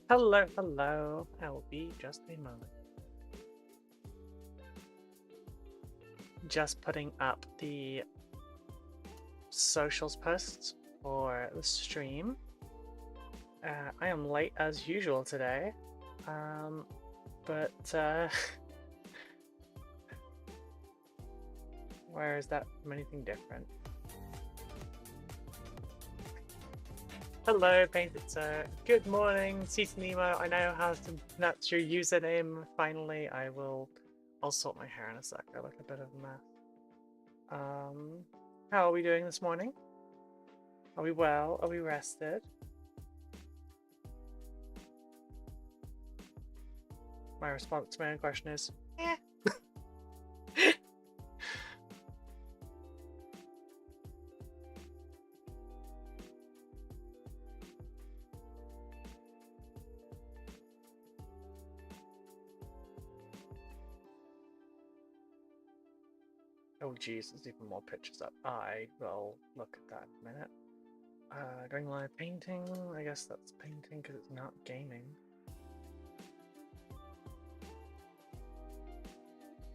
Hello, hello. I will be just a moment. Just putting up the socials posts for the stream. I am late as usual today, but where is that from anything different? Hello, Painted Sir. Good morning, Cece Nemo. I know how to pronounce your username. Finally, I'll sort my hair in a sec. I look a bit of a mess. How are we doing this morning? Are we well? Are we rested? My response to my own question is, eh. Oh geez, there's even more pictures up. I will look at that in a minute. Going live painting. I guess that's painting because it's not gaming.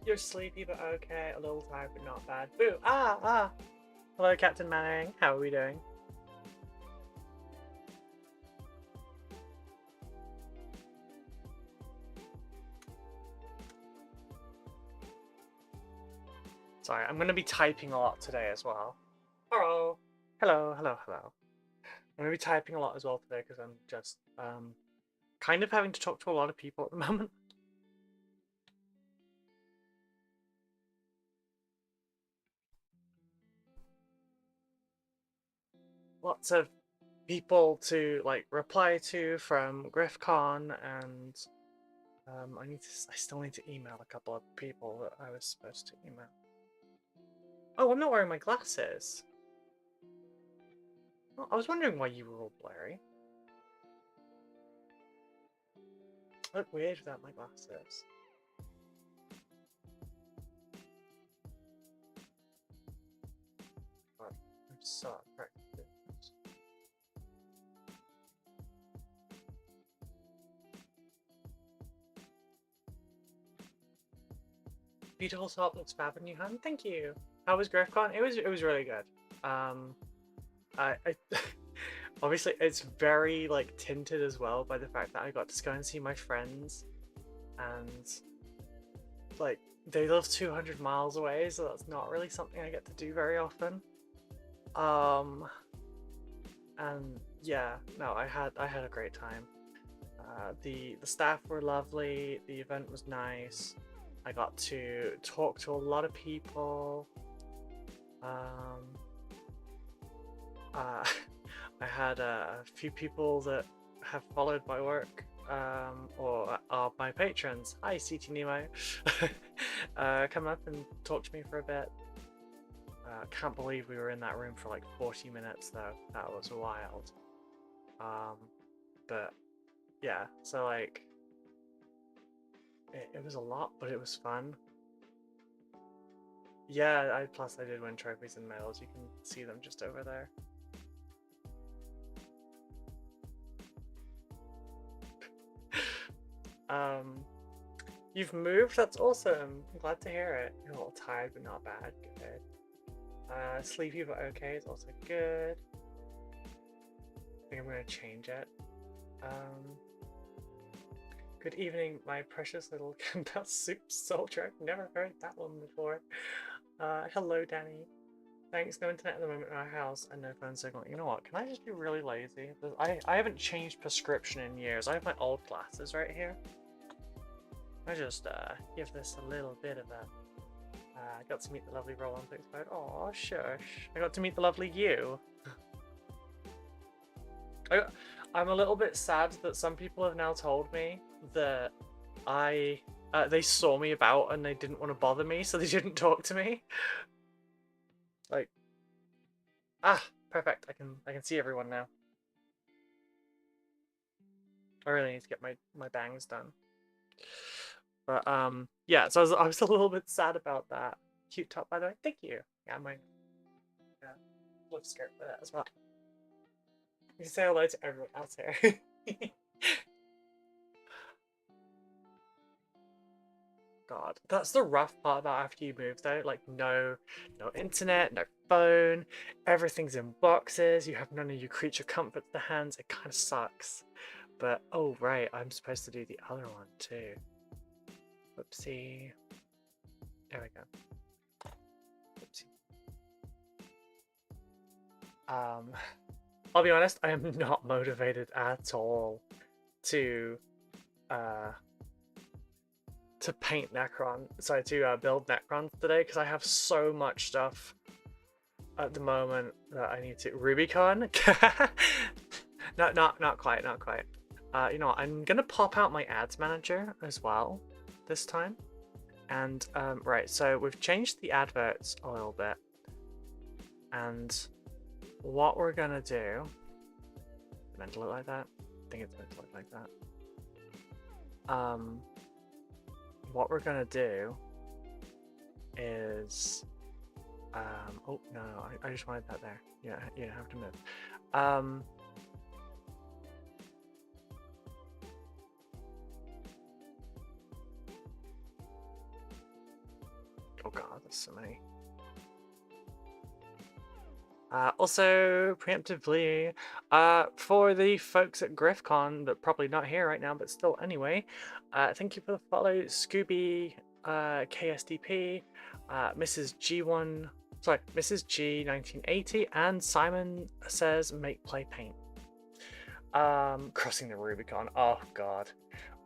You're sleepy but okay, a little tired but not bad. Boo! Ah! Hello, Captain Mannering. How are we doing? Sorry, I'm going to be typing a lot today as well. Hello! Hello. I'm going to be typing a lot as well today because I'm just kind of having to talk to a lot of people at the moment. Lots of people to like reply to from GriffCon, and I still need to email a couple of people that I was supposed to email. Oh, I'm not wearing my glasses. Oh, I was wondering why you were all blurry. I look weird without my glasses. God, I'm so practicing. Beautiful top looks fab in your hand. Thank you. How was GriffCon? It was really good. I obviously it's very like tinted as well by the fact that I got to go and see my friends, and like they live 200 miles away, so that's not really something I get to do very often. And yeah, no, I had a great time. The staff were lovely. The event was nice. I got to talk to a lot of people. I had a few people that have followed my work or are my patrons. Hi, CT Nemo. Come up and talk to me for a bit. Can't believe we were in that room for like 40 minutes though. That was wild. But yeah, so like it was a lot, but it was fun. Yeah, plus I did win trophies and medals. You can see them just over there. You've moved? That's awesome. I'm glad to hear it. You're a little tired, but not bad. Good. Sleepy but okay is also good. I think I'm gonna change it. Good evening, my precious little Campbell soup soldier. I've never heard that one before. Hello, Danny. Thanks, no internet at the moment in our house and no phone signal. You know what, can I just be really lazy? I haven't changed prescription in years. I have my old glasses right here. I just give this a little bit of a... I got to meet the lovely Roland Explode. Aw, shush. I got to meet the lovely you. I'm a little bit sad that some people have now told me that they saw me about and they didn't want to bother me, so they didn't talk to me. Like, perfect. I can see everyone now. I really need to get my bangs done. But yeah, so I was a little bit sad about that. Cute top, by the way. Thank you. Yeah, my flip skirt for that as well. You can say hello to everyone else here. god, that's the rough part about after you move though. Like no internet, no phone, everything's in boxes. You have none of your creature comforts to hands. It kind of sucks. But oh right, I'm supposed to do the other one too. Whoopsie. There we go. Whoopsie. I'll be honest, I am not motivated at all to paint Necron. Sorry, to build Necrons today because I have so much stuff at the moment that I need to. Rubicon? not quite. You know what, I'm gonna pop out my ads manager as well this time. And right, so we've changed the adverts a little bit. And what we're gonna do, meant to look like that? I think it's meant to look like that. What we're gonna do is oh no, I just wanted that there. Yeah, you have to move. Oh god, there's so many. Also, preemptively, for the folks at GriffCon, but probably not here right now, but still anyway, thank you for the follow, Scooby, KSDP, Mrs. G 1980, and Simon says make play paint. Crossing the Rubicon. Oh god.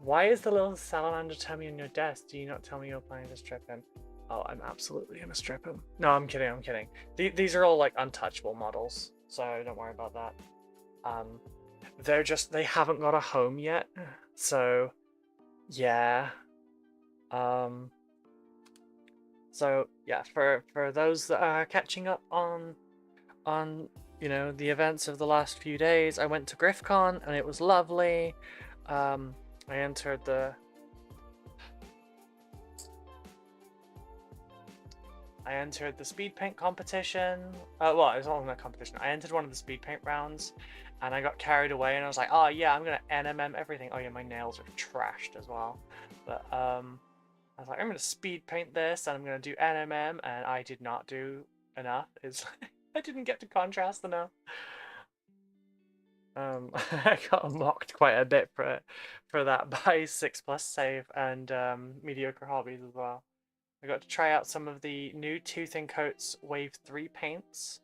Why is the little salamander tummy on your desk? Do you not tell me you're planning to strip him? Oh, I'm absolutely gonna strip him. No, I'm kidding. These are all like untouchable models, so don't worry about that. They haven't got a home yet, so yeah. So yeah, for those that are catching up on you know the events of the last few days, I went to GriffCon and it was lovely. I entered the speed paint competition. Well, it's not a competition. I entered one of the speed paint rounds, and I got carried away, and I was like, oh yeah, I'm gonna NMM everything. Oh yeah, my nails are trashed as well. But I was like, I'm gonna speed paint this, and I'm gonna do NMM, and I did not do enough. I didn't get to contrast enough. I got mocked quite a bit for that by 6+ save and mediocre hobbies as well. I got to try out some of the new Tooth & Coats Wave 3 paints,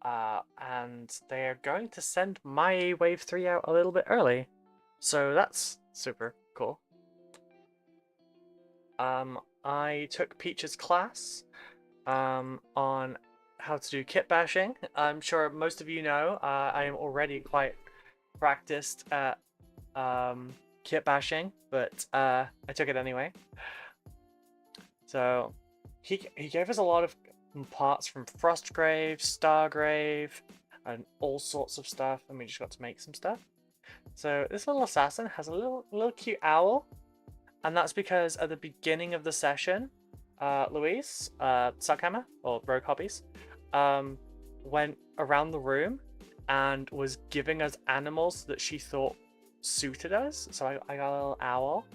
and they're going to send my Wave 3 out a little bit early, so that's super cool. I took Peach's class on how to do kit bashing. I'm sure most of you know I am already quite practiced at kit bashing, but I took it anyway. So he gave us a lot of parts from Frostgrave, Stargrave, and all sorts of stuff, and we just got to make some stuff. So this little assassin has a little cute owl, and that's because at the beginning of the session, Louise, Suckhammer, or Rogue Hobbies, went around the room and was giving us animals that she thought suited us. So I got a little owl.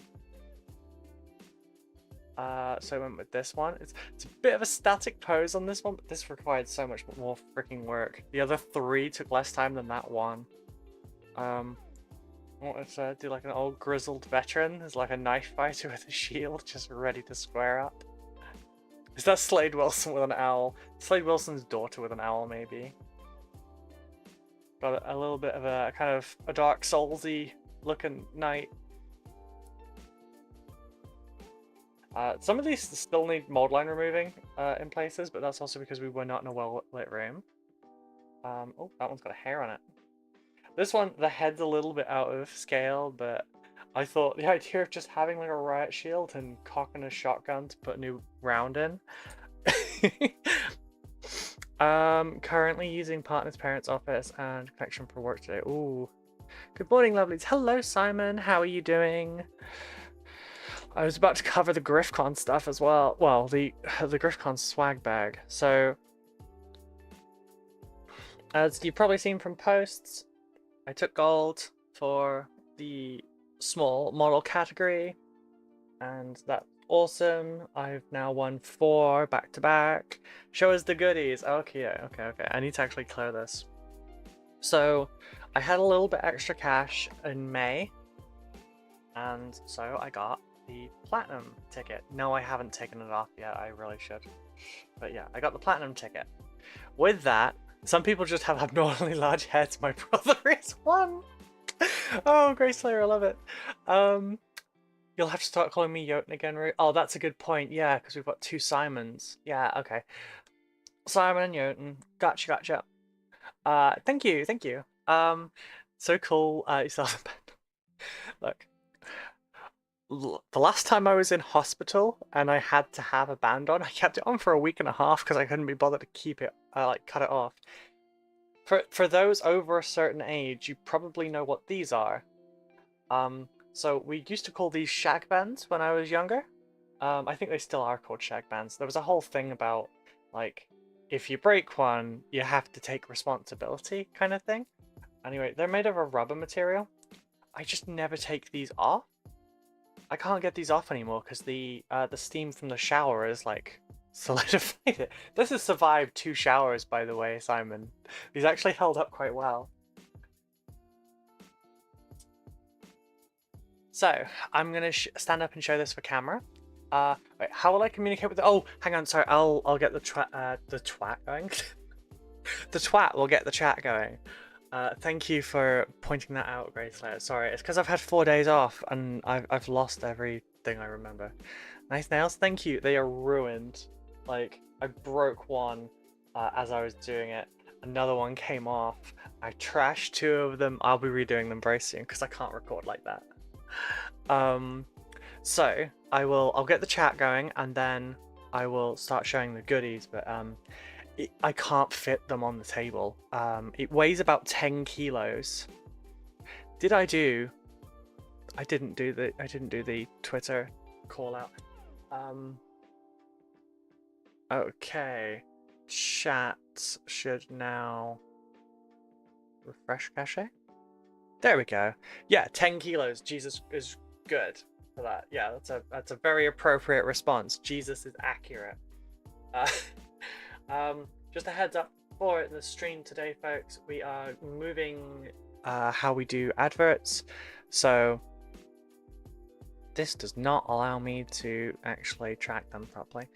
So I went with this one. It's a bit of a static pose on this one, but this required so much more freaking work. The other 3 took less time than that one. I wanted to do like an old grizzled veteran. There's like a knife fighter with a shield just ready to square up. Is that Slade Wilson with an owl? Slade Wilson's daughter with an owl, maybe. Got a little bit of a kind of a Dark Soulsy looking knight. Some of these still need mold line removing in places, but that's also because we were not in a well-lit room. Oh, that one's got a hair on it. This one, the head's a little bit out of scale, but I thought the idea of just having like a riot shield and cocking a shotgun to put a new round in. Currently using partner's parents' office and connection for work today. Ooh. Good morning, lovelies. Hello, Simon. How are you doing? I was about to cover the GriffCon stuff as well. Well, the GriffCon swag bag. So, as you've probably seen from posts, I took gold for the small model category, and that Awesome. I've now won 4 back to back. Show us the goodies. Okay, yeah, okay. I need to actually clear this. So, I had a little bit extra cash in May, and so I got the platinum ticket. No, I haven't taken it off yet. I really should. But yeah, I got the platinum ticket. With that, some people just have abnormally large heads. My brother is one. Oh, Grace Slayer, I love it. You'll have to start calling me Jotun again, right? Oh, that's a good point. Yeah, because we've got 2 Simons. Yeah, okay. Simon and Jotun. Gotcha. Thank you. So cool. You still have a band. Look, the last time I was in hospital and I had to have a band on, I kept it on for a week and a half because I couldn't be bothered to keep it, like cut it off. For those over a certain age, you probably know what these are. So we used to call these shag bands when I was younger. I think they still are called shag bands. There was a whole thing about, like, if you break one, you have to take responsibility kind of thing. Anyway, they're made of a rubber material. I just never take these off. I can't get these off anymore because the steam from the shower is like solidified it. This has survived 2 showers, by the way, Simon. These actually held up quite well. So I'm gonna stand up and show this for camera. Wait, how will I communicate with the? Oh, hang on, sorry. I'll get the twat going. The twat will get the chat going. Thank you for pointing that out, Grace Slayer. Sorry, it's because I've had 4 days off and I've lost everything I remember. Nice nails, thank you. They are ruined. Like, I broke one as I was doing it. Another one came off. I trashed 2 of them. I'll be redoing them very soon because I can't record like that. So I'll get the chat going and then I will start showing the goodies, but I can't fit them on the table. It weighs about 10 kilos. I didn't do the Twitter call out. Okay. Chat should now refresh cache. There we go. Yeah, 10 kilos. Jesus is good for that. Yeah, that's a very appropriate response. Jesus is accurate. Just a heads up for the stream today, folks. We are moving how we do adverts. So this does not allow me to actually track them properly.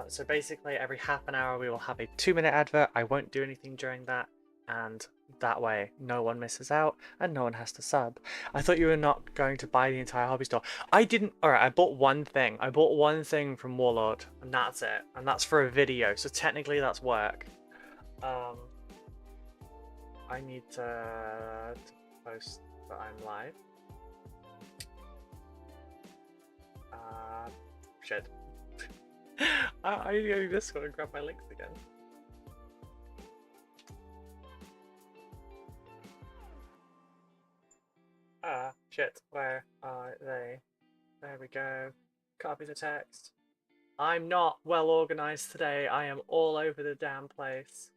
So basically every half an hour we will have a 2-minute advert. I won't do anything during that, and that way no one misses out and no one has to sub. I thought you were not going to buy the entire hobby store. I didn't. Alright, I bought one thing. I bought one thing from Warlord and that's it. And that's for a video, so technically that's work. I need to post that I'm live. Shit. I need to go to Discord and grab my links again. Shit, where are they? There we go. Copy the text. I'm not well organized today. I am all over the damn place.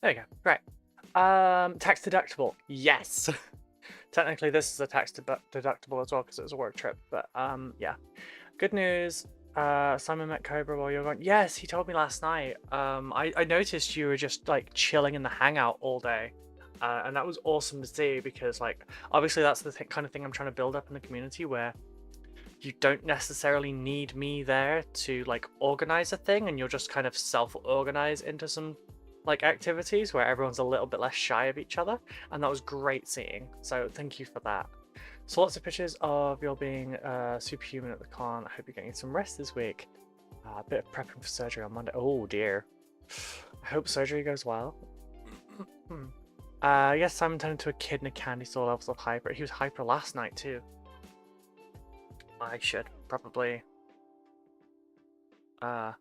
There you go. Great. Tax deductible. Yes. Technically, this is a tax deductible as well because it was a work trip. But yeah. Good news. Simon met Cobra while you were gone. Yes, he told me last night. I noticed you were just like chilling in the hangout all day. And that was awesome to see because, like, obviously that's the kind of thing I'm trying to build up in the community where you don't necessarily need me there to like organize a thing, and you'll just kind of self-organize into some like activities where everyone's a little bit less shy of each other, and that was great seeing. So thank you for that. So lots of pictures of you being superhuman at the con. I hope you're getting some rest this week. A bit of prepping for surgery on Monday. Oh dear. I hope surgery goes well. Yes, I'm turning into a kid in a candy store levels of hyper. He was hyper last night too. I should probably... I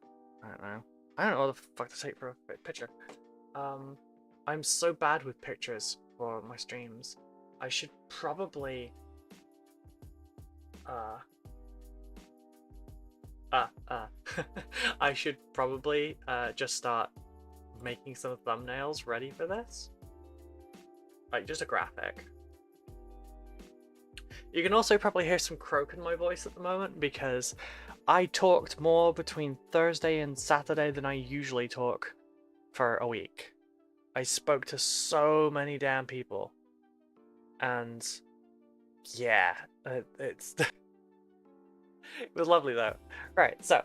don't know. I don't know what the fuck to take for a picture. I'm so bad with pictures for my streams. I should probably... I should probably just start making some thumbnails ready for this. Like, just a graphic. You can also probably hear some croak in my voice at the moment because I talked more between Thursday and Saturday than I usually talk for a week. I spoke to so many damn people. And yeah, it's... it was lovely though. Right, so...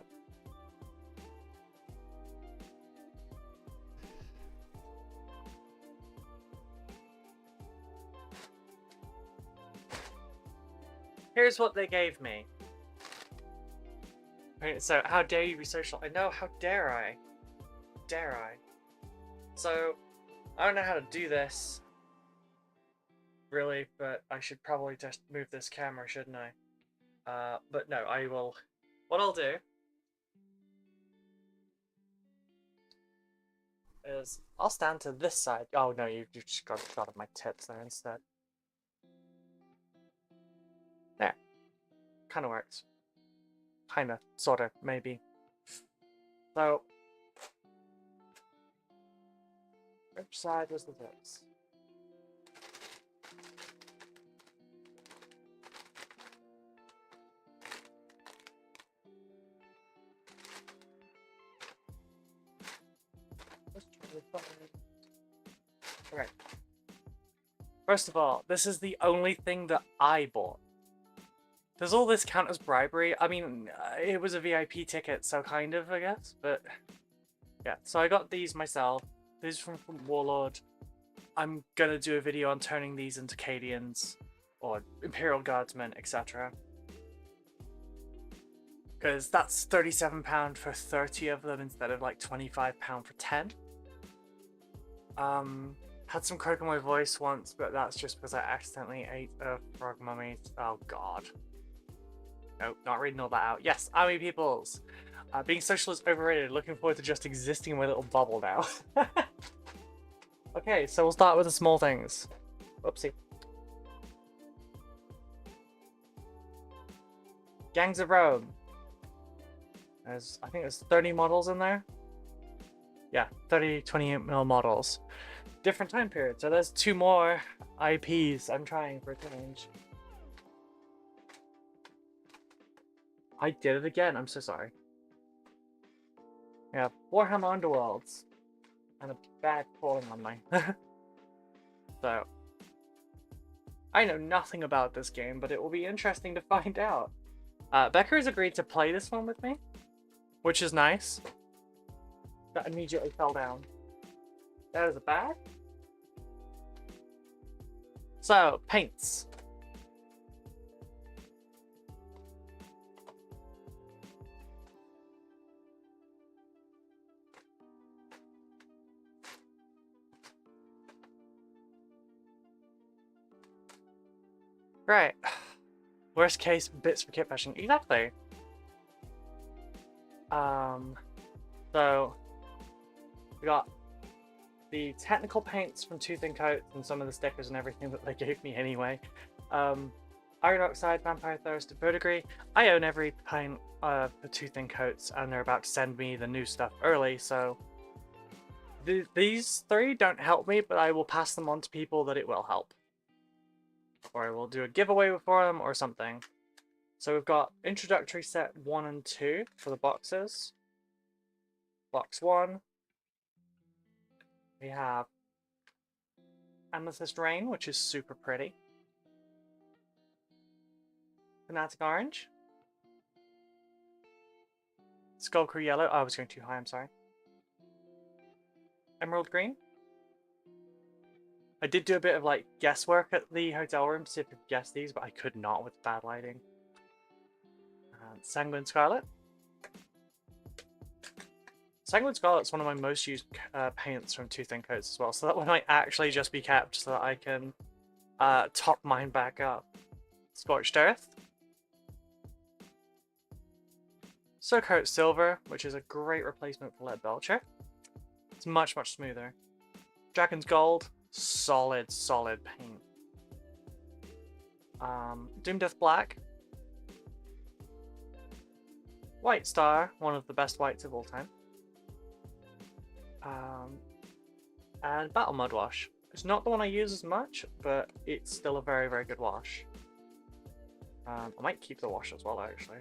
here's what they gave me. Right, so, how dare you be social? I know, how dare I? Dare I? So, I don't know how to do this, really, but I should probably just move this camera, shouldn't I? But no, I will... What I'll do is I'll stand to this side. Oh no, you just got a shot of my tits there instead. There. Kind of works. Kinda, sorta, maybe. So, which side was the tits? Okay. First of all, this is the only thing that I bought. Does all this count as bribery? I mean, it was a VIP ticket, so kind of, I guess, but... yeah, so I got these myself. These are from Warlord. I'm gonna do a video on turning these into Cadians, or Imperial Guardsmen, etc. Because that's £37 for 30 of them instead of like £25 for 10. Had some croak in my voice once, but that's just because I accidentally ate a frog mummy. Oh god. Nope, not reading all that out. Yes, army peoples! Being social is overrated. Looking forward to just existing in my little bubble now. Okay, so we'll start with the small things. Whoopsie. Gangs of Rome. I think there's 30 models in there. Yeah, 30 28mm models. Different time period. So there's 2 more IPs I'm trying for a change. I did it again. I'm so sorry. Yeah, Warhammer Underworlds. And a bad falling on me. So, I know nothing about this game, but it will be interesting to find out. Becker has agreed to play this one with me, which is nice. That immediately fell down. That is a bag. So, paints. Right. Worst case, bits for kit fashioning. Exactly. So we got the technical paints from Tooth and Coat and some of the stickers and everything that they gave me anyway. Iron Oxide, Vampire Thirst, Verdigris. I own every paint for Tooth and Coats, and they're about to send me the new stuff early, so these 3 don't help me, but I will pass them on to people that it will help. Or I will do a giveaway for them or something. So we've got introductory set 1 and 2 for the boxes. Box 1. We have Amethyst Rain, which is super pretty. Fanatic Orange. Spellcrow Yellow. Oh, I was going too high, I'm sorry. Emerald Green. I did do a bit of like guesswork at the hotel room to see if I could guess these, but I could not with bad lighting. Sanguine Scarlet. Sanguine Scarlet's one of my most used paints from Tooth and Coats as well, so that one might actually just be kept so that I can top mine back up. Scorched Earth. Soakcoat Silver, which is a great replacement for Lead Belcher. It's much, much smoother. Dragon's Gold, solid paint. Doomdeath Black. White Star, one of the best whites of all time. And Battle Mud Wash. It's not the one I use as much, but it's still a very, very good wash. I might keep the wash as well, actually.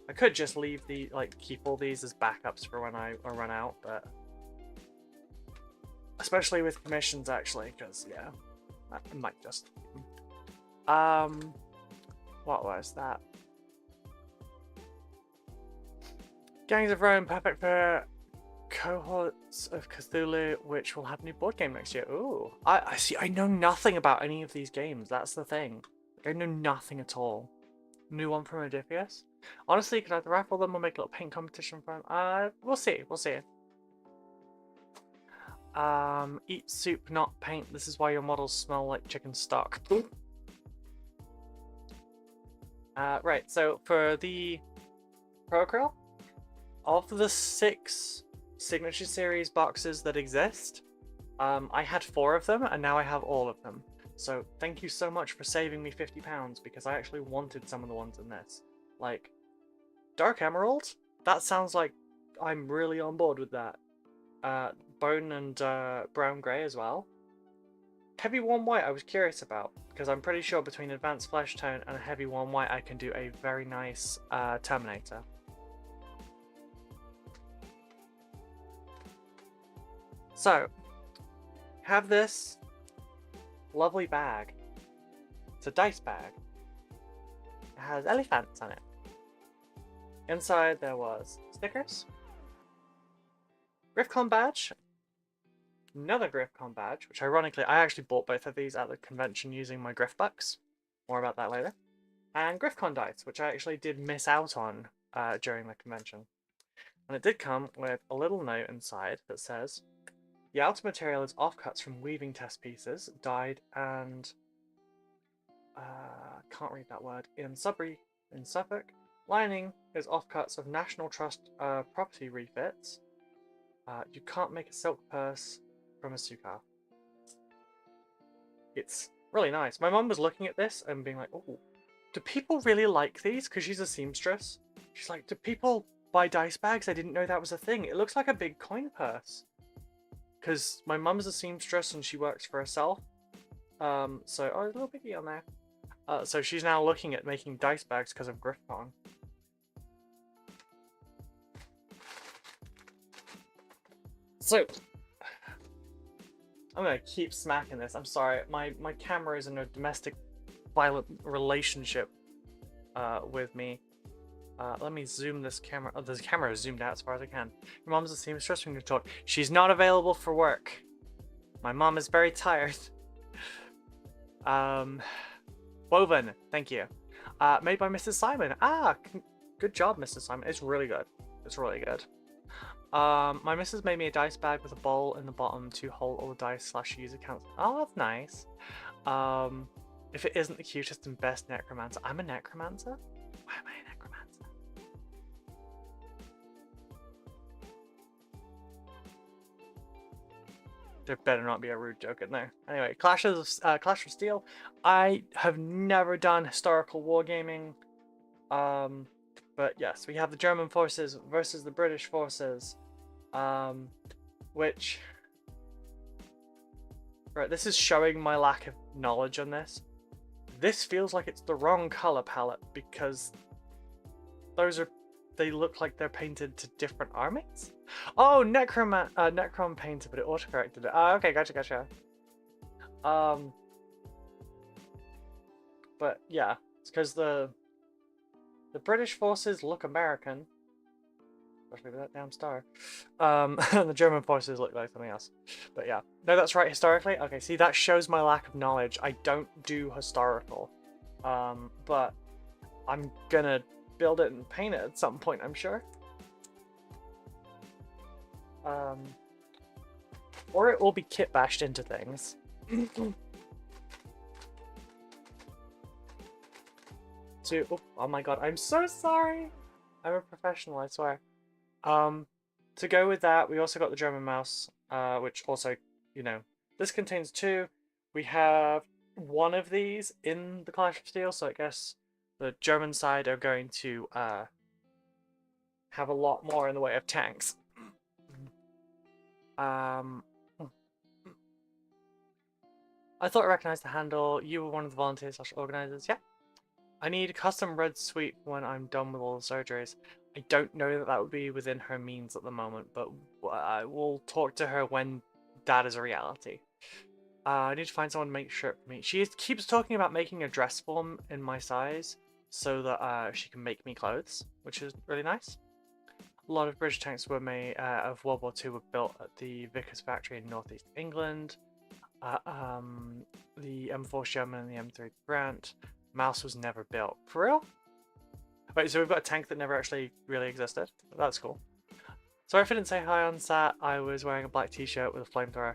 I could just leave the, keep all these as backups for when I run out, but... Especially with commissions, actually, because, yeah, I might just... What was that? Gangs of Rome, perfect for Cohorts of Cthulhu, which will have a new board game next year. Ooh, I see. I know nothing about any of these games. That's the thing. I know nothing at all. New one from Odysseus. Honestly, could I raffle them or make a little paint competition for them? We'll see. We'll see. Eat soup, not paint. This is why your models smell like chicken stock. Right. So for the RoCo, of the 6 Signature Series boxes that exist, I had 4 of them, and now I have all of them. So thank you so much for saving me £50, because I actually wanted some of the ones in this. Like, Dark Emerald? That sounds like I'm really on board with that. Bone and Brown Grey as well. Heavy Warm White I was curious about, because I'm pretty sure between Advanced Flesh Tone and Heavy Warm White I can do a very nice Terminator. So, have this lovely bag. It's a dice bag. It has elephants on it. Inside there was stickers, GriffCon badge, another GriffCon badge, which ironically I actually bought both of these at the convention using my Griff Bucks. More about that later. And GriffCon dice, which I actually did miss out on during the convention. And it did come with a little note inside that says, the outer material is offcuts from weaving test pieces, dyed and can't read that word, in Suffolk. Lining is offcuts of National Trust property refits. You can't make a silk purse from a sukkah. It's really nice. My mum was looking at this and being like, oh, do people really like these? Because she's a seamstress. She's like, do people buy dice bags? I didn't know that was a thing. It looks like a big coin purse. Because my mum's a seamstress and she works for herself. Oh, there's a little piggy on there. So she's now looking at making dice bags because of GriffCon. So, I'm gonna keep smacking this. I'm sorry, my camera is in a domestic violent relationship with me. Let me zoom this camera. Oh, this camera is zoomed out as far as I can. Your mom's a seamstress when you talk. She's not available for work. My mom is very tired. Woven, thank you. Made by Mrs. Simon. Good job, Mrs. Simon. It's really good. It's really good. My missus made me a dice bag with a bowl in the bottom to hold all the dice / user counts. Oh, that's nice. If it isn't the cutest and best necromancer, I'm a necromancer? Why am I a necromancer? There better not be a rude joke in there. Anyway, Clash of Steel. I have never done historical wargaming. But yes, we have the German forces versus the British forces. Which... Right, this is showing my lack of knowledge on this. This feels like it's the wrong color palette because they look like they're painted to different armies? Oh, Necron painted, but it autocorrected it. Okay, gotcha. But yeah, it's because the British forces look American. Especially with that damn star. And the German forces look like something else. But yeah. No, that's right, historically. Okay, see, that shows my lack of knowledge. I don't do historical. But I'm gonna build it and paint it at some point, I'm sure. or it will be kit bashed into things. Oh my god, I'm so sorry. I'm a professional, I swear. To go with that, we also got the German mouse, which also, you know, this contains two. We have one of these in the Clash of Steel, so I guess the German side are going to have a lot more in the way of tanks. I thought I recognized the handle. You were one of the volunteers / organizers. Yeah. I need a custom red sweep when I'm done with all the surgeries. I don't know that that would be within her means at the moment, but I will talk to her when that is a reality. I need to find someone to make shirt for me. She keeps talking about making a dress form in my size so that she can make me clothes, which is really nice. A lot of British tanks were made of World War II were built at the Vickers factory in northeast England. The M4 Sherman and the M3 Grant. Mouse was never built. For real? Wait, so we've got a tank that never actually really existed? That's cool. Sorry if I didn't say hi on sat. I was wearing a black t-shirt with a flamethrower.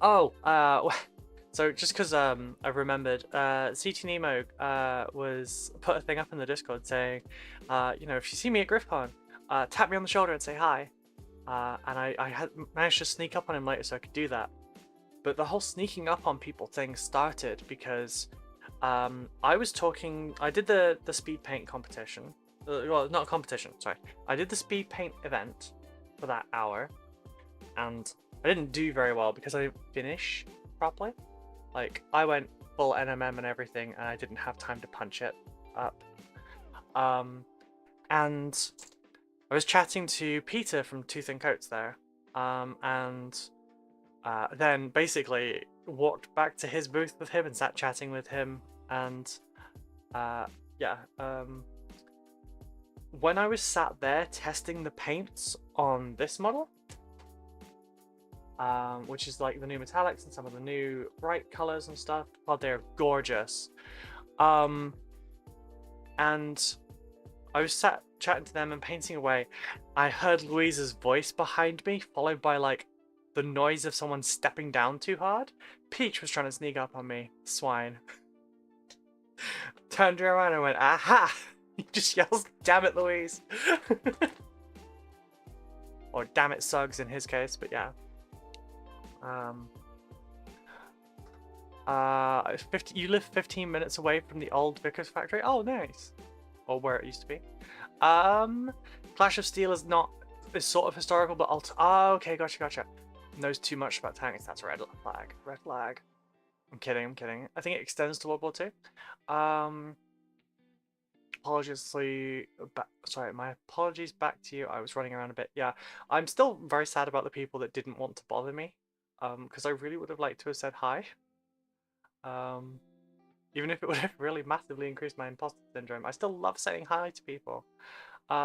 Oh, so just because I remembered, CT Nemo was put a thing up in the Discord saying, you know, if you see me at GriffCon, tap me on the shoulder and say hi. And I had managed to sneak up on him later so I could do that. But the whole sneaking up on people thing started because I was talking. I did the speed paint competition. Well, not a competition. Sorry, I did the speed paint event for that hour, and I didn't do very well because I didn't finish properly. Like I went full NMM and everything, and I didn't have time to punch it up. And I was chatting to Peter from Tooth and Coats there, and then basically walked back to his booth with him and sat chatting with him, and yeah, when I was sat there testing the paints on this model, which is like the new metallics and some of the new bright colors and stuff, well, they're gorgeous, and I was sat chatting to them and painting away. I heard Louise's voice behind me, followed by like the noise of someone stepping down too hard. Peach was trying to sneak up on me. Swine. Turned around and went, aha! He just yells, damn it, Louise! Or damn it, Suggs in his case, but yeah. 50, you live 15 minutes away from the old Vickers factory? Oh, nice. Or where it used to be. Clash of Steel is sort of historical, but oh, okay, gotcha. Knows too much about tanks. That's a red flag. I'm kidding. I think it extends to World War II. Sorry, my apologies back to you. I was running around a bit. Yeah, I'm still very sad about the people that didn't want to bother me, because I really would have liked to have said hi. Even if it would have really massively increased my imposter syndrome, I still love saying hi to people.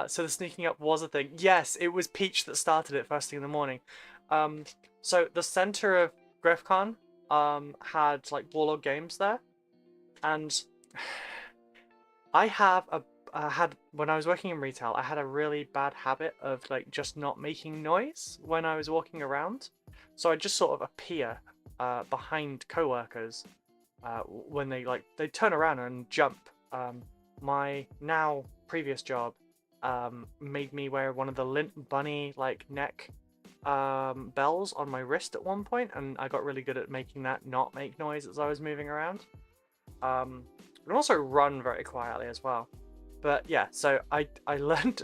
So the sneaking up was a thing. Yes, it was Peach that started it first thing in the morning. So the center of GriffCon had like Warlord Games there, and I have when I was working in retail, I had a really bad habit of like just not making noise when I was walking around. So I just sort of appear behind coworkers when they turn around and jump. My now previous job made me wear one of the lint bunny like neck bells on my wrist at one point, and I got really good at making that not make noise as I was moving around. And also run very quietly as well. But yeah, so I learned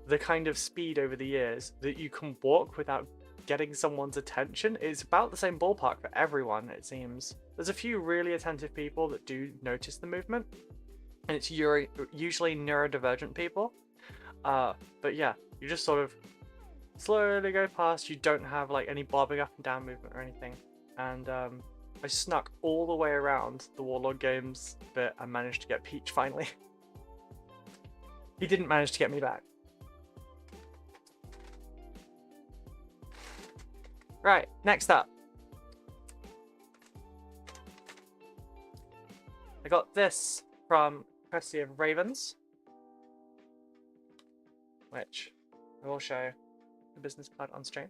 the kind of speed over the years that you can walk without getting someone's attention. It's about the same ballpark for everyone, it seems. There's a few really attentive people that do notice the movement, and it's usually neurodivergent people. But yeah, you just sort of slowly go past. You don't have like any bobbing up and down movement or anything. And I snuck all the way around the Warlord Games bit and managed to get Peach finally. He didn't manage to get me back. Right, next up. I got this from courtesy of Ravens. which I will show the business card on stream.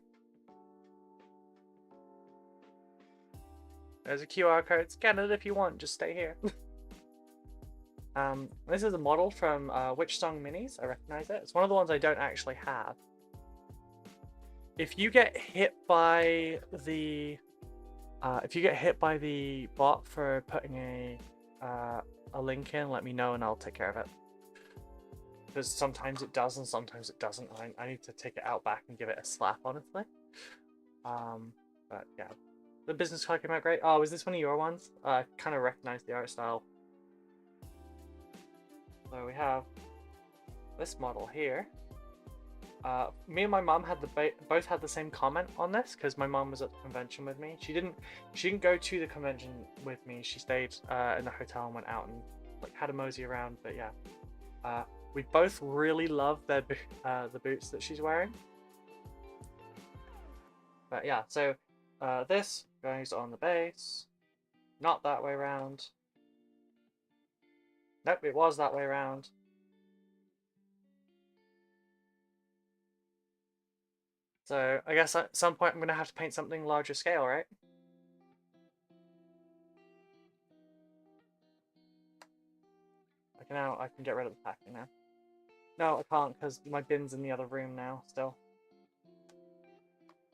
There's a QR code. Scan it if you want. Just stay here. This is a model from Witch Song Minis. I recognize it. It's one of the ones I don't actually have. If you get hit by the bot for putting a link in, let me know and I'll take care of it. Because sometimes it does and sometimes it doesn't. I need to take it out back and give it a slap, honestly. But yeah, the business card came out great. Oh, is this one of your ones? I kind of recognize the art style. So we have this model here. Me and my mom had both had the same comment on this because my mom was at the convention with me. She didn't go to the convention with me. She stayed in the hotel and went out and like had a mosey around. But yeah, we both really love the boots that she's wearing. But yeah, so this goes on the base, not that way around. Nope, it was that way around. So I guess at some point I'm going to have to paint something larger scale, right? I can get rid of the packing now. No, I can't because my bin's in the other room now still.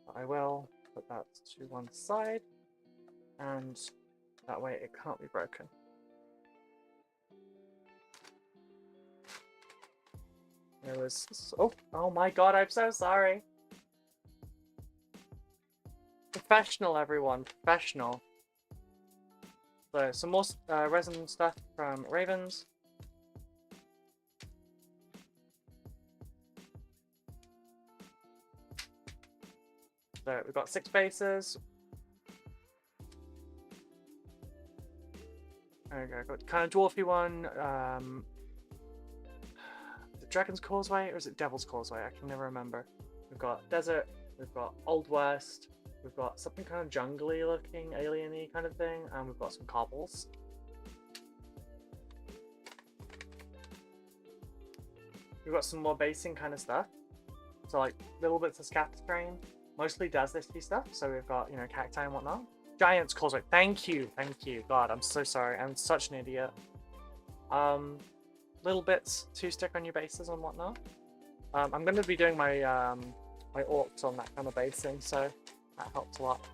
But I will put that to one side, and that way it can't be broken. There was... Oh my god, I'm so sorry. Professional, everyone. Professional. So, some more resin stuff from Ravens. So, we've got 6 bases. There we go. Got kind of dwarfy one. Is it Dragon's Causeway or is it Devil's Causeway? I can never remember. We've got Desert. We've got Old West. We've got something kind of jungly looking, alien-y kind of thing, and we've got some cobbles. We've got some more basing kind of stuff. So like little bits of scatter screen, mostly deserty stuff. So we've got, you know, cacti and whatnot. Giant's Causeway. Thank you. God, I'm so sorry. I'm such an idiot. Little bits to stick on your bases and whatnot. I'm going to be doing my my orcs on that kind of basing, so that helped a lot.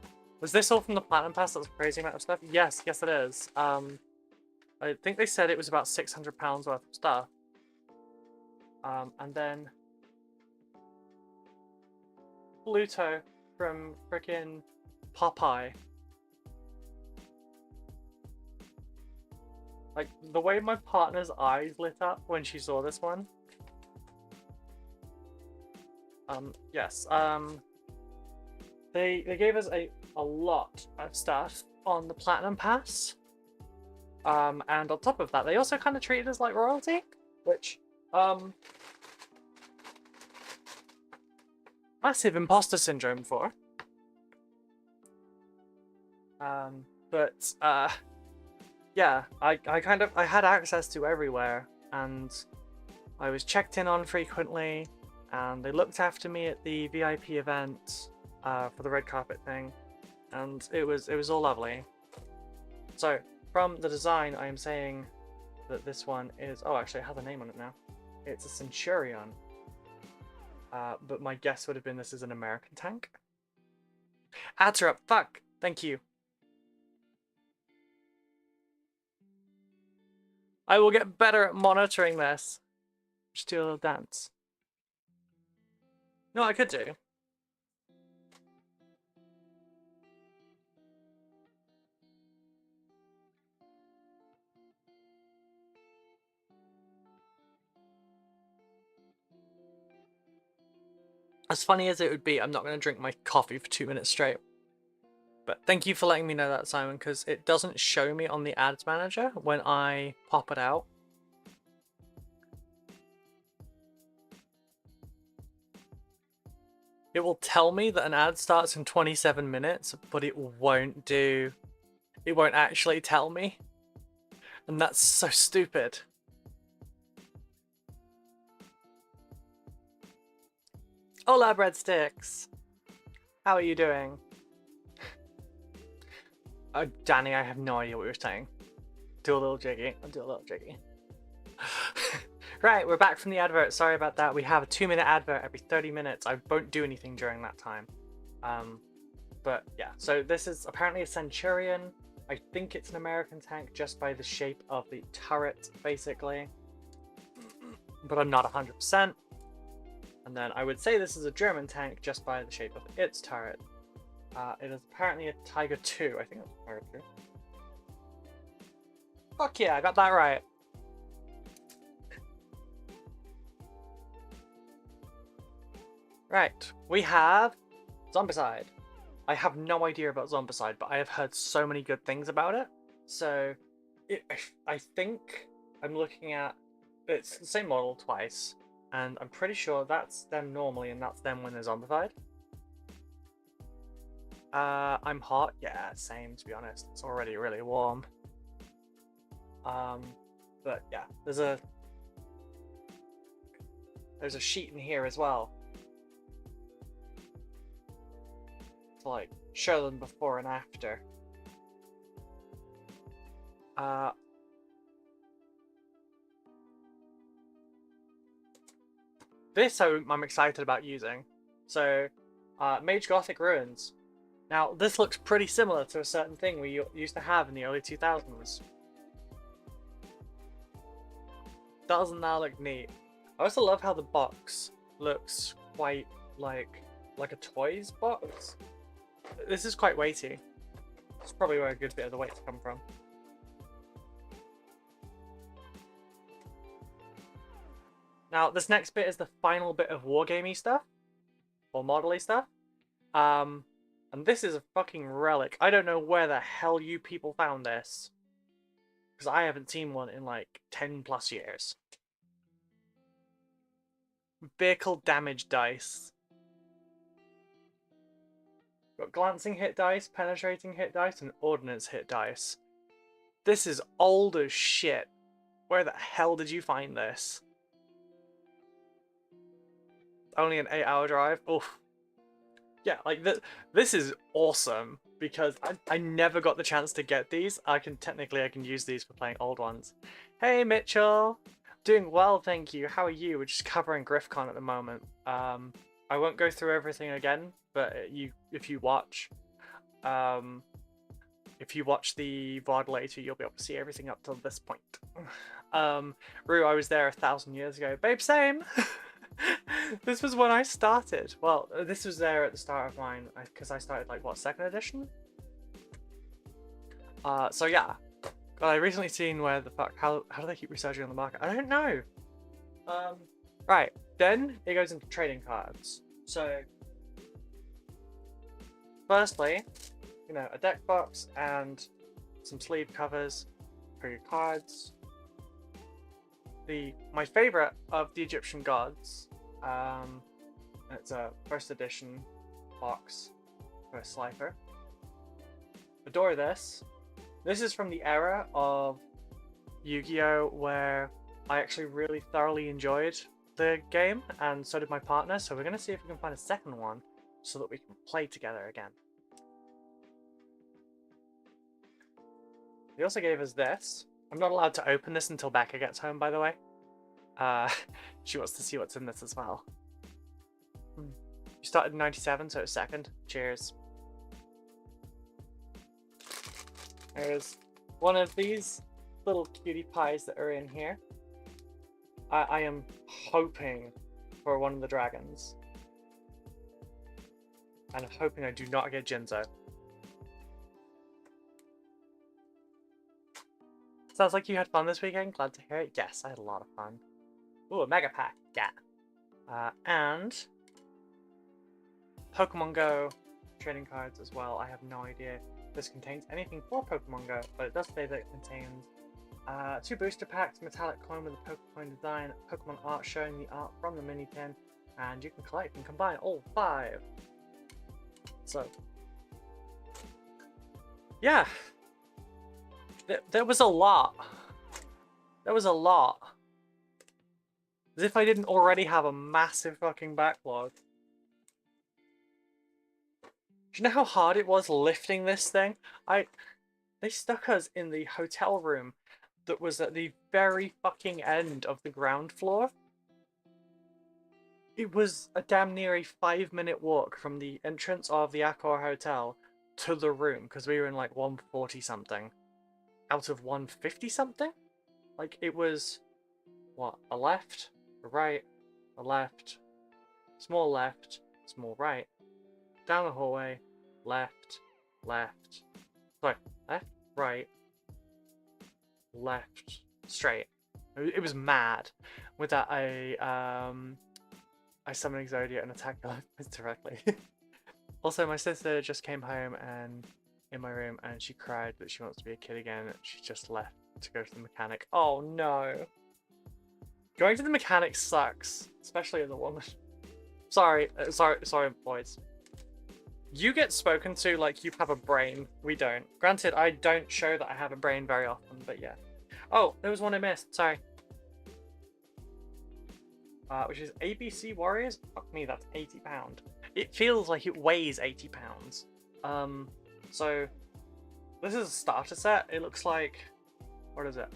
Was this all from the Platinum Pass? That was a crazy amount of stuff? Yes, it is. I think they said it was about £600 worth of stuff. And then Pluto from frickin' Popeye. Like, the way my partner's eyes lit up when she saw this one. Yes, they gave us a lot of stuff on the Platinum Pass. And on top of that, they also kind of treated us like royalty, which, massive imposter syndrome for. Yeah, I had access to everywhere, and I was checked in on frequently, and they looked after me at the VIP event for the red carpet thing, and it was all lovely. So from the design, I am saying that this one is... Oh, actually, I have a name on it now. It's a Centurion. But my guess would have been this is an American tank. Ads are up. Fuck. Thank you. I will get better at monitoring this. Just do a little dance. No, I could do. As funny as it would be, I'm not going to drink my coffee for 2 minutes straight. But thank you for letting me know that, Simon, because it doesn't show me on the ads manager when I pop it out. It will tell me that an ad starts in 27 minutes, but it won't actually tell me. And that's so stupid. Hola, breadsticks! How are you doing? Danny, I have no idea what you're saying. Do a little jiggy. I'll do a little jiggy. Right, we're back from the advert. Sorry about that. We have a 2-minute advert every 30 minutes. I won't do anything during that time. But yeah, so this is apparently a Centurion. I think it's an American tank just by the shape of the turret, basically. But I'm not 100%. And then I would say this is a German tank just by the shape of its turret. It is apparently a Tiger 2. I think it's a Tiger 2. Fuck yeah, I got that right. Right, we have Zombicide. I have no idea about Zombicide, but I have heard so many good things about it. So, I think I'm looking at... It's the same model twice, and I'm pretty sure that's them normally, and that's them when they're zombified. I'm hot. Yeah, same, to be honest. It's already really warm. But yeah, there's a sheet in here as well. To like show them before and after. This I'm excited about using. So, Mage Gothic Ruins. Now, this looks pretty similar to a certain thing we used to have in the early 2000s. Doesn't that look neat? I also love how the box looks quite like a toys box. This is quite weighty. It's probably where a good bit of the weight come from. Now, this next bit is the final bit of wargamey stuff, or model-y stuff. And this is a fucking relic. I don't know where the hell you people found this, because I haven't seen one in like 10 plus years. Vehicle damage dice. Got glancing hit dice, penetrating hit dice, and ordnance hit dice. This is old as shit. Where the hell did you find this? Only an 8-hour drive? Oof. Yeah, like this is awesome because I never got the chance to get these. I can use these for playing old ones. Hey Mitchell, doing well, thank you. How are you? We're just covering GriffCon at the moment. I won't go through everything again, but if you watch the VOD later, you'll be able to see everything up till this point. Rue, I was there 1,000 years ago. Babe, same. This was when I started. Well, this was there at the start of mine because I started like what, 2nd edition? So yeah. God, I recently seen where the fuck how do they keep researching on the market? I don't know. Right, then it goes into trading cards. So firstly, you know, a deck box and some sleeve covers for your cards. My favorite of the Egyptian gods. It's a 1st edition box for a Slifer. Adore this. This is from the era of Yu-Gi-Oh! Where I actually really thoroughly enjoyed the game, and so did my partner, so we're going to see if we can find a second one so that we can play together again. They also gave us this. I'm not allowed to open this until Becca gets home, by the way. She wants to see what's in this as well. You started in 97, so it's 2nd. Cheers. There's one of these little cutie pies that are in here. I am hoping for one of the dragons. And I'm hoping I do not get Jinzo. Sounds like you had fun this weekend. Glad to hear it. Yes, I had a lot of fun. Ooh, a mega pack. Yeah. And Pokemon Go trading cards as well. I have no idea if this contains anything for Pokemon Go, but it does say that it contains 2 booster packs, metallic coin with a Pokemon design, Pokemon art showing the art from the mini tin, and you can collect and combine all 5. So, yeah. There was a lot. There was a lot. As if I didn't already have a massive fucking backlog. Do you know how hard it was lifting this thing? They stuck us in the hotel room that was at the very fucking end of the ground floor. It was a damn near a 5-minute walk from the entrance of the Accor Hotel to the room, because we were in like 140 something out of 150 something. Like, it was, what, a left, a right, a left, small right, down the hallway, left, sorry, left, right, left, straight. It was mad. With that, I summon Exodia and attack the directly. Also, my sister just came home and in my room, and she cried that she wants to be a kid again. She just left to go to the mechanic. Oh no. Going to the mechanic sucks, especially as a woman. Sorry, boys. You get spoken to like you have a brain. We don't. Granted, I don't show that I have a brain very often, but yeah. Oh, there was one I missed. Sorry. Which is ABC Warriors. Fuck me, that's £80. It feels like it weighs £80. So this is a starter set. It looks like, what is it?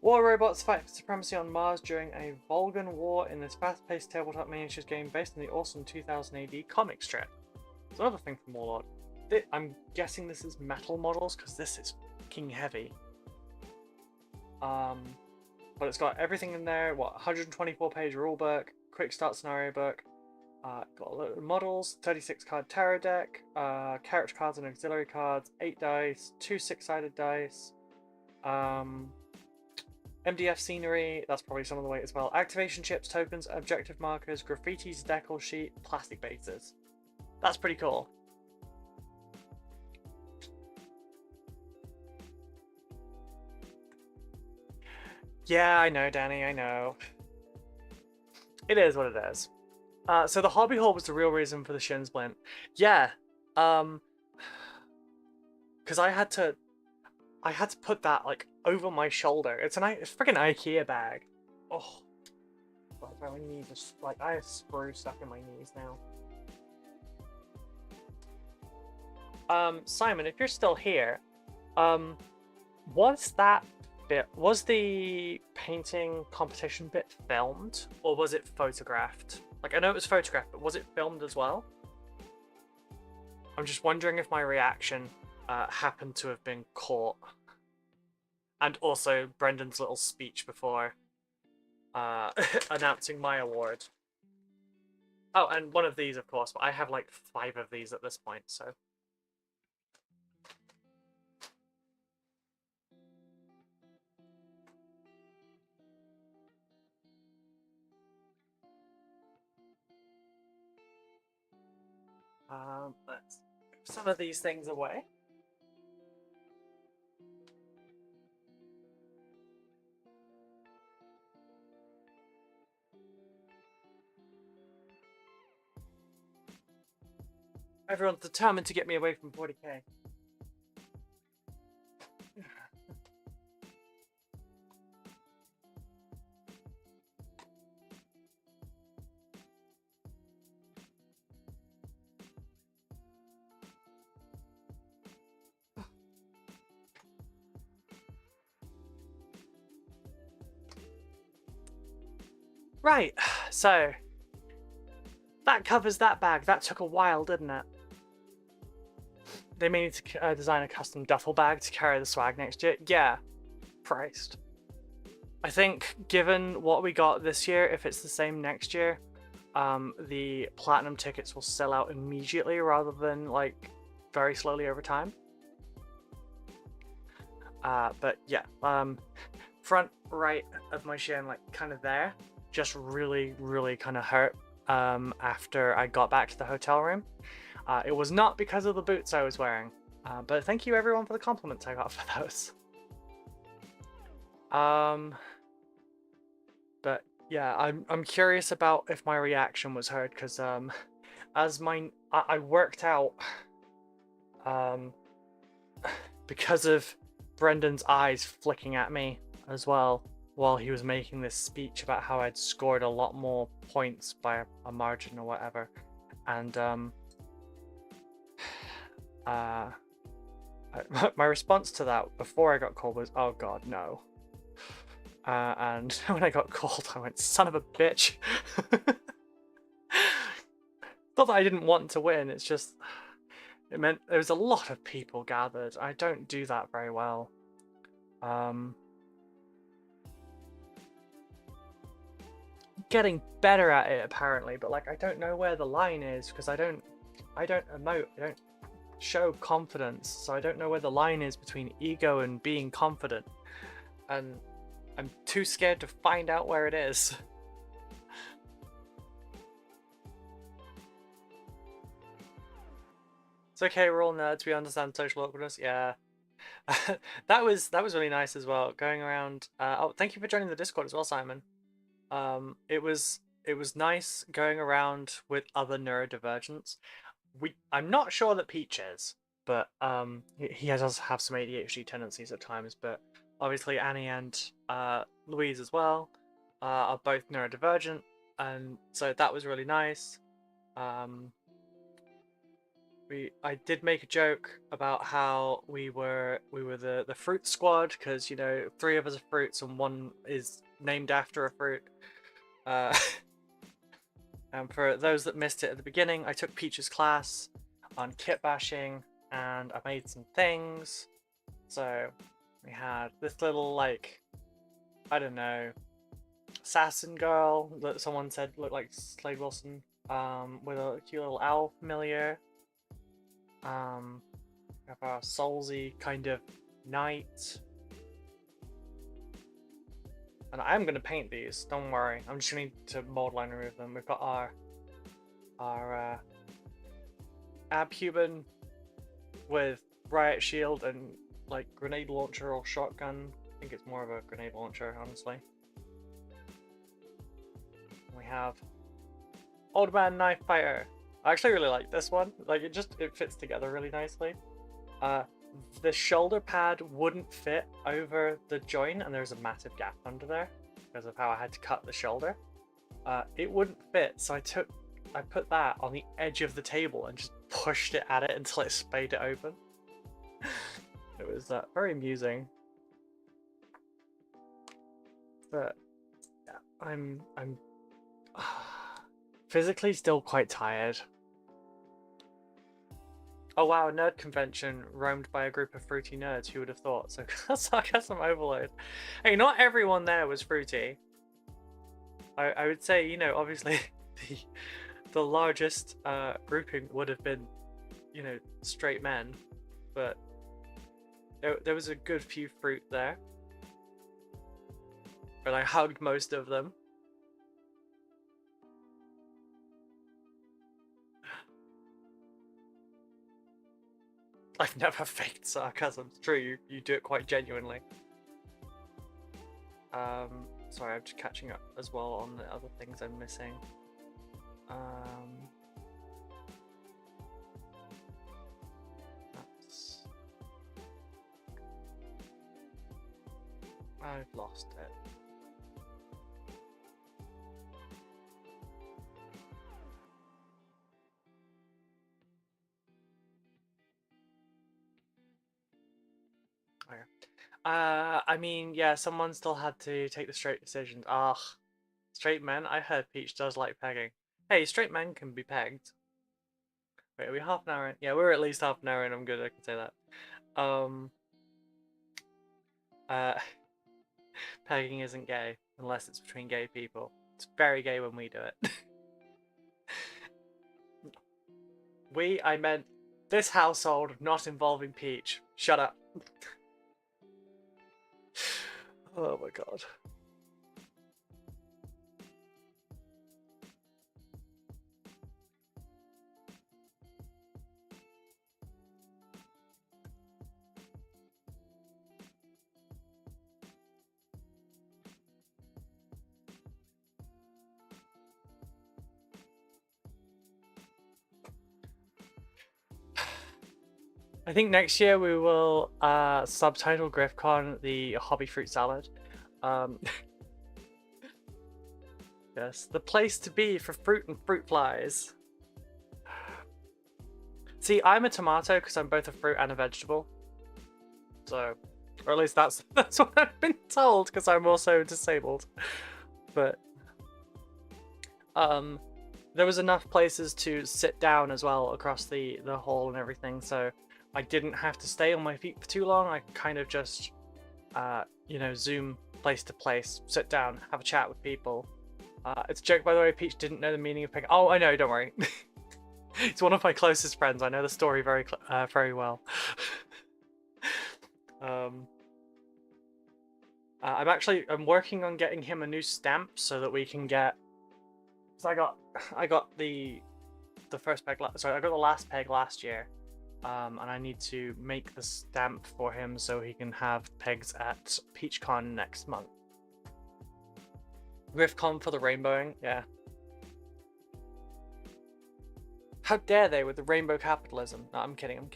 War robots fight for supremacy on Mars during a Volgan war in this fast-paced tabletop miniatures game based on the awesome 2000 AD comic strip. It's another thing from Warlord. I'm guessing this is metal models because this is fucking heavy. But it's got everything in there. What, 124-page rulebook, quick start scenario book. Got a lot of models, 36 card tarot deck, character cards and auxiliary cards, 8 dice, 2 6-sided dice, MDF scenery, that's probably some of the weight as well, activation chips, tokens, objective markers, graffitis, decal sheet, plastic bases. That's pretty cool. Yeah, I know, Danny, I know. It is what it is. So the hobby hole was the real reason for the shin splint. Yeah, because I had to put that like over my shoulder. It's a freaking IKEA bag. Oh, my knees are like, I have screws stuck in my knees now. Simon, if you're still here, was the painting competition bit filmed or was it photographed? Like, I know it was photographed, but was it filmed as well? I'm just wondering if my reaction happened to have been caught. And also Brendan's little speech before announcing my award. Oh, and one of these, of course, but I have like 5 of these at this point, so. Let's put some of these things away. Everyone's determined to get me away from 40k. Right, so that covers that bag. That took a while, didn't it? They may need to design a custom duffel bag to carry the swag next year. Yeah, Christ. I think given what we got this year, if it's the same next year, the platinum tickets will sell out immediately rather than like very slowly over time. But yeah, front right of my shin, like kind of there, just really kind of hurt after I got back to the hotel room. It was not because of the boots I was wearing, but thank you everyone for the compliments I got for those. But yeah, I'm curious about if my reaction was heard, because as I worked out because of Brendan's eyes flicking at me as well while he was making this speech about how I'd scored a lot more points by a margin or whatever, and my response to that before I got called was, "Oh God, no." And when I got called, I went, "Son of a bitch." Not that I didn't want to win, it's just it meant there was a lot of people gathered. I don't do that very well. Getting better at it apparently, but like I don't know where the line is because I don't emote, I don't show confidence, so I don't know where the line is between ego and being confident, and I'm too scared to find out where it is. It's okay, we're all nerds, we understand social awkwardness. Yeah. that was really nice as well, going around. Oh, thank you for joining the Discord as well, Simon. It was nice going around with other neurodivergents. I'm not sure that Peach is, but he does have some ADHD tendencies at times. But obviously Annie and Louise as well are both neurodivergent, and so that was really nice. I did make a joke about how we were the fruit squad because, you know, 3 of us are fruits and 1 is named after a fruit. And for those that missed it at the beginning, I took Peach's class on kit bashing and I made some things. So we had this little, like, I don't know, assassin girl that someone said looked like Slade Wilson, with a cute little owl familiar. We have our soulsy kind of knight. And I'm going to paint these, don't worry. I'm just going to need to mold line remove them. We've got our abhuman with riot shield and like grenade launcher or shotgun. I think it's more of a grenade launcher, honestly. We have Old Man Knife Fighter. I actually really like this one. Like it fits together really nicely. The shoulder pad wouldn't fit over the joint and there's a massive gap under there because of how I had to cut the shoulder. It wouldn't fit, so I put that on the edge of the table and just pushed it at it until it spayed it open. It was very amusing. But yeah, I'm physically still quite tired. Oh wow, nerd convention roamed by a group of fruity nerds. Who would have thought? So sarcasm overload. Hey, not everyone there was fruity. I would say, you know, obviously the largest grouping would have been, you know, straight men, but there was a good few fruit there. But I hugged most of them. I've never faked sarcasm. It's true, you do it quite genuinely. Sorry, I'm just catching up as well on the other things I'm missing. I've lost it. I mean, yeah, someone still had to take the straight decisions. Ah, straight men? I heard Peach does like pegging. Hey, straight men can be pegged. Wait, are we half an hour in? Yeah, we're at least half an hour in, I'm good, I can say that. Pegging isn't gay, unless it's between gay people. It's very gay when we do it. I meant this household, not involving Peach. Shut up. Oh my god. I think next year we will subtitle GriffCon the hobby fruit salad. Yes, the place to be for fruit and fruit flies. See, I'm a tomato because I'm both a fruit and a vegetable. So, or at least that's what I've been told because I'm also disabled. But there was enough places to sit down as well across the hall and everything, so I didn't have to stay on my feet for too long. I could kind of just you know, zoom place to place, sit down, have a chat with people. It's a joke, by the way. Peach didn't know the meaning of pigment. Oh, I know, don't worry. It's one of my closest friends. I know the story very well. I'm working on getting him a new stamp so that we can get. So I got the first peg. Sorry, I got the last peg last year, and I need to make the stamp for him so he can have pegs at PeachCon next month. GriffCon for the rainbowing, yeah. How dare they with the rainbow capitalism? No, I'm kidding.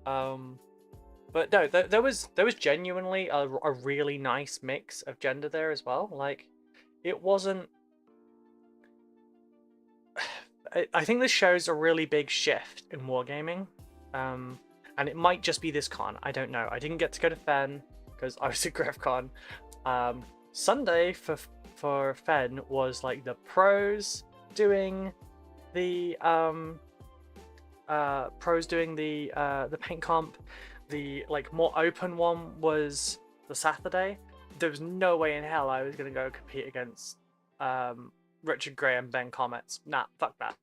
But no, there was genuinely a really nice mix of gender there as well. Like, it wasn't. I think this shows a really big shift in wargaming, and it might just be this con. I don't know. I didn't get to go to Fen because I was at GriffCon. Sunday for Fen was like the pros doing the paint comp. The like more open one was the Saturday. There was no way in hell I was gonna go compete against Richard Gray and Ben Comets. Nah, fuck that.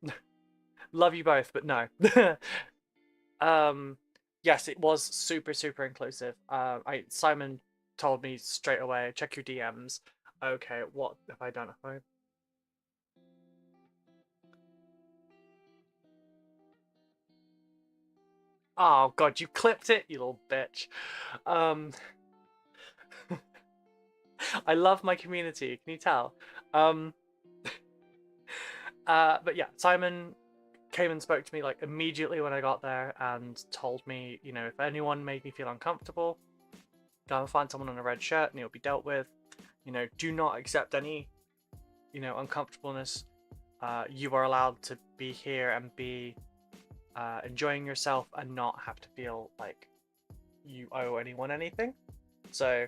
Love you both, but no. Yes, it was super inclusive. Simon told me straight away, check your DMs. Okay, what have I done? Oh god, you clipped it, you little bitch. I love my community, can you tell? But yeah, Simon came and spoke to me like immediately when I got there and told me, you know, if anyone made me feel uncomfortable, go and find someone in a red shirt and it'll be dealt with. You know, do not accept any, you know, uncomfortableness. You are allowed to be here and be enjoying yourself and not have to feel like you owe anyone anything. So,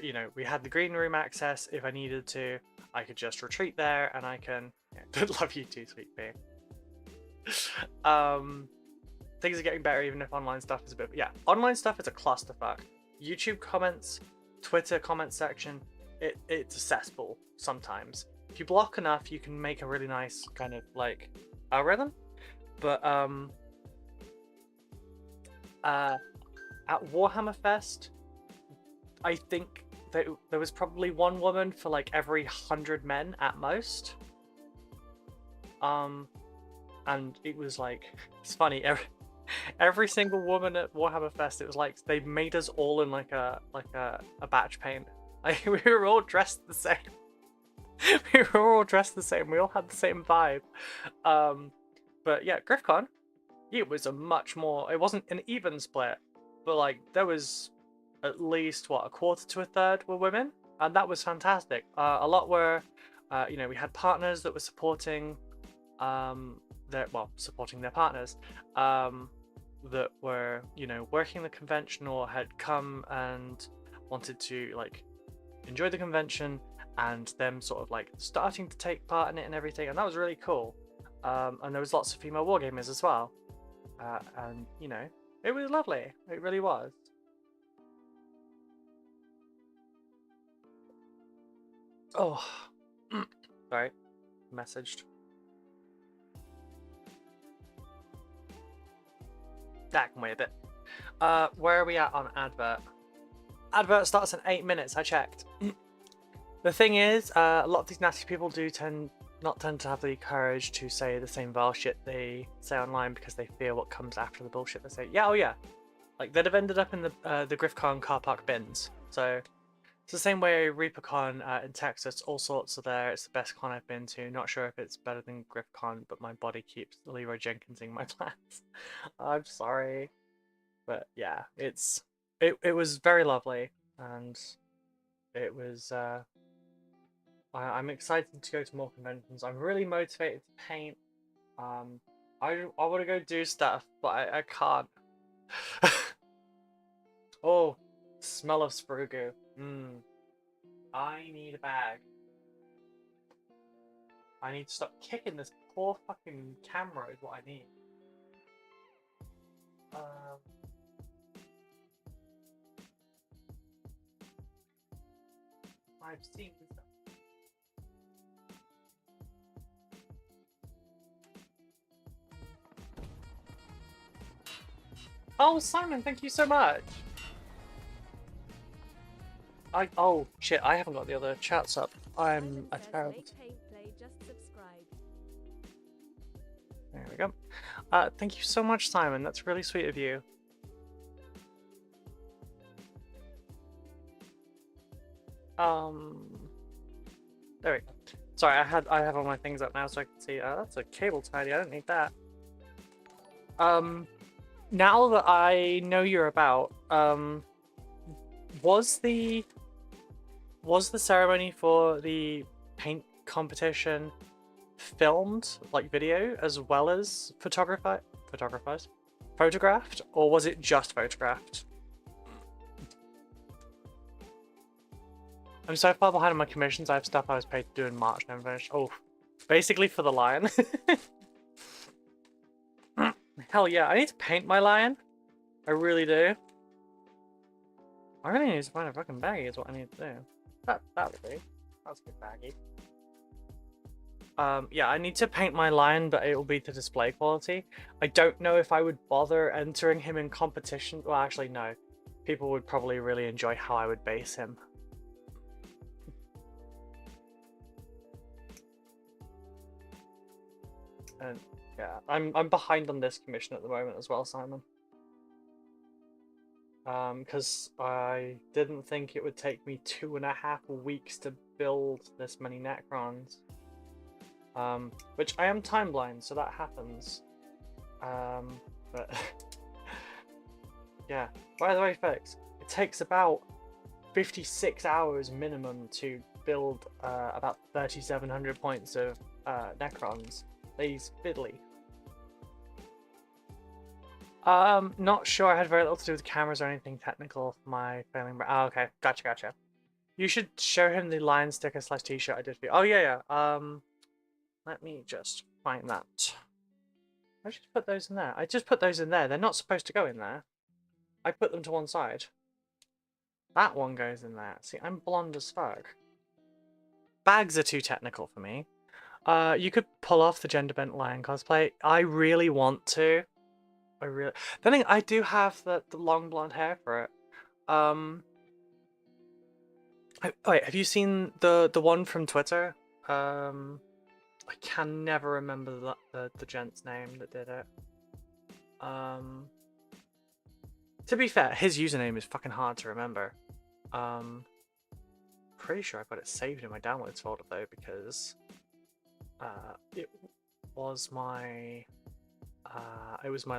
you know, we had the green room access. If I needed to, I could just retreat there, and I can. Yeah, love you too, sweet pea. Things are getting better, even if online stuff is a bit. Yeah, online stuff is a clusterfuck. YouTube comments, Twitter comment section, it's a cesspool sometimes. If you block enough, you can make a really nice kind of like algorithm. But at Warhammer Fest, I think that there was probably one woman for like every 100 men at most. And it was like, it's funny, every single woman at Warhammer Fest, it was like they made us all in like a batch paint. Like, we were all dressed the same. We were all dressed the same. We all had the same vibe. But yeah, GriffCon, it was a much more. It wasn't an even split, but like there was at least what, a quarter to a third were women, and that was fantastic. A lot were, you know, we had partners that were supporting, supporting their partners, that were, you know, working the convention or had come and wanted to like enjoy the convention, and them sort of like starting to take part in it and everything, and that was really cool. And there was lots of female wargamers as well, and you know, it was lovely. It really was. Oh, sorry, messaged. That can wait a bit. Where are we at on advert? Advert starts in 8 minutes. I checked. The thing is, a lot of these nasty people do tend to have the courage to say the same vile shit they say online because they fear what comes after the bullshit they say. Yeah, oh yeah. Like, they'd have ended up in the GriffCon car park bins. So it's the same way ReaperCon in Texas. All sorts are there. It's the best con I've been to. Not sure if it's better than GriffCon, but my body keeps Leroy Jenkinsing my plans. I'm sorry, but yeah, it was very lovely, and it was. I'm excited to go to more conventions. I'm really motivated to paint. I want to go do stuff, but I can't. Oh, smell of sprugu. Mmm. I need a bag. I need to stop kicking this poor fucking camera is what I need. I've seen stuff. Oh, Simon, thank you so much. Oh shit, I haven't got the other chats up. I'm a terrible. There we go. Thank you so much, Simon. That's really sweet of you. There we go. Sorry, I have all my things up now so I can see. That's a cable tidy. I don't need that. Now that I know you're about, was the ceremony for the paint competition filmed, like video, as well as photographed, or was it just photographed? I'm so far behind on my commissions. I have stuff I was paid to do in March and I haven't finished. Oh, basically for the lion. Hell yeah, I need to paint my lion. I really do. I really need to find a fucking baggie is what I need to do. That would be. That's a good baggie. Yeah, I need to paint my lion, but it will be to display quality. I don't know if I would bother entering him in competition. Well, actually, no. People would probably really enjoy how I would base him. And yeah, I'm behind on this commission at the moment as well, Simon. Because I didn't think it would take me 2.5 weeks to build this many Necrons. Which I am time blind, so that happens. But yeah. By the way, folks, it takes about 56 hours minimum to build about 3,700 points of Necrons. These fiddly. Not sure. I had very little to do with cameras or anything technical. My failing. Oh, okay. Gotcha. You should show him the lion sticker / t-shirt I did for you. Oh yeah. Let me just find that. I just put those in there. I just put those in there. They're not supposed to go in there. I put them to one side. That one goes in there. See, I'm blonde as fuck. Bags are too technical for me. You could pull off the gender bent lion cosplay. I really want to. Then I do have the long blonde hair for it. Wait, have you seen the one from Twitter? I can never remember the gent's name that did it. To be fair, his username is fucking hard to remember. Pretty sure I've got it saved in my downloads folder though, because it was my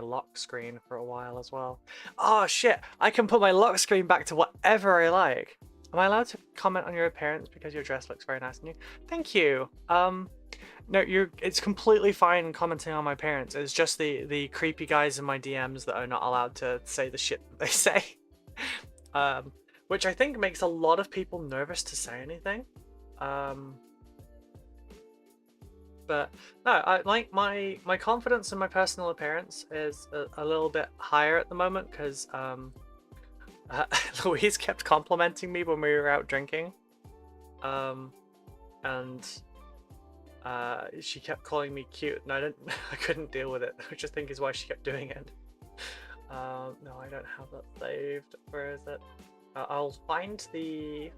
lock screen for a while as well. Oh shit! I can put my lock screen back to whatever I like. Am I allowed to comment on your appearance because your dress looks very nice on you? Thank you. No, it's completely fine commenting on my appearance. It's just the creepy guys in my DMs that are not allowed to say the shit that they say. Which I think makes a lot of people nervous to say anything. But no, I like my confidence in my personal appearance is a little bit higher at the moment because Louise kept complimenting me when we were out drinking, and she kept calling me cute, and I couldn't deal with it, which I think is why she kept doing it. No, I don't have that saved. Where is it? I'll find the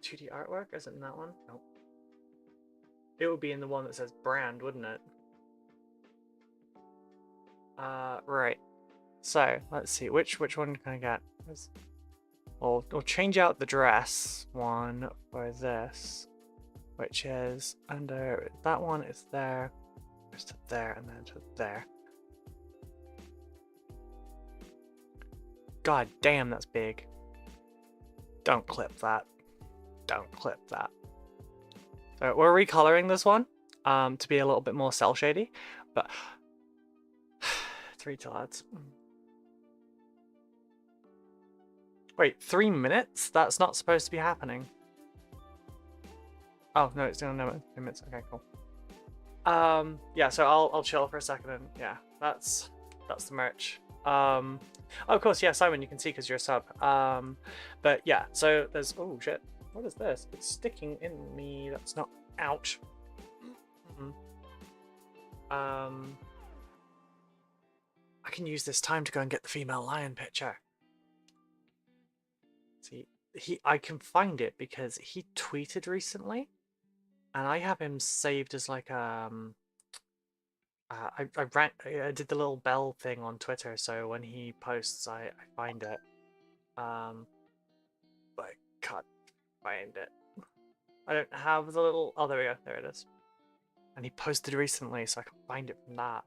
2D artwork. Is it in that one? Nope. It would be in the one that says brand, wouldn't it? Right. So let's see, which one can I get? We'll change out the dress one for this, which is under that one. Is there, just to there, and then to there. God damn, that's big. Don't clip that. Don't clip that. So we're recoloring this one. to be a little bit more cell shady, but 3 tiles. Wait, 3 minutes? That's not supposed to be happening. Oh no, it's doing 3 minutes. Okay, cool. Yeah, so I'll chill for a second, and yeah, that's the merch. Oh, of course, yeah, Simon, you can see because you're a sub. But yeah, so there's, oh shit, what is this? It's sticking in me. That's not, ouch. I can use this time to go and get the female lion picture. See, I can find it because he tweeted recently, and I have him saved as like I did the little bell thing on Twitter, so when he posts, I find it. But I can't find it. I don't have the little. Oh, there we go. There it is. And he posted recently, so I can find it from that.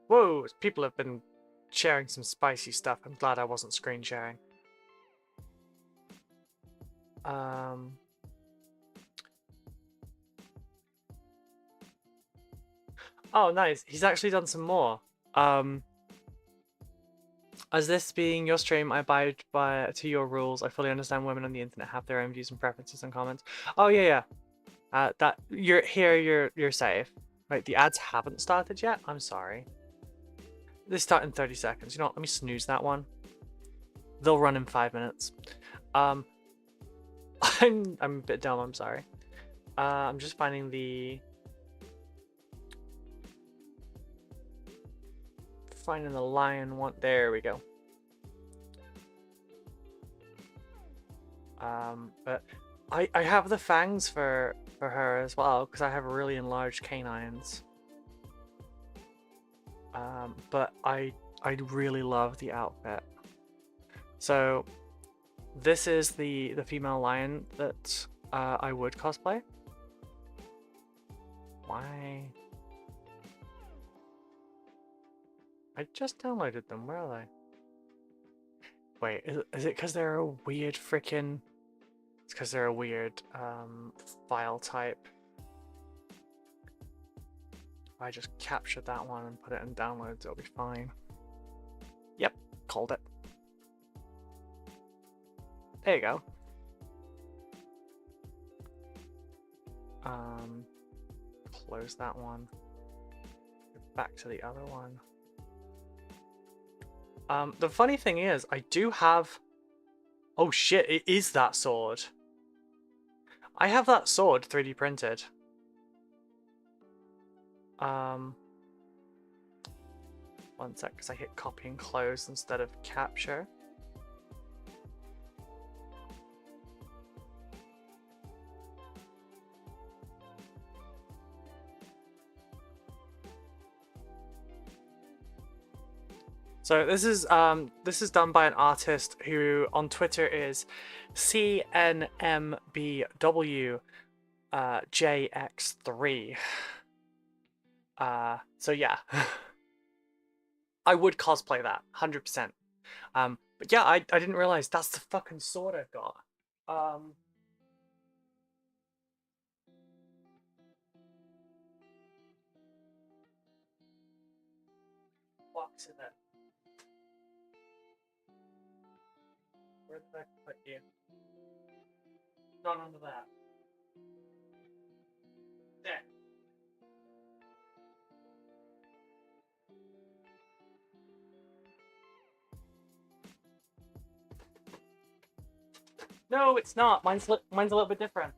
Whoa! People have been sharing some spicy stuff. I'm glad I wasn't screen sharing. Oh, nice. He's actually done some more. As this being your stream, I abide to your rules. I fully understand women on the internet have their own views and preferences and comments. Oh yeah. That you're here. You're safe. Right. The ads haven't started yet. I'm sorry. They start in 30 seconds. You know what? Let me snooze that one. They'll run in 5 minutes. I'm a bit dumb. I'm sorry. I'm just finding the lion one. There we go. But I have the fangs for her as well because I have really enlarged canines. But I really love the outfit. So this is the female lion that I would cosplay. Why? I just downloaded them. Where are they? Wait, is it because they're a weird freaking? It's because they're a weird file type. If I just captured that one and put it in downloads, it'll be fine. Yep, called it. There you go. Close that one. Back to the other one. The funny thing is, I do have... Oh shit, it is that sword. I have that sword 3D printed. One sec, because I hit copy and close instead of capture. So this is done by an artist who on Twitter is CNMBWJX3. So yeah, I would cosplay that 100%. But yeah, I didn't realize that's the fucking sword I've got. Box in it. Where did I put you? Not under that. There. No, it's not. Mine's a little bit different.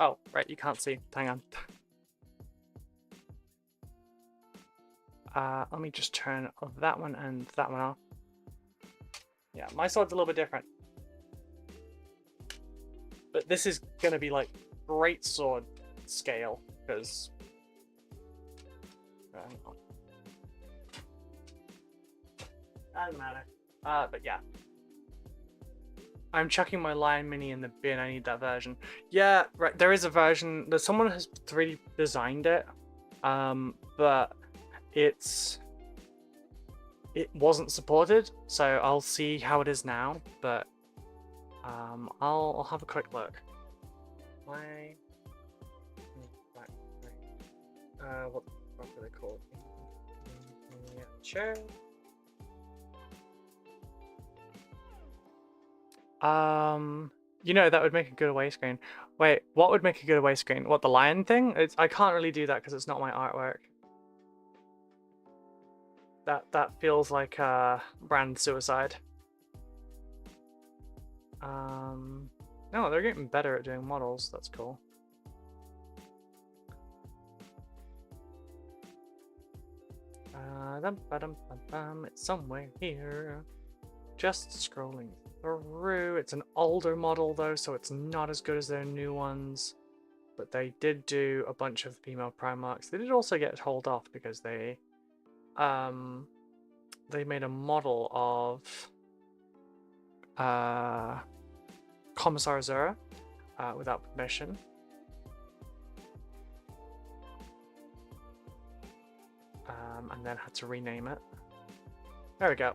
Oh, right, you can't see. Hang on. Let me just turn that one and that one off. Yeah, my sword's a little bit different. But this is gonna be like great sword scale, because doesn't matter. But yeah. I'm chucking my Lion Mini in the bin. I need that version. Yeah, right. There is a version that someone has 3D designed it, but it's it wasn't supported, so I'll see how it is now, but I'll have a quick look. Why? What the fuck are they called? Yeah, sure. You know, that would make a good away screen. Wait, what would make a good away screen? What, the lion thing? I can't really do that because it's not my artwork. That feels like brand suicide. No, they're getting better at doing models. That's cool. It's somewhere here. Just scrolling through. It's an older model though, so it's not as good as their new ones. But they did do a bunch of female Primarchs. They did also get told off because they made a model of Commissar Zura without permission. And then had to rename it. There we go.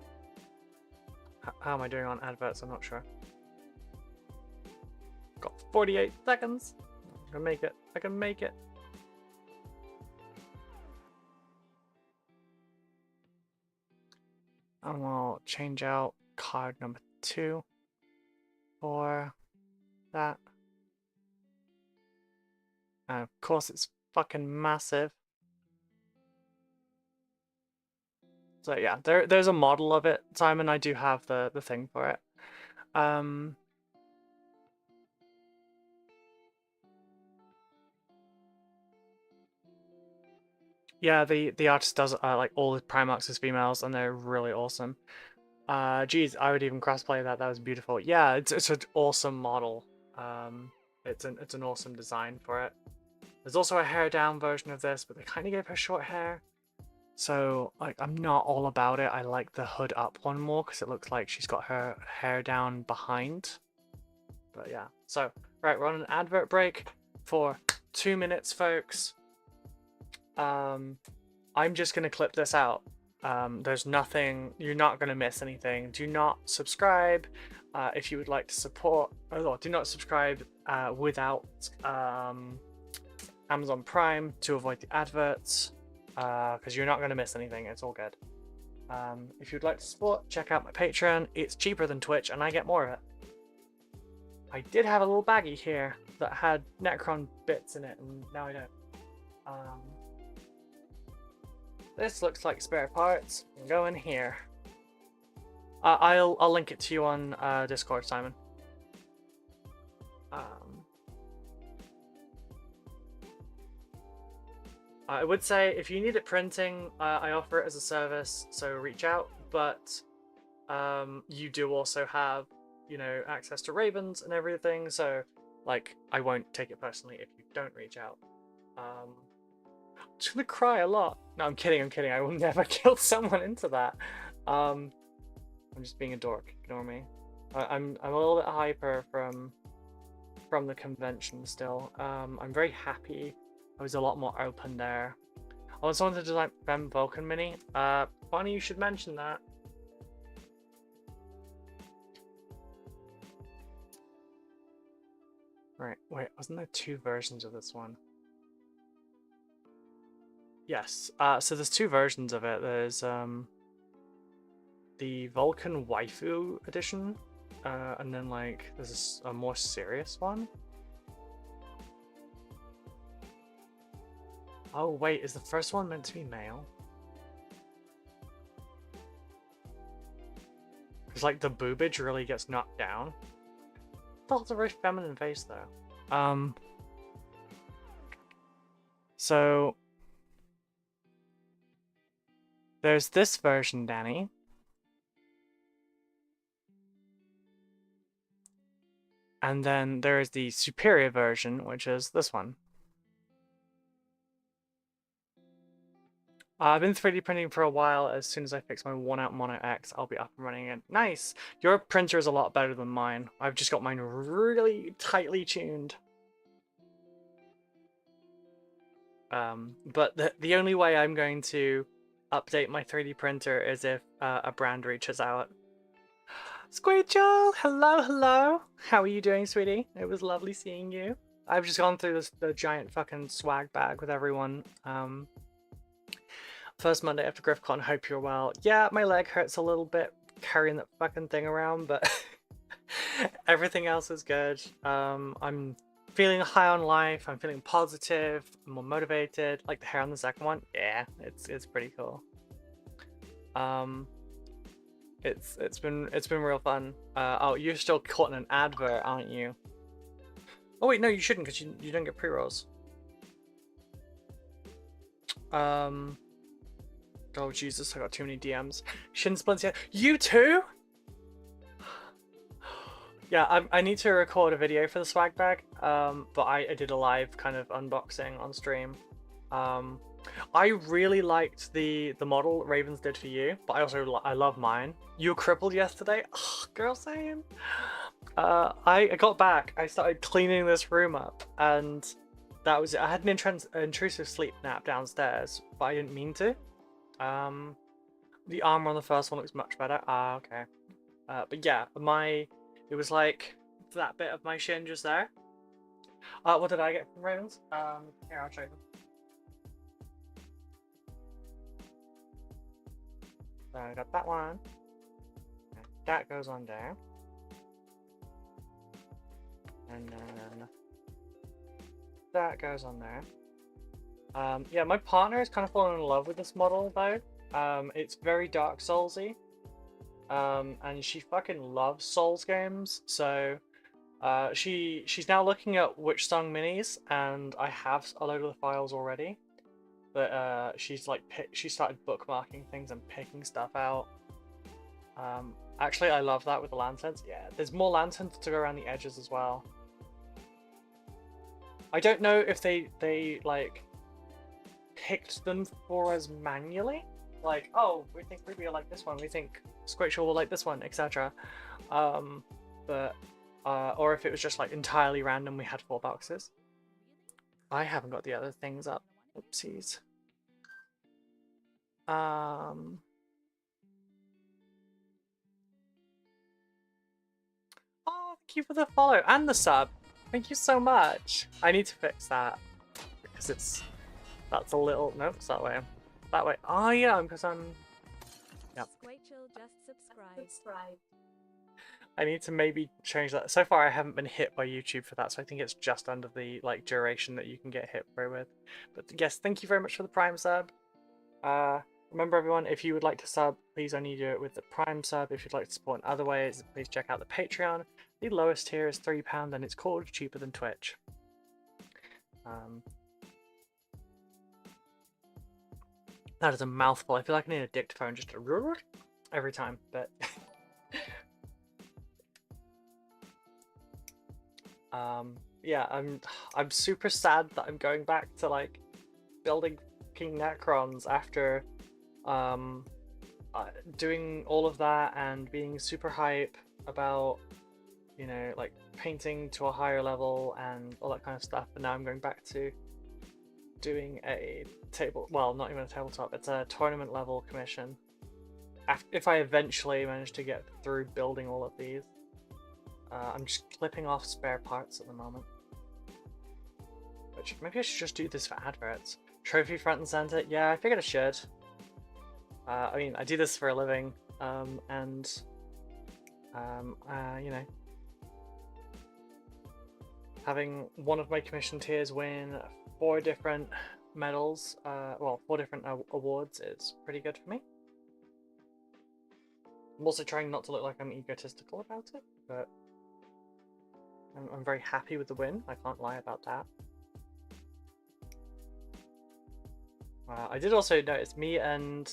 How am I doing on adverts? I'm not sure. Got 48 seconds. I can make it. I can make it. And we'll change out card number 2 for that. And of course it's fucking massive. So yeah, there's a model of it, Simon. I do have the thing for it. Yeah, the artist does like all the Primarchs as females, and they're really awesome. Geez, I would even crossplay that. That was beautiful. Yeah, it's an awesome model. It's an awesome design for it. There's also a hair down version of this, but they kind of gave her short hair. So, like, I'm not all about it. I like the hood up one more because it looks like she's got her hair down behind. But yeah, so, right, we're on an advert break for 2 minutes, folks. I'm just going to clip this out. There's nothing, you're not going to miss anything. Do not subscribe if you would like to support, or do not subscribe without Amazon Prime to avoid the adverts. Because you're not going to miss anything. It's all good. If you'd like to support, check out my Patreon. It's cheaper than Twitch, and I get more of it. I did have a little baggie here that had Necron bits in it, and now I don't. This looks like spare parts. Go in here. I'll link it to you on Discord, Simon. I would say if you need it printing, I offer it as a service, so reach out. But you do also have, you know, access to Ravens and everything. So, like, I won't take it personally if you don't reach out. I'm just gonna cry a lot. No, I'm kidding. I'm kidding. I will never kill someone into that. I'm just being a dork. Ignore me. I'm a little bit hyper from the convention still. I'm very happy. I was a lot more open there. I was wanted to design Fem Vulcan Mini. Funny you should mention that. Right, wait, wasn't there 2 versions of this one? Yes, so there's 2 versions of it. There's the Vulcan Waifu edition, and then like there's a more serious one. Oh wait, is the first one meant to be male? Because like the boobage really gets knocked down. I thought it's a very feminine face though. So there's this version, Danny. And then there is the superior version, which is this one. I've been 3D printing for a while. As soon as I fix my 1-out Mono X, I'll be up and running again. Nice! Your printer is a lot better than mine. I've just got mine really tightly tuned. But the only way I'm going to update my 3D printer as if a brand reaches out. Squeechel! Hello, hello! How are you doing, sweetie? It was lovely seeing you. I've just gone through the giant fucking swag bag with everyone. First Monday after GriffCon, hope you're well. Yeah, my leg hurts a little bit carrying that fucking thing around, but everything else is good. I'm feeling high on life, I'm feeling positive, I'm more motivated. Like the hair on the second one, yeah, it's pretty cool. It's been real fun. Oh, you're still caught in an advert, aren't you? Oh wait, no, you shouldn't, because you don't get pre-rolls. Oh Jesus, I got too many DMs. Shin Splints, yeah. You too? Yeah, I need to record a video for the swag bag, but I did a live kind of unboxing on stream. I really liked the model Ravens did for you, but I love mine. You were crippled yesterday? Ugh, girl, same. I got back, I started cleaning this room up, and that was it. I had an intrusive sleep nap downstairs, but I didn't mean to. The armor on the first one looks much better. Ah, okay. But yeah, it was like that bit of my shin just there. What did I get from Ravens? Here, I'll show you them. So I got that one. That goes on there. And then that goes on there. Yeah, my partner has kind of fallen in love with this model though. It's very Dark Soulsy. And she fucking loves Souls games, so she's now looking at Witch Song minis, and I have a load of the files already. But she's like she started bookmarking things and picking stuff out. Actually, I love that with the lanterns. Yeah, there's more lanterns to go around the edges as well. I don't know if they like picked them for us manually. Like, oh, we think Ruby will like this one, we think Squishel will like this one, etc. Or if it was just like entirely random, we had 4 boxes. I haven't got the other things up. Oopsies. Oh, thank you for the follow and the sub. Thank you so much. I need to fix that because that's a little, nope, it's that way. That way. Oh yeah, because yep. Just subscribe. I need to maybe change that. So far I haven't been hit by YouTube for that, so I think it's just under the like duration that you can get hit with. But yes, thank you very much for the Prime sub. Remember everyone, if you would like to sub, please only do it with the Prime sub. If you'd like to support in other ways, please check out the Patreon. The lowest tier is £3 and it's called cheaper than Twitch. That is a mouthful. I feel like I need a dictaphone just to every time, but yeah, I'm super sad that I'm going back to like building King Necrons after doing all of that and being super hype about, you know, like painting to a higher level and all that kind of stuff, and now I'm going back to doing a well, not even a tabletop, it's a tournament level commission. If I eventually manage to get through building all of these. I'm just clipping off spare parts at the moment. Which, maybe I should just do this for adverts. Trophy front and center, yeah, I figured I should. I mean, I do this for a living, you know, having one of my commission tiers win 4 different medals, well, 4 different awards is pretty good for me. I'm also trying not to look like I'm egotistical about it, but I'm very happy with the win, I can't lie about that. I did also notice me and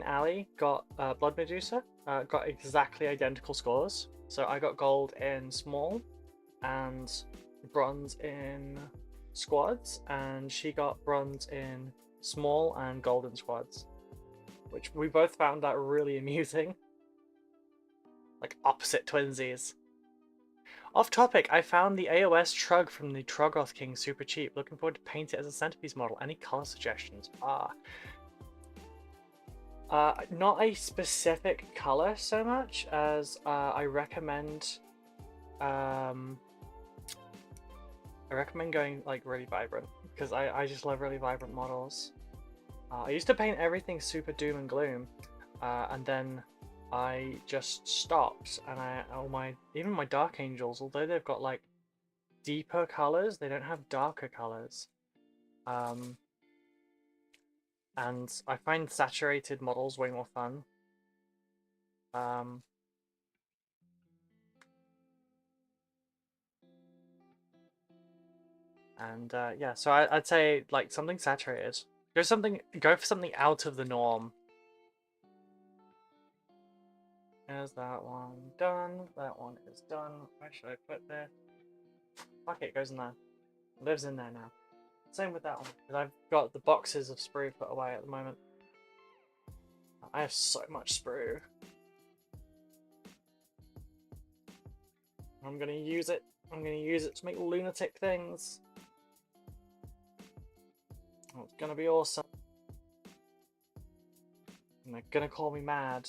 Ali got Blood Medusa, got exactly identical scores. So I got gold in small and bronze in squads, and she got bronze in small and gold in squads, which we both found that really amusing. Like opposite twinsies. Off topic, I found the AOS Trug from the Troggoth King super cheap. Looking forward to paint it as a centerpiece model. Any color suggestions? Not a specific color so much as I recommend going like really vibrant because I just love really vibrant models. I used to paint everything super doom and gloom, and then I just stopped. And even my Dark Angels, although they've got like deeper colors, they don't have darker colors. And I find saturated models way more fun. Yeah, so I'd say like something saturated. Go for something out of the norm. Is that one done? That one is done. Where should I put this? Fuck it, goes in there. It lives in there now. Same with that one, because I've got the boxes of sprue put away at the moment. I have so much sprue. I'm gonna use it. I'm gonna use it to make lunatic things. Oh, it's gonna be awesome. And they're gonna call me mad.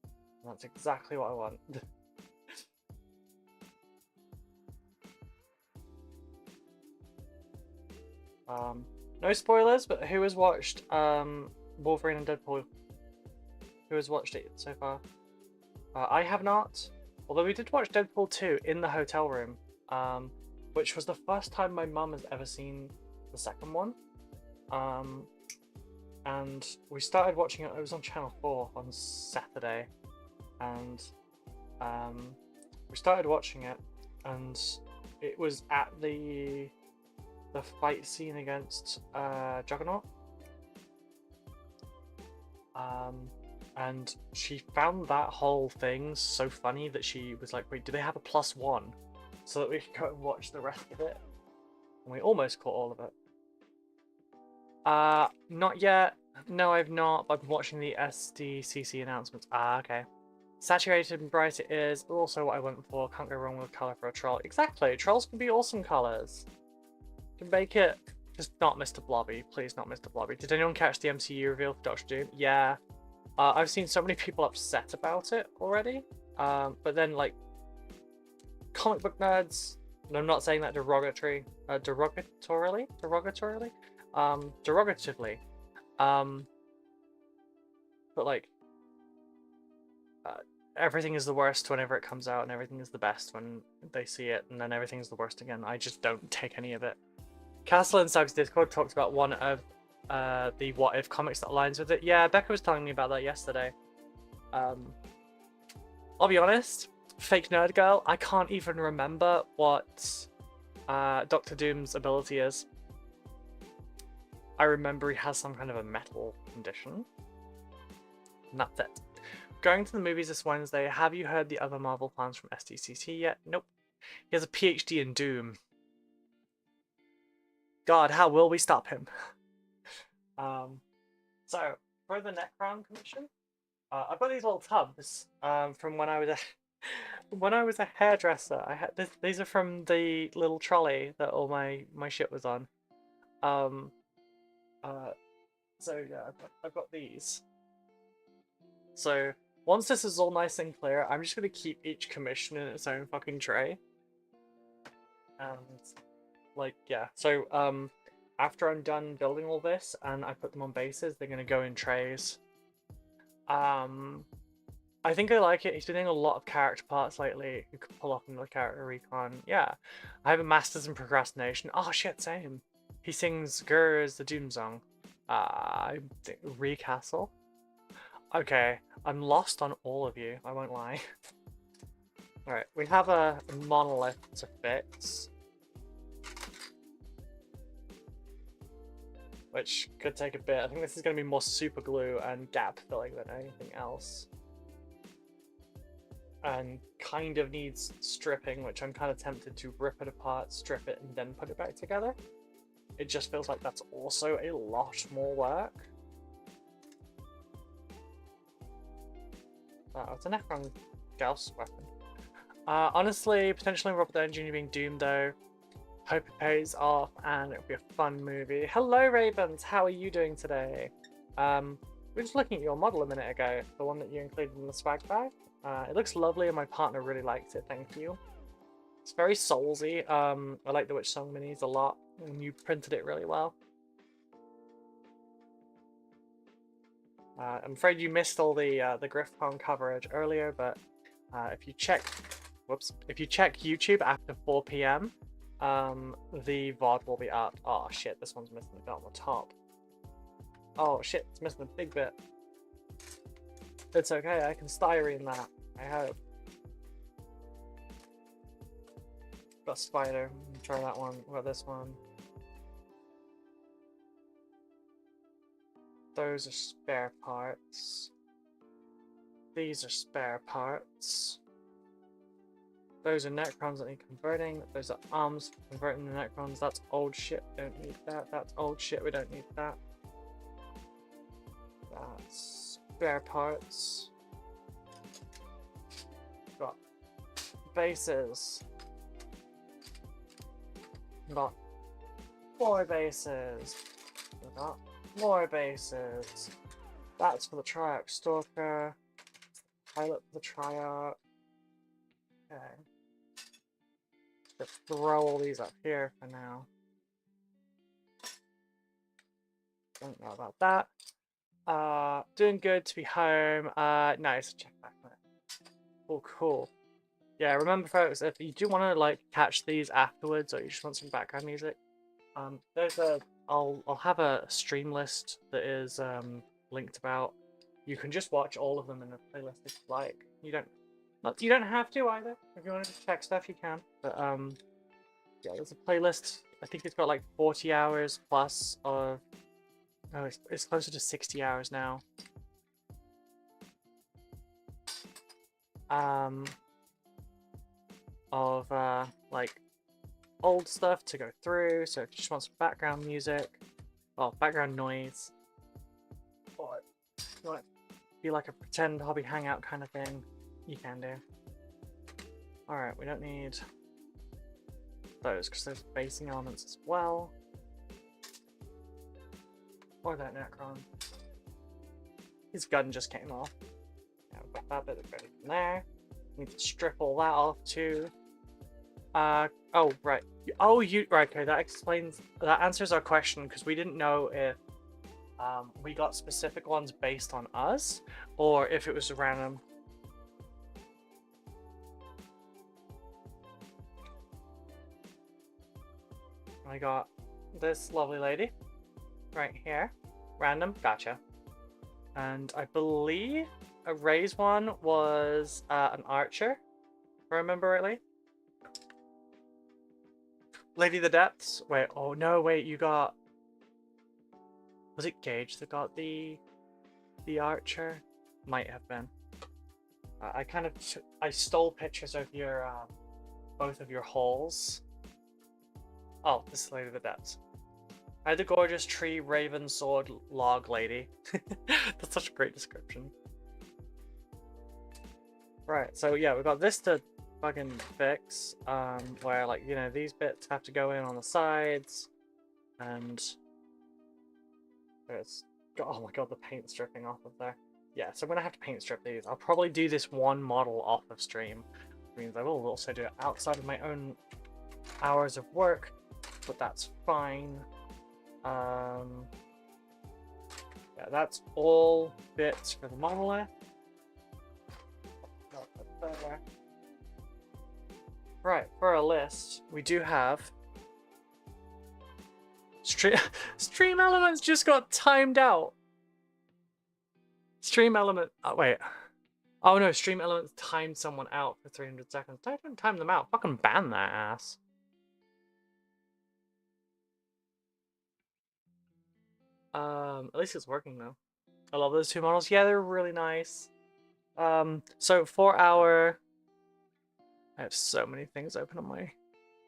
And that's exactly what I want. No spoilers, but who has watched Wolverine and Deadpool? Who has watched it so far? I have not. Although we did watch Deadpool 2 in the hotel room, which was the first time my mum has ever seen the second one. And we started watching it. It was on Channel 4 on Saturday, and we started watching it, and it was at the fight scene against Juggernaut. And she found that whole thing so funny that she was like, wait, do they have a +1? So that we could go and watch the rest of it. And we almost caught all of it. Not yet. No, I've not, but I've been watching the SDCC announcements. Okay. Saturated and bright it is. Also what I went for. Can't go wrong with colour for a troll. Exactly. Trolls can be awesome colours. You can make it. Just not Mr. Blobby. Please not Mr. Blobby. Did anyone catch the MCU reveal for Doctor Doom? Yeah. I've seen so many people upset about it already. But then, like, comic book nerds, and I'm not saying that derogatively, but like, everything is the worst whenever it comes out, and everything is the best when they see it, and then everything is the worst again. I just don't take any of it. Castle and Sug's Discord talked about one of the What If comics that aligns with it. Yeah, Becca was telling me about that yesterday. I'll be honest, fake nerd girl, I can't even remember what Doctor Doom's ability is. I remember he has some kind of a metal condition. And that's it. Going to the movies this Wednesday. Have you heard the other Marvel plans from SDCC yet? Nope. He has a PhD in Doom. God, how will we stop him? So for the Necron commission, I've got these little tubs from when I was a hairdresser. I had these are from the little trolley that all my shit was on. So yeah, I've got these. So once this is all nice and clear, I'm just gonna keep each commission in its own fucking tray. And like, yeah, so after I'm done building all this and I put them on bases, they're gonna go in trays. I think I like it. He's been doing a lot of character parts lately. You could pull off another character recon. Yeah, I have a master's in procrastination. Oh shit, same. He sings Gurr's the Doom song. Recastle. Okay, I'm lost on all of you. I won't lie. Alright, we have a monolith to fix, which could take a bit. I think this is going to be more super glue and gap filling than anything else. And kind of needs stripping, which I'm kind of tempted to rip it apart, strip it, and then put it back together. It just feels like that's also a lot more work. Oh, it's a Necron Gauss weapon. Honestly, potentially Robert Downey Jr. being Doom though. Hope it pays off and it'll be a fun movie. Hello Ravens, how are you doing today? We were just looking at your model a minute ago, the one that you included in the swag bag. It looks lovely and my partner really likes it, thank you. It's very soulsy. I like the Witch Song minis a lot, and you printed it really well. I'm afraid you missed all the GriffCon coverage earlier, but if you check YouTube after 4 p.m, the VOD will be up. Oh shit, this one's missing the bit on the top. Oh shit, it's missing a big bit. It's okay, I can styrene that, I hope. Got spider, try that one, what about this one? Those are spare parts. These are spare parts. Those are Necrons that need converting. Those are arms for converting the Necrons. That's old shit, we don't need that. That's old shit, we don't need that. That's spare parts. Got bases. Got 4 bases. Got more bases. That's for the Triarch Stalker. Pilot for the Triarch. Okay. Just throw all these up here for now. Don't know about that. Doing good to be home. Nice. Check back on it. Oh, cool. Yeah, remember folks, if you do want to like catch these afterwards, or you just want some background music, there's a I'll have a stream list that is linked about. You can just watch all of them in a playlist if you like. You don't have to either. If you want to check stuff, you can. But yeah, there's a playlist. I think it's got like 40 hours plus of. Oh, it's closer to 60 hours now. Of like old stuff to go through. So if you just want some background music, well, background noise, or you want it to be like a pretend hobby hangout kind of thing, you can do. Alright, we don't need those because there's basing elements as well. Or that Necron. His gun just came off. Yeah, we've got that bit of ready from there. Need to strip all that off too. Oh right. Oh, right. Okay, that answers our question because we didn't know if we got specific ones based on us or if it was random. I got this lovely lady right here, random, gotcha. And I believe a raise one was an archer, if I remember rightly. Lady of the Depths. Wait, oh no, wait, you got. Was it Gage that got the archer? Might have been. I stole pictures of your both of your halls. Oh, this is Lady of the Depths. I had the gorgeous tree, raven, sword, log lady. That's such a great description. Right, so yeah, we've got this to fucking fix, where like, you know, these bits have to go in on the sides, and it's, oh my god, the paint's dripping off of there. Yeah, so I'm gonna have to paint strip these. I'll probably do this one model off of stream, which means I will also do it outside of my own hours of work, but that's fine. Yeah, that's all bits for the monolith. Right, for our list, we do have Stream Elements just got timed out. Stream Element. Oh wait. Oh no, Stream Elements timed someone out for 300 seconds. Don't time them out. Fucking ban that ass. At least it's working though. I love those two models. Yeah, they're really nice. So for our, I have so many things open on my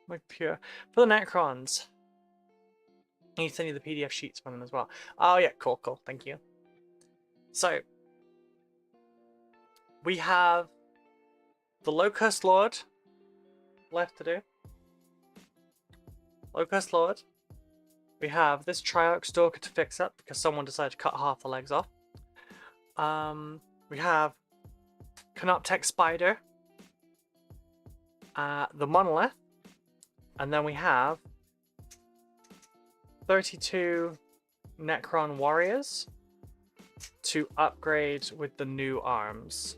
computer. For the Necrons, I need to send you the PDF sheets for them as well. Oh yeah, cool, thank you. So we have the Locust Lord left to do. Locust Lord. We have this Triarch Stalker to fix up because someone decided to cut half the legs off. We have Canoptech Spider, the Monolith, and then we have 32 Necron Warriors to upgrade with the new arms.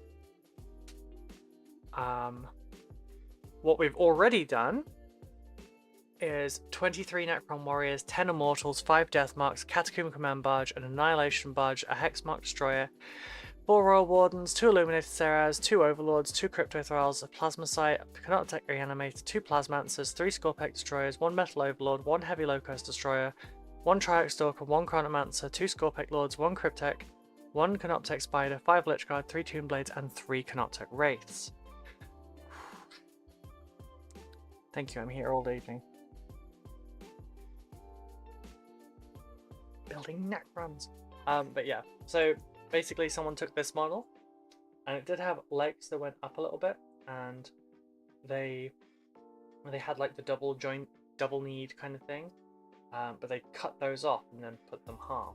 What we've already done is 23 Necron Warriors, 10 Immortals, 5 Death Marks, Catacomb Command Barge, an Annihilation Barge, a Hexmark Destroyer, 4 Royal Wardens, 2 Illuminated Serras, 2 Overlords, 2 Crypto Thralls, a Plasmacite, a Canoptech Reanimator, 2 Plasmancers, 3 Scorpec Destroyers, 1 Metal Overlord, 1 Heavy Low-Cost Destroyer, 1 Triarch Stalker, 1 Chronomancer, 2 Scorpec Lords, 1 Cryptech, 1 Canoptech Spider, 5 Lich Guard, 3 Tomb Blades, and 3 Canoptech Wraiths. Thank you, I'm here all evening. Building Necrons. But yeah, so basically someone took this model, and it did have legs that went up a little bit, and they had like the double joint, double kneed kind of thing, but they cut those off and then put them half.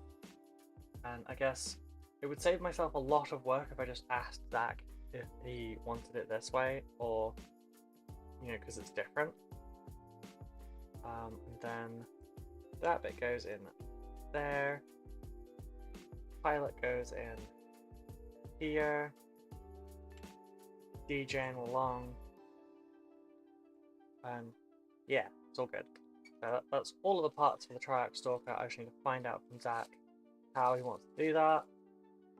And I guess it would save myself a lot of work if I just asked Zach if he wanted it this way, or, you know, because it's different. And then that bit goes in there. Pilot goes in here. DJing along. And yeah, it's all good. So that's all of the parts for the Triarch Stalker. I just need to find out from Zach how he wants to do that.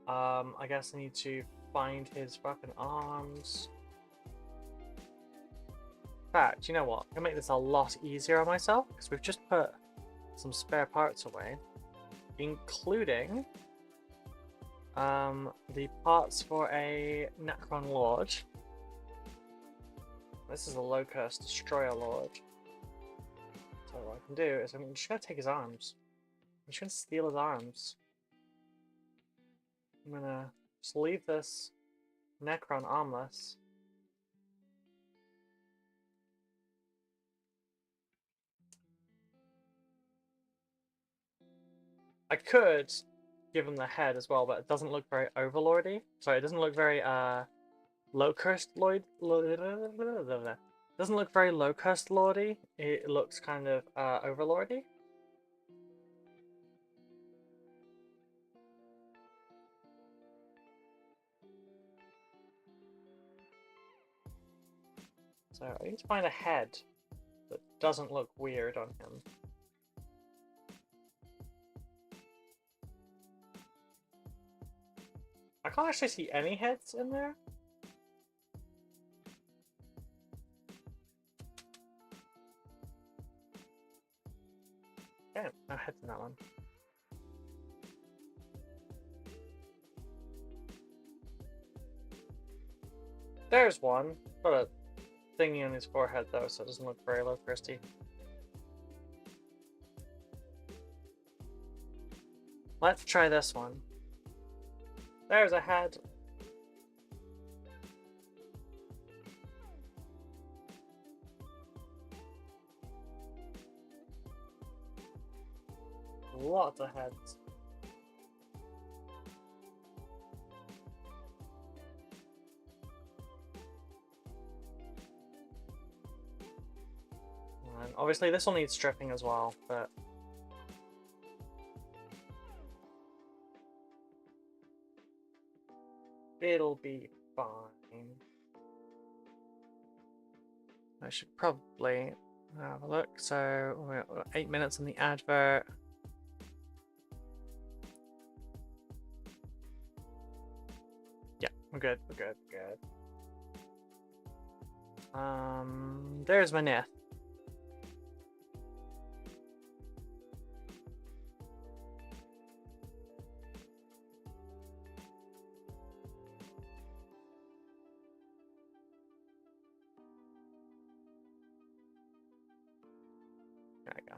I guess I need to find his fucking arms. In fact, you know what? I can make this a lot easier on myself because we've just put some spare parts away, including the parts for a Necron Lord. This is a Low-Cost Destroyer Lord. So what I can do is I'm just going to take his arms. I'm just going to steal his arms. I'm going to just leave this Necron armless. I could give him the head as well, but it doesn't look very overlordy. Sorry, it doesn't look very low-cost Lloyd. Doesn't look very low-cost lordy. It looks kind of overlordy. So I need to find a head that doesn't look weird on him. I can't actually see any heads in there. Damn, no heads in that one. There's one. Got a thingy on his forehead though, so it doesn't look very low-cristy. Let's try this one. There's a head. Lots of heads. And obviously this will need stripping as well, but it'll be fine. I should probably have a look. So we're 8 minutes on the advert. Yeah, we're good, we're good, we're good. There's my Nith. There we go.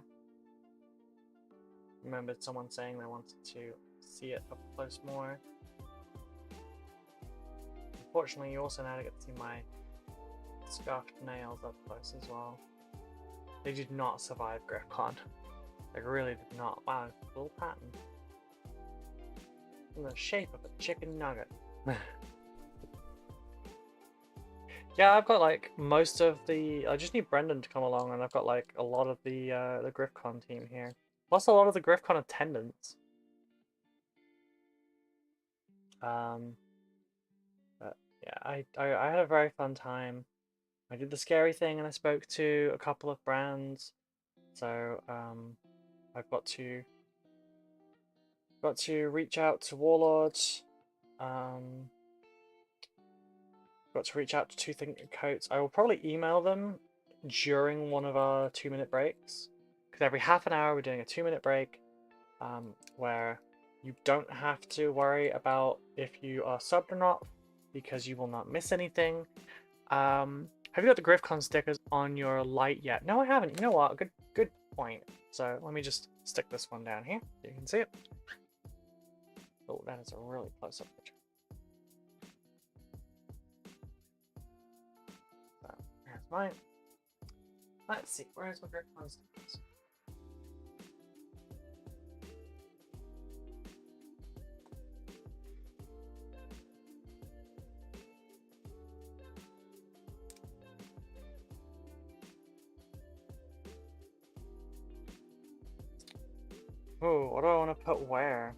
Remembered someone saying they wanted to see it up close more. Unfortunately, you also now get to see my scuffed nails up close as well. They did not survive GriffCon. They really did not. Wow, cool pattern. in the shape of a chicken nugget. Yeah, I've got like most of the. I just need Brendan to come along, and I've got like a lot of the GriffCon team here, plus a lot of the GriffCon attendants. But yeah, I had a very fun time. I did the scary thing, and I spoke to a couple of brands. So I've got to reach out to Warlord. Got to reach out to Two Thinking Coats. I will probably email them during one of our 2-minute breaks, because every half an hour we're doing a 2-minute break, where you don't have to worry about if you are subbed or not, because you will not miss anything. Have you got the GriffCon stickers on your light yet? No, I haven't. You know what? Good point. So let me just stick this one down here so you can see it. Oh, that is a really close-up picture. So there's mine. Let's see, where's my GriffCon stickers? Oh, what do I want to put where?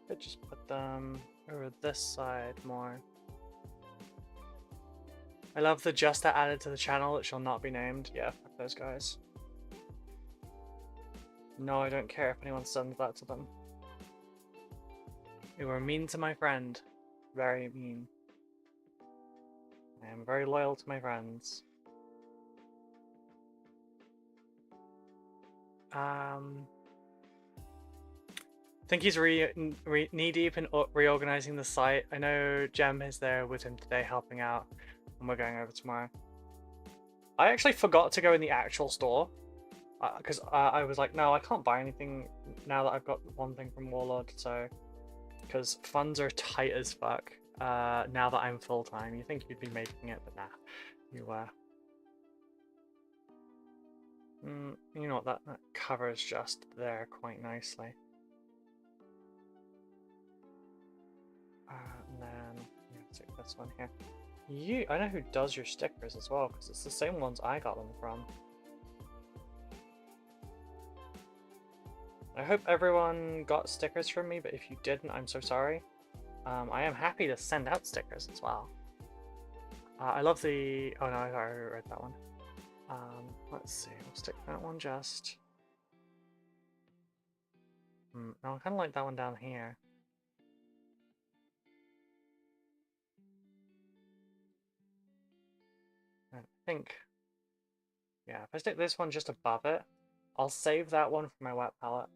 Could just put them over this side more. I love the just that added to the channel that shall not be named. Yeah, fuck those guys. No, I don't care if anyone sends that to them. They were mean to my friend. Very mean. I am very loyal to my friends. I think he's knee-deep in reorganizing the site. I know Jem is there with him today helping out, and we're going over tomorrow. I actually forgot to go in the actual store, because I was like, no, I can't buy anything now that I've got one thing from Warlord, so... Because funds are tight as fuck, now that I'm full-time. You think you'd be making it, but nah. You, you know what, that covers just there quite nicely. And then, let's take this one here. I know who does your stickers as well, because it's the same ones I got them from. I hope everyone got stickers from me, but if you didn't, I'm so sorry. I am happy to send out stickers as well. I love the... Oh no, I already read that one. Let's see, we'll stick that one just... No, I kind of like that one down here. I think... Yeah, if I stick this one just above it, I'll save that one for my wet palette.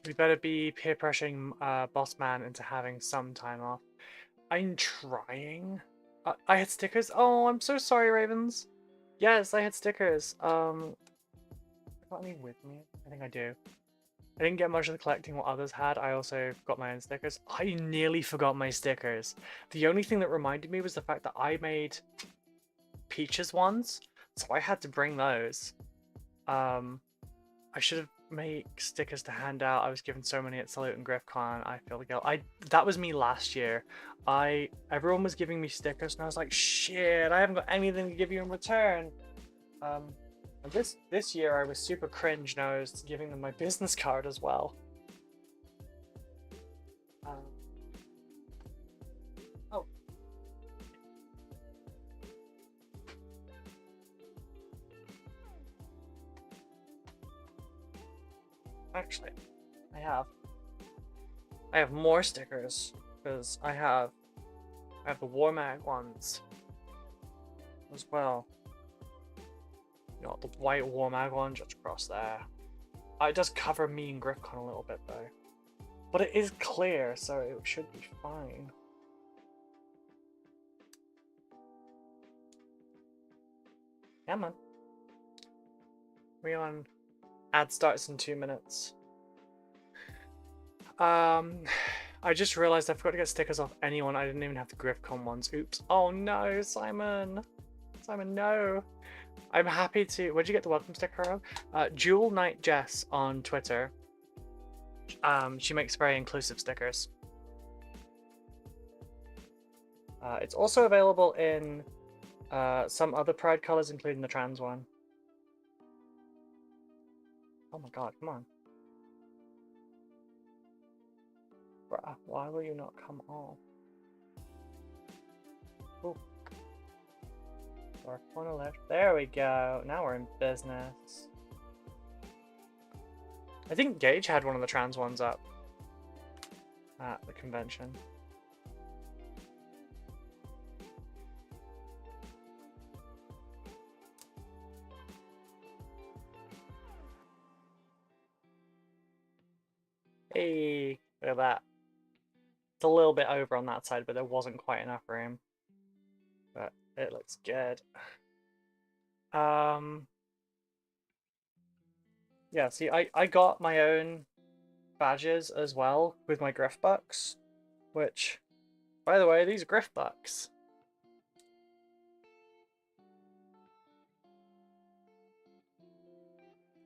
We better be peer pressuring Boss Man into having some time off. I'm trying. I had stickers. Oh, I'm so sorry, Ravens. Yes, I had stickers. I got any with me? I think I do. I didn't get much of the collecting what others had. I also got my own stickers. I nearly forgot my stickers. The only thing that reminded me was the fact that I made Peaches ones, so I had to bring those. I should have made stickers to hand out. I was given so many at Salute and GriffCon. I feel the guilt. That was me last year. Everyone was giving me stickers, and I was like, shit, I haven't got anything to give you in return. And this year I was super cringe, and I was giving them my business card as well. Oh. Actually, I have more stickers, because I have the War Mag ones as well. You know, the white War Mag one just across there. It does cover me and GriffCon a little bit though. But it is clear, so it should be fine. Yeah, man. We on? Ad starts in 2 minutes. I just realized I forgot to get stickers off anyone. I didn't even have the GriffCon ones. Oops. Oh no, Simon. Simon, no. I'm happy to. Where'd you get the welcome sticker of? Jewel Knight Jess on Twitter. She makes very inclusive stickers. It's also available in some other Pride colors, including the trans one. Oh my god, come on. Bruh, why will you not come off? Oh. Dark corner left. There we go. Now we're in business. I think Gage had one of the trans ones up at the convention. Hey, look at that. It's a little bit over on that side, but there wasn't quite enough room. But it looks good. Yeah, see, I got my own badges as well with my Griff Bucks, which, by the way, these are Griff Bucks.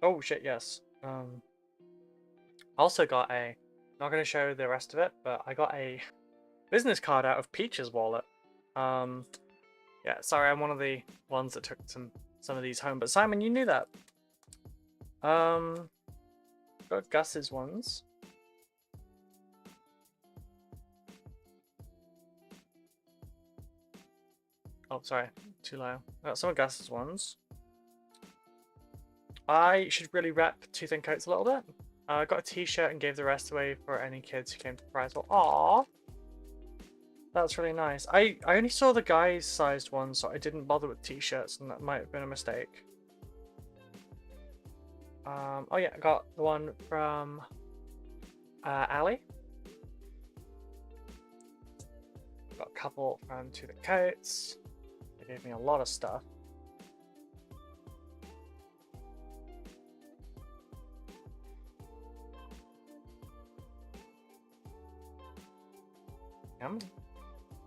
Oh shit, yes. Also got a, not going to show the rest of it, but I got a business card out of Peach's wallet. Yeah, sorry, I'm one of the ones that took some of these home, but Simon, you knew that. Got Gus's ones. Oh, sorry, too low. I got some of Gus's ones. I should really rep Tooth and Coats a little bit. I got a t-shirt and gave the rest away for any kids who came to the prize. Well, aww. That's really nice. I only saw the guys sized ones, so I didn't bother with t-shirts, and that might have been a mistake. Oh yeah, I got the one from Ali. Got a couple from To the Coats. They gave me a lot of stuff. Come on.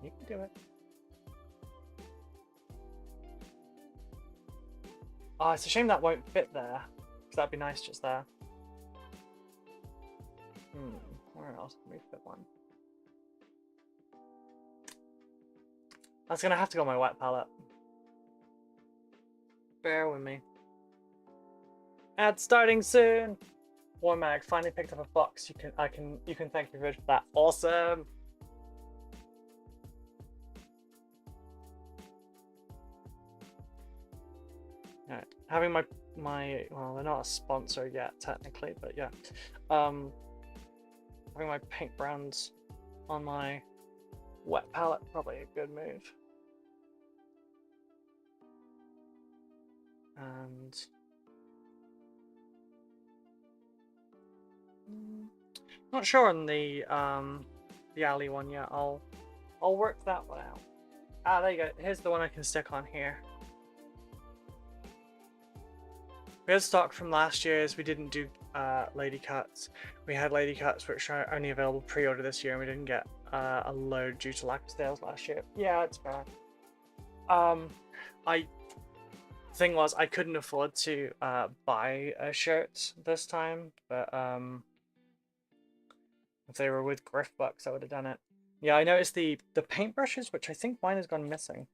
You can do it. Oh, it's a shame that won't fit there. Because that'd be nice just there. Where else can we fit one? That's gonna have to go on my wet palette. Bear with me. Ad starting soon! Warmag finally picked up a box. You can thank your vid for that. Awesome! Alright, having my well, they're not a sponsor yet technically, but yeah. Having my pink brands on my wet palette, probably a good move. And not sure on the alley one yet. I'll work that one out. Ah, there you go. Here's the one I can stick on here. We had stock from last year's. We didn't do lady cuts. We had lady cuts which are only available pre-order this year, and we didn't get a load due to lack of sales last year. Yeah, it's bad. Thing was, I couldn't afford to buy a shirt this time, but if they were with Griff Bucks, I would have done it. Yeah, I noticed the paintbrushes, which I think mine has gone missing.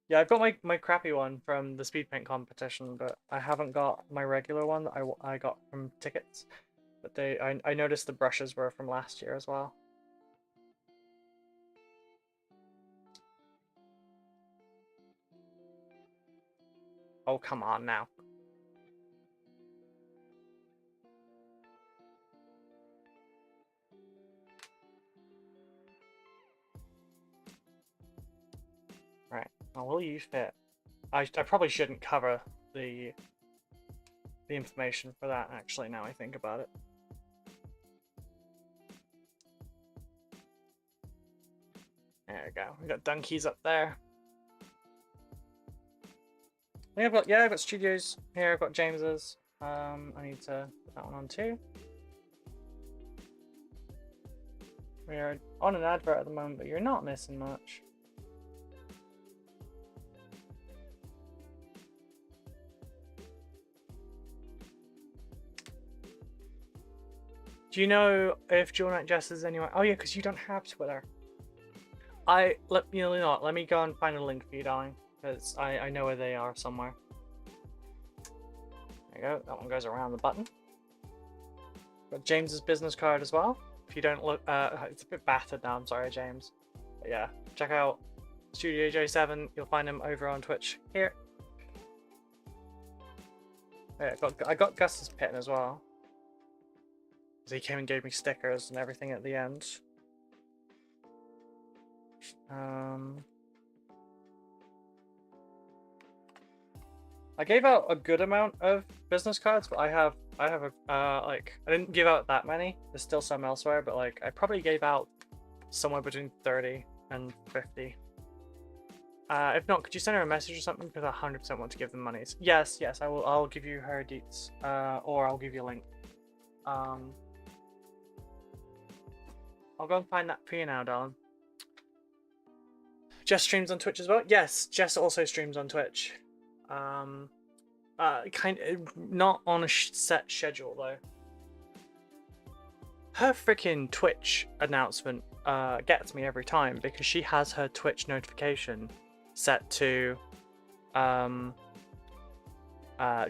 Yeah, I've got my crappy one from the speed paint competition, but I haven't got my regular one that I got from tickets. But I noticed the brushes were from last year as well. Oh, come on now. Right. Well, will you fit? I probably shouldn't cover the information for that, actually, now I think about it. There we go. We got donkeys up there. I think I've got studios here. I've got James's. I need to put that one on too. We are on an advert at the moment, but you're not missing much. Do you know if Jewel Knight Jess is anywhere? Oh yeah, because you don't have Twitter. You know what? Let me go and find a link for you, darling, because I know where they are somewhere. There you go. That one goes around the button. Got James's business card as well. If you don't look, it's a bit battered now. I'm sorry, James. But yeah, check out Studio J7. You'll find him over on Twitch here. Yeah, I got Gus's pin as well. He came and gave me stickers and everything at the end. I gave out a good amount of business cards, but I have a like I didn't give out that many. There's still some elsewhere, but like I probably gave out somewhere between 30 and 50. If not, could you send her a message or something? Because I 100% want to give them monies. Yes, I will. I'll give you her deets, or I'll give you a link. I'll go and find that for you now, darling. Jess streams on Twitch as well. Yes, Jess also streams on Twitch. Kind of not on a set schedule though. Her freaking Twitch announcement gets me every time because she has her Twitch notification set to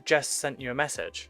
Jess sent you a message.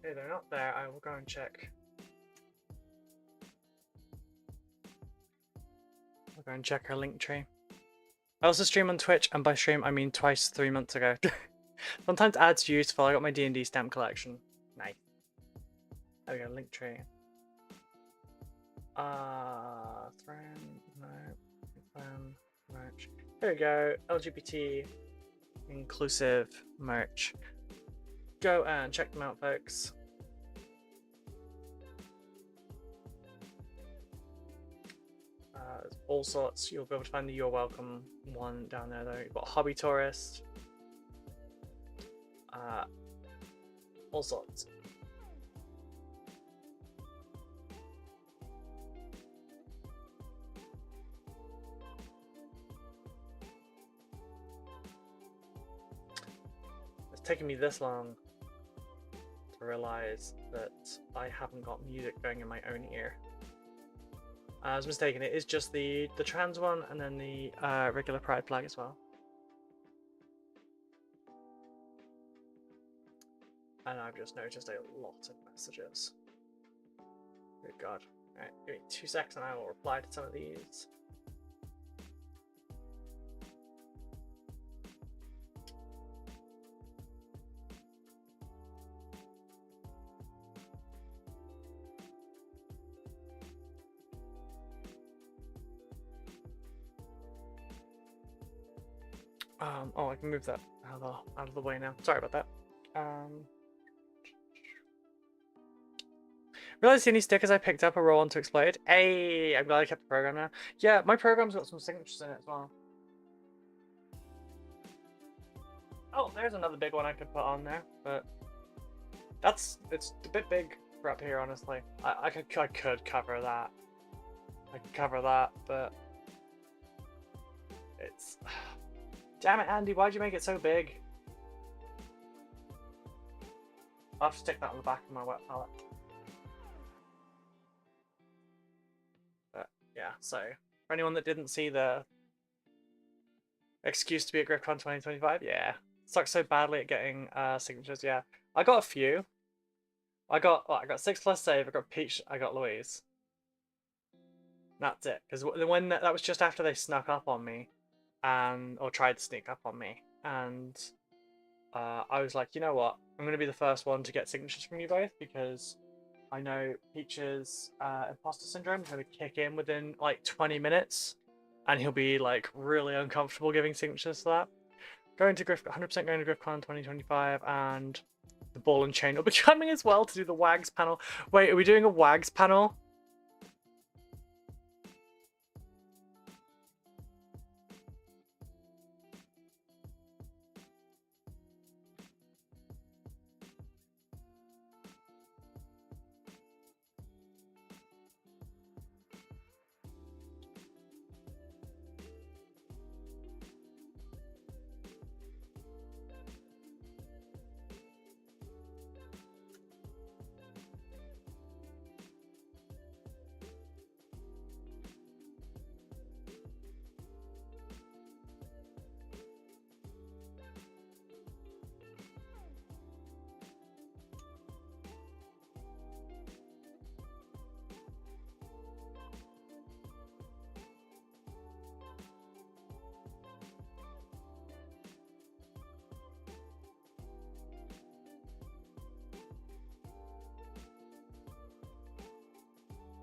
Okay, they're not there. I will go and check. I'll go and check her link tree. I also stream on Twitch, and by stream I mean twice 3 months ago. Sometimes ads are useful. I got my D&D stamp collection. Nice. There we go, link tree. Merch. There we go. LGBT inclusive merch. Go and check them out, folks. There's all sorts. You'll be able to find the You're Welcome one down there though. You've got Hobby Tourist. All sorts. It's taken me this long to realize that I haven't got music going in my own ear. I was mistaken, it is just the trans one and then the regular pride flag as well. And I've just noticed a lot of messages. Good God. Alright, give me 2 seconds and I will reply to some of these. Oh, I can move that out of the way now. Sorry about that. Realized any stickers I picked up are roll on to explode. Hey, I'm glad I kept the program now. Yeah, my program's got some signatures in it as well. Oh, there's another big one I could put on there, but it's a bit big for up here, honestly. I could cover that. I could cover that, but it's. Damn it, Andy! Why'd you make it so big? I'll have to stick that on the back of my wet palette. But yeah, so for anyone that didn't see the Excuse to be at GriffCon 2025? Yeah. Suck so badly at getting signatures, yeah. I got a few. I got 6+ save, I got Peach, I got Louise. That's it. Because when that was just after they snuck up on me, or tried to sneak up on me, and I was like, you know what? I'm gonna be the first one to get signatures from you both because I know Peach's imposter syndrome is gonna kick in within like 20 minutes, and he'll be like really uncomfortable giving signatures to that. 100% going to GriffCon 2025, and the ball and chain will be coming as well to do the WAGs panel. Wait, are we doing a WAGs panel?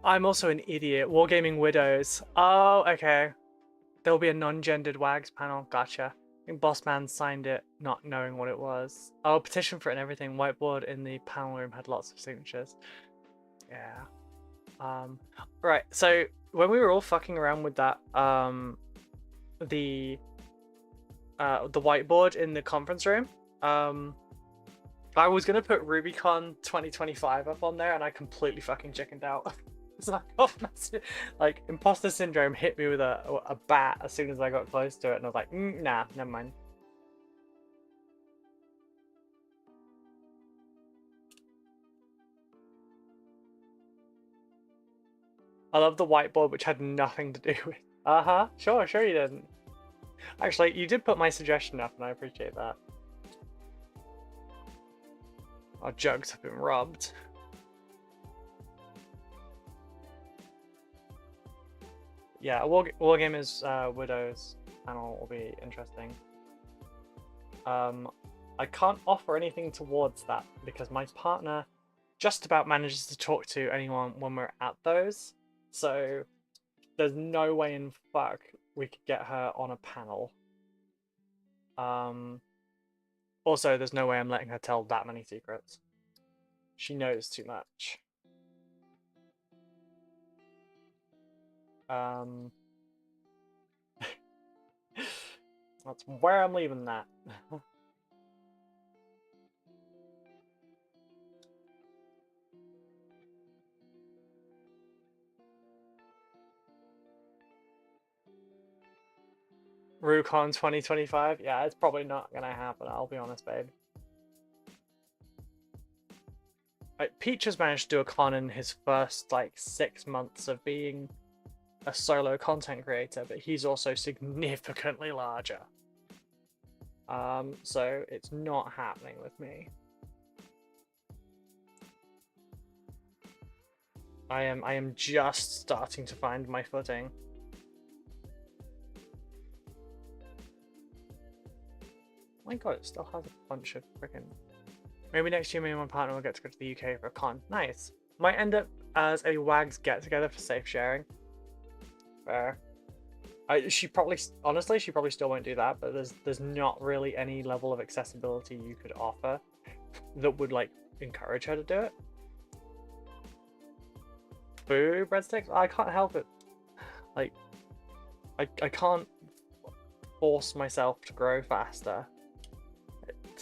I'm also an idiot. Wargaming Widows. Oh, okay. There'll be a non-gendered WAGs panel. Gotcha. I think Bossman signed it not knowing what it was. Oh, petition for it and everything. Whiteboard in the panel room had lots of signatures. Yeah. Right. So when we were all fucking around with that, the whiteboard in the conference room, I was gonna put RubyCon 2025 up on there, and I completely fucking chickened out. It's like, oh, like imposter syndrome hit me with a bat as soon as I got close to it, and I was like, nah, never mind. I love the whiteboard, which had nothing to do with. Sure you didn't. Actually, you did put my suggestion up, and I appreciate that. Our jugs have been robbed. Yeah, Wargamers Widows panel will be interesting. I can't offer anything towards that because my partner just about manages to talk to anyone when we're at those. So there's no way in fuck we could get her on a panel. Also, there's no way I'm letting her tell that many secrets. She knows too much. That's where I'm leaving that. RuCon 2025? Yeah, it's probably not gonna happen, I'll be honest, babe. Peach has managed to do a con in his first, like, 6 months of being a solo content creator, but he's also significantly larger. So it's not happening with me. I am just starting to find my footing. Oh my god, it still has a bunch of freaking... Maybe next year me and my partner will get to go to the UK for a con. Nice. Might end up as a WAGs get-together for safe sharing. Fair. She probably still won't do that, but there's not really any level of accessibility you could offer that would, like, encourage her to do it. Boo, breadsticks? I can't help it. Like, I can't force myself to grow faster.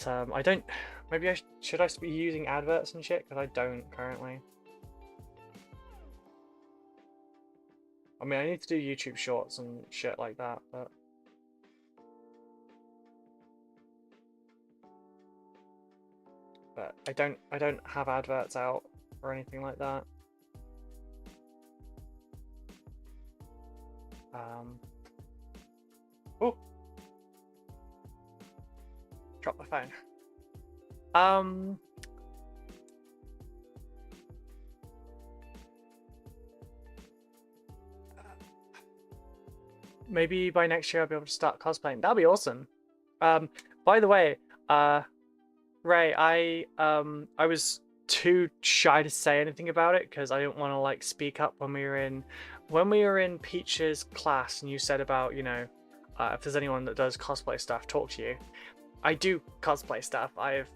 I don't... Maybe should I be using adverts and shit? Because I don't currently. I mean, I need to do YouTube shorts and shit like that, but I don't have adverts out or anything like that. Oh, Drop my phone. Um, maybe by next year I'll be able to start cosplaying. That'll be awesome. By the way, Ray, I was too shy to say anything about it because I didn't want to like speak up when we were in Peach's class, and you said about, you know, if there's anyone that does cosplay stuff, talk to you. I do cosplay stuff. I've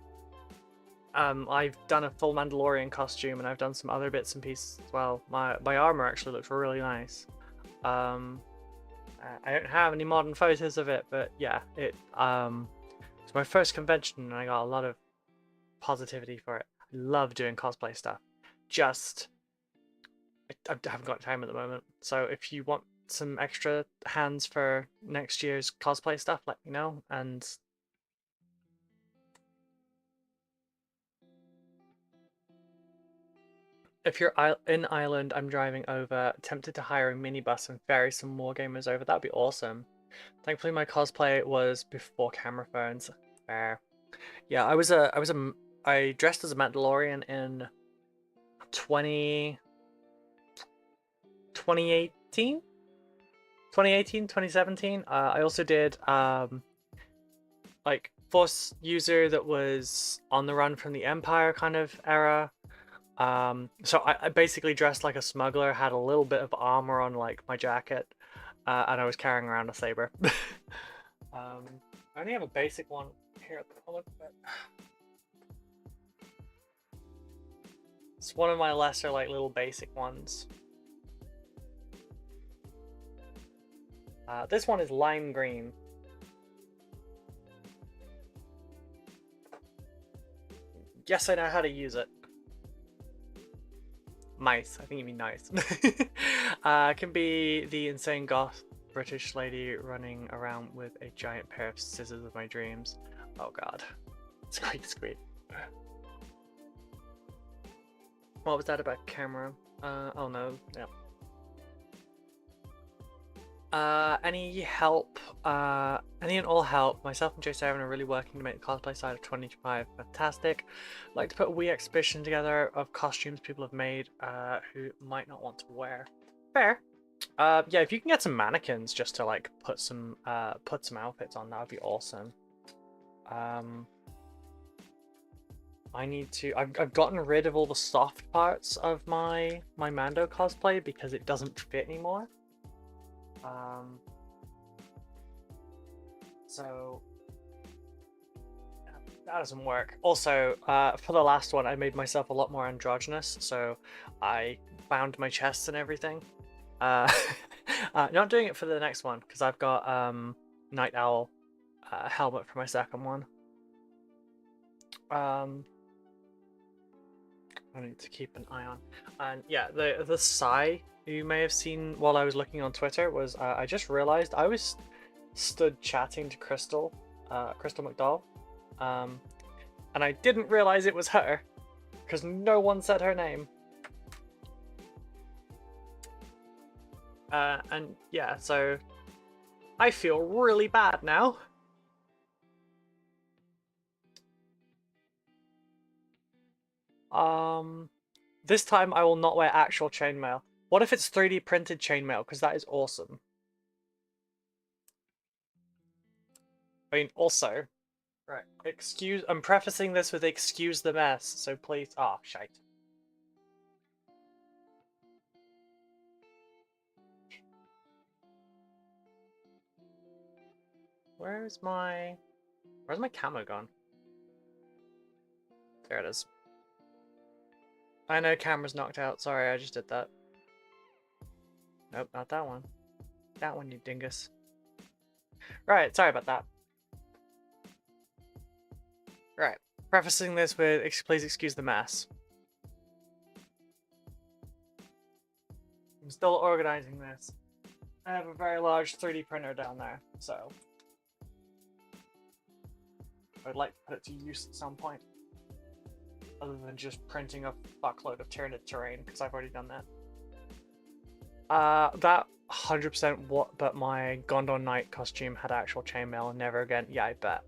done a full Mandalorian costume, and I've done some other bits and pieces as well. My armor actually looks really nice. I don't have any modern photos of it, but yeah, it's my first convention, and I got a lot of positivity for it. I love doing cosplay stuff. Just I haven't got time at the moment. So if you want some extra hands for next year's cosplay stuff, let me know. And if you're in Ireland, I'm driving over. Tempted to hire a minibus and ferry some more gamers over. That'd be awesome. Thankfully, my cosplay was before camera phones. Fair. Yeah, I dressed as a Mandalorian in 2018, 2017. I also did like Force user that was on the run from the Empire kind of era. So I basically dressed like a smuggler, had a little bit of armor on like my jacket, and I was carrying around a saber. I only have a basic one here at the moment, but it's one of my lesser like little basic ones. This one is lime green. Yes, I know how to use it. Nice. I think you mean nice. Can be the insane goth British lady running around with a giant pair of scissors of my dreams. Oh god. Squeak. What was that about camera? Oh no, yeah. Any help, any and all help. Myself and J7 are really working to make the cosplay side of 2025 fantastic. I'd like to put a wee exhibition together of costumes people have made who might not want to wear. Fair. Yeah, if you can get some mannequins just to like put some outfits on, that would be awesome. I need to. I've gotten rid of all the soft parts of my Mando cosplay because it doesn't fit anymore. So that doesn't work. Also, for the last one, I made myself a lot more androgynous, so I bound my chest and everything. Not doing it for the next one because I've got Night Owl helmet for my second one. I need to keep an eye on. And yeah, the sigh you may have seen while I was looking on Twitter was I just realized I was stood chatting to Crystal McDowell, and I didn't realize it was her because no one said her name. And yeah, so I feel really bad now. This time I will not wear actual chainmail. What if it's 3D printed chainmail? Because that is awesome. I mean, also, right, I'm prefacing this with excuse the mess, so please, shite. Where's my camo gone? There it is. I know camera's knocked out, sorry, I just did that. Nope, not that one. That one, you dingus. Right, sorry about that. Right, prefacing this with, please excuse the mess. I'm still organizing this. I have a very large 3D printer down there, so I'd like to put it to use at some point. Other than just printing a fuckload of Tyranid terrain, because I've already done that. That 100% what, but my Gondor Knight costume had actual chainmail and never again. Yeah, I bet.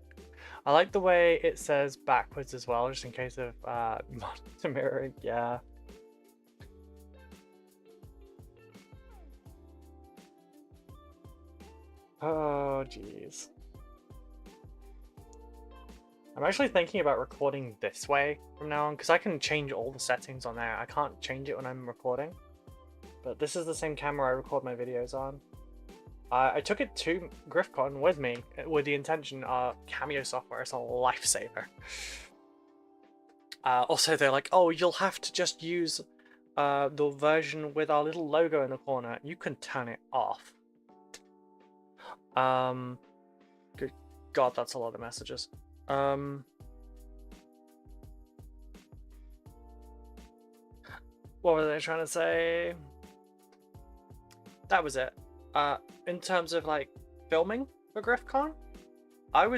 I like the way it says backwards as well, just in case of monitor mirroring. Yeah. Oh, jeez. I'm actually thinking about recording this way from now on, because I can change all the settings on there. I can't change it when I'm recording. But this is the same camera I record my videos on. I took it to GriffCon with me, with the intention of Cameo software is a lifesaver. Also, they're like, oh, you'll have to just use the version with our little logo in the corner. You can turn it off. Good God, that's a lot of messages. What were they trying to say? That was it. In terms of like filming for GriffCon, I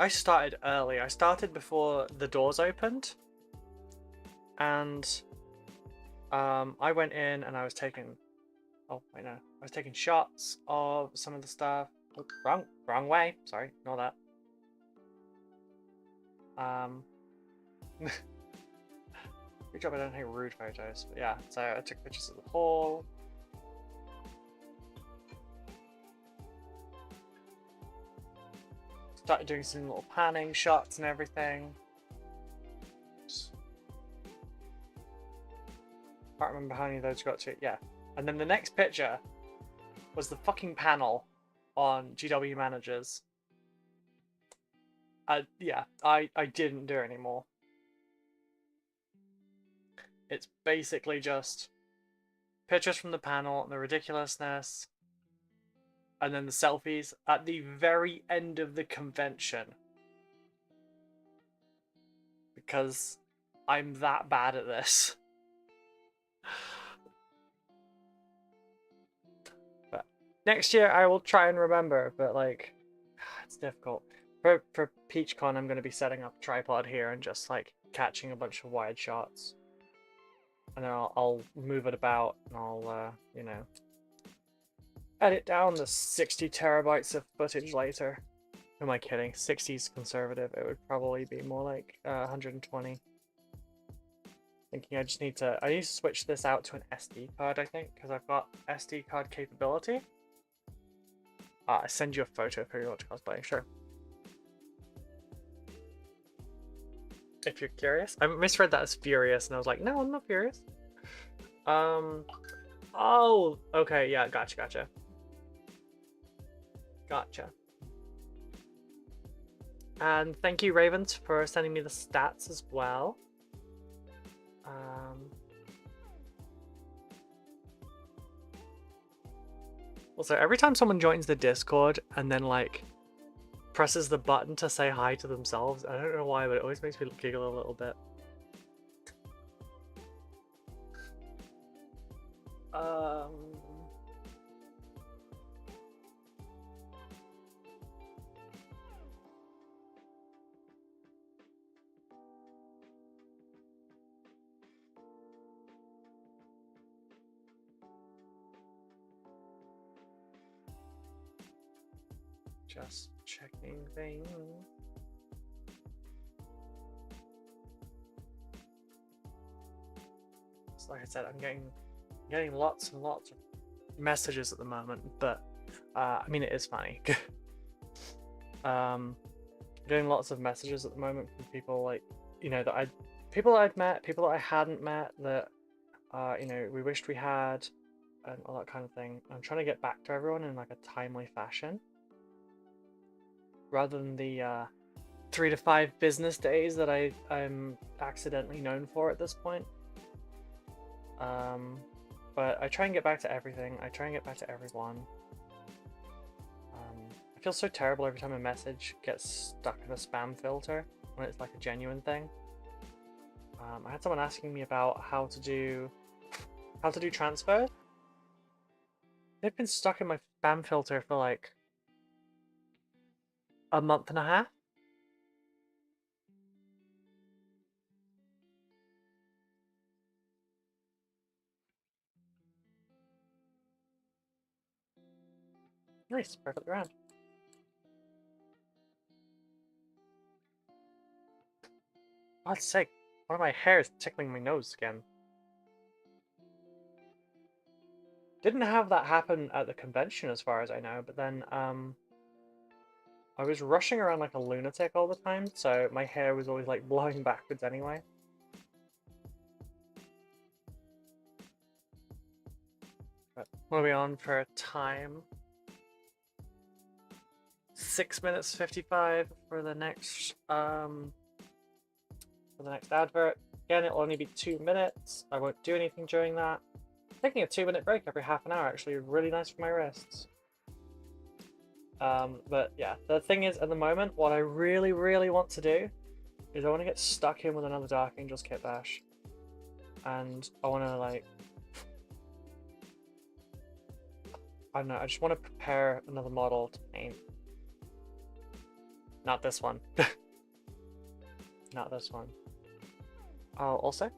started early. I started before the doors opened, and I went in and I was taking. Oh wait, no, I was taking shots of some of the stuff. Oh, wrong way. Sorry, ignore that. Good job I don't take rude photos, but yeah, so I took pictures of the hall. Started doing some little panning shots and everything. Can't remember how many of those got to. Yeah. And then the next picture was the fucking panel on GW Managers. Yeah, I didn't do it anymore. It's basically just pictures from the panel and the ridiculousness, and then the selfies at the very end of the convention. Because I'm that bad at this. But next year I will try and remember, but like, it's difficult. For PeachCon, I'm going to be setting up a tripod here and just like catching a bunch of wide shots. And then I'll move it about and I'll, you know, edit down the 60 terabytes of footage later. Who am I kidding? 60's conservative. It would probably be more like 120. Thinking I need to switch this out to an SD card, I think, because I've got SD card capability. I send you a photo if you want to cosplay, sure. If you're curious. I misread that as furious, and I was like, no, I'm not furious. Oh, okay, yeah, gotcha. And thank you, Ravens, for sending me the stats as well. Also, every time someone joins the Discord and then like presses the button to say hi to themselves, I don't know why, but it always makes me giggle a little bit. Just checking things. So like I said, I'm getting lots and lots of messages at the moment, but I mean, it is funny. Getting lots of messages at the moment from people like, you know, people that I'd met, people that I hadn't met, that you know, we wished we had, and all that kind of thing. I'm trying to get back to everyone in like a timely fashion, rather than the 3 to 5 business days that I'm accidentally known for at this point. But I try and get back to everything. I try and get back to everyone. I feel so terrible every time a message gets stuck in a spam filter when it's like a genuine thing. I had someone asking me about how to do transfer. They've been stuck in my spam filter for like a month and a half. Nice, perfectly round. God's sake, one of my hairs tickling my nose again. Didn't have that happen at the convention as far as I know, but then I was rushing around like a lunatic all the time, so my hair was always like blowing backwards anyway. But what are we on for a time? 6 minutes 55 for the next advert. Again, it'll only be 2 minutes. I won't do anything during that. Taking a 2-minute break every half an hour actually is really nice for my wrists. But yeah, the thing is, at the moment, what I really, really want to do is I want to get stuck in with another Dark Angels kit bash. And I want to, like, I don't know, I just want to prepare another model to paint. Not this one. Not this one. Oh, also,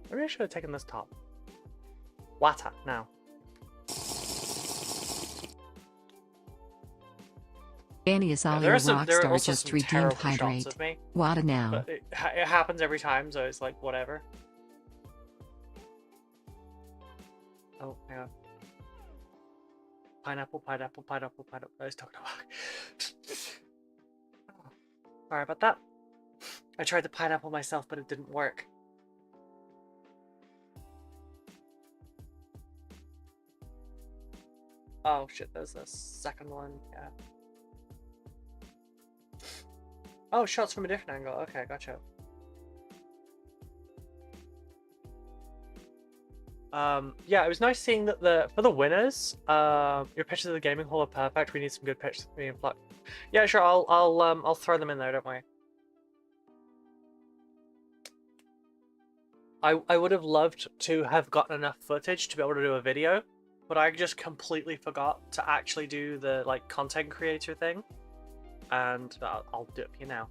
maybe I should have taken this top. Water, now. Danny Asalia Rockstar just redeemed Hydrate. Water now. But it happens every time, so it's like, whatever. Oh, hang on. Pineapple, pineapple, pineapple, pineapple. I was talking about. Sorry about that. I tried the pineapple myself, but it didn't work. Oh shit, there's a second one, yeah. Oh, shots from a different angle. Okay, gotcha. Yeah, it was nice seeing that for the winners, your pictures of the gaming hall are perfect. We need some good pictures of me and Flux. Yeah, sure. I'll throw them in there. Don't worry. I would have loved to have gotten enough footage to be able to do a video, but I just completely forgot to actually do the like content creator thing, and I'll do it for you now.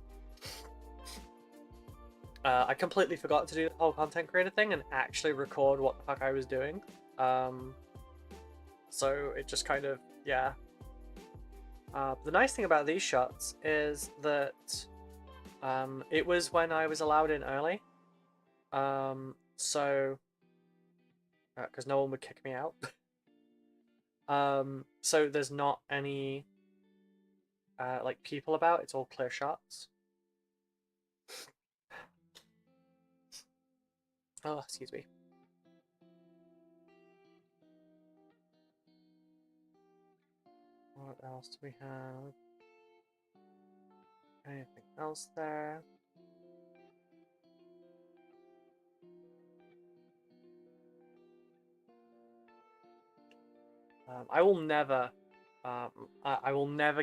I completely forgot to do the whole content creator thing and actually record what the fuck I was doing. So it just kind of, yeah. The nice thing about these shots is that it was when I was allowed in early. So, because no one would kick me out. So there's not any like people about. It's all clear shots. Oh, excuse me. What else do we have? Anything else there? I will never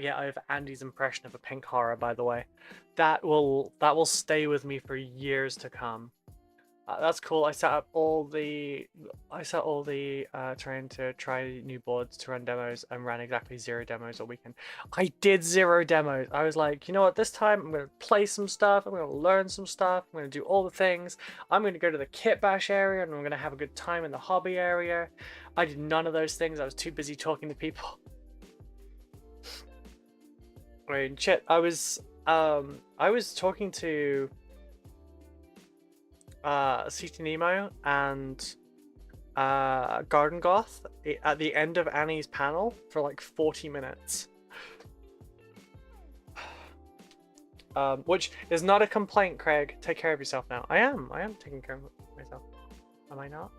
get over Andy's impression of a pink horror, by the way. That will stay with me for years to come. That's cool. I set all the trying to try new boards to run demos and ran exactly 0 demos all weekend. I did 0 demos. I was like, you know what, this time I'm going to play some stuff, I'm going to learn some stuff, I'm going to do all the things. I'm going to go to the kit bash area and I'm going to have a good time in the hobby area. I did none of those things. I was too busy talking to people. I mean, shit, I was talking to CT Nemo and Garden Goth at the end of Annie's panel for like 40 minutes. Which is not a complaint, Craig. Take care of yourself now. I am taking care of myself. Am I not?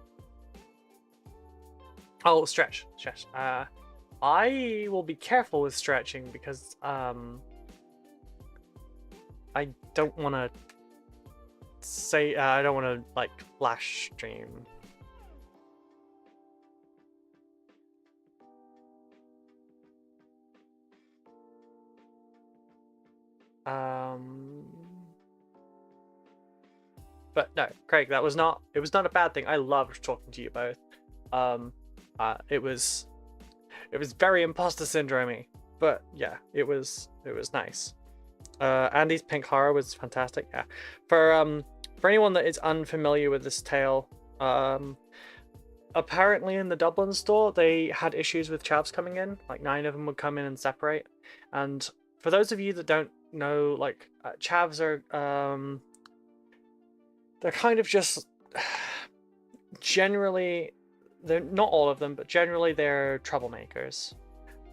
Oh, stretch. I will be careful with stretching because I don't want to say I don't want to like flash stream. But no, Craig, it was not a bad thing. I loved talking to you both. It was very imposter syndrome-y, but yeah, it was nice. Andy's pink horror was fantastic. Yeah, for anyone that is unfamiliar with this tale, apparently in the Dublin store they had issues with chavs coming in. Like 9 of them would come in and separate, and for those of you that don't know, like chavs are they're kind of just generally, they're not all of them, but generally they're troublemakers.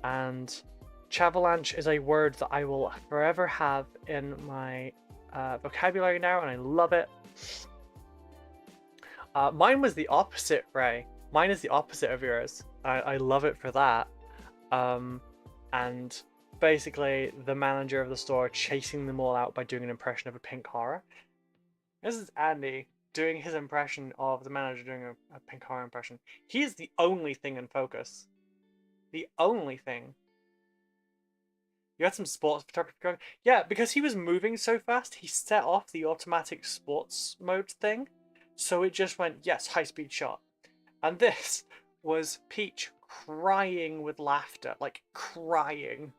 And chavalanche is a word that I will forever have in my vocabulary now, and I love it. Mine was the opposite, Ray. Mine is the opposite of yours. I love it for that. And basically, the manager of the store chasing them all out by doing an impression of a pink horror. This is Andy doing his impression of the manager doing a pink horror impression. He is the only thing in focus. The only thing. You had some sports photography going? Yeah, because he was moving so fast, he set off the automatic sports mode thing. So it just went, yes, high-speed shot. And this was Peach crying with laughter. Like, crying.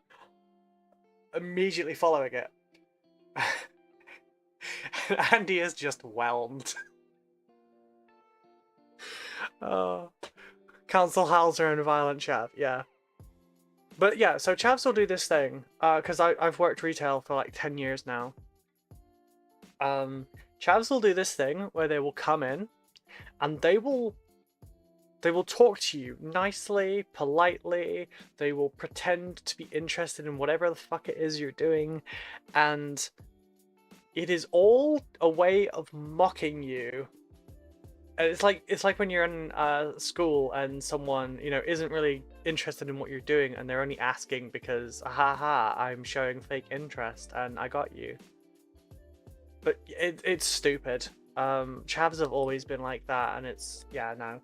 Immediately following it. Andy is just whelmed. Council Hauser and Violent Chav, yeah. But yeah, so chavs will do this thing, because I've worked retail for like 10 years now. Chavs will do this thing where they will come in, and they will talk to you nicely, politely, they will pretend to be interested in whatever the fuck it is you're doing, and it is all a way of mocking you. And it's like when you're in school and someone, you know, isn't really interested in what you're doing and they're only asking because, haha, I'm showing fake interest and I got you. But it's stupid. Chavs have always been like that, and it's, yeah, no.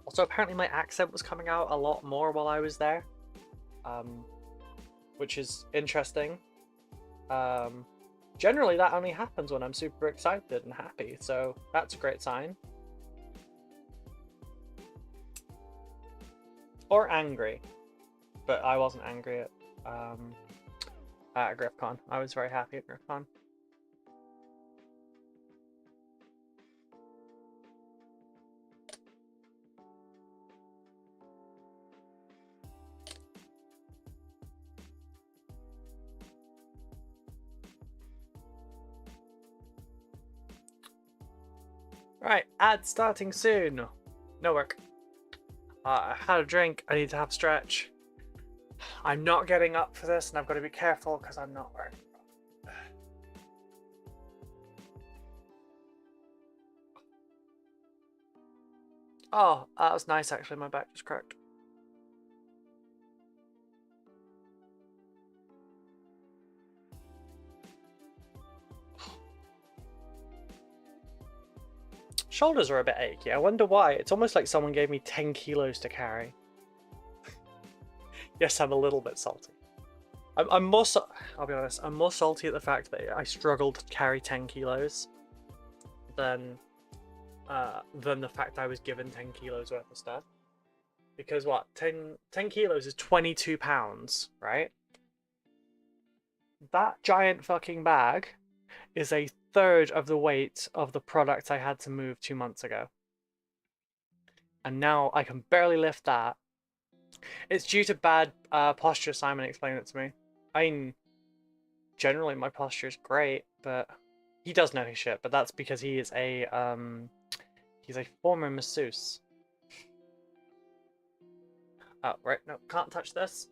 Also, apparently my accent was coming out a lot more while I was there. Which is interesting. Generally that only happens when I'm super excited and happy, so that's a great sign. Or angry. But I wasn't angry at GriffCon. I was very happy at GriffCon. Right, ad starting soon. No work. I had a drink. I need to have a stretch. I'm not getting up for this, and I've got to be careful because I'm not working. Oh, that was nice actually. My back just cracked. Shoulders are a bit achy. I wonder why. It's almost like someone gave me 10 kilos to carry. Yes, I'm a little bit salty. I'm more I'll be honest, I'm more salty at the fact that I struggled to carry 10 kilos than the fact I was given 10 kilos worth of stuff. Because what? 10 kilos is 22 pounds, right? That giant fucking bag is a third of the weight of the product I had to move 2 months ago. And now I can barely lift that. It's due to bad posture. Simon explained it to me. I mean, generally my posture is great, but he does know his shit. But that's because he is a he's a former masseuse. Oh right, no, can't touch this.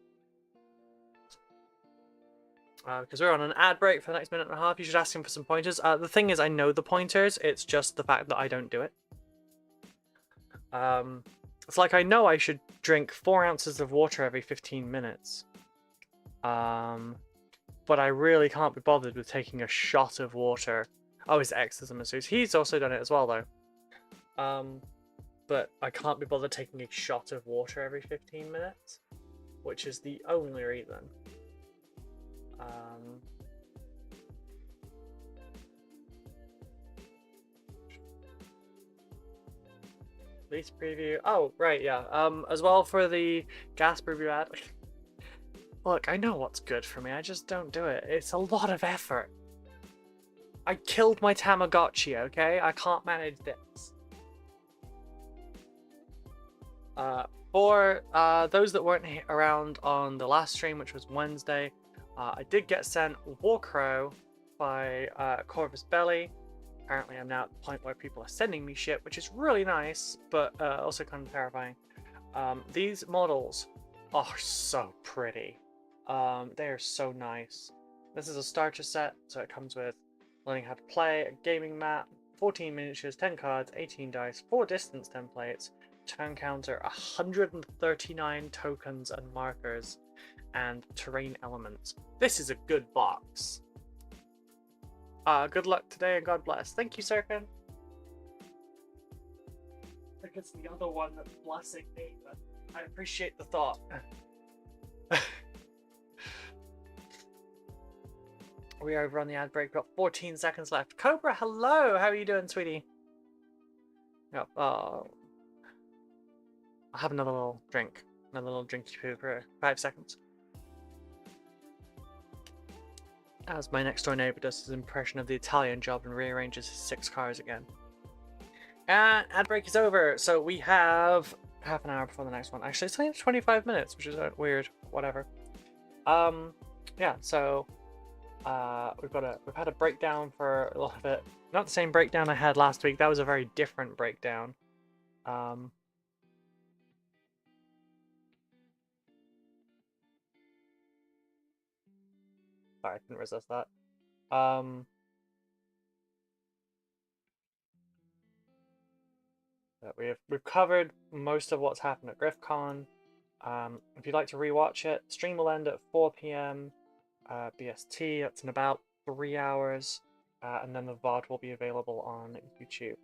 Because we're on an ad break for the next minute and a half. You should ask him for some pointers. The thing is, I know the pointers. It's just the fact that I don't do it. It's like I know I should drink 4 ounces of water every 15 minutes. But I really can't be bothered with taking a shot of water. Oh, his ex is a masseuse. He's also done it as well, though. But I can't be bothered taking a shot of water every 15 minutes. Which is the only reason. Lease preview. Oh, right, yeah. As well for the gas preview ad. Look, I know what's good for me. I just don't do it. It's a lot of effort. I killed my Tamagotchi, okay? I can't manage this. For those that weren't around on the last stream, which was Wednesday, I did get sent RoCo by Corvus Belly. Apparently I'm now at the point where people are sending me shit, which is really nice, but also kind of terrifying. These models are so pretty. They are so nice. This is a starter set, so it comes with learning how to play, a gaming mat, 14 miniatures, 10 cards, 18 dice, 4 distance templates, turn counter, 139 tokens and markers, and terrain elements. This is a good box. Good luck today and God bless. Thank you, Sirkin. I think it's the other one that's blessing me, but I appreciate the thought. We are over on the ad break. We've got 14 seconds left. Cobra, hello! How are you doing, sweetie? Yep. I'll have another little drink. Another little drinky poo for 5 seconds. As my next door neighbor does his impression of the Italian job and rearranges his 6 cars again. And ad break is over, so we have half an hour before the next one. Actually, it's only 25 minutes, which is weird. Whatever. Yeah. So we've had a breakdown for a lot of it. Not the same breakdown I had last week. That was a very different breakdown. Sorry, I couldn't resist that. We've covered most of what's happened at GriffCon. If you'd like to rewatch it, stream will end at 4 p.m. BST. That's in about 3 hours, and then the VOD will be available on YouTube.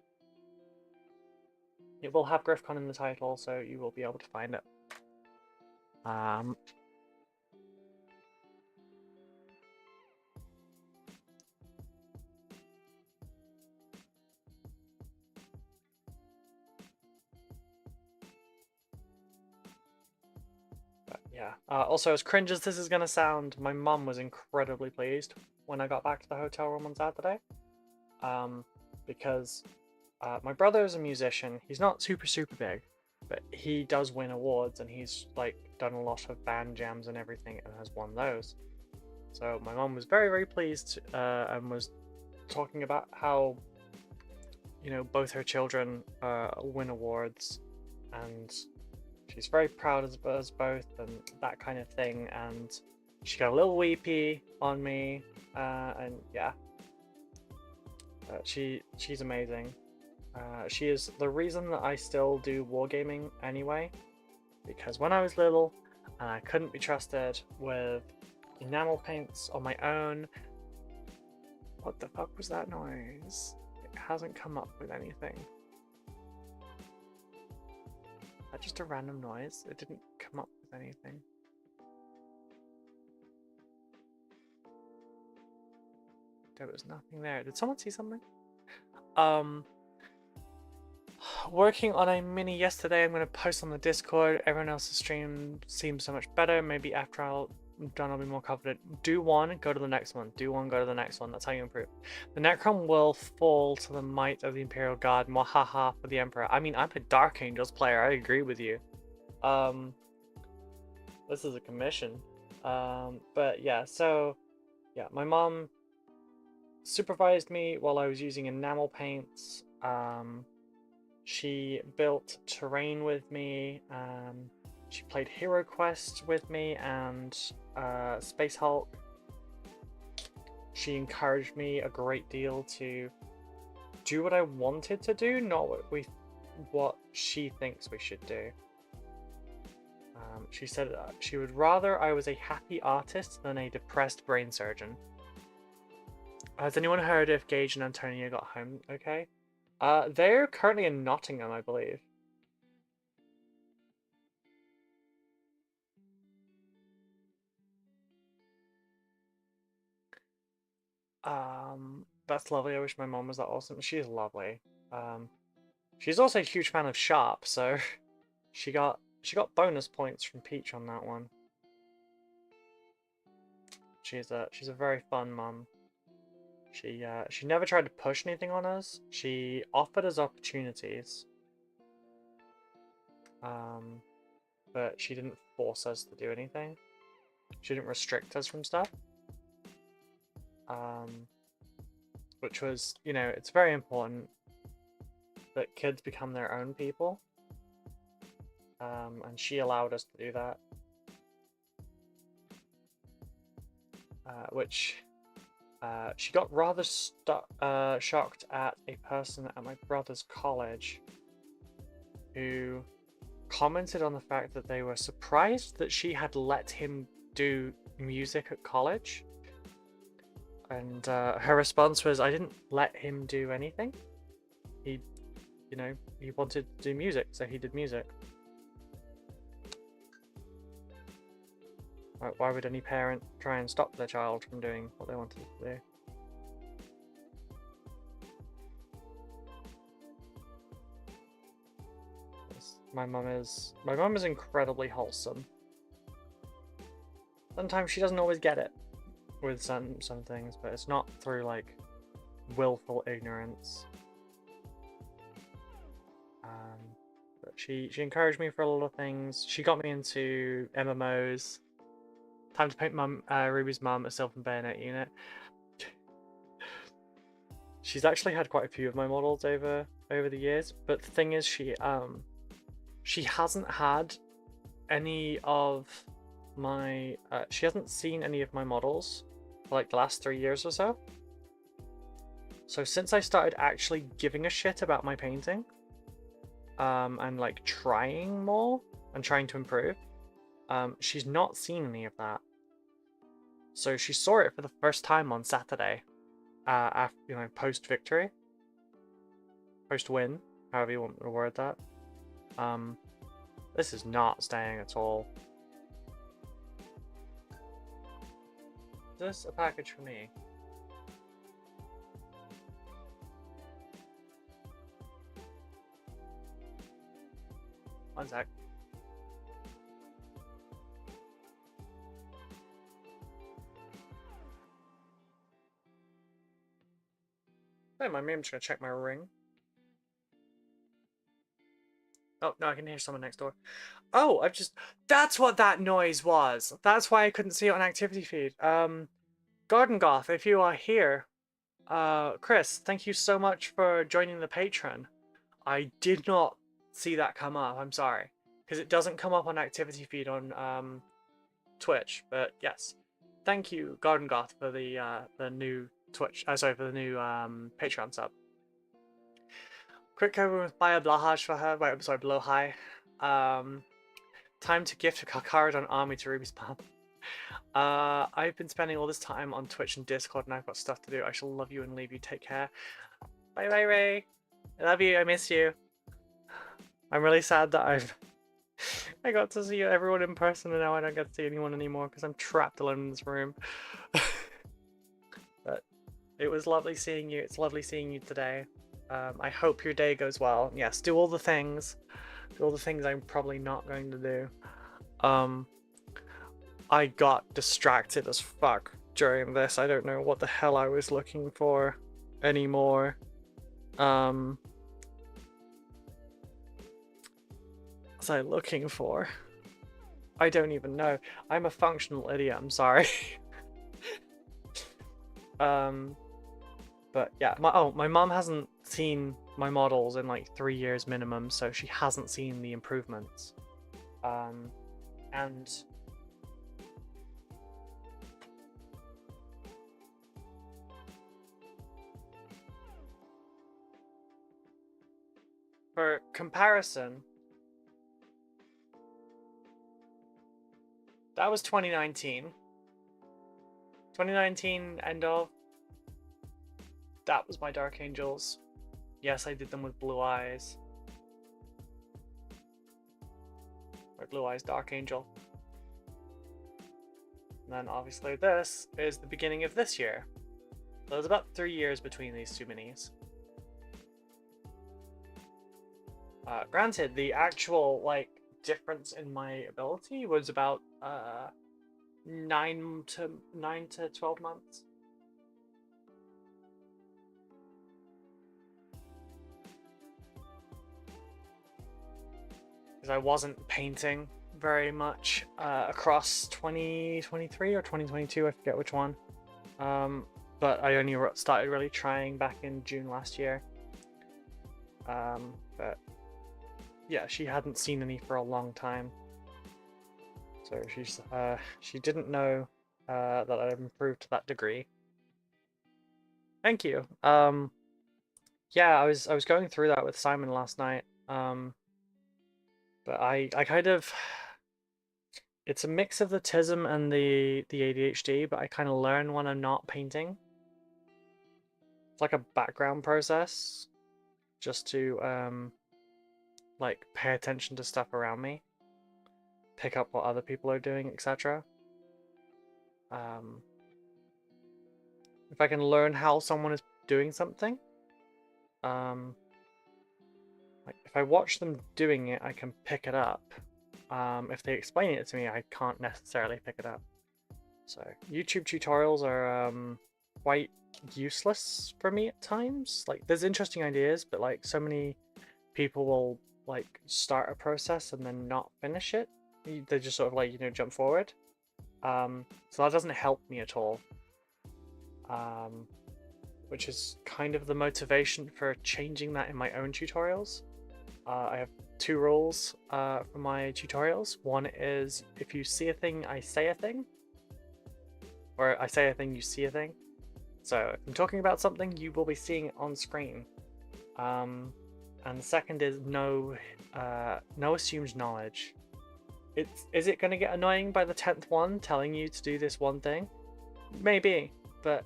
It will have GriffCon in the title, so you will be able to find it. Yeah. Also, as cringe as this is going to sound, my mum was incredibly pleased when I got back to the hotel room on Saturday. Because my brother is a musician. He's not super big, but he does win awards, and he's like done a lot of band jams and everything, and has won those. So my mum was very pleased, and was talking about how, you know, both her children win awards, and she's very proud of us both and that kind of thing. And she got a little weepy on me, and yeah, she's amazing. She is the reason that I still do wargaming anyway, because when I was little and I couldn't be trusted with enamel paints on my own. What the fuck was that noise? It hasn't come up with anything. Is that just a random noise? It didn't come up with anything. There was nothing there. Did someone see something? Working on a mini yesterday. I'm going to post on the Discord. Everyone else's stream seems so much better. Maybe after I'm done, I'll be more confident. Do one, go to the next one. Do one, go to the next one. That's how you improve. The Necron will fall to the might of the Imperial Guard. Mwahaha for the Emperor. I mean, I'm a Dark Angels player. I agree with you. This is a commission. But yeah, so yeah, my mom supervised me while I was using enamel paints. She built terrain with me. She played Hero Quest with me and Space Hulk. She encouraged me a great deal to do what I wanted to do, not what she thinks we should do. She said she would rather I was a happy artist than a depressed brain surgeon. Has anyone heard if Gage and Antonia got home okay? They're currently in Nottingham, I believe. That's lovely. I wish my mom was that awesome. She is lovely. She's also a huge fan of Sharp, so she got bonus points from Peach on that one. She's a very fun mum. She never tried to push anything on us. She offered us opportunities. But she didn't force us to do anything. She didn't restrict us from stuff. Which was, you know, it's very important that kids become their own people. And she allowed us to do that. Which she got rather shocked at a person at my brother's college who commented on the fact that they were surprised that she had let him do music at college. And her response was, I didn't let him do anything. He, you know, he wanted to do music, so he did music. Why would any parent try and stop their child from doing what they wanted to do? My mum is incredibly wholesome. Sometimes she doesn't always get it with some things, but it's not through like willful ignorance. But she encouraged me for a lot of things. She got me into MMOs. Time to paint Ruby's mum a Sylvan Bayonet unit. She's actually had quite a few of my models over the years, but the thing is, she hasn't had any of my she hasn't seen any of my models for like the last 3 years or so. So since I started actually giving a shit about my painting, and like trying more and trying to improve, she's not seen any of that. So she saw it for the first time on Saturday, after, you know, post victory, post win, however you want to word that. This is not staying at all. Is this a package for me? One sec. Don't mind me, I'm just gonna check my ring. Oh, no, I can hear someone next door. Oh, that's what that noise was. That's why I couldn't see it on activity feed. Garden Goth, if you are here, Chris, thank you so much for joining the Patreon. I did not see that come up, I'm sorry. Because it doesn't come up on activity feed on Twitch, but yes. Thank you, Garden Goth, for the new Twitch, sorry, for the new Patreon sub. Quick cover with Baya Blahaj for her. Wait, I'm sorry, Blowhigh. Time to gift a Kakaradon army to Ruby's mom. I've been spending all this time on Twitch and Discord, and I've got stuff to do. I shall love you and leave you. Take care. Bye bye, Ray. I love you. I miss you. I'm really sad that I got to see everyone in person, and now I don't get to see anyone anymore because I'm trapped alone in this room. But it was lovely seeing you. It's lovely seeing you today. I hope your day goes well. Yes, do all the things. Do all the things I'm probably not going to do. I got distracted as fuck during this. I don't know what the hell I was looking for anymore. What was I looking for? I don't even know. I'm a functional idiot, I'm sorry. But yeah, my mom hasn't seen my models in like 3 years minimum, so she hasn't seen the improvements. And for comparison, that was 2019. 2019 end of. That was my Dark Angels. Yes, I did them with Blue Eyes. Or Blue Eyes Dark Angel. And then obviously this is the beginning of this year. So there's about 3 years between these two minis. Granted, the actual like difference in my ability was about 9 to 12 months. Because because I wasn't painting very much across 2023 or 2022, I forget which one. But I only started really trying back in June last year. But yeah, she hadn't seen any for a long time, so she didn't know that I'd improved to that degree. Thank you. Yeah, I was going through that with Simon last night. But I kind of, it's a mix of the TISM and the ADHD, but I kind of learn when I'm not painting. It's like a background process, just to like pay attention to stuff around me, pick up what other people are doing, etc. If I can learn how someone is doing something, like if I watch them doing it, I can pick it up. If they explain it to me, I can't necessarily pick it up. So YouTube tutorials are quite useless for me at times. Like, there's interesting ideas, but like so many people will like start a process and then not finish it. They just sort of like, you know, jump forward. So that doesn't help me at all. Which is kind of the motivation for changing that in my own tutorials. I have 2 rules for my tutorials. One is, if you see a thing, I say a thing. Or I say a thing, you see a thing. So if I'm talking about something, you will be seeing it on screen. And the second is no assumed knowledge. Is it going to get annoying by the 10th one telling you to do this one thing? Maybe, but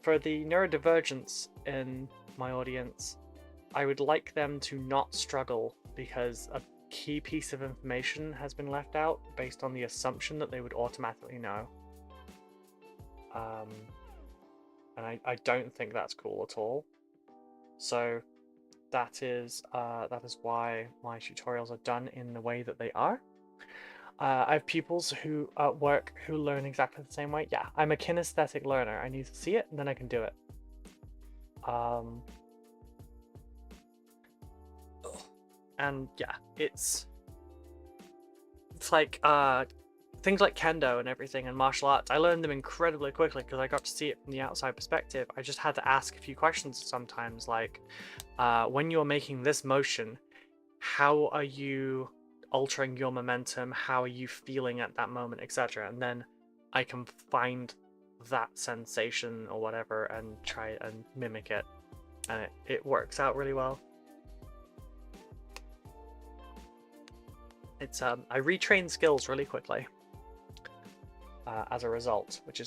for the neurodivergence in my audience, I would like them to not struggle because a key piece of information has been left out based on the assumption that they would automatically know. And I don't think that's cool at all. So that is why my tutorials are done in the way that they are. I have pupils who at work who learn exactly the same way. Yeah, I'm a kinesthetic learner. I need to see it and then I can do it. And yeah, it's like things like kendo and everything and martial arts. I learned them incredibly quickly because I got to see it from the outside perspective. I just had to ask a few questions sometimes, like when you're making this motion, how are you altering your momentum? How are you feeling at that moment, etc. And then I can find that sensation or whatever and try and mimic it, and it works out really well. It's I retrain skills really quickly as a result, which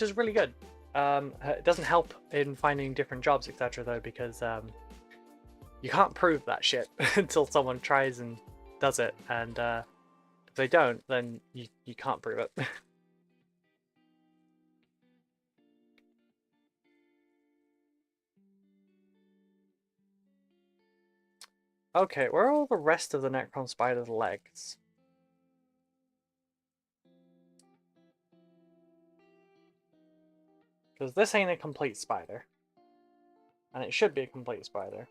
is really good. It doesn't help in finding different jobs, etc. though, because you can't prove that shit until someone tries and does it, and if they don't, then you can't prove it. Okay, where are all the rest of the Necron spider's legs? Because this ain't a complete spider. And it should be a complete spider.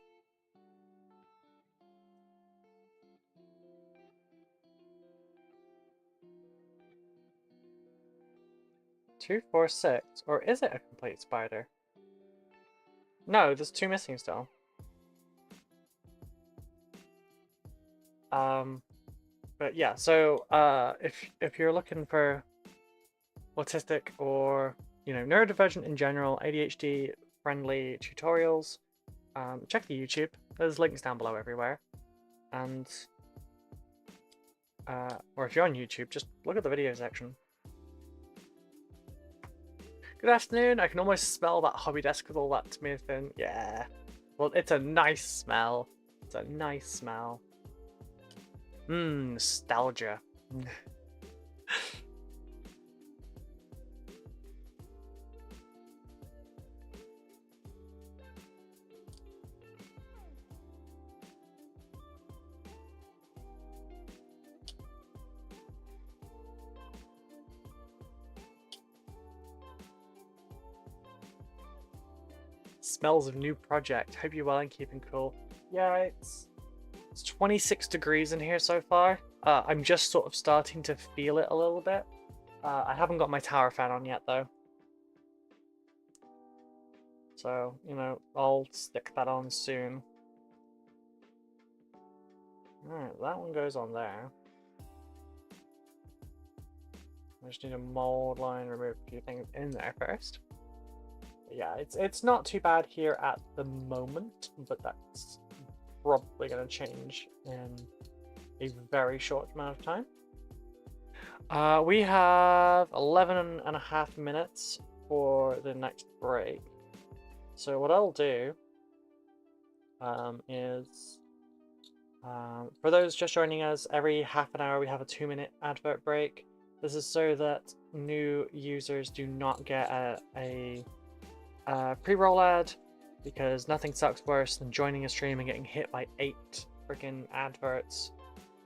Two, 4, 6. Or is it a complete spider? No, there's 2 missing still. But yeah, so if you're looking for autistic or, you know, neurodivergent in general, ADHD friendly tutorials, check the YouTube. There's links down below everywhere. And or if you're on YouTube, just look at the video section. Good afternoon. I can almost smell that hobby desk with all that tomato thin. Yeah. Well, it's a nice smell. It's a nice smell. Nostalgia. Smells of new project. Hope you're well and keeping cool. Yeah, it's It's 26 degrees in here so far. I'm just sort of starting to feel it a little bit. I haven't got my tower fan on yet though. So, you know, I'll stick that on soon. Alright, that one goes on there. I just need a mold line, remove a few things in there first. But yeah, it's not too bad here at the moment, but that's probably going to change in a very short amount of time. We have 11.5 minutes for the next break. So what I'll do is, for those just joining us, every half an hour we have a 2-minute advert break. This is so that new users do not get a pre-roll ad, because nothing sucks worse than joining a stream and getting hit by 8 freaking adverts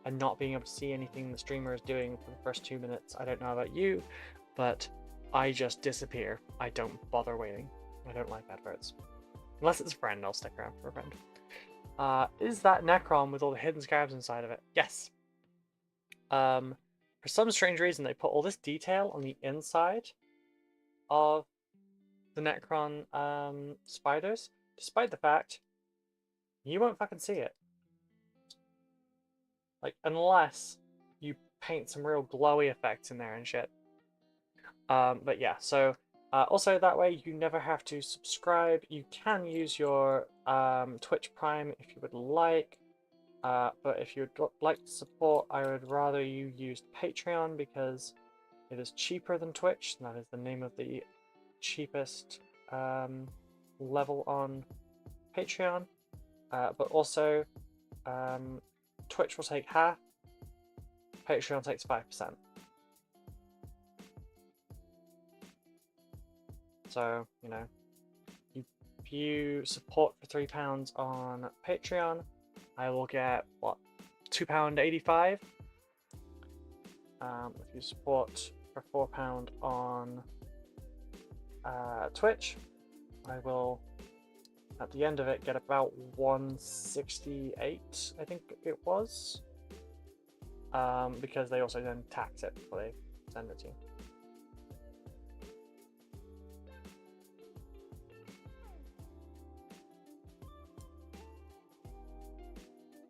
and not being able to see anything the streamer is doing for the first 2 minutes. I don't know about you, but I just disappear. I don't bother waiting. I don't like adverts. Unless it's a friend, I'll stick around for a friend. Is that Necron with all the hidden scarabs inside of it? Yes. For some strange reason, they put all this detail on the inside of the Necron spiders, despite the fact you won't fucking see it. Like, unless you paint some real glowy effects in there and shit. But yeah, so also that way you never have to subscribe. You can use your Twitch Prime if you would like, but if you'd like to support, I would rather you use Patreon because it is cheaper than Twitch. And that is the name of the cheapest level on Patreon. But also Twitch will take half, Patreon takes 5%. So, you know, if you support for £3 on Patreon, I will get, what, £2.85? If you support for £4 on Twitch, I will, at the end of it, get about 168, I think it was. Because they also then tax it before they send it to you.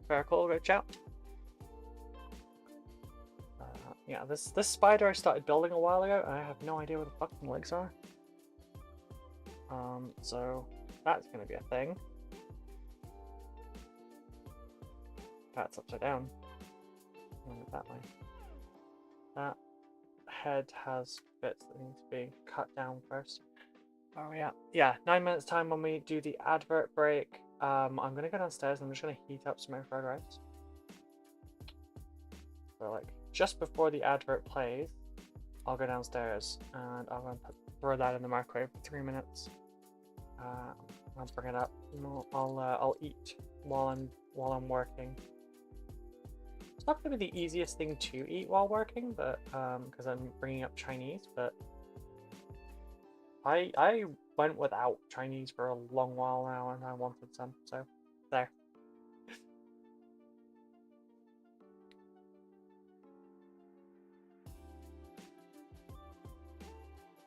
Very cool, go chat. Yeah, this spider I started building a while ago, and I have no idea where the fucking legs are. So that's gonna be a thing. That's upside down. That way. That head has bits that need to be cut down first. Where are we at? Yeah, 9 minutes time when we do the advert break. I'm gonna go downstairs and I'm just gonna heat up some infrared rice. So like just before the advert plays, I'll go downstairs and I'm gonna throw that in the microwave for 3 minutes. I'll bring it up. I'll eat while I'm working. It's not gonna be the easiest thing to eat while working, but because I'm bringing up Chinese, but I went without Chinese for a long while now and I wanted some, so there.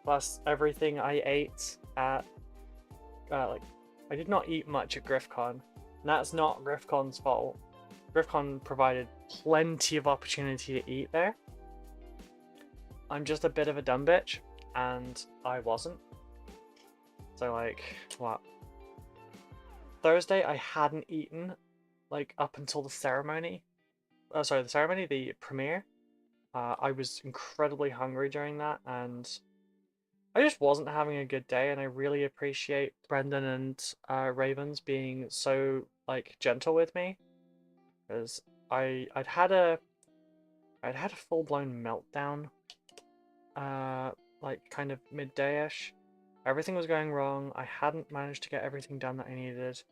Plus everything I ate at like, I did not eat much at GriffCon, and that's not GriffCon's fault. GriffCon provided plenty of opportunity to eat there. I'm just a bit of a dumb bitch, and I wasn't. So like, what? Thursday I hadn't eaten, like, up until the ceremony. Oh, sorry, the premiere. I was incredibly hungry during that, and I just wasn't having a good day, and I really appreciate Brendan and Ravens being so, like, gentle with me. Because I'd had a full-blown meltdown, like, kind of midday-ish. Everything was going wrong. I hadn't managed to get everything done that I needed.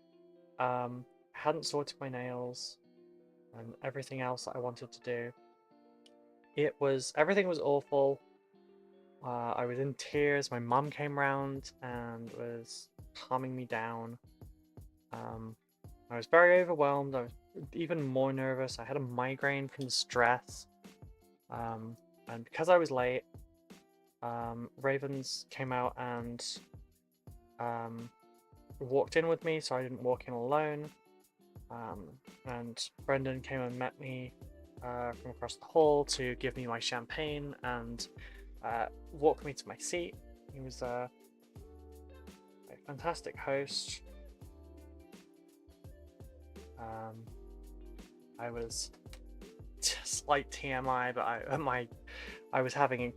Hadn't sorted my nails and everything else that I wanted to do. Everything was awful. I was in tears. My mum came round and was calming me down. I was very overwhelmed. I was even more nervous. I had a migraine from the stress. And because I was late, Ravens came out and walked in with me, so I didn't walk in alone. And Brendan came and met me from across the hall to give me my champagne and walk me to my seat. He was a fantastic host. I was slight TMI, but I was having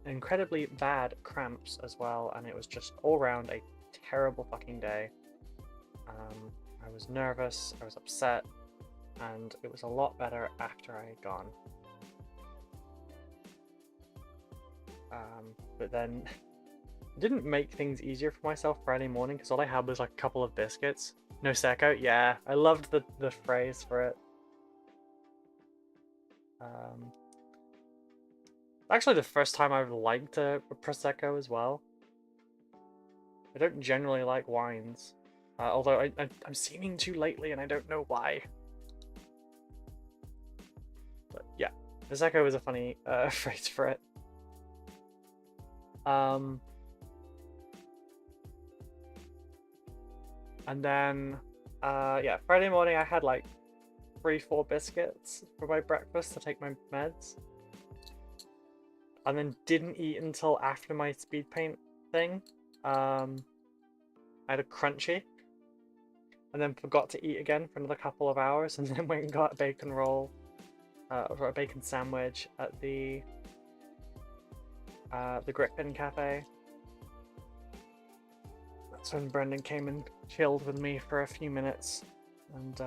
incredibly bad cramps as well, and it was just all around a terrible fucking day. I was nervous, I was upset, and it was a lot better after I had gone. But then it didn't make things easier for myself Friday morning, because all I had was like a couple of biscuits. No Prosecco? Yeah, I loved the phrase for it. Actually the first time I've liked a Prosecco as well. I don't generally like wines, although I'm seeming to lately and I don't know why. But yeah, Prosecco was a funny phrase for it. And then, yeah, Friday morning I had like 3-4 biscuits for my breakfast to take my meds. And then didn't eat until after my speed paint thing. I had a crunchy. And then forgot to eat again for another couple of hours, and then went and got a bacon roll, or a bacon sandwich at the Griffin Cafe. That's when Brendan came and chilled with me for a few minutes, and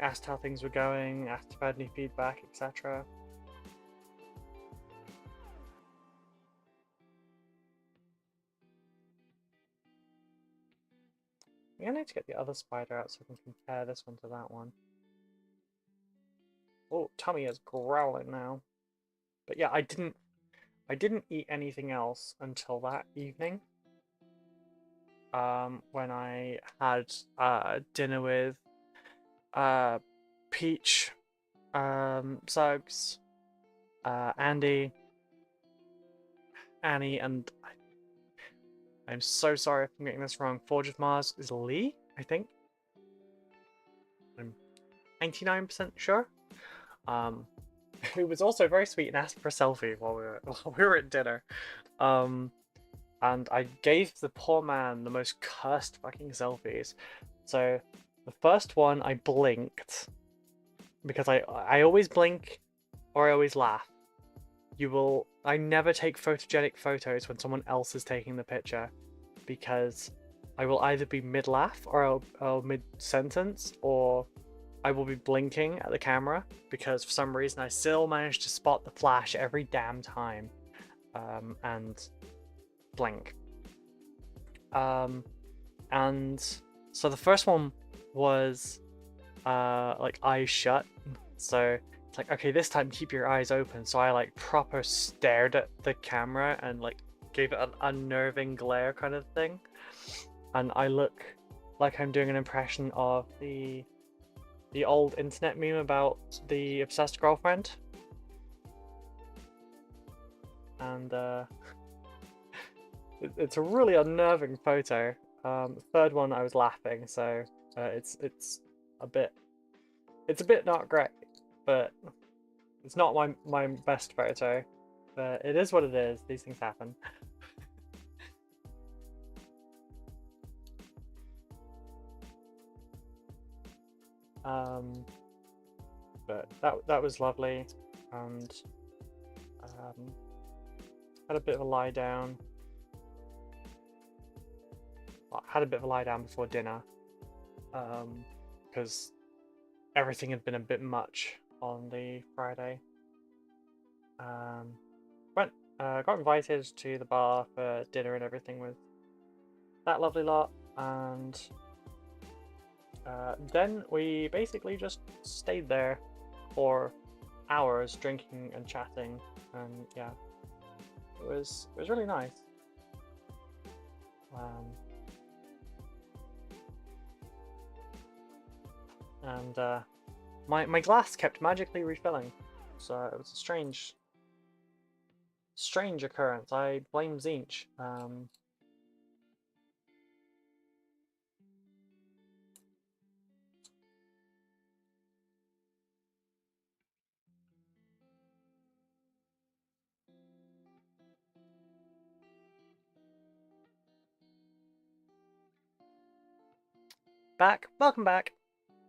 asked how things were going, asked if I had any feedback, etc. I need to get the other spider out so I can compare this one to that one. Oh, tummy is growling now. But yeah, I didn't eat anything else until that evening. When I had dinner with Peach, Suggs, Andy, Annie, and I'm so sorry if I'm getting this wrong. Forge of Mars is Lee, I think. I'm 99% sure. Who was also very sweet and asked for a selfie while we were at dinner. And I gave the poor man the most cursed fucking selfies. So the first one I blinked, because I always blink or I always laugh. I never take photogenic photos when someone else is taking the picture, because I will either be mid-laugh or I'll mid-sentence, or I will be blinking at the camera, because for some reason I still manage to spot the flash every damn time, and blink. And so the first one was like eyes shut, so it's like, okay, this time keep your eyes open. So I like proper stared at the camera and like gave it an unnerving glare kind of thing, and I look like I'm doing an impression of the old internet meme about the obsessed girlfriend. And it's a really unnerving photo. The third one I was laughing, so it's a bit not great, but it's not my best photo. But it is what it is. These things happen. But that was lovely, and had a bit of a lie down. Well, I had a bit of a lie down before dinner, because everything had been a bit much on the Friday. Got invited to the bar for dinner and everything with that lovely lot, and then we basically just stayed there for hours drinking and chatting, and yeah, it was really nice. And my glass kept magically refilling, so it was a strange occurrence. I blame Zinch. Welcome back.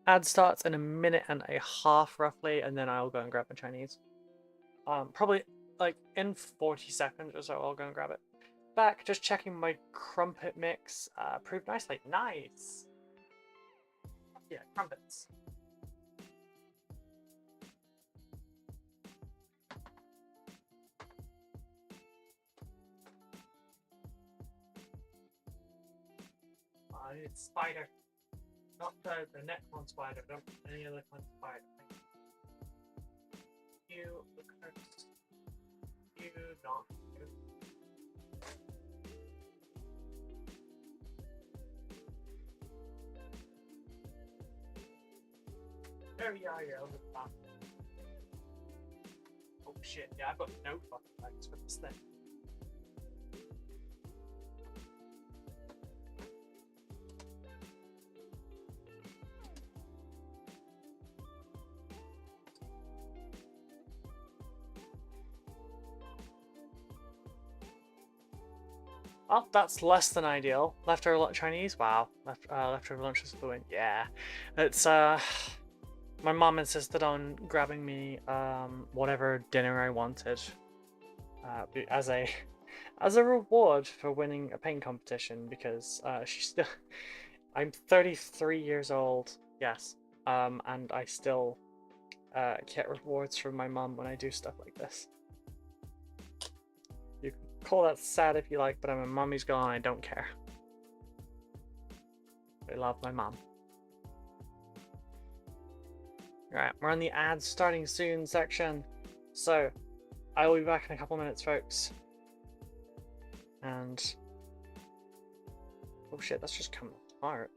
Ad starts in a minute and a half roughly, and then I'll go and grab my Chinese. Probably like in 40 seconds or so I'll go and grab it. Back, just checking my crumpet mix. Proved nicely. Nice! Yeah, crumpets. It's spider. Not the neck one spider, don't any other kind of spider. You look first. You not. You. There you are, you're over the top. Oh shit, yeah, I've got no fucking thanks for this thing. Oh, that's less than ideal. Leftover Chinese? Wow. Leftover lunch is fluent. Yeah. It's, my mom insisted on grabbing me, whatever dinner I wanted. As a reward for winning a paint competition, because, she's still... I'm 33 years old, yes. And I still, get rewards from my mom when I do stuff like this. You can call that sad if you like, but I'm a mommy's girl and I don't care. I love my mom. Alright, we're on the ads starting soon section. So, I will be back in a couple minutes, folks. And... oh shit, that's just come apart.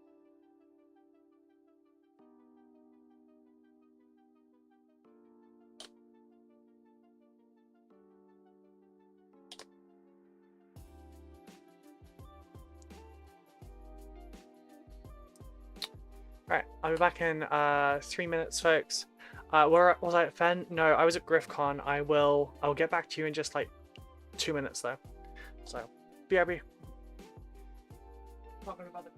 Right, I'll be back in 3 minutes, folks. Where was I at Fen? No, I was at GriffCon. I'll get back to you in just like 2 minutes though. So, BRB. Talking about the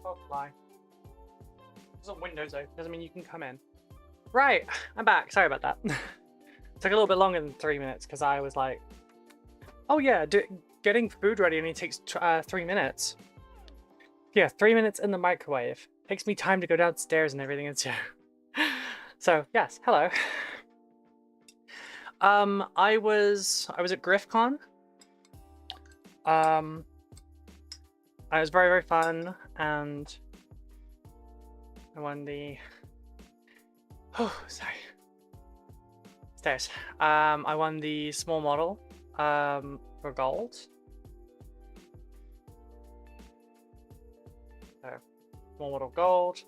both lie. There's a windows open, doesn't mean you can come in. Right, I'm back. Sorry about that. Took a little bit longer than 3 minutes because I was like, oh yeah, getting food ready only takes 3 minutes. Yeah, 3 minutes in the microwave. Takes me time to go downstairs and everything. So yes, hello. I was at GriffCon. I was very fun, and I won the stairs. I won the small model for gold. So small model gold,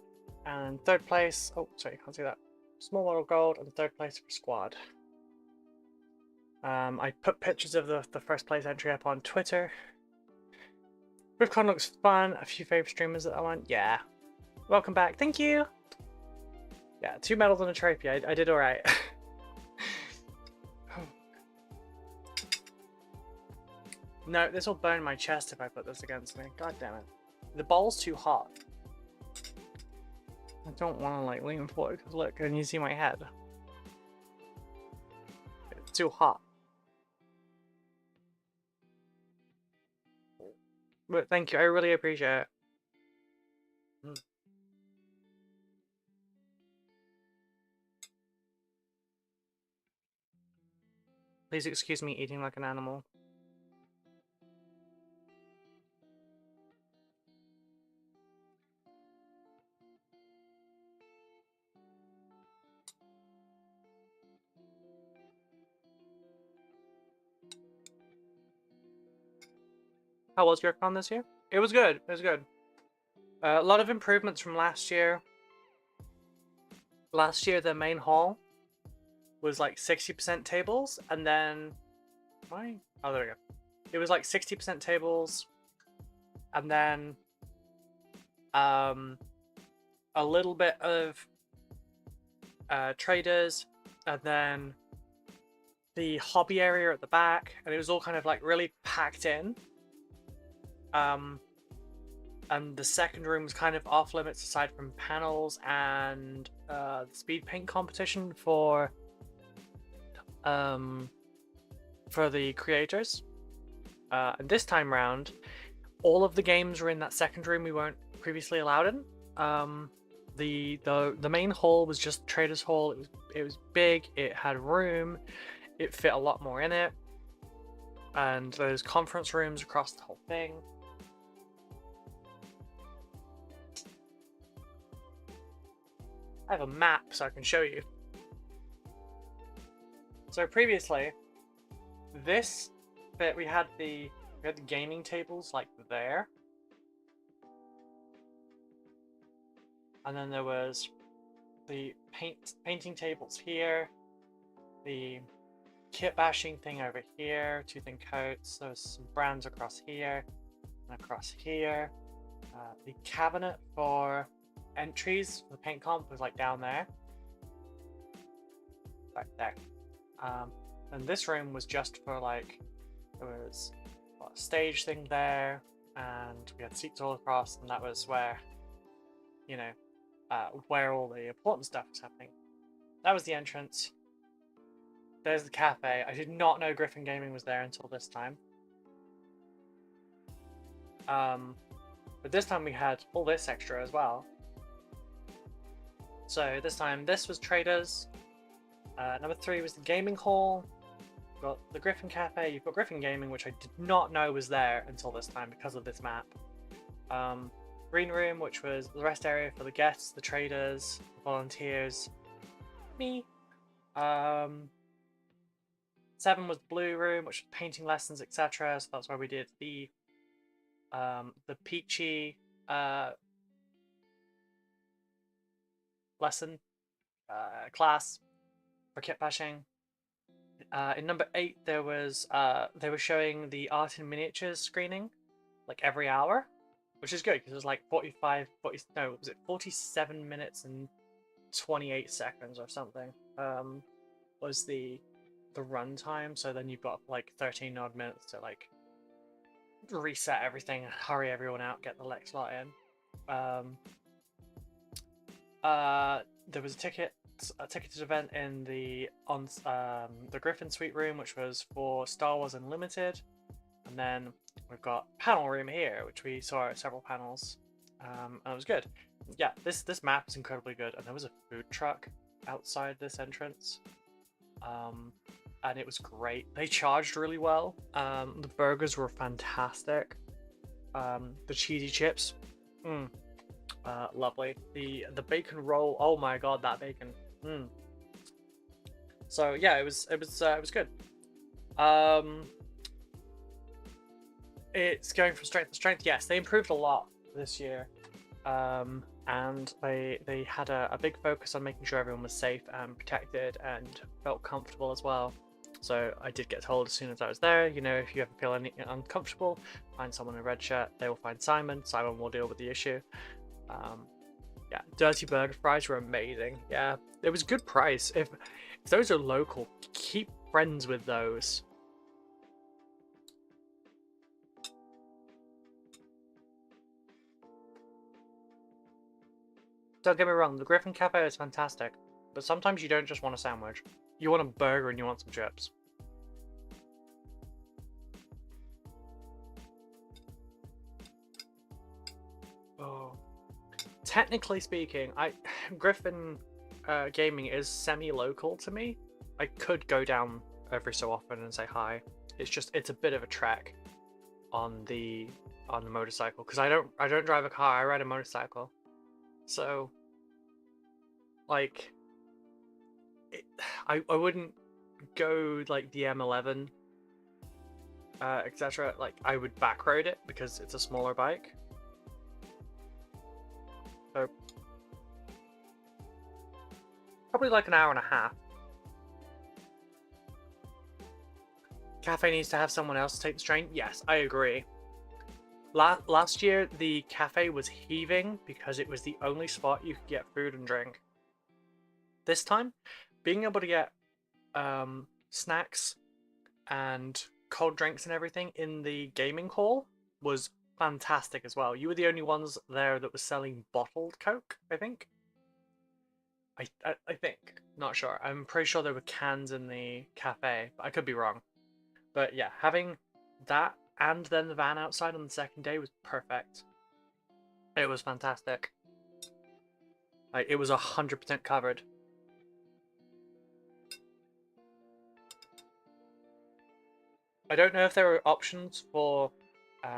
and third place. Oh, sorry, you can't see that. Small model gold and third place for squad. I put pictures of the first place entry up on Twitter. GriffCon looks fun. A few favorite streamers that I want. Yeah. Welcome back. Thank you. Yeah, 2 medals and a trophy. I did alright. No, this will burn my chest if I put this against me. God damn it. The ball's too hot. I don't want to like lean forward because look, can you see my head? It's too hot. But thank you, I really appreciate it. Please excuse me eating like an animal. How was your con this year? It was good. It was good. A lot of improvements from last year. Last year, the main hall was like 60% tables, and then why? Oh, there we go. It was like 60% tables, and then a little bit of traders, and then the hobby area at the back, and it was all kind of like really packed in. And the second room was kind of off limits aside from panels and the speed paint competition for the creators. And this time round, all of the games were in that second room we weren't previously allowed in. The main hall was just Traders Hall. It was big. It had room. It fit a lot more in it. And there's conference rooms across the whole thing. I have a map so I can show you. So previously, this bit we had the gaming tables like there, and then there was the painting tables here, the kit bashing thing over here, tooth and coats. There was some brands across here and across here. The cabinet for entries for the paint comp was like down there, right there. And this room was just for like, there was a stage thing there, and we had seats all across, and that was where, you know, where all the important stuff was happening. That was the entrance. There's the cafe. I did not know Griffin Gaming was there until this time. But this time we had all this extra as well. So this time, this was Traders. Number 3 was the gaming hall. You've got the Griffin Cafe. You've got Griffin Gaming, which I did not know was there until this time because of this map. Green room, which was the rest area for the guests, the traders, the volunteers, me. 7 was the blue room, which was painting lessons, etc. So that's where we did the peachy lesson class for kit bashing. In number 8, there was they were showing the art in miniatures screening like every hour, which is good because it was like 47 minutes and 28 seconds or something was the run time. So then you've got like 13 odd minutes to like reset everything, hurry everyone out, get the next lot in. There was a ticketed event in the Griffin Suite room, which was for Star Wars Unlimited, and then we've got panel room here, which we saw several panels, and it was good. Yeah, this map is incredibly good, and there was a food truck outside this entrance, and it was great. They charged really well. The burgers were fantastic. The cheesy chips, lovely. The bacon roll, oh my god, that bacon. So yeah, it was good. It's going from strength to strength. Yes, they improved a lot this year, and they had a big focus on making sure everyone was safe and protected and felt comfortable as well. So I did get told as soon as I was there, you know, if you ever feel uncomfortable, find someone in a red shirt. They will find Simon. Simon will deal with the issue. Yeah, dirty burger fries were amazing. Yeah, it was a good price. If those are local, keep friends with those. Don't get me wrong, the Griffin Cafe is fantastic, but sometimes you don't just want a sandwich. You want a burger and you want some chips. Oh. Technically speaking, Griffin Gaming is semi-local to me. I could go down every so often and say hi. It's a bit of a trek on the motorcycle, because I don't drive a car, I ride a motorcycle. So like I wouldn't go like the M11 etc. Like I would backroad it because it's a smaller bike. So probably like an hour and a half. Cafe needs to have someone else take the strain. Yes, I agree. Last year the cafe was heaving because it was the only spot you could get food and drink. This time, being able to get snacks and cold drinks and everything in the gaming hall was fantastic as well. You were the only ones there that was selling bottled Coke, I think. I think. Not sure. I'm pretty sure there were cans in the cafe, but I could be wrong. But yeah, having that and then the van outside on the second day was perfect. It was fantastic. Like, it was 100% covered. I don't know if there are options for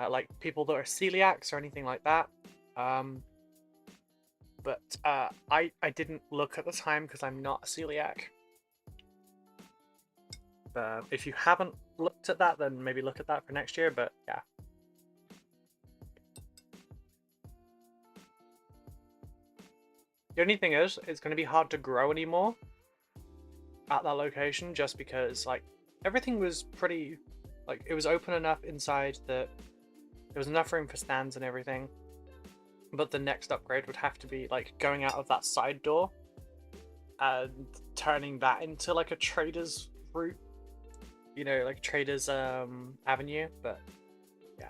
like people that are celiacs or anything like that. But I didn't look at the time because I'm not a celiac. If you haven't looked at that, then maybe look at that for next year, but yeah. The only thing is, it's going to be hard to grow anymore at that location, just because like everything was pretty, like it was open enough inside that there was enough room for stands and everything. But the next upgrade would have to be like going out of that side door and turning that into like a trader's route. You know, like Trader's Avenue, but yeah.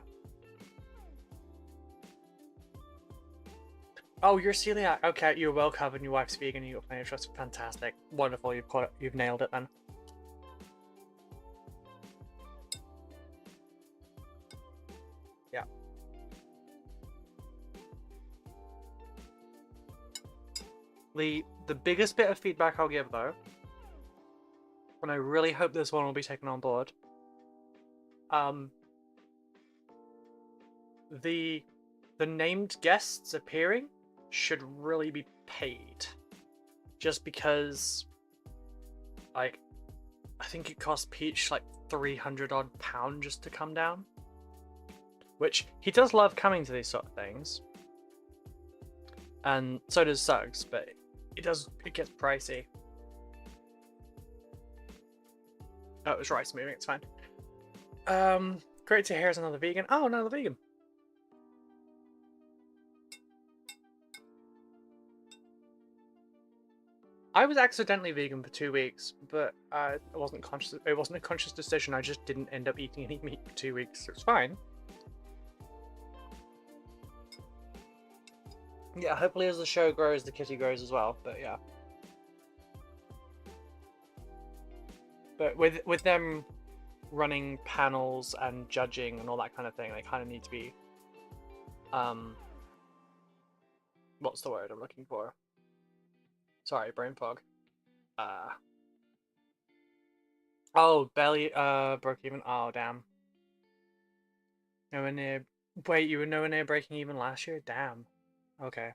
Oh, you're celiac. Okay, you're well covered. Your wife's vegan. You got plenty of trust. Fantastic, wonderful. You've caught it. You've nailed it then. Yeah. The biggest bit of feedback I'll give though, and I really hope this one will be taken on board. The named guests appearing should really be paid, just because, like, I think it cost Peach like £300 odd just to come down, which he does love coming to these sort of things, and so does Suggs, but it gets pricey. Oh, it was rice moving, it's fine. Great to hear, is another vegan. Oh, another vegan. I was accidentally vegan for 2 weeks, but it wasn't conscious. It wasn't a conscious decision. I just didn't end up eating any meat for 2 weeks. So it's fine. Yeah, hopefully as the show grows, the kitty grows as well. But yeah. But with them running panels and judging and all that kind of thing, they kind of need to be what's the word I'm looking for? Sorry, brain fog. Oh, belly broke even. Oh, damn. Nowhere near. Wait, you were nowhere near breaking even last year? Damn. Okay.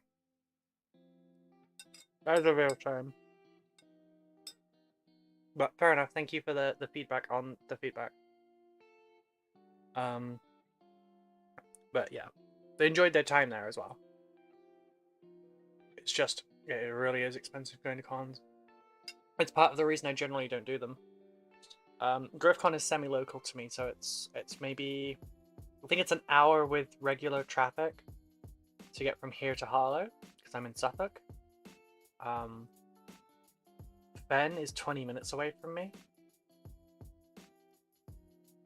That is a real shame. But fair enough. Thank you for the feedback on the feedback. But yeah, they enjoyed their time there as well. It's just, yeah, it really is expensive going to cons. It's part of the reason I generally don't do them. GriffCon is semi-local to me, so it's maybe, I think it's an hour with regular traffic to get from here to Harlow, because I'm in Suffolk. Fen is 20 minutes away from me.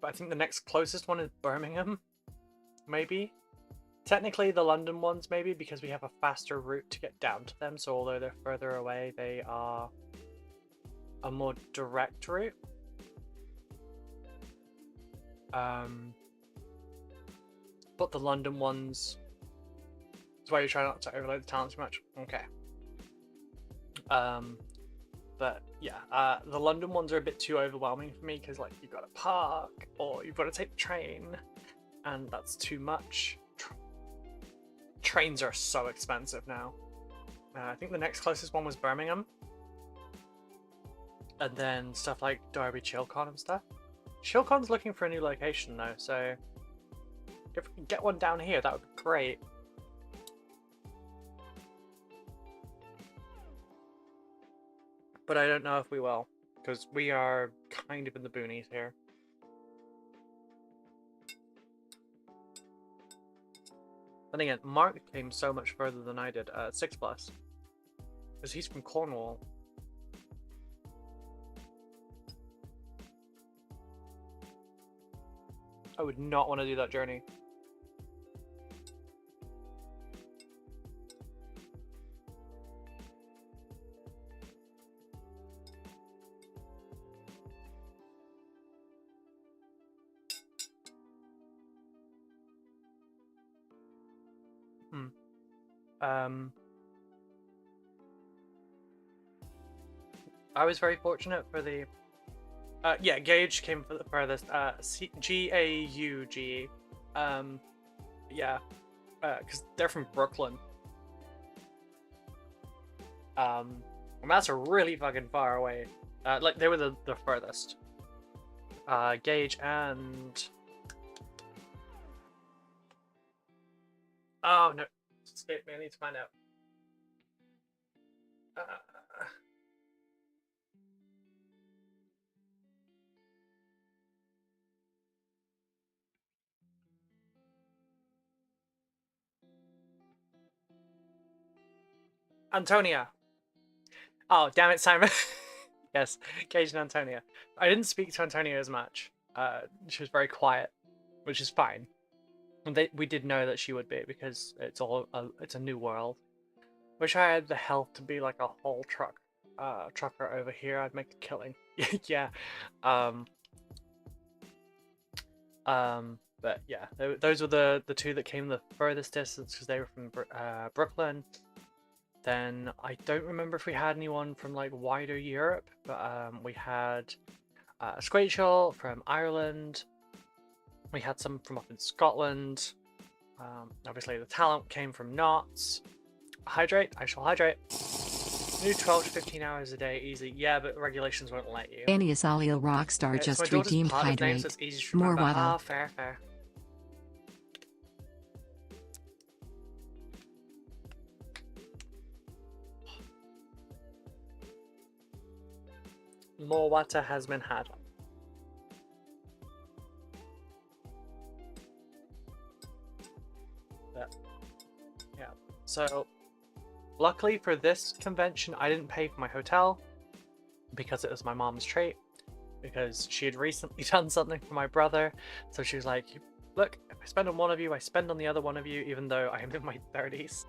But I think the next closest one is Birmingham, maybe. Technically the London ones maybe, because we have a faster route to get down to them, so although they're further away, they are a more direct route. But the London ones, that's why you try not to overload the talent too much. Okay. But yeah, the London ones are a bit too overwhelming for me, because like you've got to park or you've got to take the train, and that's too much. Trains are so expensive now. I think the next closest one was Birmingham, and then stuff like Derby Chillcon and stuff. Chillcon's looking for a new location though, so if we can get one down here, that would be great. But I don't know if we will, because we are kind of in the boonies here. And again, Mark came so much further than I did, 6+. Because he's from Cornwall. I would not want to do that journey. I was very fortunate for the yeah, Gauge came for the furthest. G-A-U-G. Yeah, because they're from Brooklyn. And that's really fucking far away. Like they were the furthest. Gauge and oh no, escape me. I need to find out. Antonia. Oh, damn it, Simon. Yes, Gage and Antonia. I didn't speak to Antonia as much. She was very quiet, which is fine. We did know that she would be, because it's a new world. Wish I had the health to be like a whole trucker over here. I'd make a killing. Yeah. But yeah, those were the two that came the furthest distance, because they were from Brooklyn. Then I don't remember if we had anyone from like wider Europe, but we had Squatial from Ireland. We had some from up in Scotland. Obviously the talent came from Knots. Hydrate, I shall hydrate. Do 12 to 15 hours a day, easy. Yeah, but regulations won't let you. Anius Alio Rockstar just redeemed Hydrate. More water. Ah, fair. More water has been had. But, yeah. So, luckily for this convention, I didn't pay for my hotel because it was my mom's trait. Because she had recently done something for my brother, so she was like, "Look, if I spend on one of you, I spend on the other one of you, even though I am in my 30s."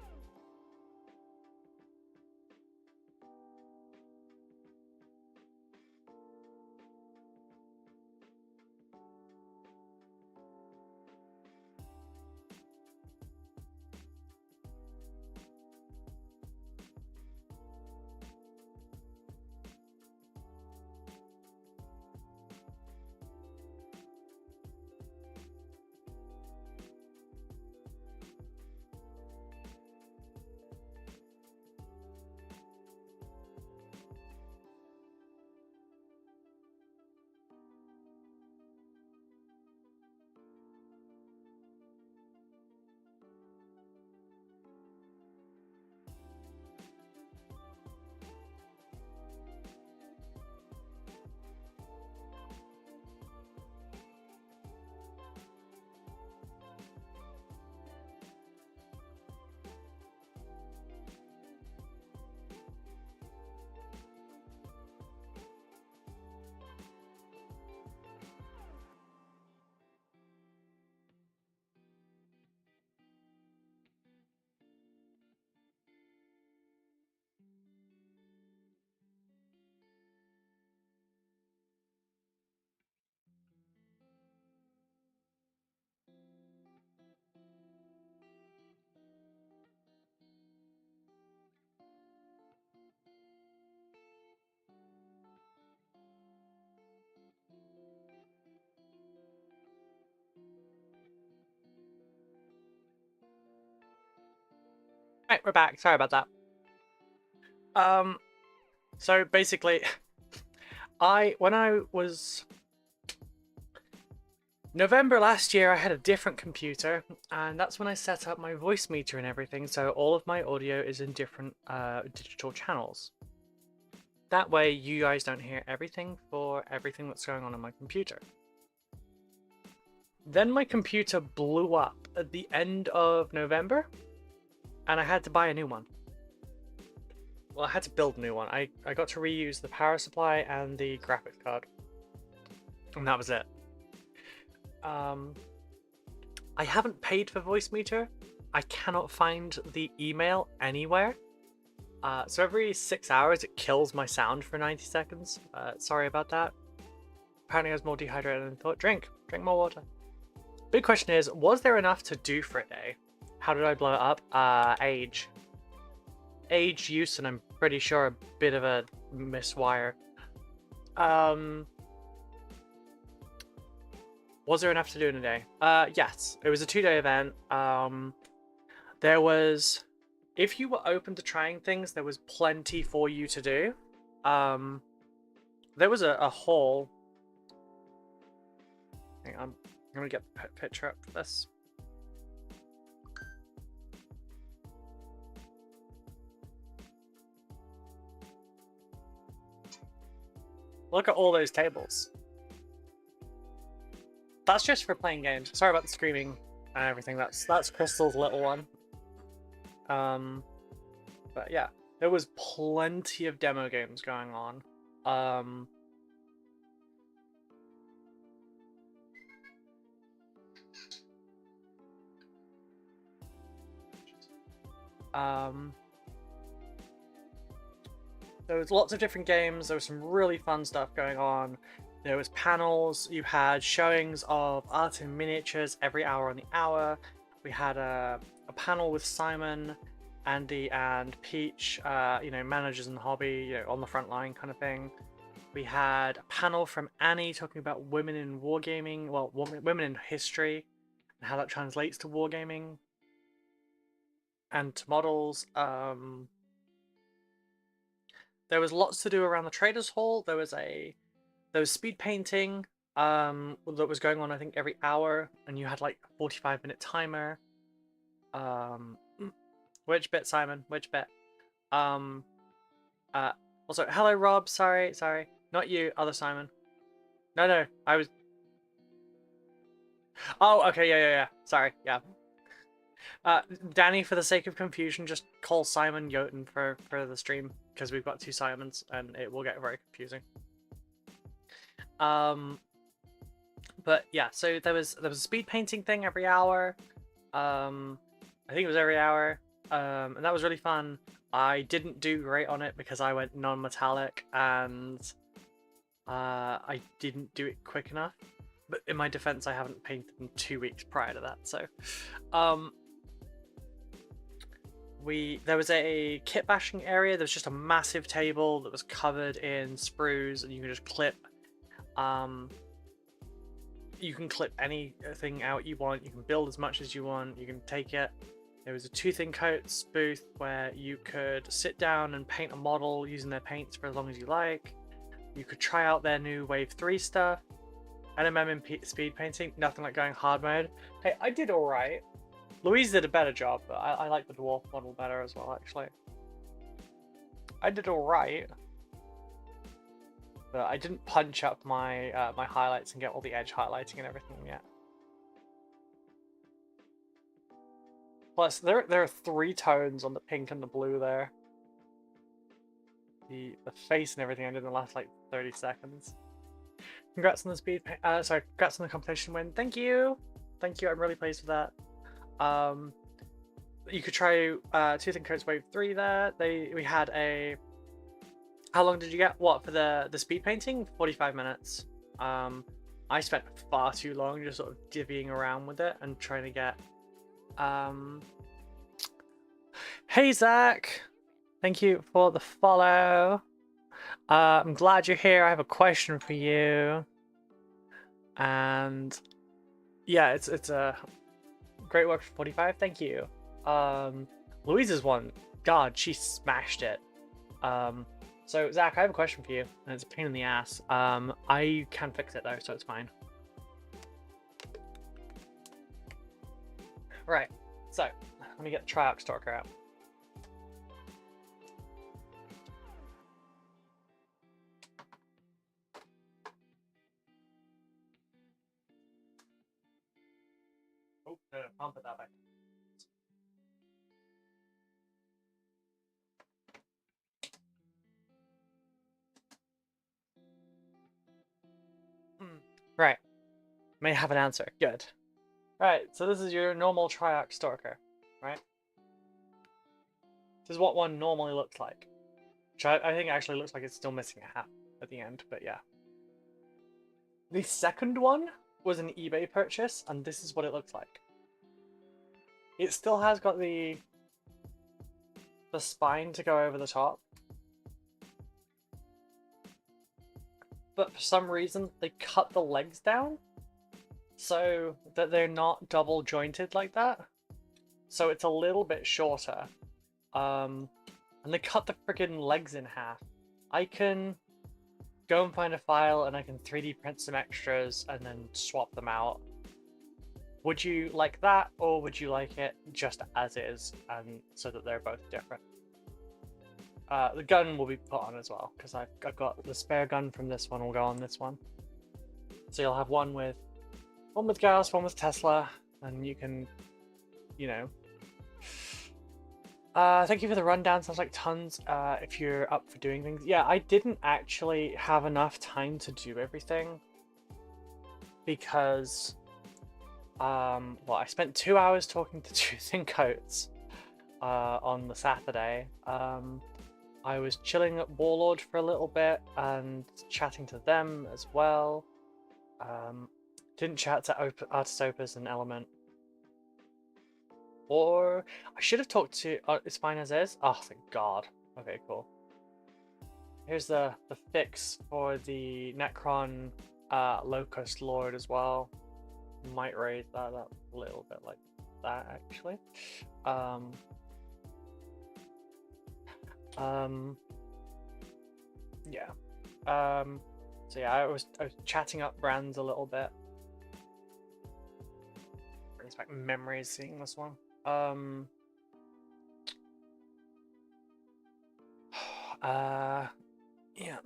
Right, we're back. Sorry about that. So basically, when I was November last year, I had a different computer, and that's when I set up my voice meter and everything, so all of my audio is in different digital channels. That way, you guys don't hear everything for everything that's going on my computer. Then my computer blew up at the end of November, and I had to buy a new one. Well, I had to build a new one. I got to reuse the power supply and the graphics card. And that was it. I haven't paid for voice meter. I cannot find the email anywhere. So every 6 hours it kills my sound for 90 seconds. Sorry about that. Apparently I was more dehydrated than I thought. Drink more water. Big question is, was there enough to do for a day? How did I blow it up? Age, use, and I'm pretty sure a bit of a miswire. Was there enough to do in a day? Yes, it was a 2-day event. There was, if you were open to trying things, there was plenty for you to do. There was a whole. Hang on, I'm gonna get a picture up for this. Look at all those tables. That's just for playing games. Sorry about the screaming and everything. That's Crystal's little one. But yeah, there was plenty of demo games going on. There was lots of different games. There was some really fun stuff going on. There was panels. You had showings of art and miniatures every hour on the hour. We had a panel with Simon, Andy, and Peach, managers in the hobby, on the front line kind of thing. We had a panel from Annie talking about women in wargaming, well, women in history, and how that translates to wargaming and to models. There was lots to do around the Traders Hall. There was speed painting that was going on, I think, every hour, and you had like a 45-minute timer. Which bit, Simon? Which bit? Also, hello, Rob. Sorry, not you, other Simon. No, I was. Oh, okay, yeah. Sorry, yeah. Danny, for the sake of confusion, just call Simon Jotun for the stream, because we've got 2 Simons, and it will get very confusing. But yeah, so there was a speed painting thing every hour. I think it was every hour. And that was really fun. I didn't do great on it because I went non-metallic, and I didn't do it quick enough. But in my defense, I haven't painted in 2 weeks prior to that, so there was a kit bashing area. There was just a massive table that was covered in sprues, and you can just clip. You can clip anything out you want. You can build as much as you want. You can take it. There was a Tooth and Coats booth where you could sit down and paint a model using their paints for as long as you like. You could try out their new Wave 3 stuff. NMM and speed painting. Nothing like going hard mode. Hey, I did alright. Louise did a better job, but I like the dwarf model better as well, actually. I did alright. But I didn't punch up my my highlights and get all the edge highlighting and everything yet. Plus, there are 3 tones on the pink and the blue there. The face and everything I did in the last like 30 seconds. Congrats on the congrats on the competition win. Thank you, I'm really pleased with that. You could try Tooth and Coats Wave 3 there. We had a. How long did you get? What for the speed painting? 45 minutes. I spent far too long just sort of divvying around with it and trying to get. Hey Zach, thank you for the follow. I'm glad you're here. I have a question for you. And yeah, it's a great work for 45. Thank you. Louise's one, God, she smashed it. So Zach, I have a question for you, and it's a pain in the ass. I can fix it though, so it's fine. Right, so let me get the Triarch Stalker out. Oh, no, I'll put that back. Right, may have an answer. Good. Right, so this is your normal Triarch Stalker, right? This is what one normally looks like. Which I think actually looks like it's still missing a hat at the end, but yeah. The second one was an eBay purchase, and this is what it looks like. It still has got the spine to go over the top. But for some reason, they cut the legs down so that they're not double jointed like that. So it's a little bit shorter. And they cut the freaking legs in half. I can go and find a file and I can 3D print some extras and then swap them out. Would you like that, or would you like it just as is, and so that they're both different? The gun will be put on as well, because I've got the spare gun from this one will go on this one. So you'll have one with Gauss, one with Tesla, and you can, you know. Thank you for the rundown. Sounds like tons. If you're up for doing things, yeah, I didn't actually have enough time to do everything because, well, I spent 2 hours talking to two Thincoats on the Saturday. I was chilling at Warlord for a little bit and chatting to them as well. Didn't chat to Artist Opus and Element. Or I should have talked to It's Fine As Is. Oh, thank God. Okay, cool. Here's the fix for the Necron Low-Cost Lord as well. Might raise that up a little bit like that, actually. Yeah. So yeah, I was chatting up brands a little bit. Brings back memories seeing this one. Yeah,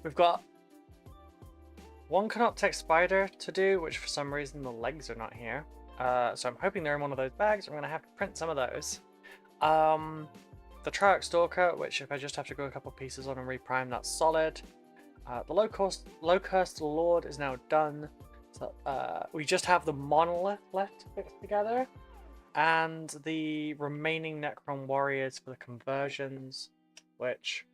we've got one Canoptech spider to do, which for some reason the legs are not here. So I'm hoping they're in one of those bags. I'm gonna have to print some of those. The Triarch Stalker, which if I just have to glue a couple pieces on and reprime, that's solid. The Low-Cost Lord is now done. So we just have the monolith left to fix together, and the remaining Necron warriors for the conversions, which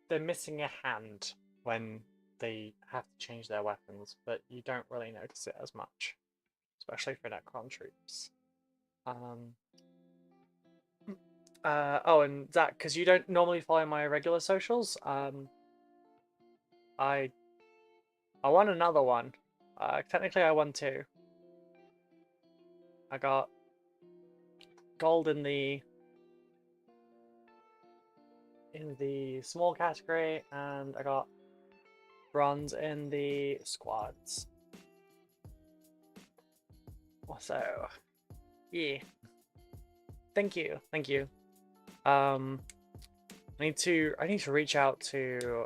they're missing a hand when they have to change their weapons, but you don't really notice it as much, especially for Necron troops. Oh, and Zach, because you don't normally follow my regular socials, I won another one. Technically I won two. I got gold in the small category, and I got bronze in the squads. So, yeah. Thank you. I need to reach out to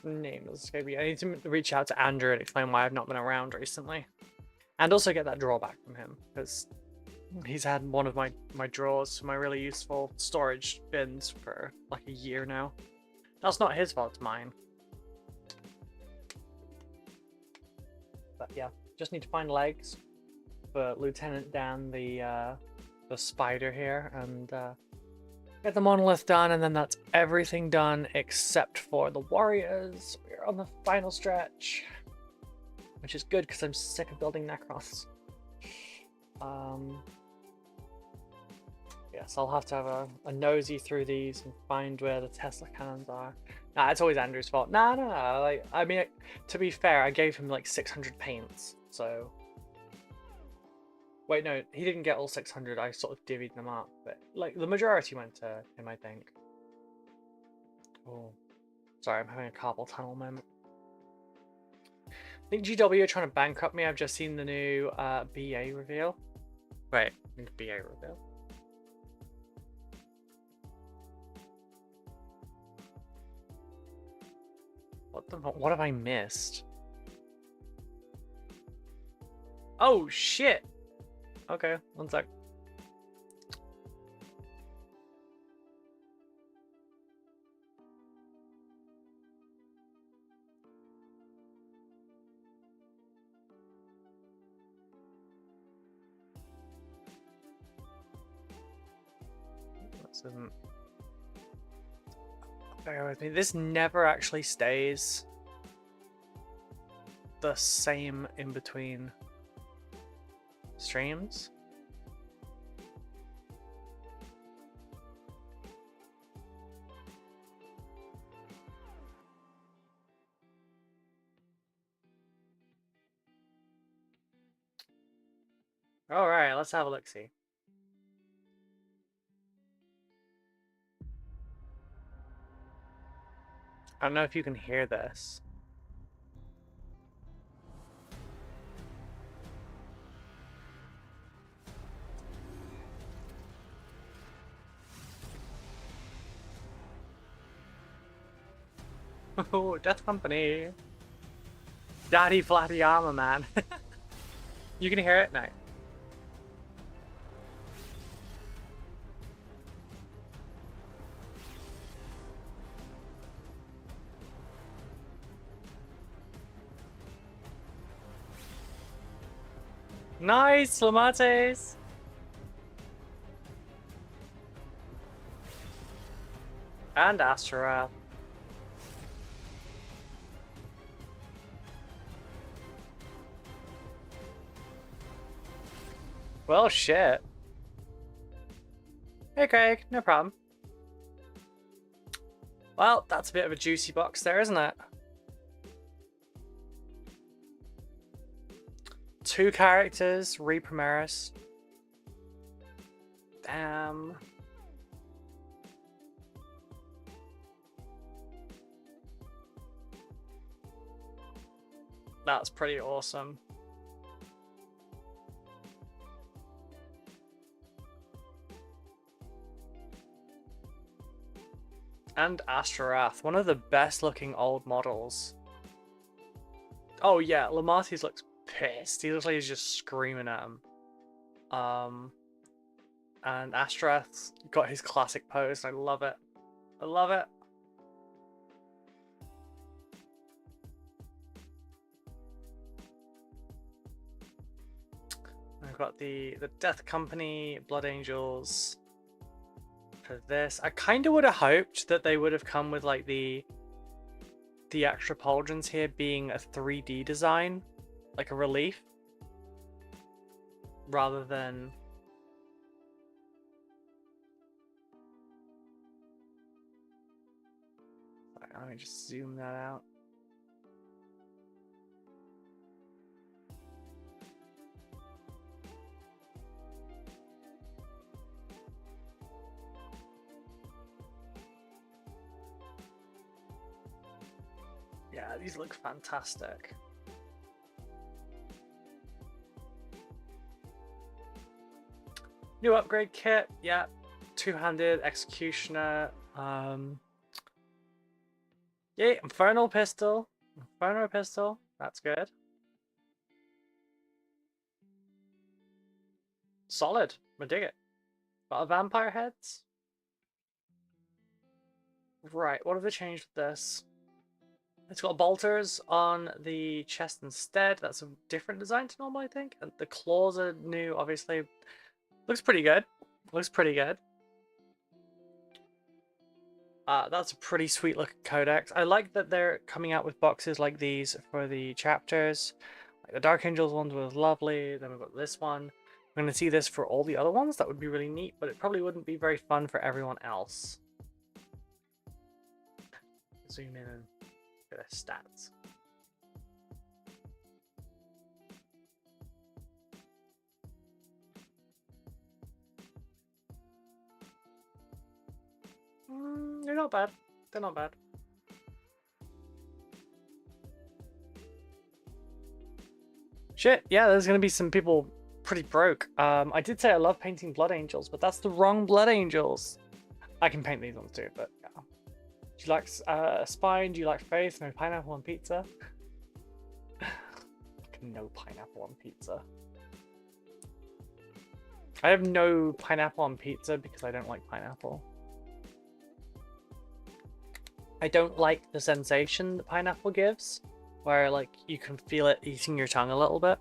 name is escaping. I need to reach out to Andrew and explain why I've not been around recently, and also get that drawer back from him, because he's had one of my drawers, my really useful storage bins, for like a year now. That's not his fault, it's mine. But yeah, just need to find legs for Lieutenant Dan, the spider here, and get the monolith done, and then that's everything done except for the warriors. We're on the final stretch, which is good because I'm sick of building Necrons. Yes, I'll have to have a nosy through these and find where the Tesla cannons are. Nah, it's always Andrew's fault. Nah, no, no. Like, I mean, to be fair, I gave him like 600 paints, so. Wait, no, he didn't get all 600. I sort of divvied them up, but like the majority went to him, I think. Oh, sorry, I'm having a carpal tunnel moment. I think GW are trying to bankrupt me. I've just seen the new BA reveal. Wait, BA reveal. What have I missed? Oh shit! Okay, one sec. This isn't. Bear with me. This never actually stays the same in between streams. All right, let's have a look-see. I don't know if you can hear this. Oh, Death Company. Daddy Flatty Armor, man. You can hear it now. Nice, Lamates! And Astra. Well, shit. Hey, Craig. No problem. Well, that's a bit of a juicy box there, isn't it? 2 characters, Reprimaris. Damn. That's pretty awesome. And Astrath, one of the best looking old models. Oh yeah, Lamatis looks pissed. He looks like he's just screaming at him. And Astrath's got his classic pose. I love it. I love it. I've got the Death Company, Blood Angels for this. I kind of would have hoped that they would have come with like the extra pauldrons here being a 3D design, like a relief, rather than let me just zoom that out. Yeah, these look fantastic. New upgrade kit, yeah. 2-handed executioner. Yeah, Infernal Pistol. Infernal Pistol, that's good. Solid, I dig it. Got a vampire heads. Right, what have they changed with this? It's got bolters on the chest instead. That's a different design to normal, I think. And the claws are new, obviously. Looks pretty good. Looks pretty good. That's a pretty sweet looking codex. I like that they're coming out with boxes like these for the chapters. Like the Dark Angels ones was lovely. Then we've got this one. I'm going to see this for all the other ones. That would be really neat, but it probably wouldn't be very fun for everyone else. zoom in and get their stats. They're not bad. They're not bad. Shit, yeah, there's gonna be some people pretty broke. I did say I love painting blood angels, but that's the wrong blood angels. I can paint these ones too, but yeah. Do you like spine? Do you like faith? No pineapple on pizza? No pineapple on pizza. I have no pineapple on pizza because I don't like pineapple. I don't like the sensation that pineapple gives, where like you can feel it eating your tongue a little bit.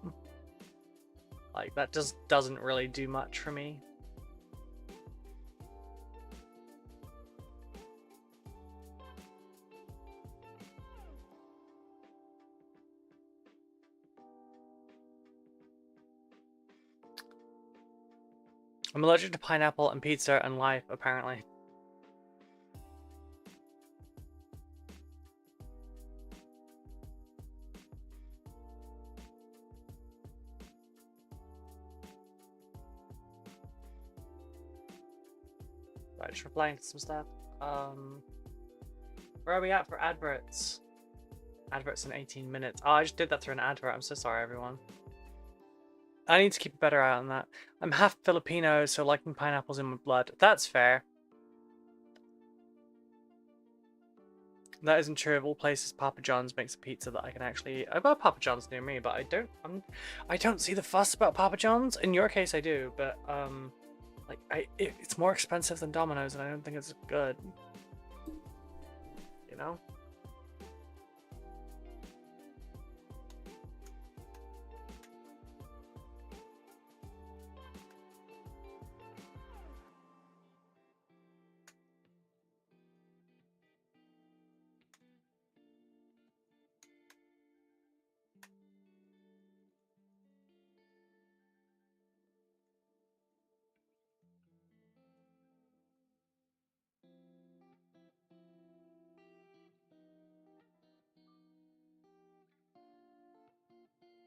Like that just doesn't really do much for me. I'm allergic to pineapple and pizza and life, apparently. Right, just replying to some stuff. Where are we at for adverts? Adverts in 18 minutes. Oh, I just did that through an advert. I'm so sorry, everyone. I need to keep a better eye on that. I'm half Filipino, so liking pineapples in my blood. That's fair. That isn't true. Of all places, Papa John's makes a pizza that I can actually eat. I've got Papa John's near me, but I don't see the fuss about Papa John's. In your case, I do, but like it's more expensive than Domino's, and I don't think it's good. You know.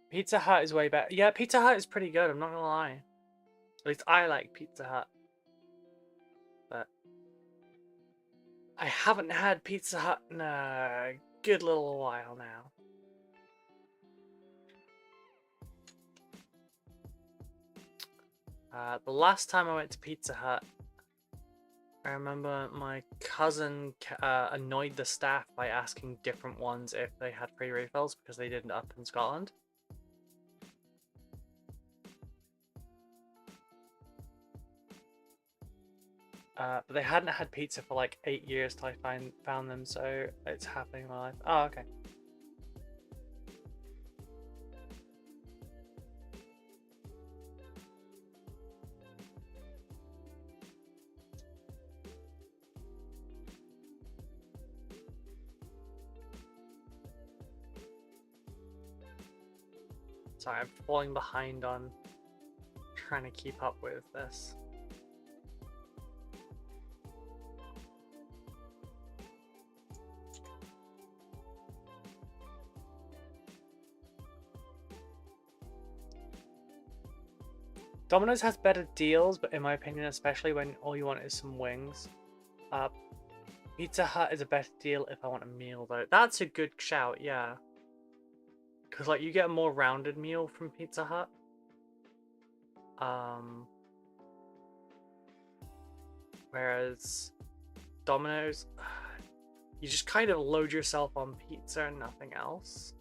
Pizza Hut is way better. Yeah, Pizza Hut is pretty good, I'm not gonna lie. At least I like Pizza Hut. But I haven't had Pizza Hut in a good little while now. The last time I went to Pizza Hut, I remember my cousin annoyed the staff by asking different ones if they had free refills because they didn't up in Scotland. But they hadn't had pizza for like 8 years till I found them, so it's happening in my life. Oh, okay. Sorry, I'm falling behind on trying to keep up with this. Domino's has better deals, but in my opinion, especially when all you want is some wings. Pizza Hut is a better deal if I want a meal, though. That's a good shout, yeah. Because, like, you get a more rounded meal from Pizza Hut. Whereas Domino's, you just kind of load yourself on pizza and nothing else.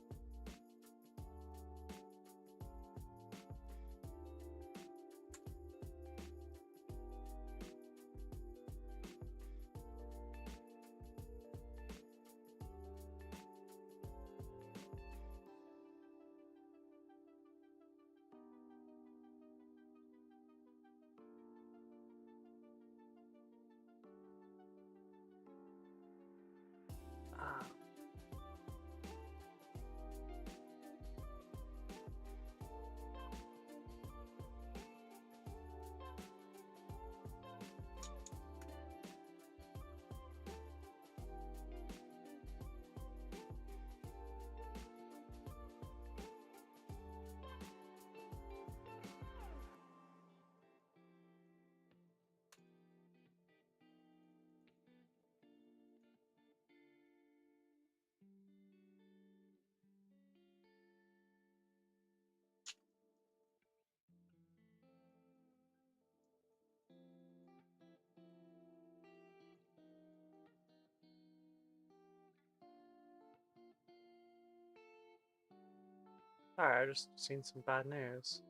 Sorry, I just seen some bad news.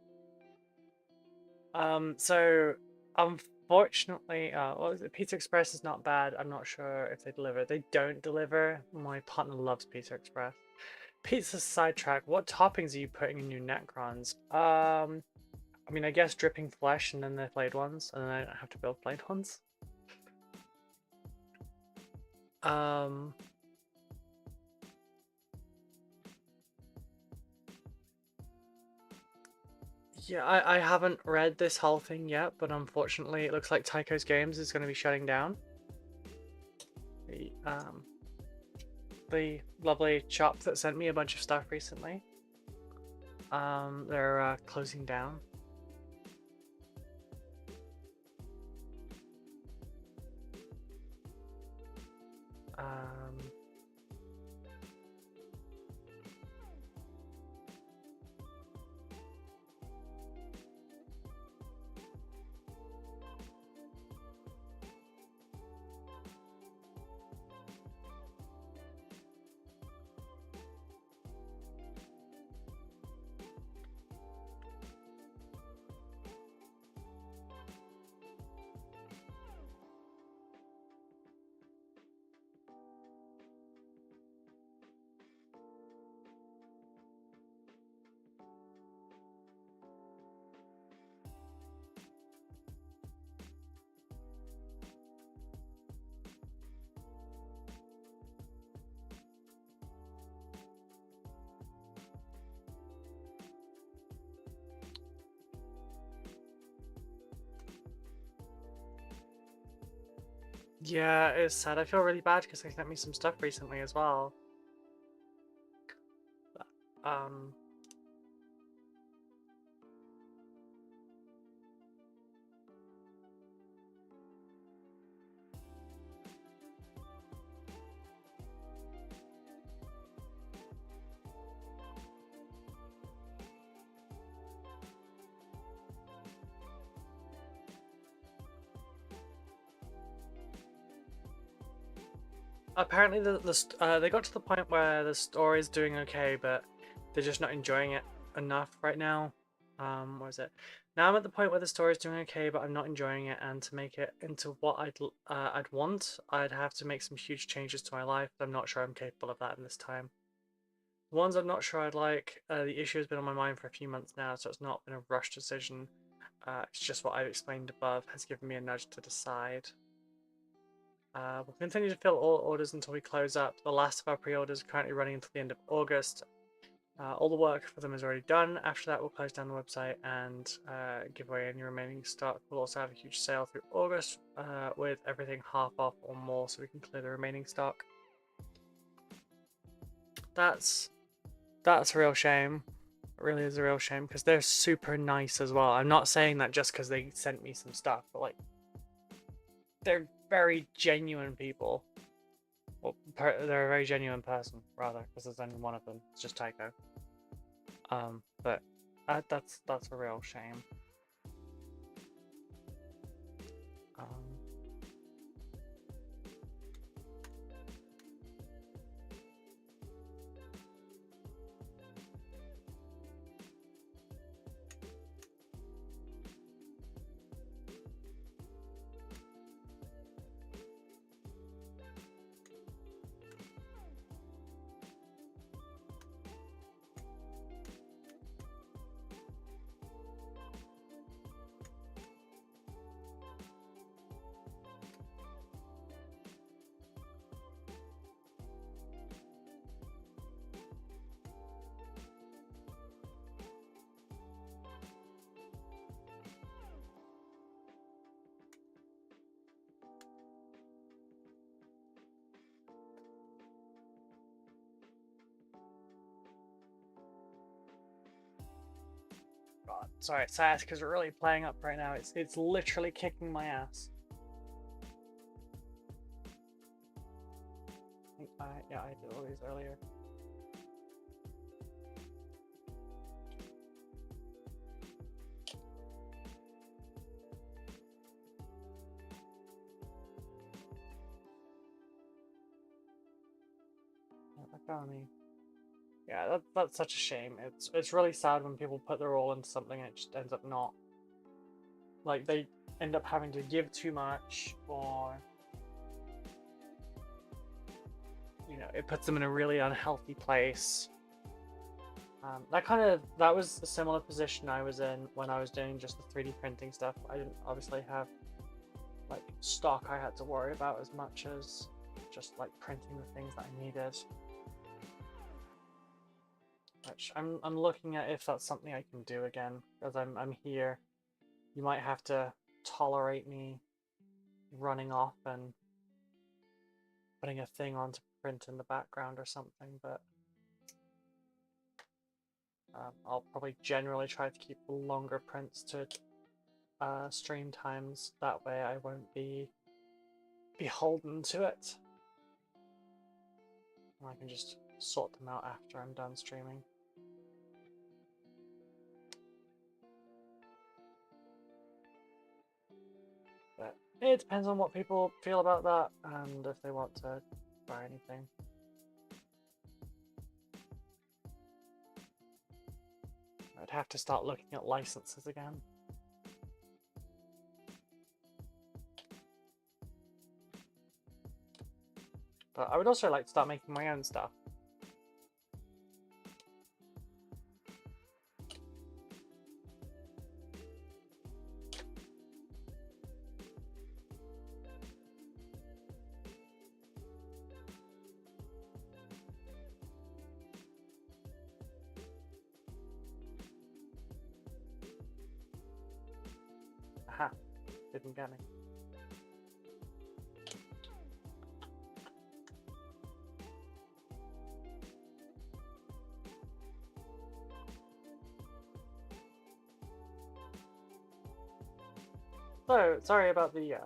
So unfortunately, what was it? Pizza Express is not bad. I'm not sure if they deliver. They don't deliver. My partner loves Pizza Express. Pizza sidetrack. What toppings are you putting in your Necrons? I mean, I guess dripping flesh and then the flayed ones, and then I don't have to build flayed ones. Yeah, I haven't read this whole thing yet, but unfortunately it looks like Tycho's Games is going to be shutting down. The lovely shop that sent me a bunch of stuff recently. They're closing down. Yeah, it's sad. I feel really bad because they sent me some stuff recently as well. Apparently they got to the point where the story is doing okay, but they're just not enjoying it enough right now. What is it? Now I'm at the point where the story is doing okay, but I'm not enjoying it, and to make it into what I'd want, I'd have to make some huge changes to my life. I'm not sure I'm capable of that in this time. The ones I'm not sure I'd like, the issue has been on my mind for a few months now, so it's not been a rushed decision. It's just what I've explained above has given me a nudge to decide. We'll continue to fill all orders until we close up. The last of our pre-orders are currently running until the end of August. All the work for them is already done. After that, we'll close down the website and give away any remaining stock. We'll also have a huge sale through August with everything half off or more, so we can clear the remaining stock. That's a real shame. It really is a real shame because they're super nice as well. I'm not saying that just because they sent me some stuff, but like they're very genuine people. Well, they're a very genuine person, rather, because there's only one of them. It's just Tycho. But that's a real shame. God, sorry, sciatica is really playing up right now. It's literally kicking my ass. Yeah, I did all these earlier. Yeah, that got me. Yeah, that's such a shame. It's really sad when people put their all into something and it just ends up not. Like, they end up having to give too much, or you know, it puts them in a really unhealthy place. That was a similar position I was in when I was doing just the 3D printing stuff. I didn't obviously have like stock I had to worry about as much as just like printing the things that I needed. Which I'm looking at if that's something I can do again, because I'm here. You might have to tolerate me running off and putting a thing on to print in the background or something, but I'll probably generally try to keep longer prints to stream times. That way I won't be beholden to it. And I can just sort them out after I'm done streaming. But it depends on what people feel about that and if they want to buy anything. I'd have to start looking at licenses again. But I would also like to start making my own stuff. Aha, didn't get me. So, sorry about the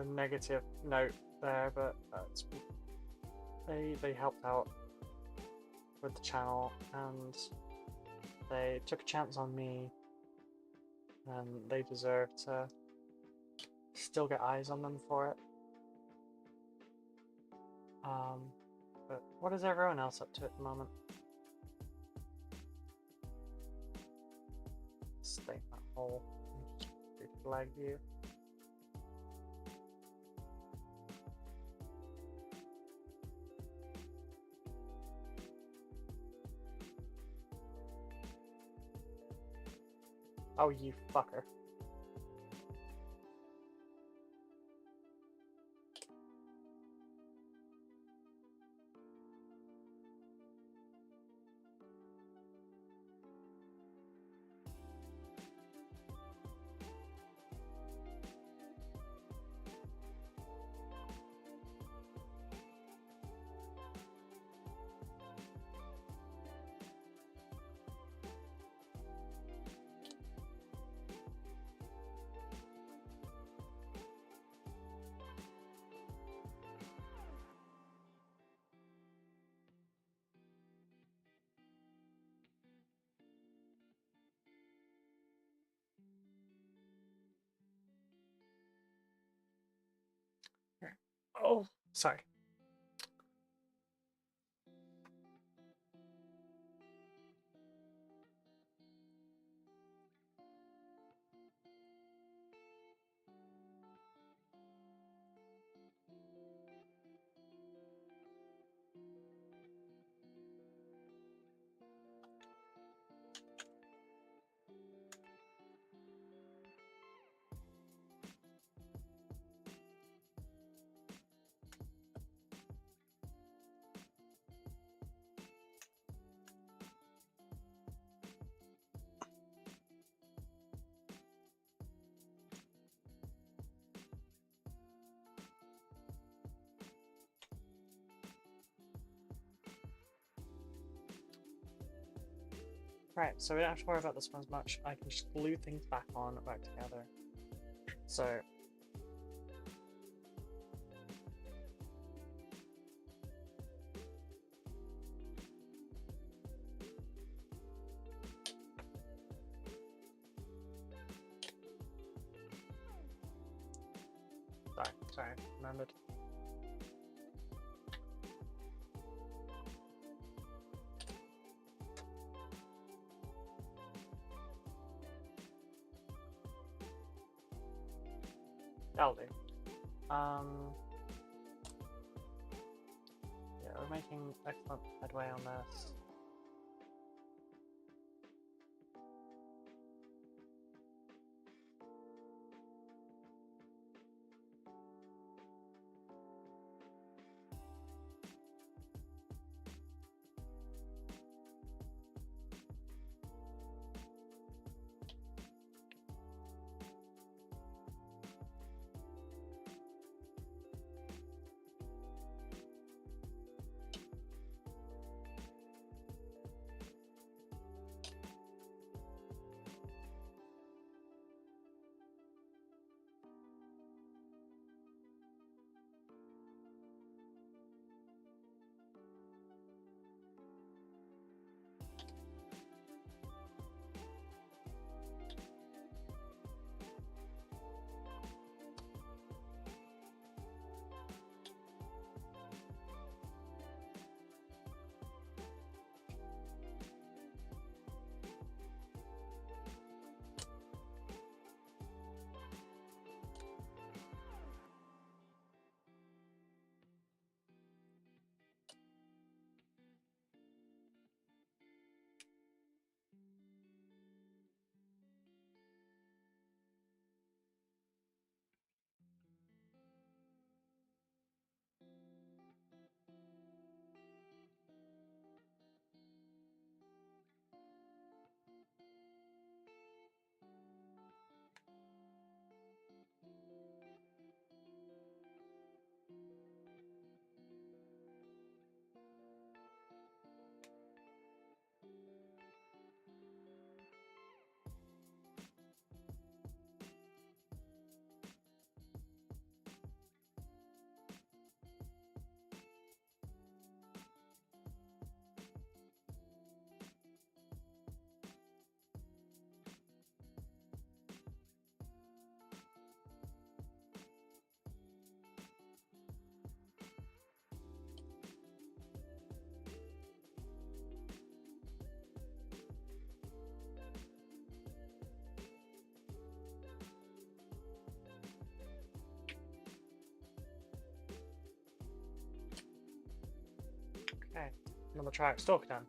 negative note there, but they helped out with the channel and they took a chance on me, and they deserve to still get eyes on them for it. But what is everyone else up to at the moment? Stay in that hole. Flag view. Oh, you fucker. Oh, sorry. Right, so we don't have to worry about this one as much. I can just glue things back on, back together. So... Sorry, remembered. That'll do. Yeah, we're making excellent headway on this. Okay, another track stalk done.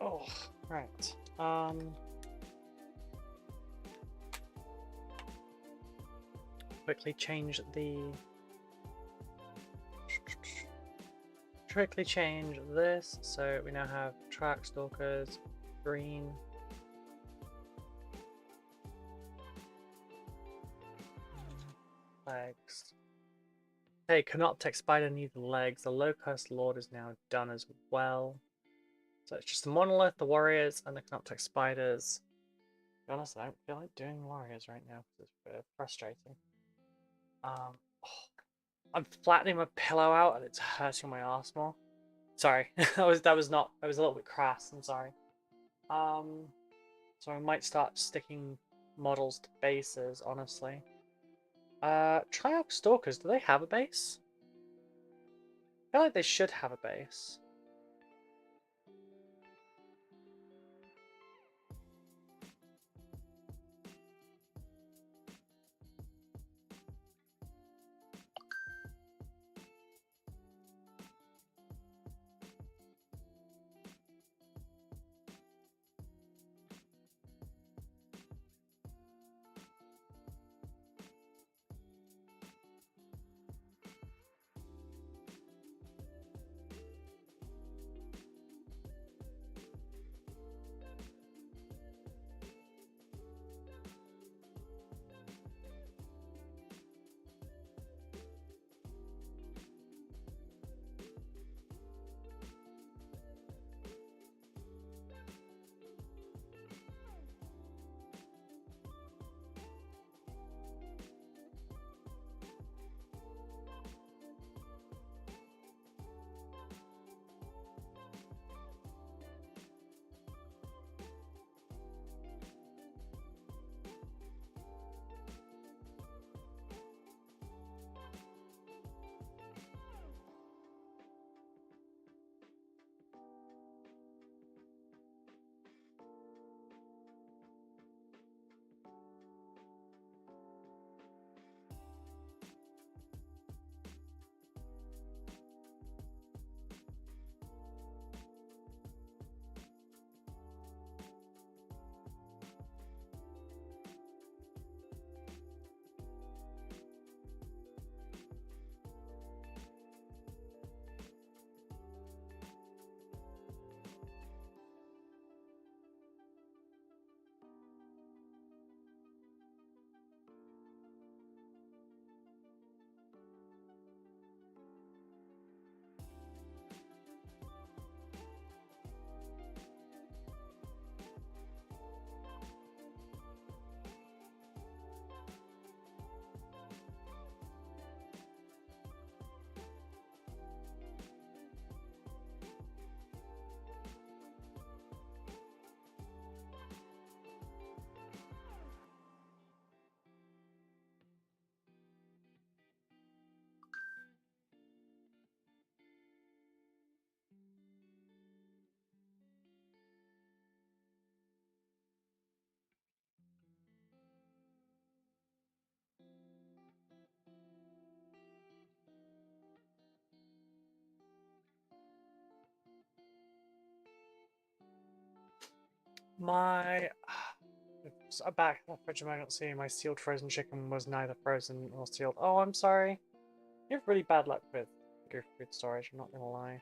Oh, right. Quickly change this so we now have track stalkers, green. Legs. Hey, Canoptech Spider needs legs. The Locust Lord is now done as well. So it's just the Monolith, the Warriors, and the Canoptech Spiders. To be honest, I don't feel like doing Warriors right now because it's a bit frustrating. Oh, I'm flattening my pillow out and it's hurting my arse more. Sorry, that was a little bit crass. I'm sorry. So I might start sticking models to bases, honestly. Triarch Stalkers, do they have a base? I feel like they should have a base. My back in the fridge, I might not see my sealed frozen chicken was neither frozen nor sealed. Oh, I'm sorry. You have really bad luck with your food storage, I'm not gonna lie.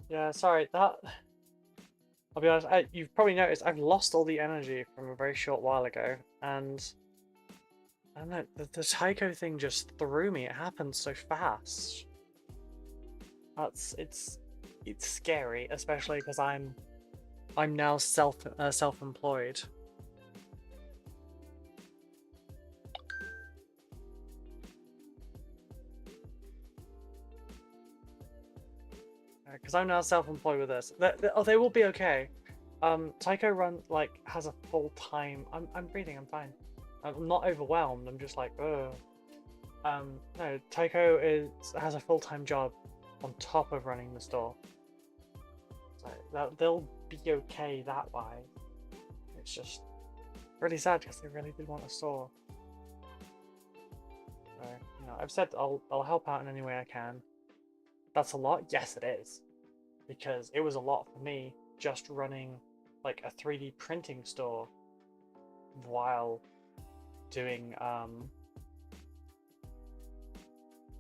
Yeah, sorry, that... I'll be honest, you've probably noticed I've lost all the energy from a very short while ago, and... I don't know, the Tycho thing just threw me, it happened so fast. It's scary, especially because I'm now self-employed. Because I'm now self-employed with this. They will be okay. Tycho has a full-time... I'm breathing, I'm fine. I'm not overwhelmed, I'm just like, ugh. No, Tycho has a full-time job on top of running the store. So they'll be okay that way. It's just really sad because they really did want a store. So, you know, I've said I'll help out in any way I can. That's a lot? Yes, it is. Because it was a lot for me just running like a 3D printing store while doing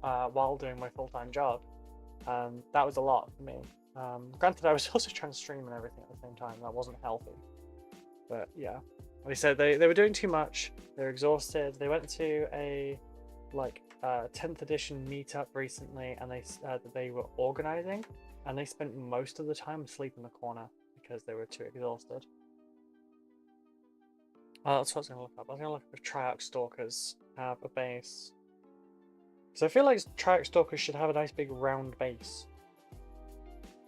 my full-time job. That was a lot for me. Granted, I was also trying to stream and everything at the same time. That wasn't healthy. But yeah, like I said, they were doing too much. They were exhausted. They went to a 10th edition meetup recently, and they were organizing, and they spent most of the time asleep in the corner because they were too exhausted. That's what I was going to look up. I was going to look up if Triarch Stalkers have a base. So I feel like Triarch Stalkers should have a nice big round base.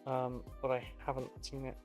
But I haven't seen it.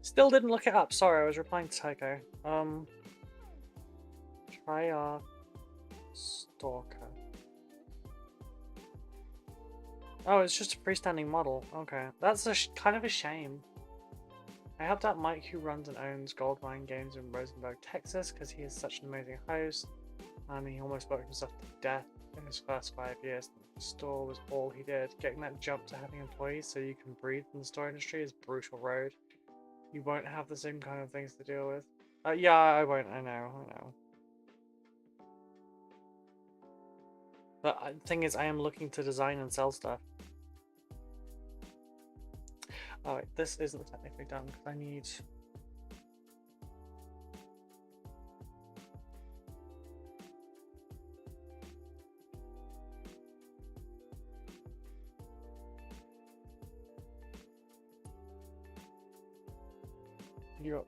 Still didn't look it up. Sorry, I was replying to Tycho. Triarch Stalker. Oh, it's just a freestanding model. Okay, that's kind of a shame. I helped out Mike, who runs and owns Goldmine Games in Rosenberg, Texas, because he is such an amazing host. He almost worked himself to death in his first 5 years. The store was all he did. Getting that jump to having employees so you can breathe in the store industry is a brutal road. You won't have the same kind of things to deal with. Yeah, I won't. I know. The thing is, I am looking to design and sell stuff. Oh, wait, this isn't technically done because I need...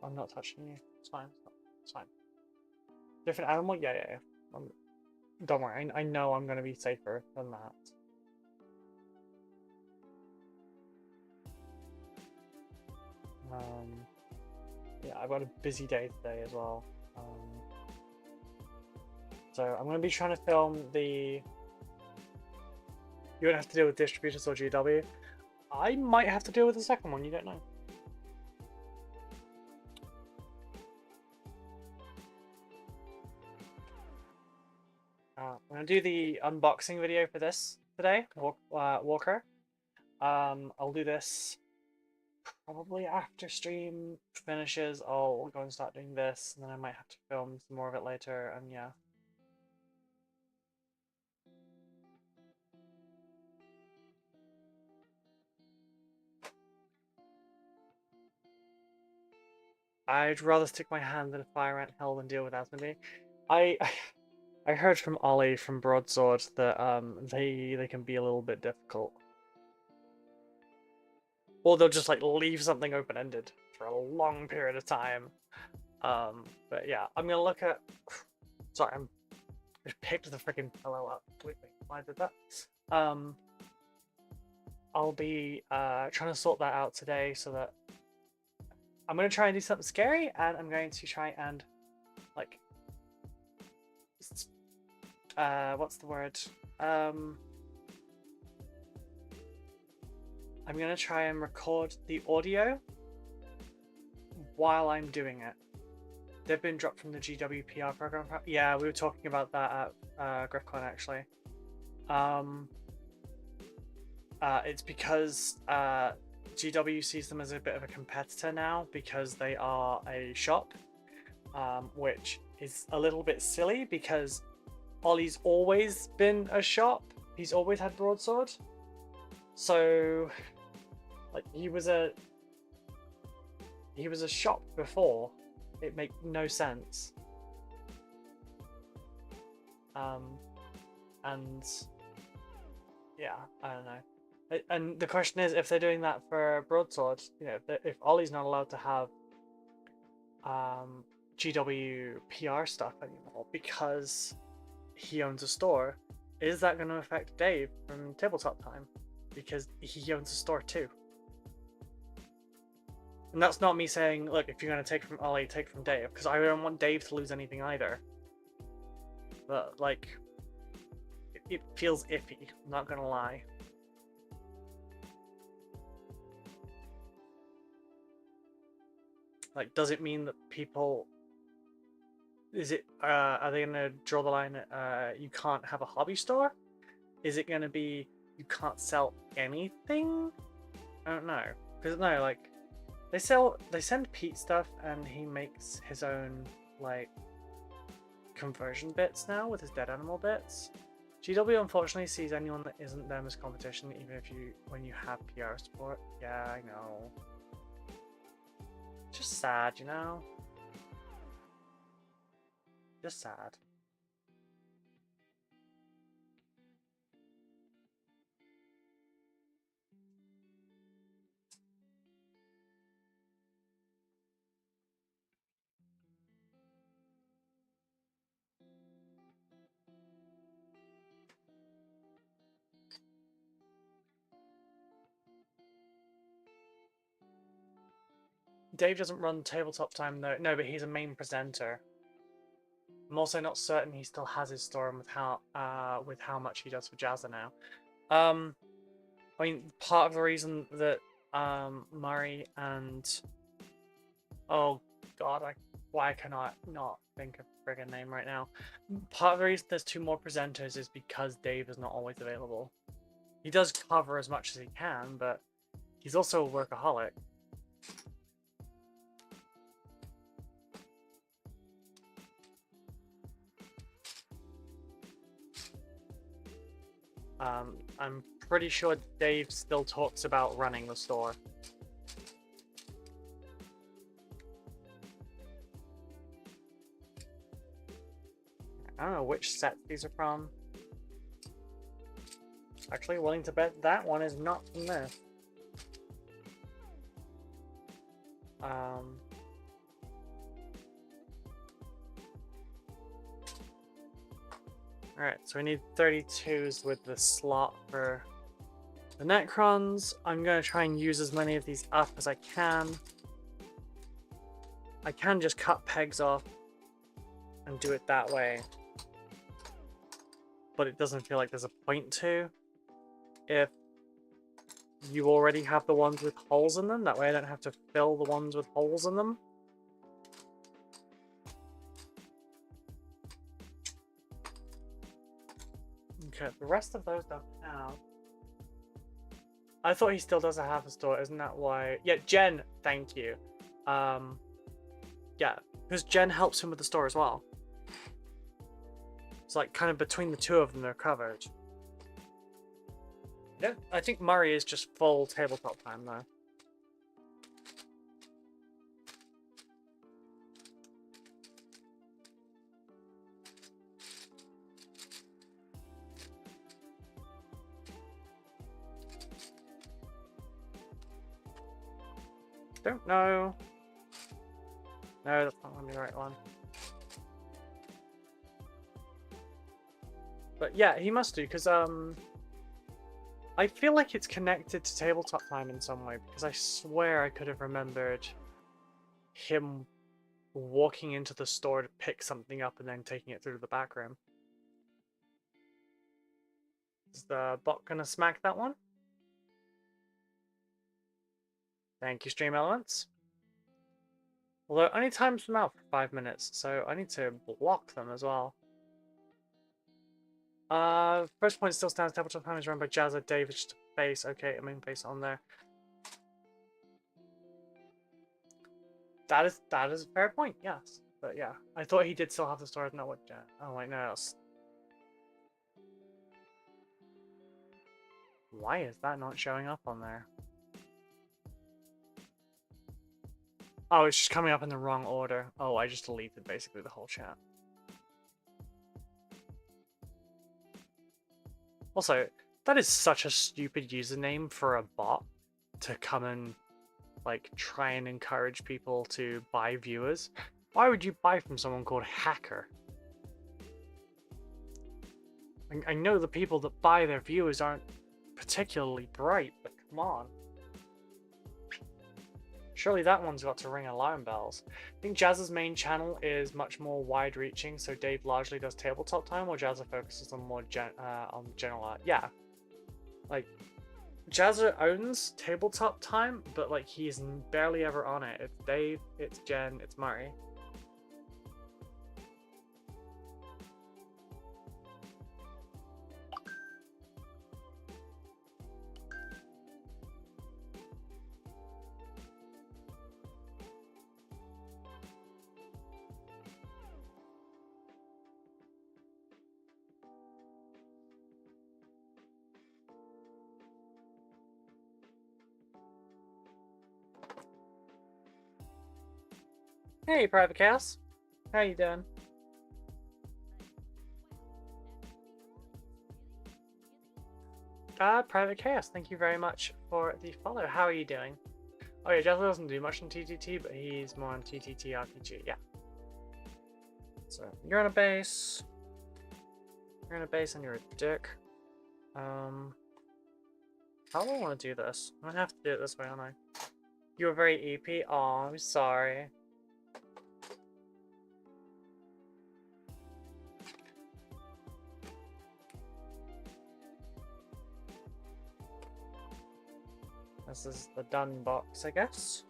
I'm not touching you. It's fine. It's fine. Different animal? Yeah. Don't worry, I know I'm going to be safer than that. Yeah, I've got a busy day today as well. So I'm going to be trying to film the... You don't have to deal with distributors or GW. I might have to deal with the second one, you don't know. I'm going to do the unboxing video for this today, Walker. I'll do this probably after stream finishes. I'll go and start doing this, and then I might have to film some more of it later, and yeah. I'd rather stick my hand in a fire ant hell than deal with Asmodee. I heard from Ollie from Broadsword that they can be a little bit difficult. Or they'll just like leave something open-ended for a long period of time. But yeah, I'm gonna look at... Sorry, I picked the freaking pillow up. Wait, why did that? I'll be trying to sort that out today so that I'm gonna try and do something scary, and I'm going to try and like what's the word? I'm gonna try and record the audio while I'm doing it. They've been dropped from the GWPR program. Yeah, we were talking about that at GriffCon actually. It's because GW sees them as a bit of a competitor now because they are a shop, which is a little bit silly because Ollie's always been a shop. He's always had Broadsword. So, like, he was a shop before. It makes no sense. And yeah, I don't know. And the question is, if they're doing that for Broadsword, you know, if Ollie's not allowed to have GW PR stuff anymore because he owns a store, is that going to affect Dave from Tabletop Time? Because he owns a store too. And that's not me saying, look, if you're going to take from Ollie, take from Dave, because I don't want Dave to lose anything either. But, like, it feels iffy, I'm not going to lie. Like, does it mean that people... Is it, are they going to draw the line at, you can't have a hobby store? Is it going to be, you can't sell anything? I don't know. Because, no, like, they send Pete stuff and he makes his own, like, conversion bits now with his dead animal bits. GW unfortunately sees anyone that isn't them as competition, even if when you have PR support. Yeah, I know. Just sad, you know? Just sad. Dave doesn't run Tabletop Time though. No, but he's a main presenter. I'm also not certain he still has his store and with how much he does for Jazza now. I mean, part of the reason that Murray and oh god, why can I not think of a friggin' name right now? Part of the reason there's two more presenters is because Dave is not always available. He does cover as much as he can, but he's also a workaholic. I'm pretty sure Dave still talks about running the store. I don't know which set these are from. Actually, willing to bet that one is not from this. Alright, so we need 32s with the slot for the Necrons. I'm going to try and use as many of these up as I can. I can just cut pegs off and do it that way. But it doesn't feel like there's a point to. If you already have the ones with holes in them, that way I don't have to fill the ones with holes in them. Okay, the rest of those don't have. I thought he still doesn't have a store, isn't that why? Yeah, Jen, thank you. Yeah, because Jen helps him with the store as well. It's like kind of between the two of them, they're covered. Yeah, I think Murray is just full tabletop time though. Don't know. No, that's not gonna be the right one. But yeah, he must do, because I feel like it's connected to tabletop time in some way, because I swear I could have remembered him walking into the store to pick something up and then taking it through to the back room. Is the bot gonna smack that one? Thank you, Stream Elements. Although it only times them out for 5 minutes, so I need to block them as well. First point still stands. Tabletop time is run by Jazza David to face. Okay, I mean face on there. That is a fair point, yes. But yeah, I thought he did still have the store. Not what? Oh wait, no. Why is that not showing up on there? Oh, it's just coming up in the wrong order. Oh, I just deleted basically the whole chat. Also, that is such a stupid username for a bot to come and like try and encourage people to buy viewers. Why would you buy from someone called Hacker? I know the people that buy their viewers aren't particularly bright, but come on. Surely that one's got to ring alarm bells. I think Jazz's main channel is much more wide-reaching, so Dave largely does tabletop time, while Jazza focuses on more general art. Yeah, like Jazza owns tabletop time, but like he's barely ever on it. It's Dave, it's Jen, it's Murray. Hey, Private Chaos. How you doing? Private Chaos, thank you very much for the follow. How are you doing? Oh yeah, Jazza doesn't do much on TTT, but he's more on TTT RPG, yeah. So, you're on a base. You're on a base and you're a dick. How do I want to do this? I'm gonna have to do it this way, aren't I? You were very EP? Aw, I'm sorry. This is the done box, I guess.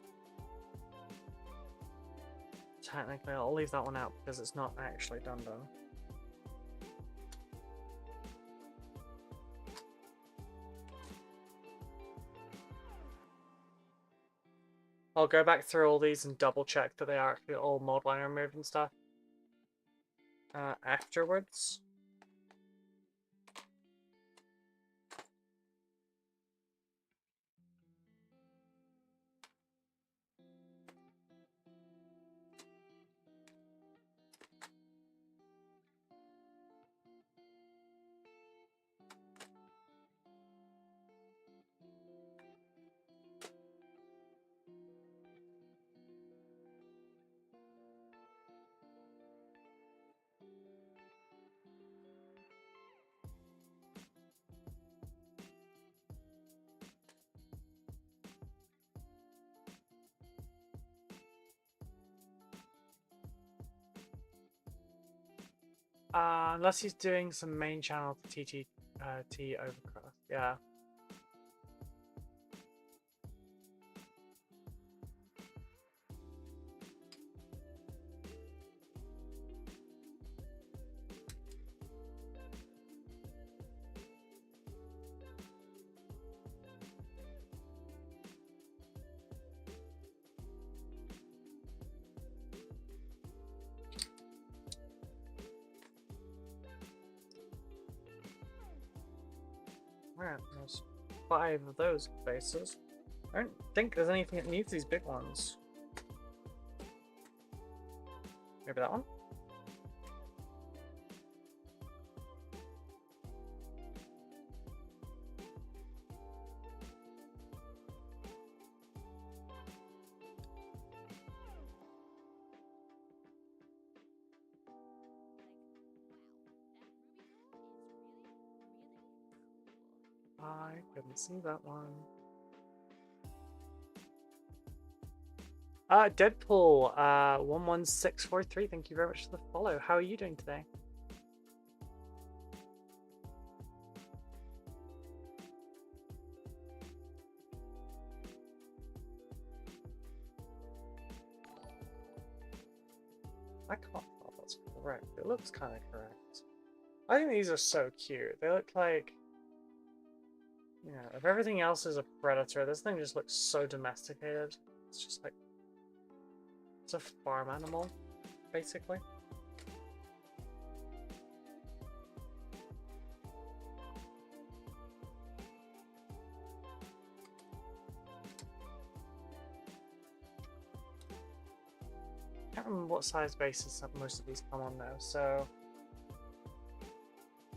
Technically, I'll leave that one out because it's not actually done. I'll go back through all these and double check that they are actually all mold line removed and stuff. Afterwards. Unless he's doing some main channel TT T overcross. Yeah. Alright, there's 5 of those bases. I don't think there's anything that needs these big ones. Maybe that one? I couldn't see that one. Deadpool, 11643, thank you very much for the follow. How are you doing today? I can't tell if that's correct. It looks kind of correct. I think these are so cute. They look like... Yeah, if everything else is a predator, this thing just looks so domesticated. It's just like... It's a farm animal, basically. I can't remember what size bases most of these come on now, so...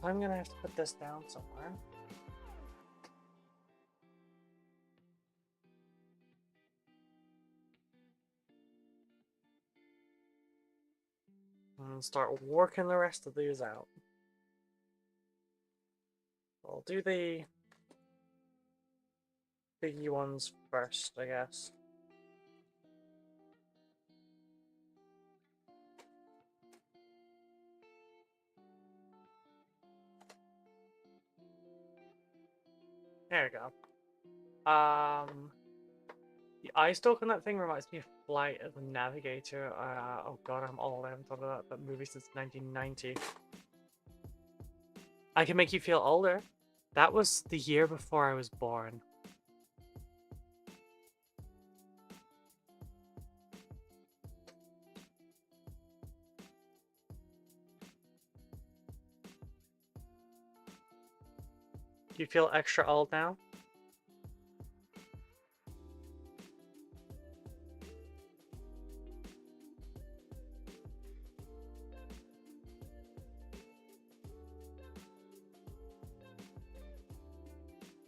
I'm gonna have to put this down somewhere. And start working the rest of these out. I'll do the biggie ones first, I guess. There we go. The eye stalk on that thing reminds me of Flight of the Navigator. Oh god, I'm old. I haven't thought about that movie since 1990. I can make you feel older. That was the year before I was born. Do you feel extra old now?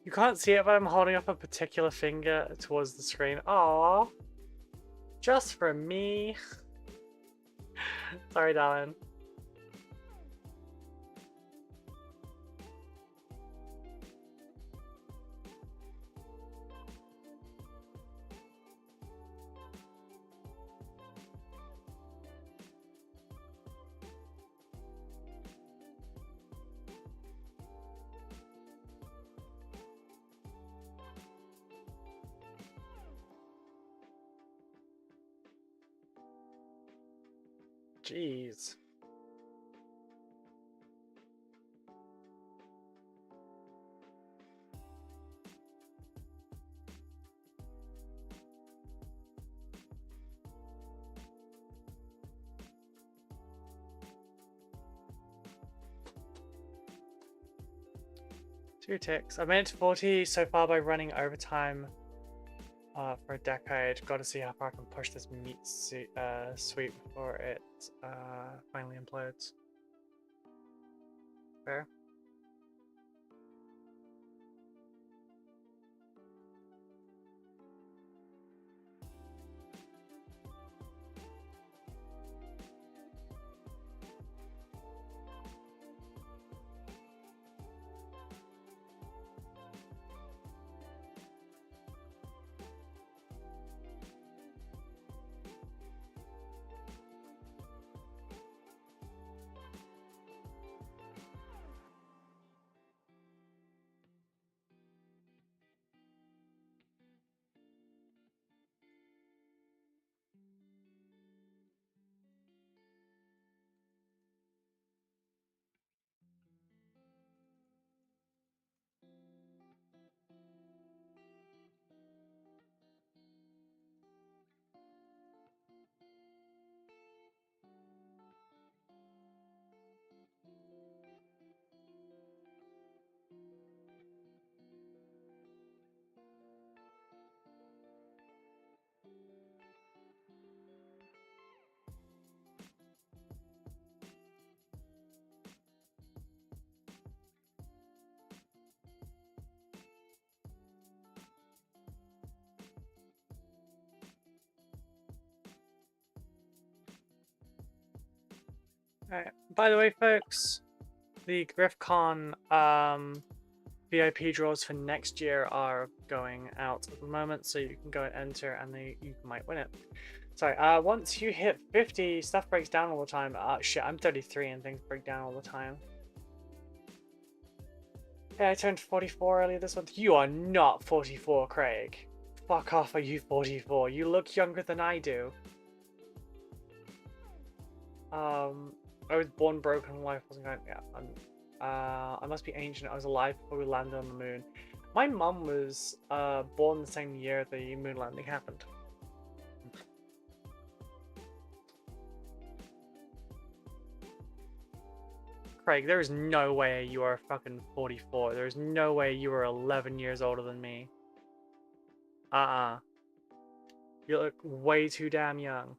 You can't see it, but I'm holding up a particular finger towards the screen. Aww. Just for me. Sorry, darling. Jeez. Two ticks. I made it to 40 so far by running overtime for a decade. Got to see how far I can push this meat sweep before it finally implodes. Fair. Alright. By the way, folks, the GriffCon VIP draws for next year are going out at the moment, so you can go and enter and you might win it. Sorry, once you hit 50, stuff breaks down all the time. Shit, I'm 33 and things break down all the time. Yeah, I turned 44 earlier this month. You are not 44, Craig. Fuck off, are you 44? You look younger than I do. I was born broken, life wasn't going. Yeah, I must be ancient. I was alive before we landed on the moon. My mum was born the same year the moon landing happened. Craig, there is no way you are fucking 44. There's no way you are 11 years older than me. You look way too damn young.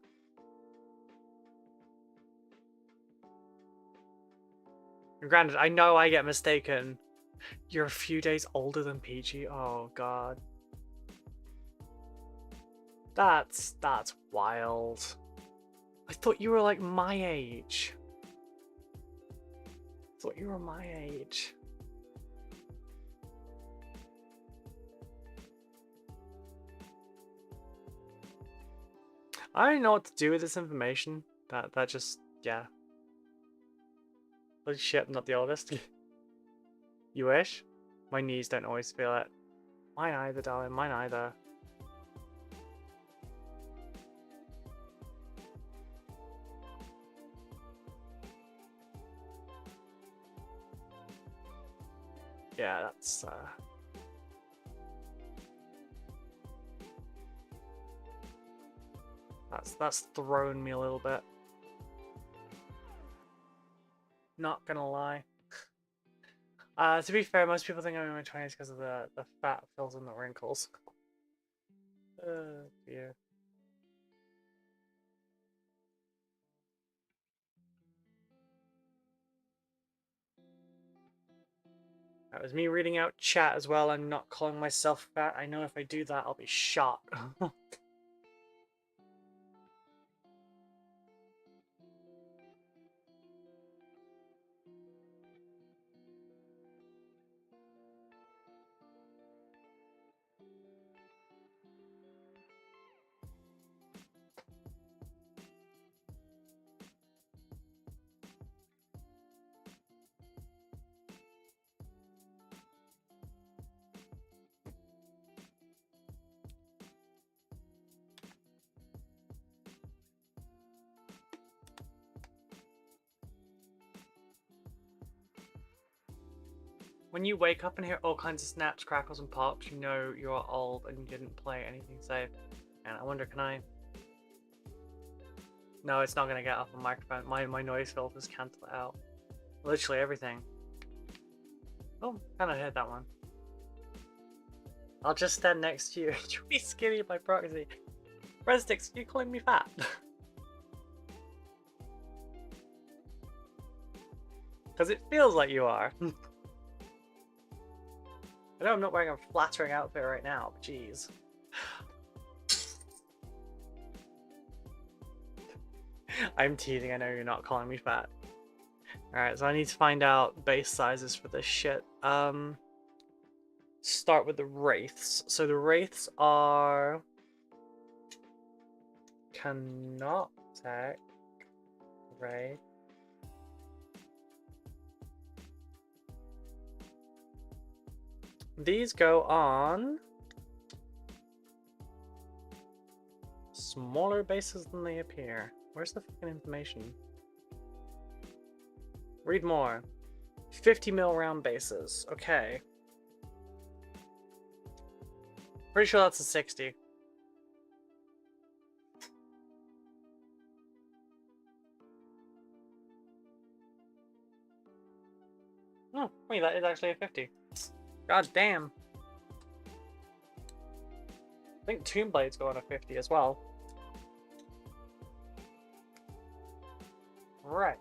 Granted, I know I get mistaken. You're a few days older than Peachy. Oh god. That's wild. I thought you were like my age. I thought you were my age. I don't know what to do with this information. That just, yeah. Holy shit, I'm not the oldest. You wish? My knees don't always feel it. Mine either, darling. Mine either. Yeah, that's thrown me a little bit. Not gonna lie. To be fair, most people think I'm in my 20s because of the fat fills in the wrinkles. Dear. That was me reading out chat as well and not calling myself fat. I know if I do that, I'll be shot. When you wake up and hear all kinds of snaps, crackles, and pops, you know you're old and you didn't play anything safe. And I wonder, can I? No, it's not gonna get off the microphone. My noise filters cancel it out. Literally everything. Oh, kind of heard that one. I'll just stand next to you. You'll be skinny by proxy. Resticks, you calling me fat? Because it feels like you are. I know I'm not wearing a flattering outfit right now, but jeez. I'm teasing, I know you're not calling me fat. Alright, so I need to find out base sizes for this shit. Start with the wraiths. So the wraiths are... Cannot attack. Wraith. These go on smaller bases than they appear. Where's the fucking information? Read more. 50 mil round bases. Okay. Pretty sure that's a 60. Oh, wait, that is actually a 50. God damn. I think Tomb Blades go on a 50 as well. Right.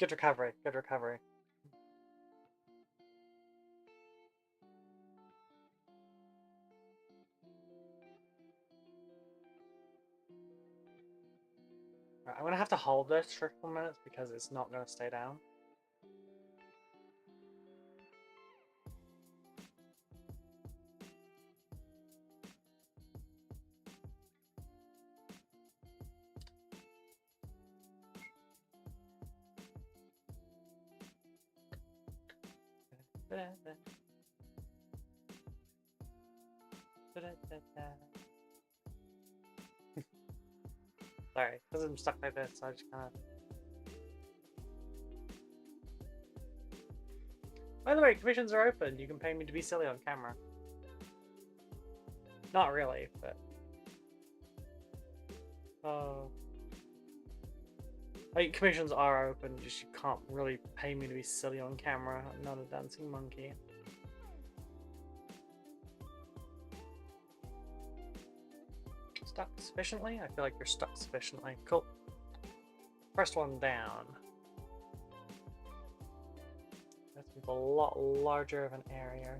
Good recovery. Good recovery. Right, I'm gonna have to hold this for a couple minutes because it's not gonna stay down. Sorry, because I'm stuck like this, so I just kind of... By the way, commissions are open. You can pay me to be silly on camera. Not really, but... Like, commissions are open, just you can't really pay me to be silly on camera. I'm not a dancing monkey. Stuck sufficiently? I feel like you're stuck sufficiently. Cool. First one down. That's a lot larger of an area.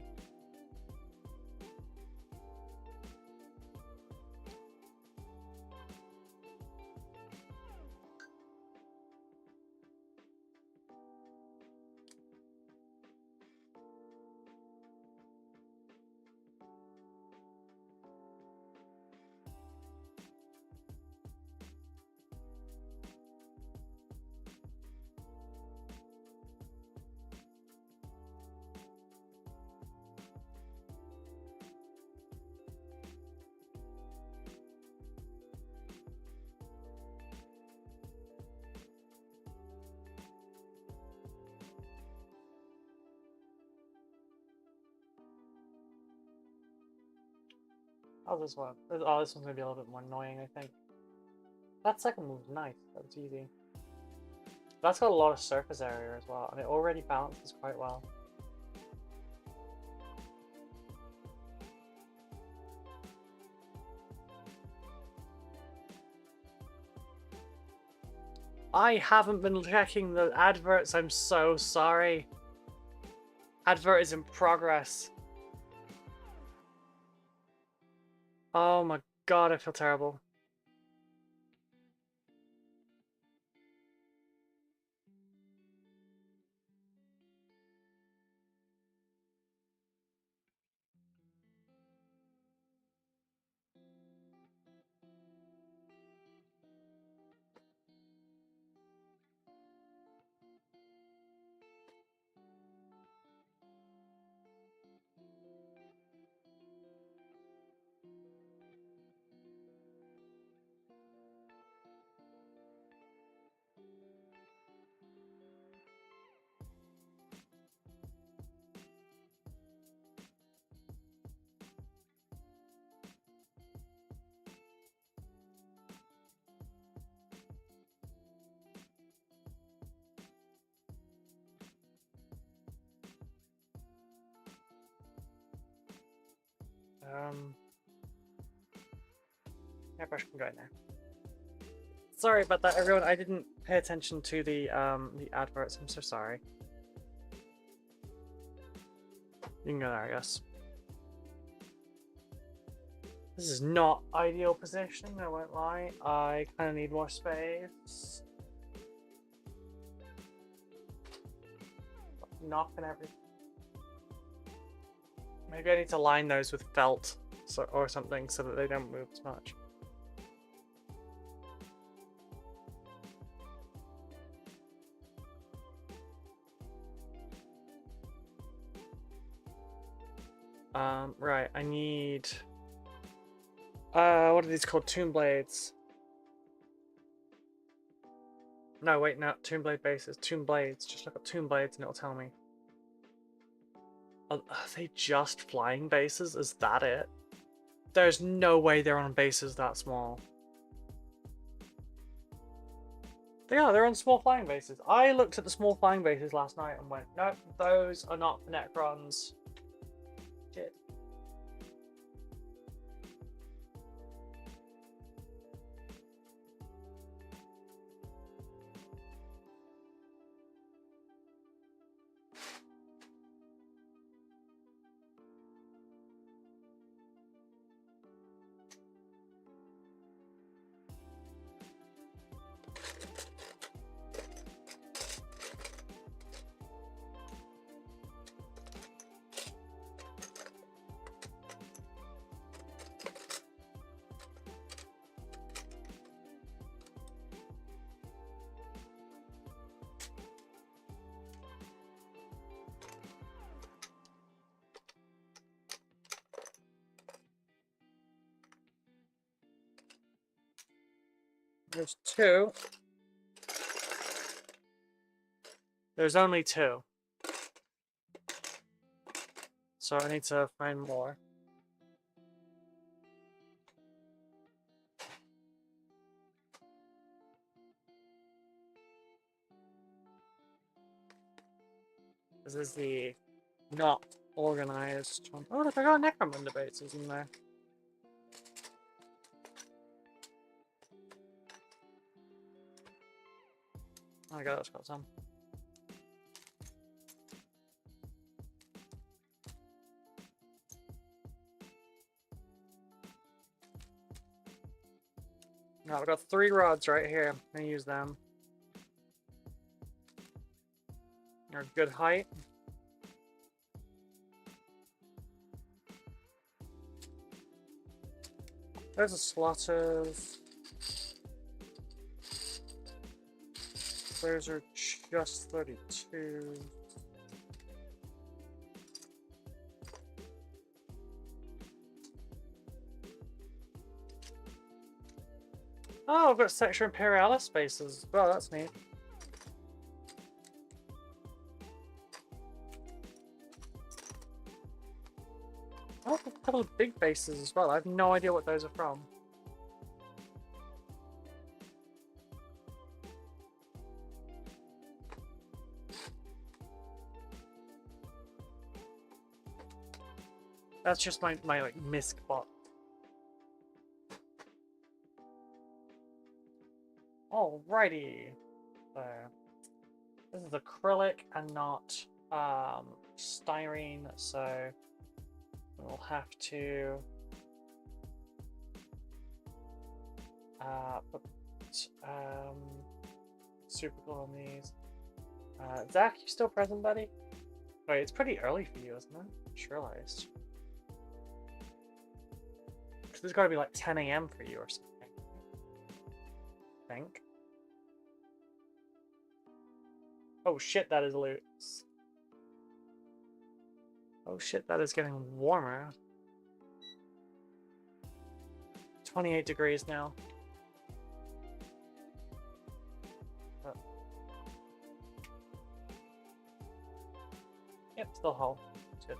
Oh, this one. Oh, this one's gonna be a little bit more annoying, I think. That second one was nice. That was easy. That's got a lot of surface area as well, and it already balances quite well. I haven't been checking the adverts. I'm so sorry. Advert is in progress. Oh my god, I feel terrible. Airbrush can go in there. Sorry about that, everyone. I didn't pay attention to the adverts. I'm so sorry. You can go there, I guess. This is not ideal positioning, I won't lie. I kind of need more space. Knocking everything. Maybe I need to line those with felt or something so that they don't move as much. Right, I need... what are these called? Tomb blades. No, wait, no, tomb blade bases. Tomb blades. Just look up tomb blades and it'll tell me. Are they just flying bases? Is that it? There's no way they're on bases that small. They are, they're on small flying bases. I looked at the small flying bases last night and went, nope, those are not for Necrons. Shit. There's two. There's only two. So I need to find more. This is the not organized one. Oh, look, I got necromunda bases in there. Oh my god, that's got some. Now I've got 3 rods right here. I'm gonna use them. They're good height. There's a slot of... Those are just 32. Oh, I've got Sector Imperialis spaces. Well, that's neat. Oh, a couple of big bases as well. I have no idea what those are from. That's just my like misc bot. Alrighty. So this is acrylic and not styrene, so we'll have to put super glue on these. Zach, you still present, buddy? Wait, it's pretty early for you, isn't it? I just realized. There's got to be like 10 AM for you or something. I think. Oh shit, that is loot. Oh shit, that is getting warmer. 28 degrees now. Yep, still whole. It's good.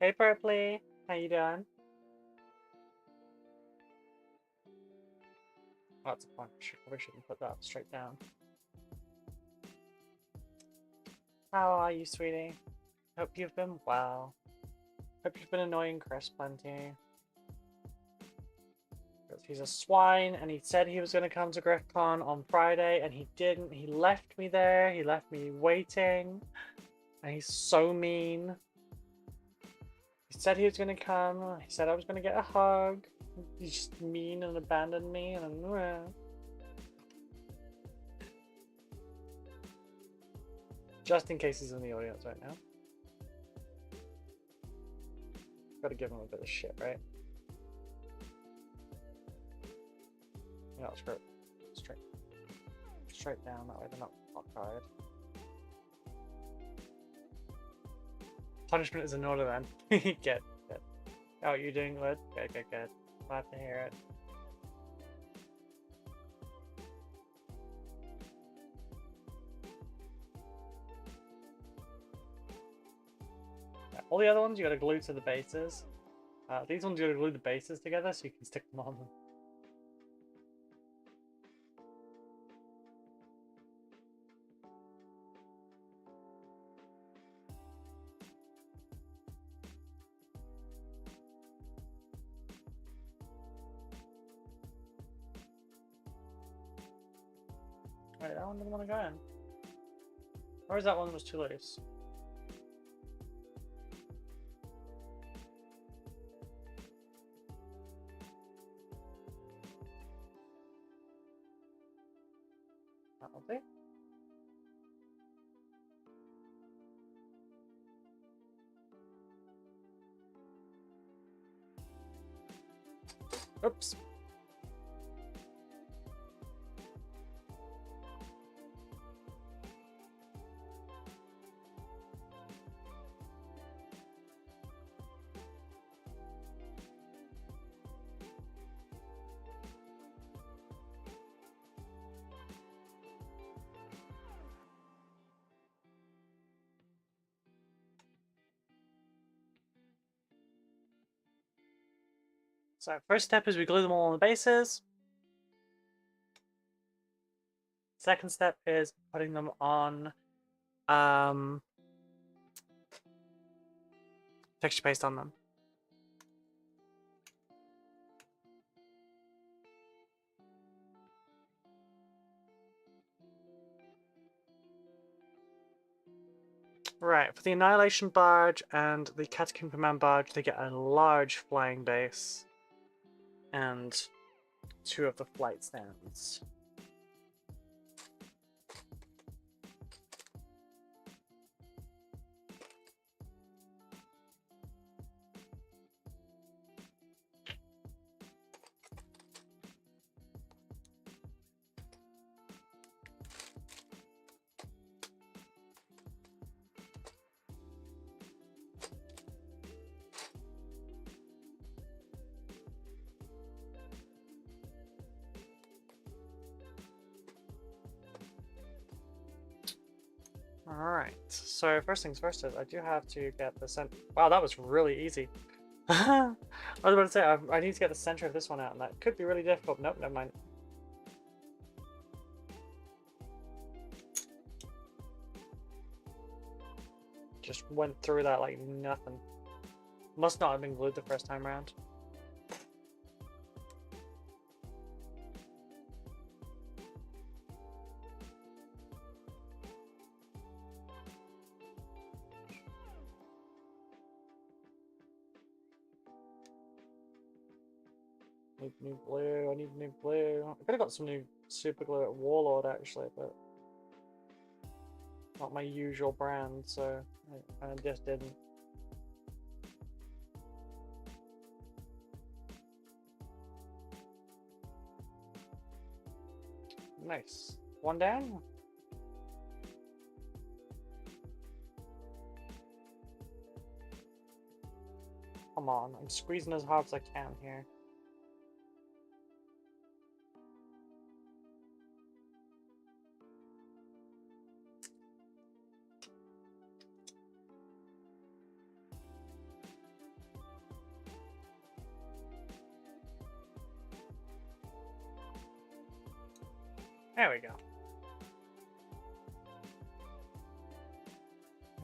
Hey Purpley, how you doing? Oh, that's a punch. Probably shouldn't put that straight down. How are you, sweetie? Hope you've been well. Hope you've been annoying Chris plenty. Because he's a swine, and he said he was going to come to GriffCon on Friday, and he didn't. He left me there. He left me waiting. And he's so mean. He said he was going to come. He said I was going to get a hug. He's just mean and abandoned me. And just in case he's in the audience right now. Gotta give him a bit of shit, right? No, screw it. Straight down, that way they're not occupied. Punishment is in order then. Get. Oh, you're doing good? Good. Glad to hear it. All the other ones you gotta glue to the bases. These ones you gotta glue the bases together so you can stick them on them. Wait, that one doesn't want to go in. Or is that one that was too loose? That'll do. Oops. So first step is we glue them all on the bases. Second step is putting them on texture paste on them. Right, for the Annihilation Barge and the Catacomb Command Barge, they get a large flying base and 2 of the flight stands. Alright, so first things first is I do have to get the center. Wow, that was really easy. I was about to say, I need to get the center of this one out, and that could be really difficult. Nope, never mind. Just went through that like nothing. Must not have been glued the first time around. Need new glue, I need new glue. I could have got some new super glue at Warlord actually, but not my usual brand, so I just didn't. Nice. One down. Come on, I'm squeezing as hard as I can here. There we go.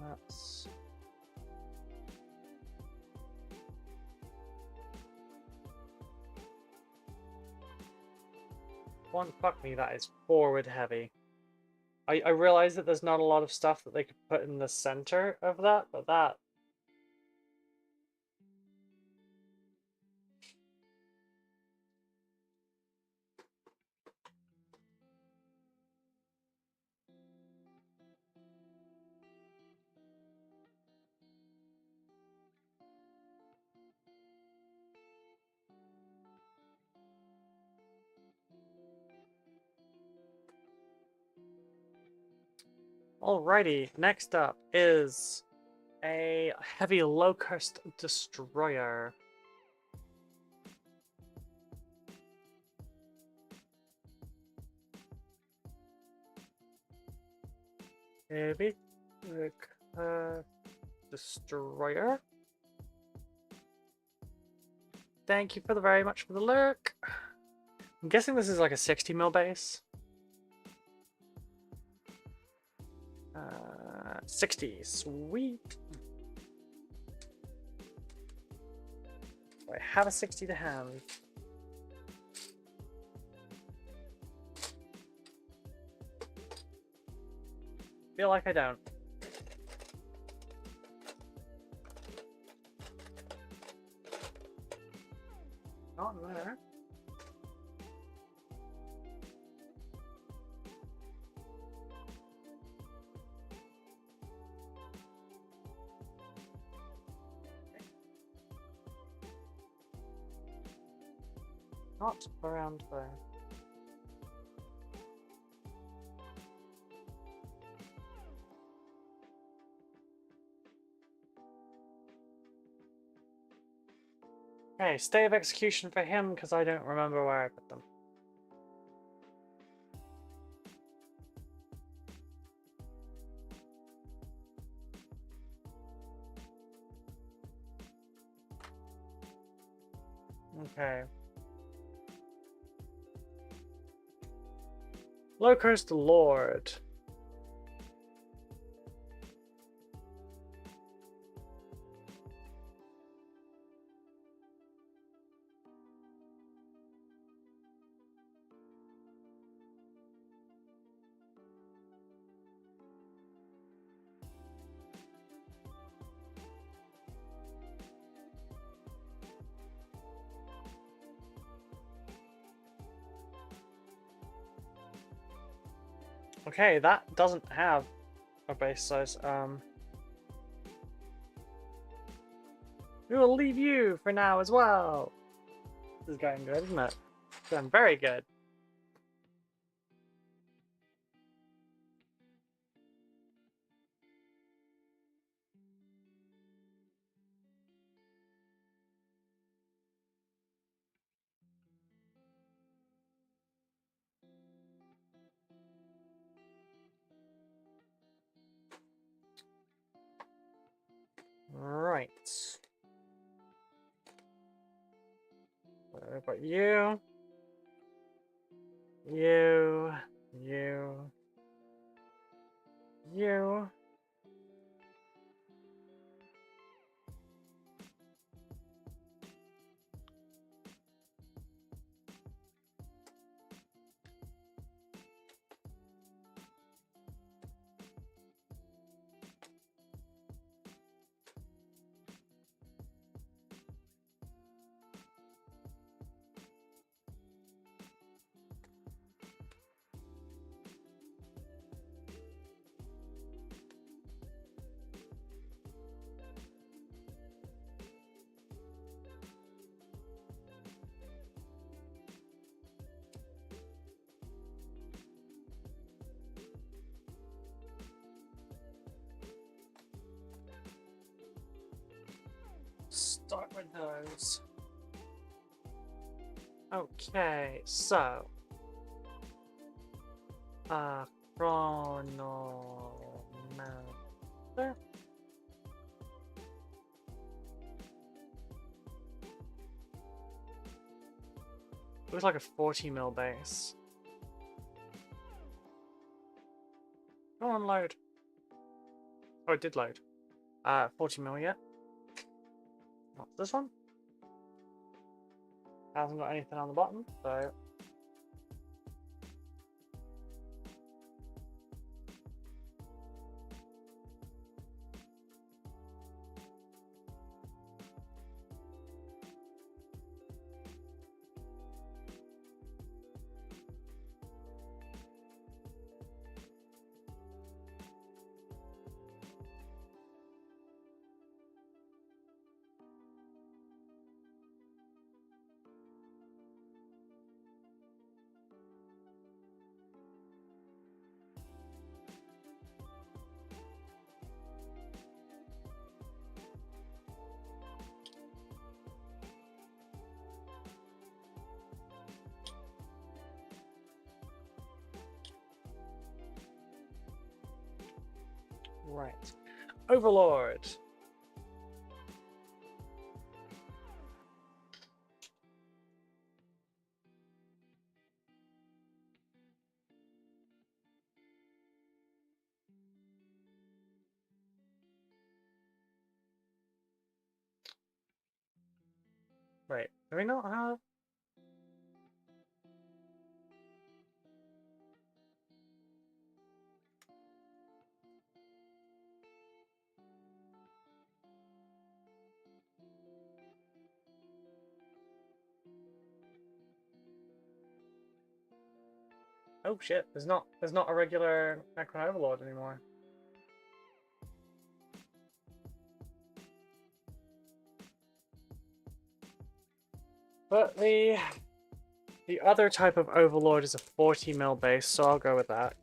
That's... One, fuck me, that is forward heavy. I realize that there's not a lot of stuff that they could put in the center of that, but that... Alrighty, next up is a heavy locust destroyer. Heavy locust destroyer. Thank you very much for the lurk. I'm guessing this is like a 60 mil base. 60, sweet. I have a 60 to hand. feel like I don't. Not there. Not around there. Okay, stay of execution for him because I don't remember where I put them. Okay. Locust Lord. Okay, that doesn't have a base size. We will leave you for now as well. This is going good, isn't it? It's going very good. Right. I've got you. You. Start with those. Okay, so chronometer. Looks like a 40 mil base. Go on, load. Oh, it did load. 40 mil yet? What's this one? Hasn't got anything on the bottom, so. Right. Overlord. Right. Do we not have? Oh shit, there's not a regular Necron Overlord anymore. But the other type of Overlord is a 40 mil base, so I'll go with that.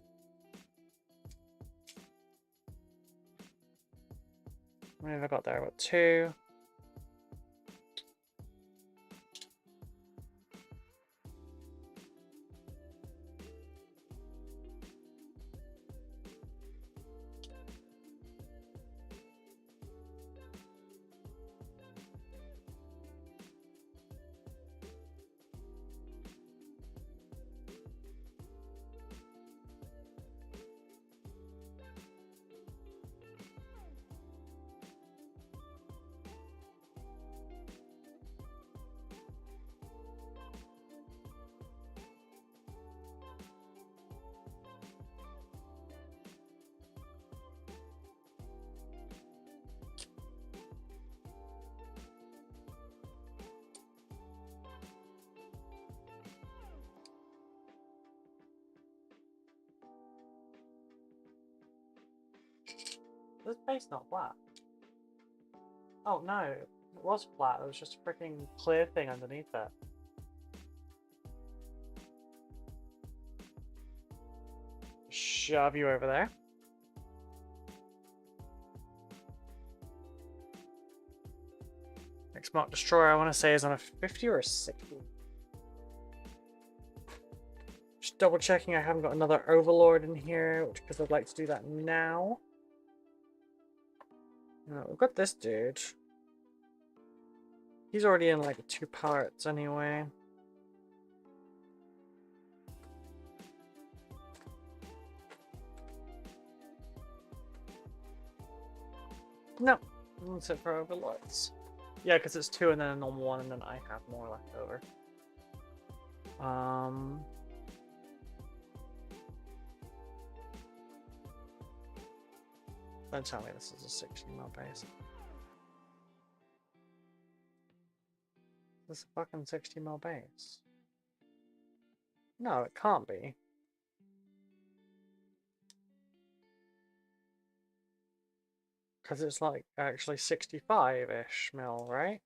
What have I got there? What, 2? This base not flat? Oh no, it was flat. It was just a freaking clear thing underneath it. Shove you over there. Next Mark Destroyer, I want to say, is on a 50 or a 60. Just double checking I haven't got another Overlord in here, because I'd like to do that now. No, we've got this dude. He's already in like 2 parts anyway. No, that's it for Overlords. Yeah, because it's 2 and then a normal 1, and then I have more left over. Don't tell me this is a 60 mil base. This is a fucking 60 mil base. No, it can't be. Because it's like actually 65-ish mil, right?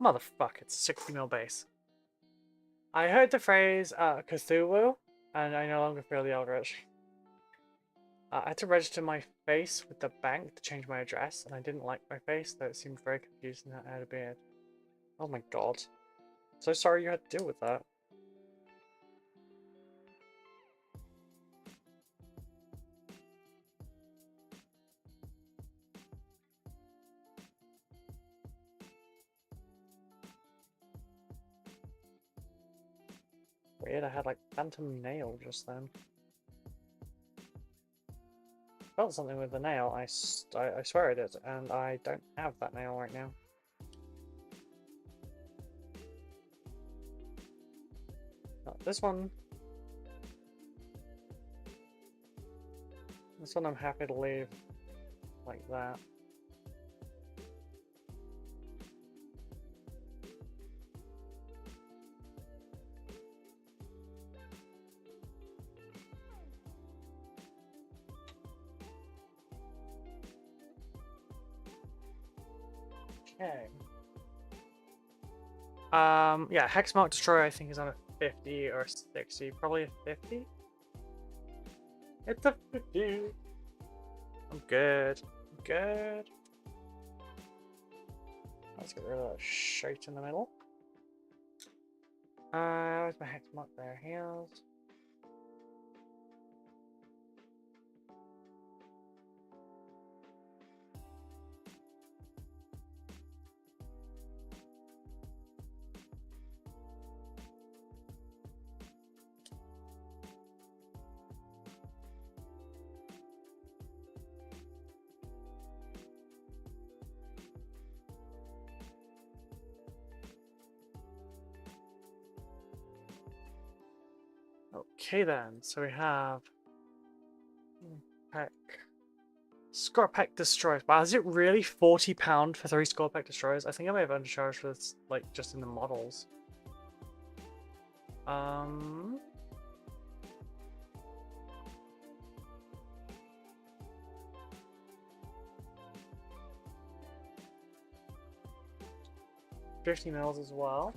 Motherfucker, it's a 60 mil base. I heard the phrase Cthulhu, and I no longer feel the Eldritch. I had to register my face with the bank to change my address, and I didn't like my face, though it seemed very confusing that I had a beard. Oh my god. So sorry you had to deal with that. Weird, I had like phantom nail just then. Felt something with the nail, I swear I did, and I don't have that nail right now. Not this one. This one I'm happy to leave like that. Okay. Yeah, Hexmark Destroyer I think is on a 50 or 60, probably a 50. It's a 50. I'm good. I'm good. Let's get rid of that shite in the middle. Where's my Hexmark there? Heals. Okay then, so we have Peck. Scorpec Destroyers. Wow, is it really £40 for 3 Scorpec Destroyers? I think I may have undercharged for this, like, just in the models. Um... $50 as well.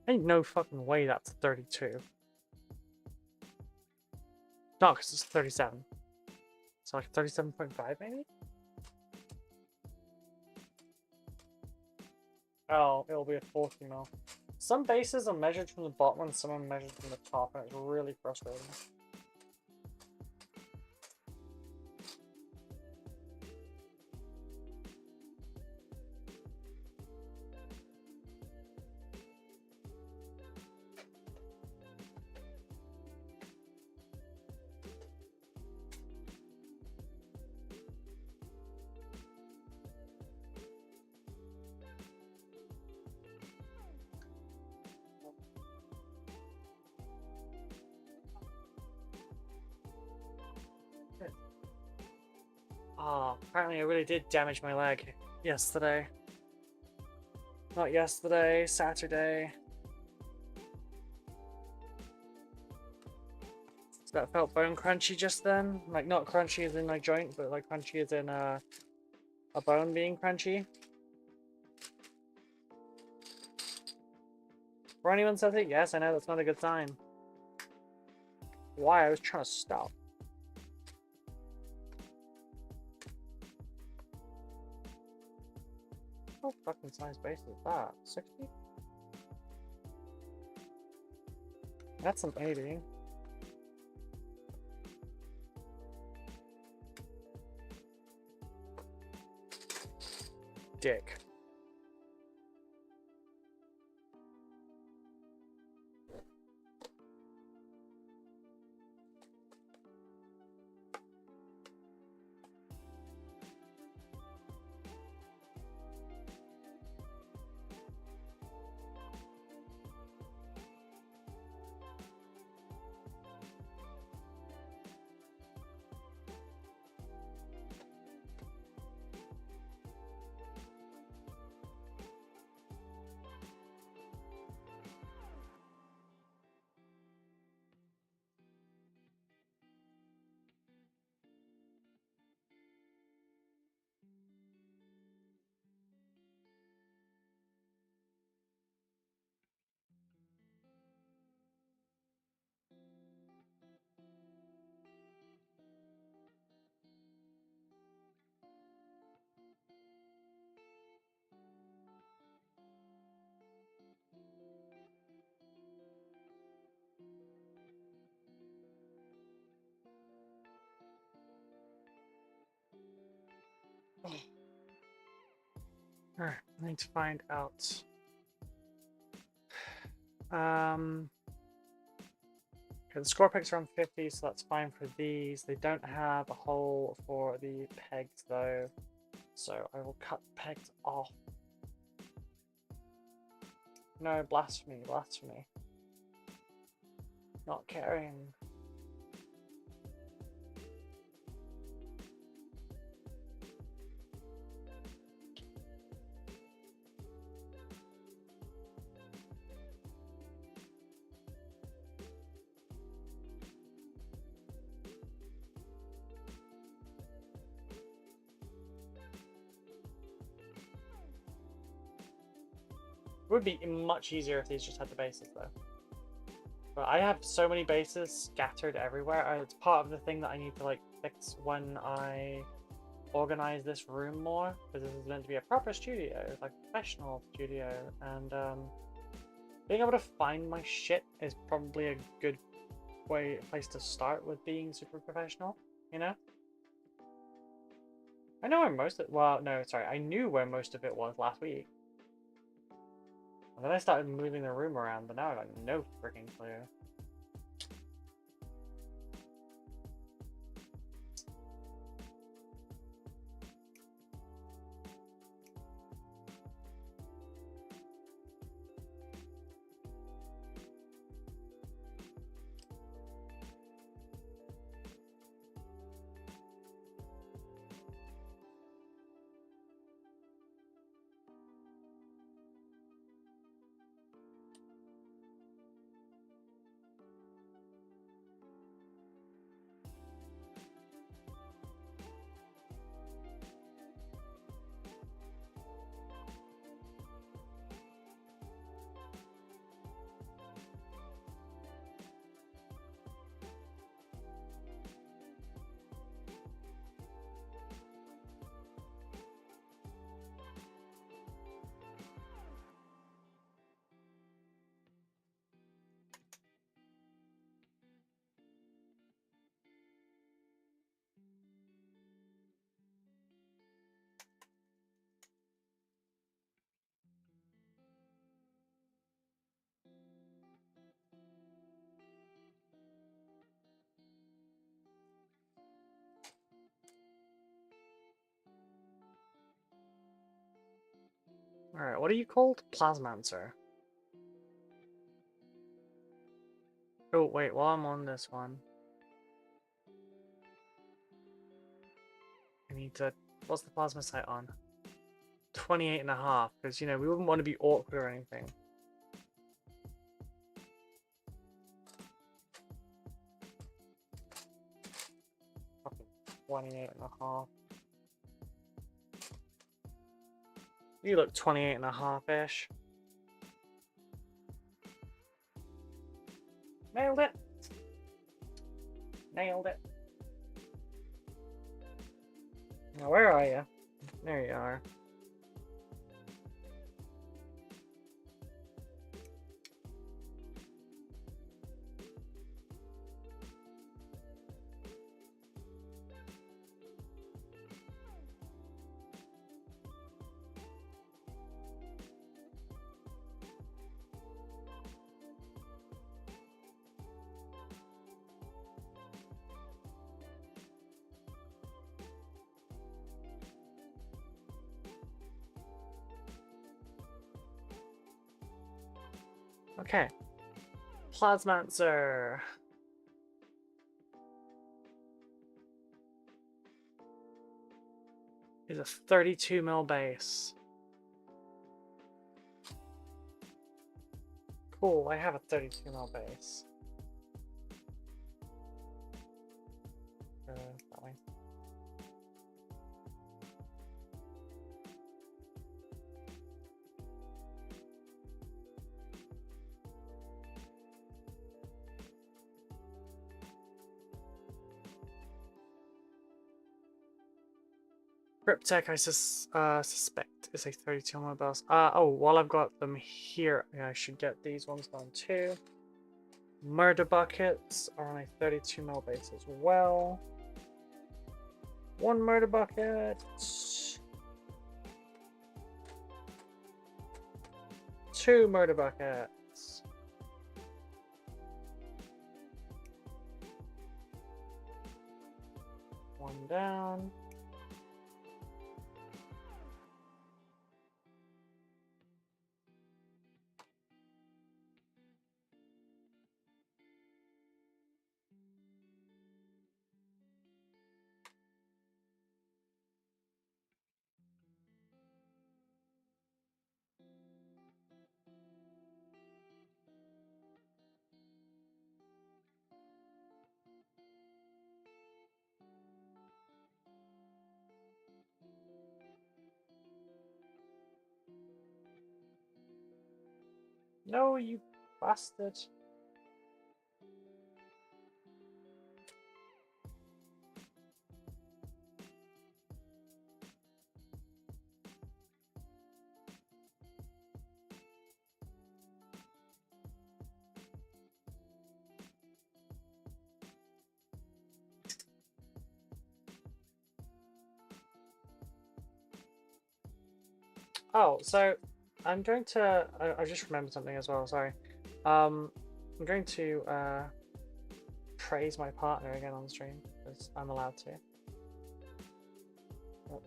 Ain't no fucking way that's 32. No, because it's 37. So like 37.5 maybe? Oh, it'll be a 40 mil. Some bases are measured from the bottom and some are measured from the top, and it's really frustrating. Oh, apparently I really did damage my leg yesterday. Not yesterday, Saturday. So that felt bone crunchy just then. Like, not crunchy as in my joint, but like crunchy as in a bone being crunchy. For anyone says it, yes, I know that's not a good sign. Why? I was trying to stop. What fucking size base is that? 60? That's an 80. Dick. Alright, I need to find out. Okay, the score picks around 50, so that's fine for these. They don't have a hole for the pegs though, so I will cut the pegs off. No, blasphemy, blasphemy. Not caring. It would be much easier if these just had the bases though. But I have so many bases scattered everywhere. It's part of the thing that I need to like fix when I organize this room more, because this is meant to be a proper studio, like a professional studio, and being able to find my shit is probably a good place to start with being super professional, you know? I know where most of well, no, sorry, I knew where most of it was last week. And then I started moving the room around, but now I got no freaking clue. Alright, what are you called? Plasmancer. Oh, wait, while I'm on this one, I need to... What's the plasma site on? 28.5, because, you know, we wouldn't want to be awkward or anything. Fucking 28.5. You look 28.5-ish. Nailed it! Nailed it. Now, where are you? There you are. Okay. Plasmancer. Is a 32 mil base. Cool, I have a 32 mil base. That way. Cryptek, I suspect, is a 32 mil base. Oh, while I've got them here, I should get these ones done too. Murder buckets are on a 32 mil base as well. One murder bucket. Two murder buckets. One down. No, you bastard. Oh, so I'm going to. I just remembered something as well. Sorry. I'm going to praise my partner again on stream because I'm allowed to. But,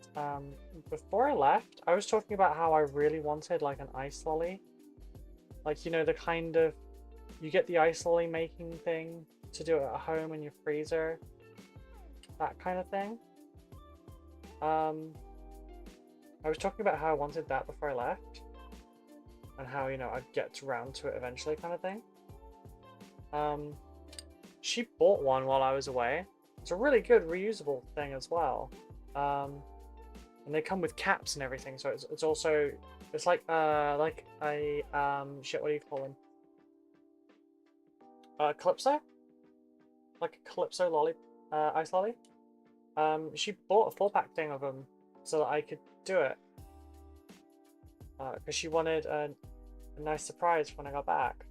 before I left, I was talking about how I really wanted like an ice lolly, like, you know, the kind of, you get the ice lolly making thing to do it at home in your freezer, that kind of thing. I was talking about how I wanted that before I left, and how, you know, I'd get around to it eventually, kind of thing. She bought one while I was away. It's a really good reusable thing as well. And they come with caps and everything, so it's also, it's like a shit, what do you call them? Calypso? Like a Calypso lolly, ice lolly. She bought a 4-pack thing of them so that I could do it. Because she wanted a nice surprise when I got back.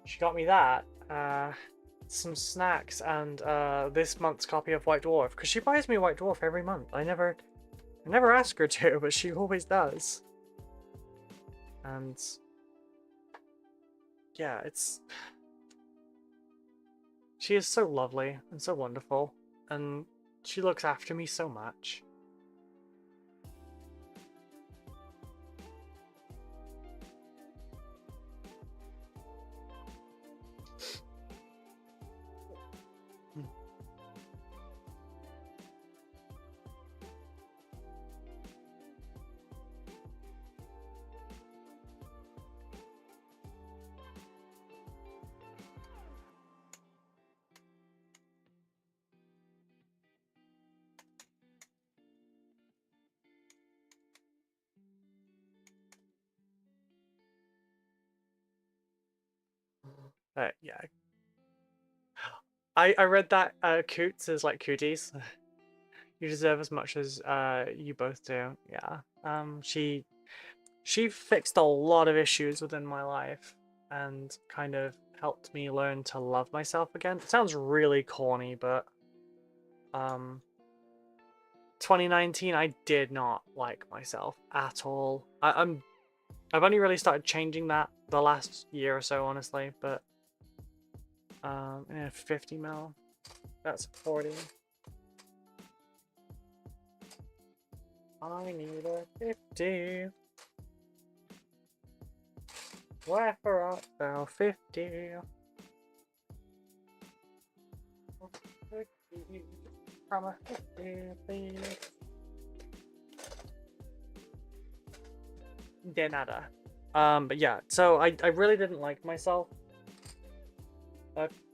She got me that, some snacks, and this month's copy of White Dwarf, because she buys me White Dwarf every month. I never ask her to, but she always does. And yeah, she is so lovely and so wonderful, and she looks after me so much. Yeah. I read that Coots is like cooties. You deserve as much as you both do. Yeah. She fixed a lot of issues within my life and kind of helped me learn to love myself again. It sounds really corny, but 2019 I did not like myself at all. I've only really started changing that the last year or so, honestly, but yeah, 50 mil. That's 40. I need a 50. Wherefore art thou 50? From a 50, please. De nada. But yeah, so I really didn't like myself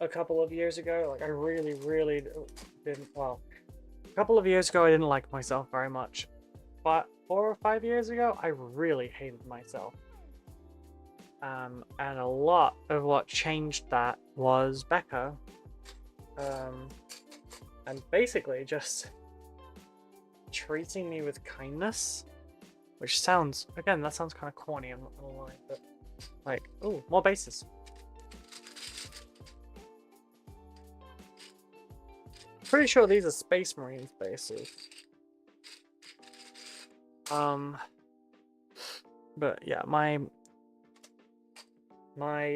a couple of years ago. Like, I really didn't. Well, a couple of years ago I didn't like myself very much, but 4 or 5 years ago I really hated myself. And a lot of what changed that was Becca. And basically just treating me with kindness, which sounds, again, that sounds kind of corny, I'm not gonna lie, but like, ooh, more bases. Pretty sure these are Space Marines bases. But yeah, my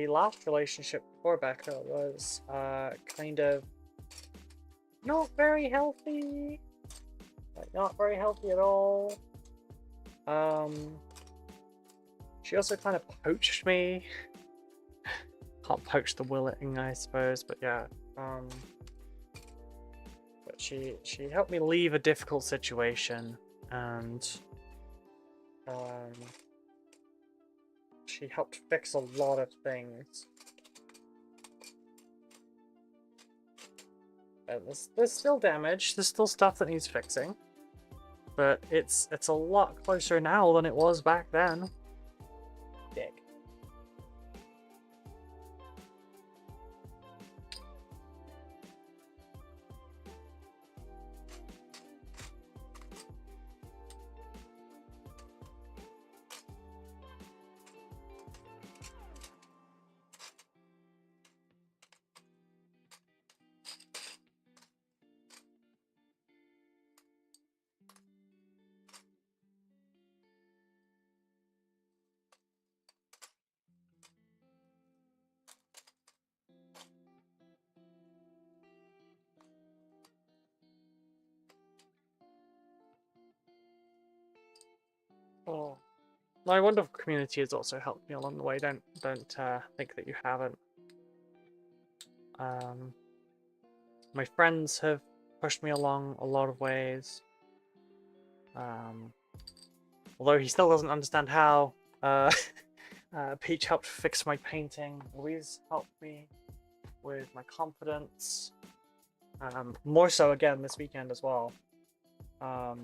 last relationship before Becca was kind of not very healthy. Like, not very healthy at all. She also kind of poached me. Can't poach the willing, I suppose, but yeah. But she helped me leave a difficult situation, and she helped fix a lot of things. And there's still damage, there's still stuff that needs fixing, but it's a lot closer now than it was back then. Dick. My wonderful community has also helped me along the way. Don't think that you haven't. My friends have pushed me along a lot of ways. Although he still doesn't understand how. Peach helped fix my painting. Louise helped me with my confidence. More so again this weekend as well. I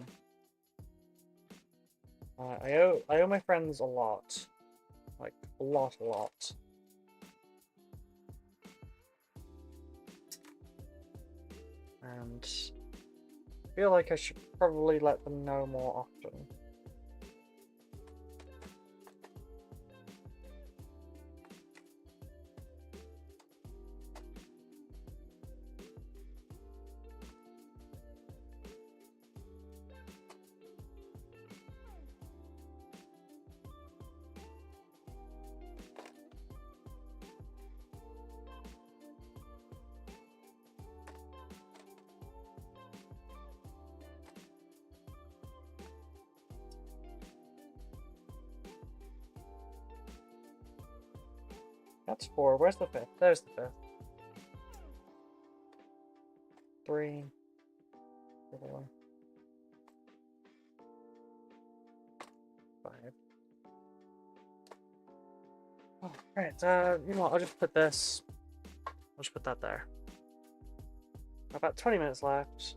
owe my friends a lot. Like, a lot. And I feel like I should probably let them know more often. That's 4. Where's the 5th? There's the 5th. 3, 4, 5. Oh, right. You know what? I'll just put this. I'll just put that there. About 20 minutes left.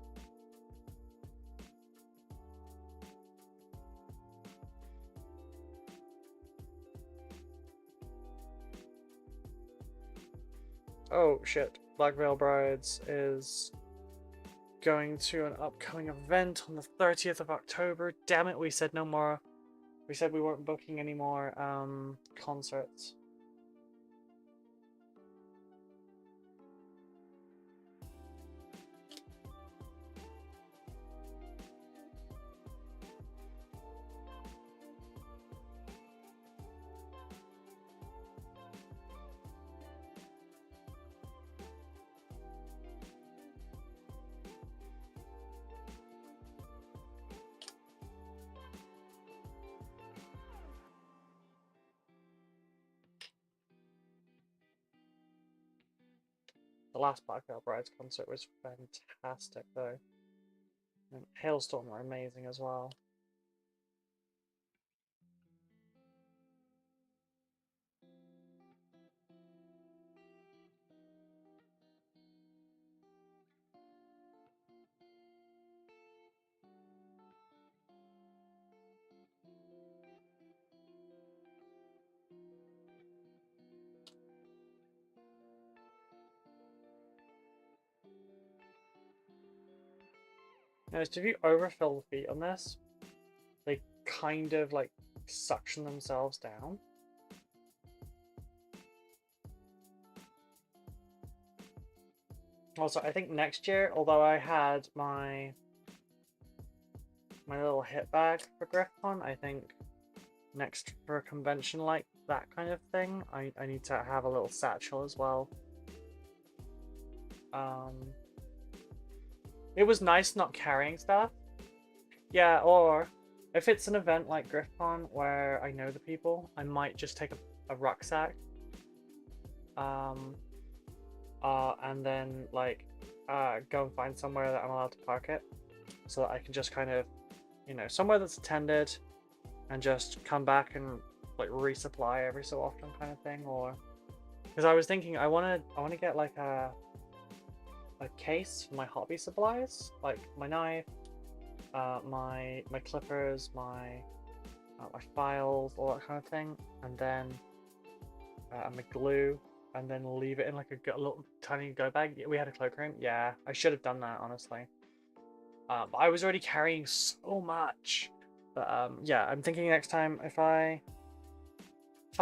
Oh shit, Black Veil Brides is going to an upcoming event on the 30th of October. Damn it, we said no more. We said we weren't booking any more concerts. The last Black Veil Brides concert was fantastic, though. And Hailstorm were amazing as well. Notice if you overfill the feet on this, they kind of like suction themselves down. Also, I think next year, although I had my little hit bag for GriffCon, I think next for a convention like that kind of thing, I need to have a little satchel as well. It was nice not carrying stuff. Yeah, or if it's an event like GriffCon where I know the people, I might just take a rucksack. And then like go and find somewhere that I'm allowed to park it, so that I can just kind of, you know, somewhere that's attended, and just come back and like resupply every so often kind of thing. Or because I was thinking I want to get like a case for my hobby supplies, like my knife, my clippers, my files, all that kind of thing, and then my glue, and then leave it in like a little tiny go bag. We had a cloakroom. Yeah, I should have done that, honestly. But I was already carrying so much. But yeah, I'm thinking next time if I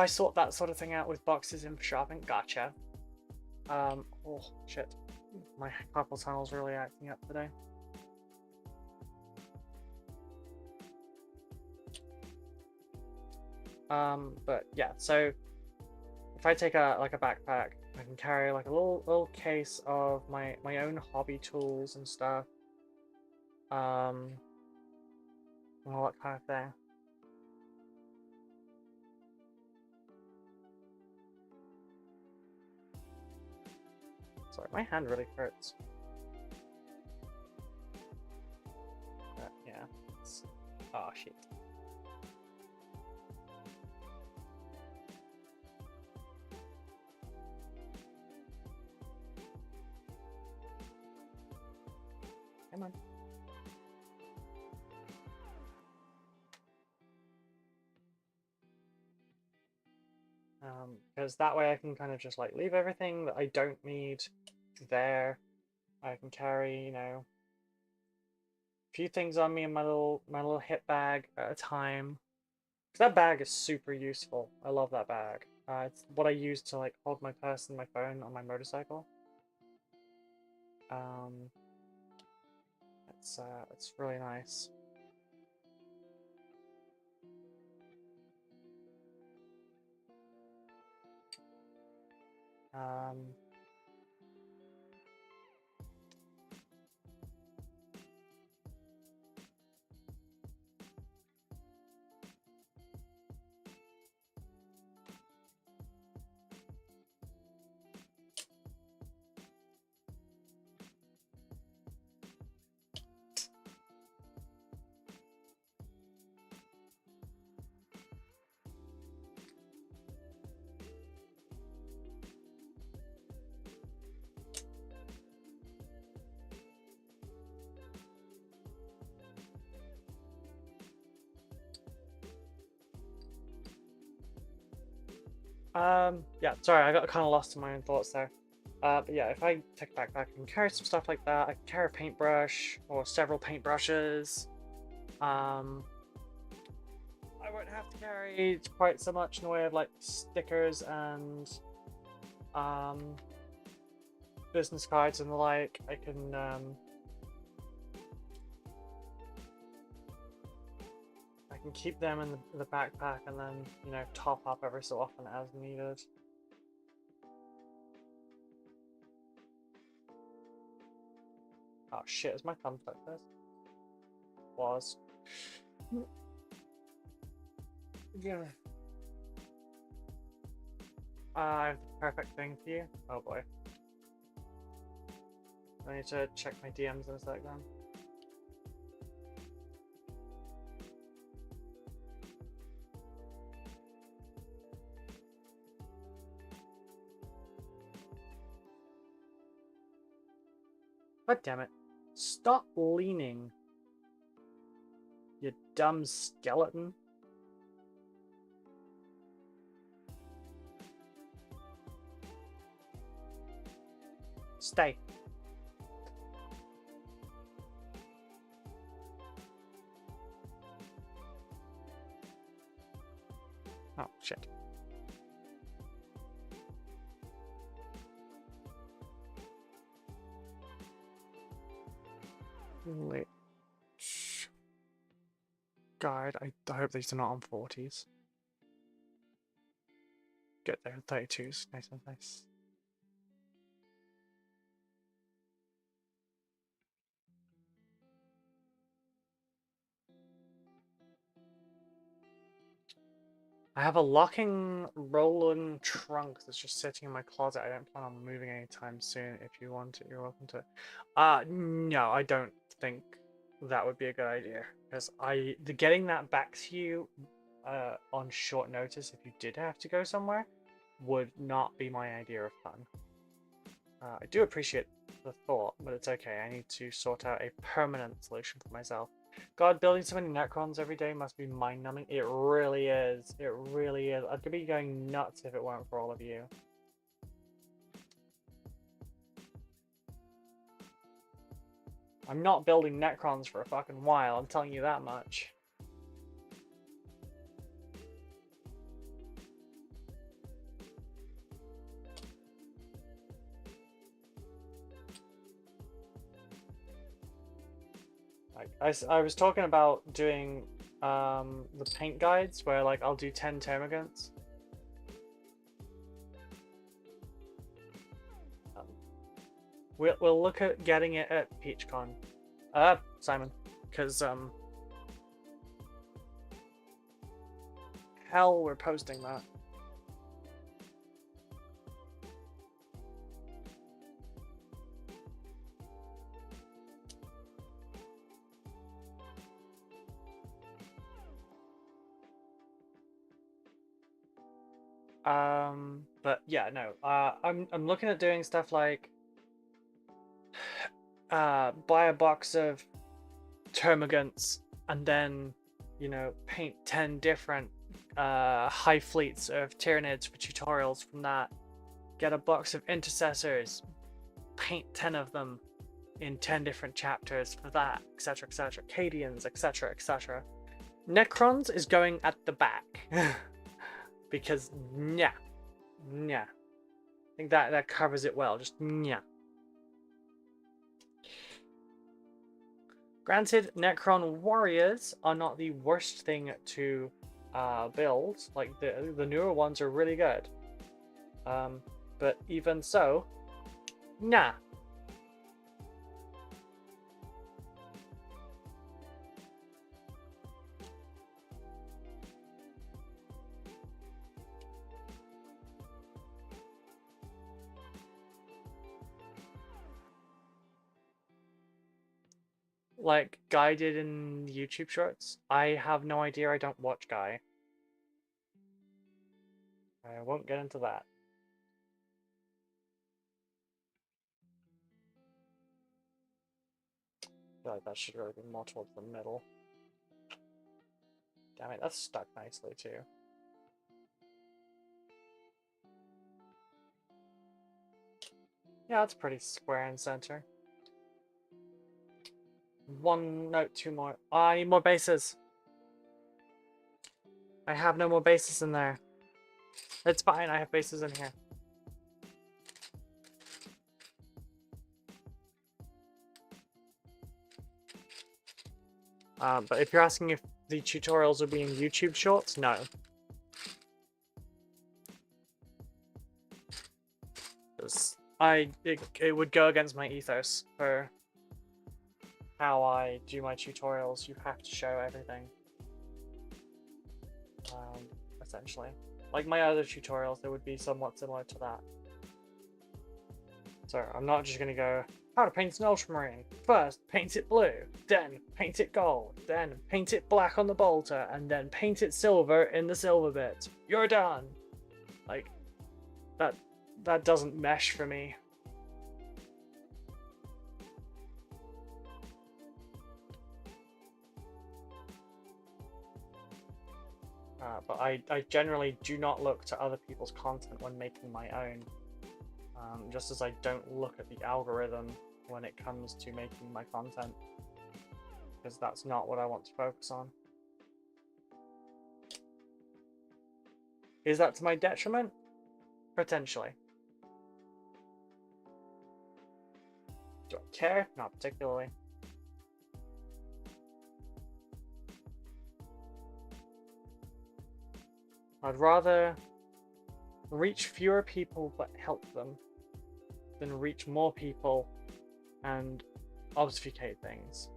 sort that sort of thing out with boxes in for shopping. Gotcha. Oh shit, my carpal tunnel's really acting up today. But yeah, so if I take a backpack, I can carry like a little case of my own hobby tools and stuff, and all that kind of thing. Sorry, my hand really hurts. Yeah. Oh, shit. Come on. Because that way I can kind of just like leave everything that I don't need there. I can carry, you know, a few things on me in my little hip bag at a time. Because that bag is super useful. I love that bag. It's what I use to like hold my purse and my phone on my motorcycle. It's really nice. Yeah, sorry, I got kind of lost in my own thoughts there. But yeah, if I take a backpack, I can carry some stuff like that. I can carry a paintbrush or several paintbrushes. I won't have to carry quite so much in the way of like stickers and business cards and the like. I can keep them in the backpack and then, you know, top up every so often as needed. Oh shit, is my thumb like this? Was. Yeah. I have the perfect thing for you. Oh boy. I need to check my DMs in a sec then. God damn it. Stop leaning. You dumb skeleton. Stay. Oh, shit. Lich guide. I hope these are not on 40s. Get there, 32s. Nice and nice. I have a locking rolling trunk that's just sitting in my closet. I don't plan on moving anytime soon. If you want it, you're welcome to. No, I don't think that would be a good idea, because getting that back to you on short notice, if you did have to go somewhere, would not be my idea of fun. I do appreciate the thought, but it's okay. I need to sort out a permanent solution for myself. God, building so many Necrons every day must be mind-numbing. It really is. It really is. I'd be going nuts if it weren't for all of you. I'm not building Necrons for a fucking while, I'm telling you that much. I was talking about doing the paint guides where like I'll do 10 termagants. We'll look at getting it at PeachCon. Simon, because hell, we're posting that. But yeah, no. I'm looking at doing stuff like buy a box of termagants and then, you know, paint 10 different high fleets of Tyranids for tutorials from that. Get a box of intercessors, paint 10 of them in 10 different chapters for that, etc, etc. Cadians, etc, etc. Necrons is going at the back. Because yeah. I think that covers it well, just yeah. Granted, Necron warriors are not the worst thing to build. Like the newer ones are really good. But even so, nah. Like Guy did in YouTube shorts. I have no idea. I don't watch Guy. I won't get into that. I feel like that should really be more towards the middle. Damn it, that's stuck nicely too. Yeah, it's pretty square in center. Two more. Oh, I need more bases. I have no more bases in there. It's fine, I have bases in here. But if you're asking if the tutorials will be in YouTube shorts, no. It would go against my ethos for how I do my tutorials. You have to show everything. Essentially. Like my other tutorials, they would be somewhat similar to that. So I'm not just gonna go, how to paint an ultramarine. First, paint it blue, then paint it gold, then paint it black on the bolter, and then paint it silver in the silver bit. You're done! Like, that doesn't mesh for me. But I generally do not look to other people's content when making my own. Just as I don't look at the algorithm when it comes to making my content. Because that's not what I want to focus on. Is that to my detriment? Potentially. Do I care? Not particularly. I'd rather reach fewer people but help them than reach more people and obfuscate things.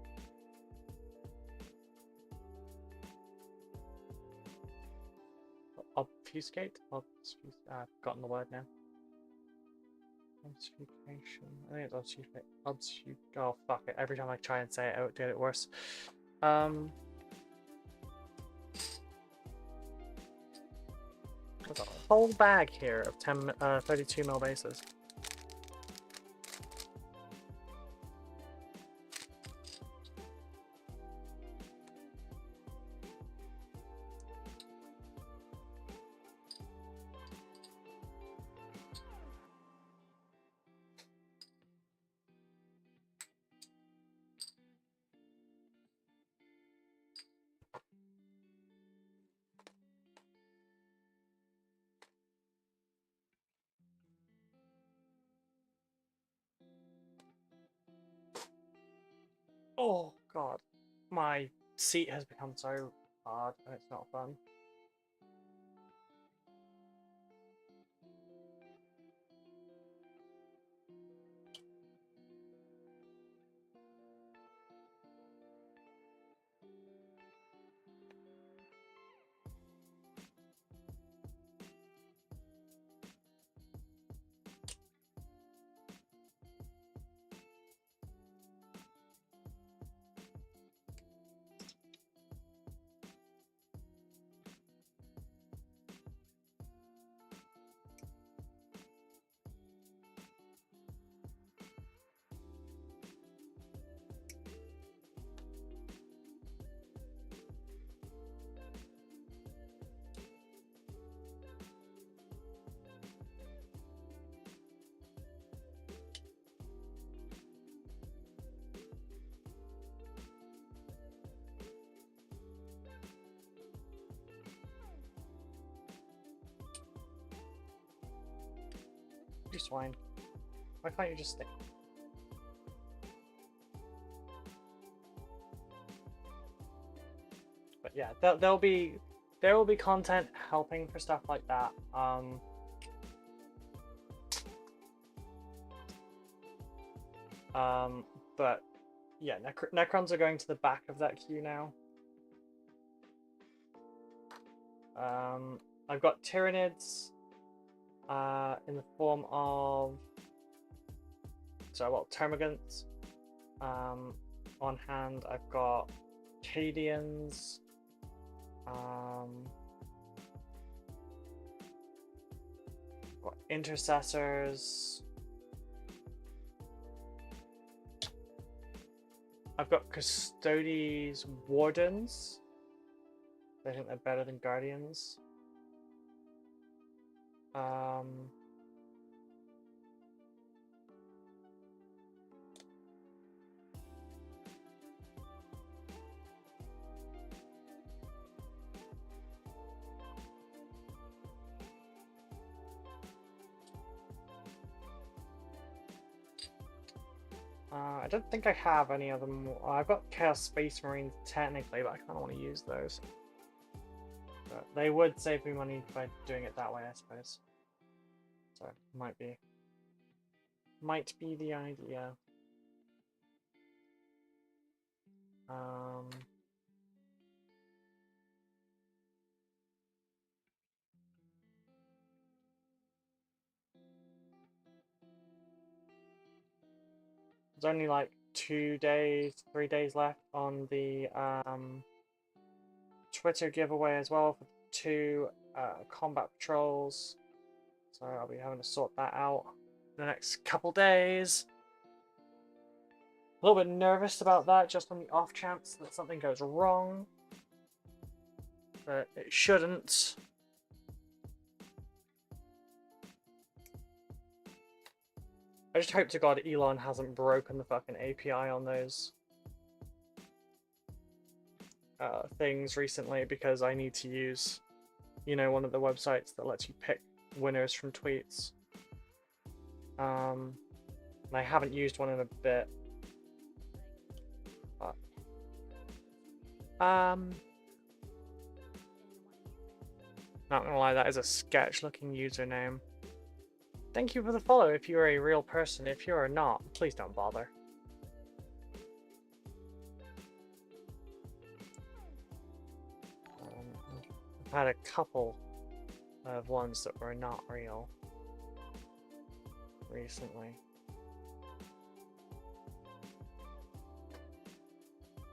Obfuscate? I've forgotten the word now. Obfuscation. I think it's obfuscate. Oh, fuck it. Every time I try and say it, I would get it worse. I've got a whole bag here of 32mm bases. Oh god, my seat has become so hard and it's not fun. swine. Why can't you just stay? But yeah, there will be content helping for stuff like that. But yeah, Necrons are going to the back of that queue now. I've got Tyranids in the form of Termagants. On hand, I've got Cadians. Got Intercessors. I've got Custodes Wardens. I think they're better than Guardians. I don't think I have any of them. I've got Chaos Space Marines technically, but I kind of want to use those. But they would save me money by doing it that way, I suppose. So might be the idea. There's only like 3 days left on the Twitter giveaway as well for 2 combat patrols. So I'll be having to sort that out in the next couple days. A little bit nervous about that, just on the off chance that something goes wrong. But it shouldn't. I just hope to God Elon hasn't broken the fucking API on those things recently, because I need to use, you know, one of the websites that lets you pick winners from tweets. And I haven't used one in a bit. But, not gonna lie, that is a sketch-looking username. Thank you for the follow if you're a real person. If you're not, please don't bother. I've had a couple of ones that were not real recently.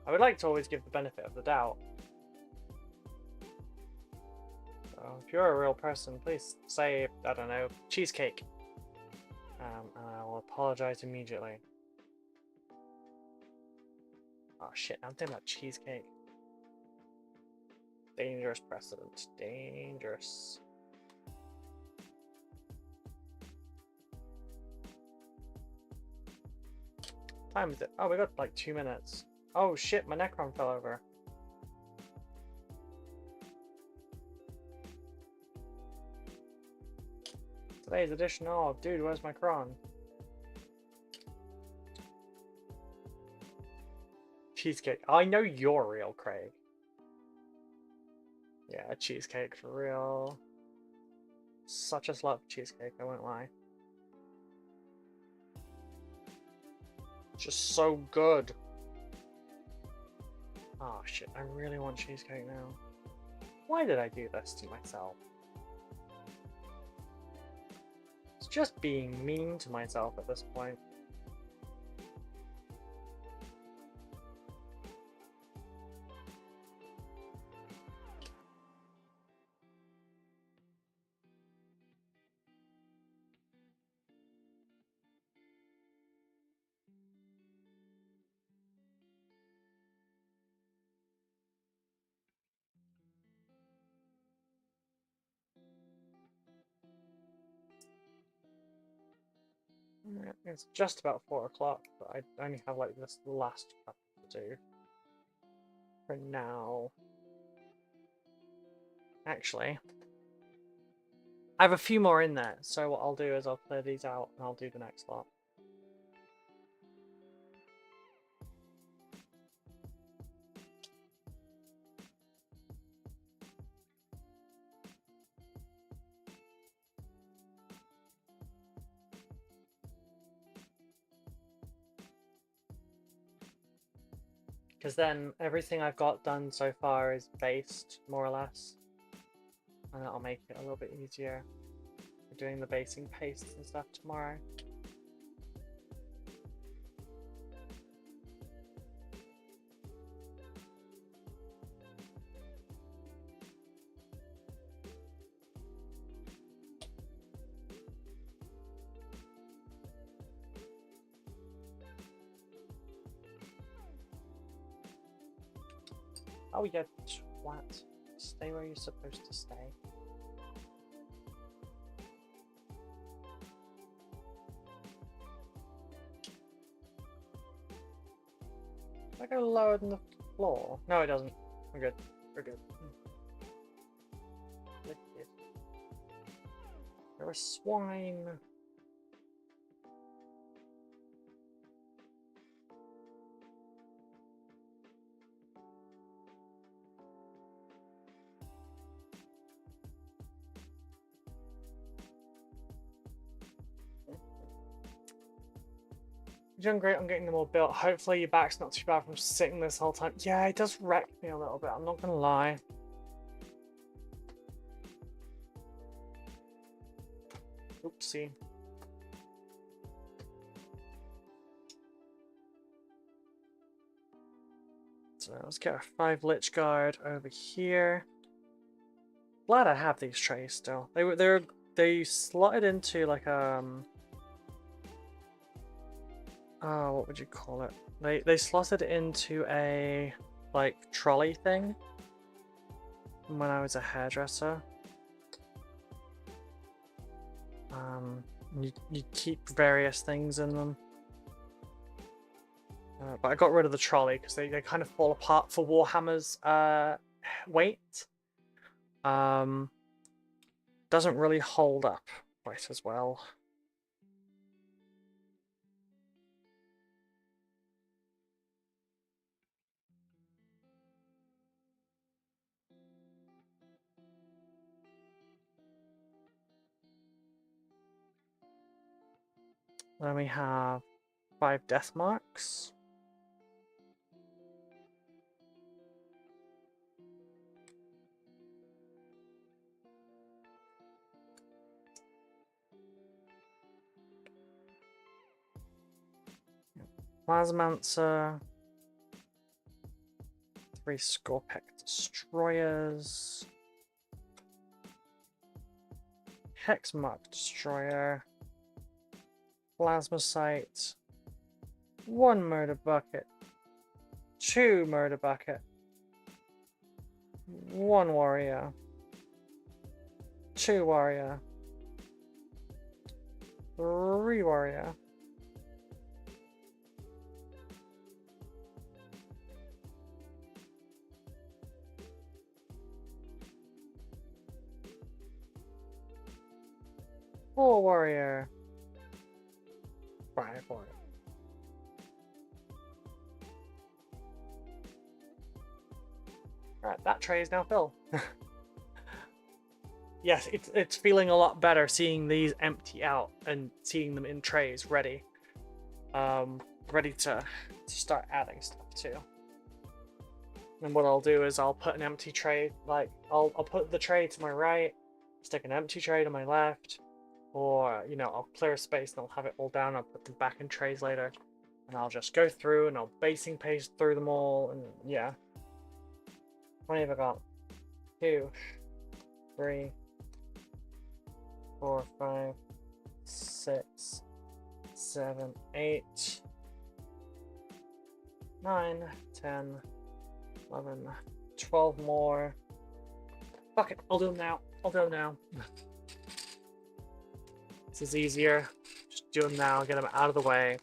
I would like to always give the benefit of the doubt. So if you're a real person, please say, I don't know, cheesecake. And I will apologize immediately. Oh shit, I'm thinking about cheesecake. Dangerous precedent. Dangerous. What time is it? Oh, we got like 2 minutes. Oh shit, my Necron fell over. Today's edition. Oh, dude, where's my cron? Cheesecake. I know you're real, Craig. Yeah, cheesecake for real. Such a slut for cheesecake, I won't lie. Just so good. Oh shit, I really want cheesecake now. Why did I do this to myself? It's just being mean to myself at this point. It's just about 4 o'clock, but I only have like this last cup to do for now. Actually, I have a few more in there, so what I'll do is I'll clear these out and I'll do the next lot. Because then everything I've got done so far is based, more or less. And that'll make it a little bit easier for doing the basing pastes and stuff tomorrow. Oh yeah, twat. Stay where you're supposed to stay. Does that go lower than the floor? No, it doesn't. We're good. We're good. There are swine. You're doing great on getting them all built. Hopefully your back's not too bad from sitting this whole time. Yeah, it does wreck me a little bit, I'm not gonna lie. Oopsie. So let's get our 5 Lich Guard over here. Glad I have these trays still. They slotted into like oh, what would you call it? They slotted into a like trolley thing when I was a hairdresser. You keep various things in them. But I got rid of the trolley because they kind of fall apart for Warhammer's weight. Doesn't really hold up quite as well. Then we have 5 death marks. Plasmancer. 3 Scorpec Destroyers. Hexmark Destroyer. Plasma Sight. 1 Murder Bucket. 2 Murder Bucket. 1 Warrior. 2 Warrior. 3 Warrior. 4 Warrior. 5 Warrior. Alright, that tray is now filled. Yes, it's feeling a lot better seeing these empty out and seeing them in trays ready. Ready to start adding stuff to. And what I'll do is I'll put an empty tray, like I'll put the tray to my right, stick an empty tray to my left, or you know, I'll clear a space and I'll have it all down, I'll put them back in trays later, and I'll just go through and I'll basing paste through them all, and yeah. How many have I got? 2, 3, 4, 5, 6, 7, 8, 9, 10, 11, 12 more. Fuck it, I'll do them now. I'll do them now. This is easier. Just do them now, get them out of the way.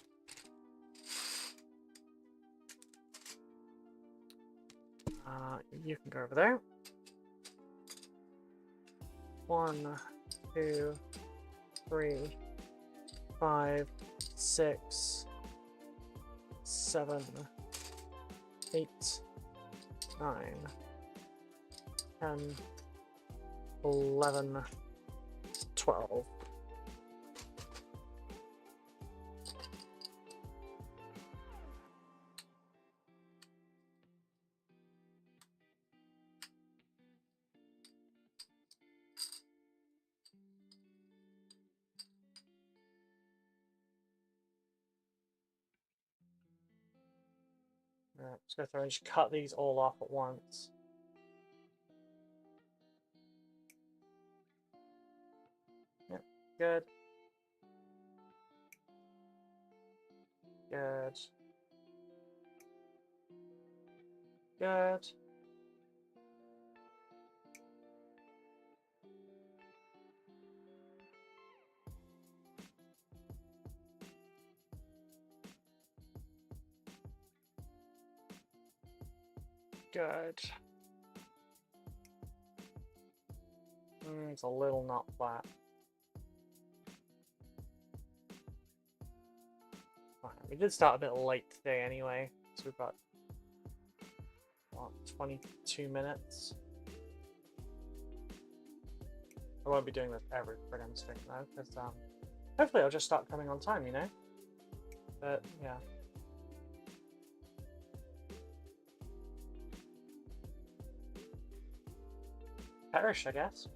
You can go over there. 1, 2, 3, 5, 6, 7, 8, 9, 10, 11, 12. Alright, just go through and just cut these all off at once. Yep, good. Good. Good. Good. It's a little not flat. Fine. We did start a bit late today anyway, so we've got what, 22 minutes. I won't be doing this every friggin' stream though, because hopefully I'll just start coming on time, you know? But yeah. Perish, I guess.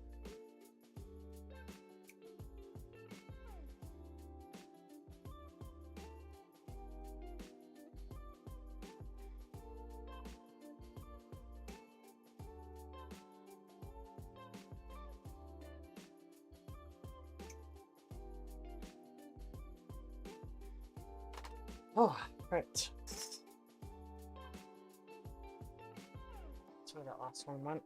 Oh, right. That's where that last one went.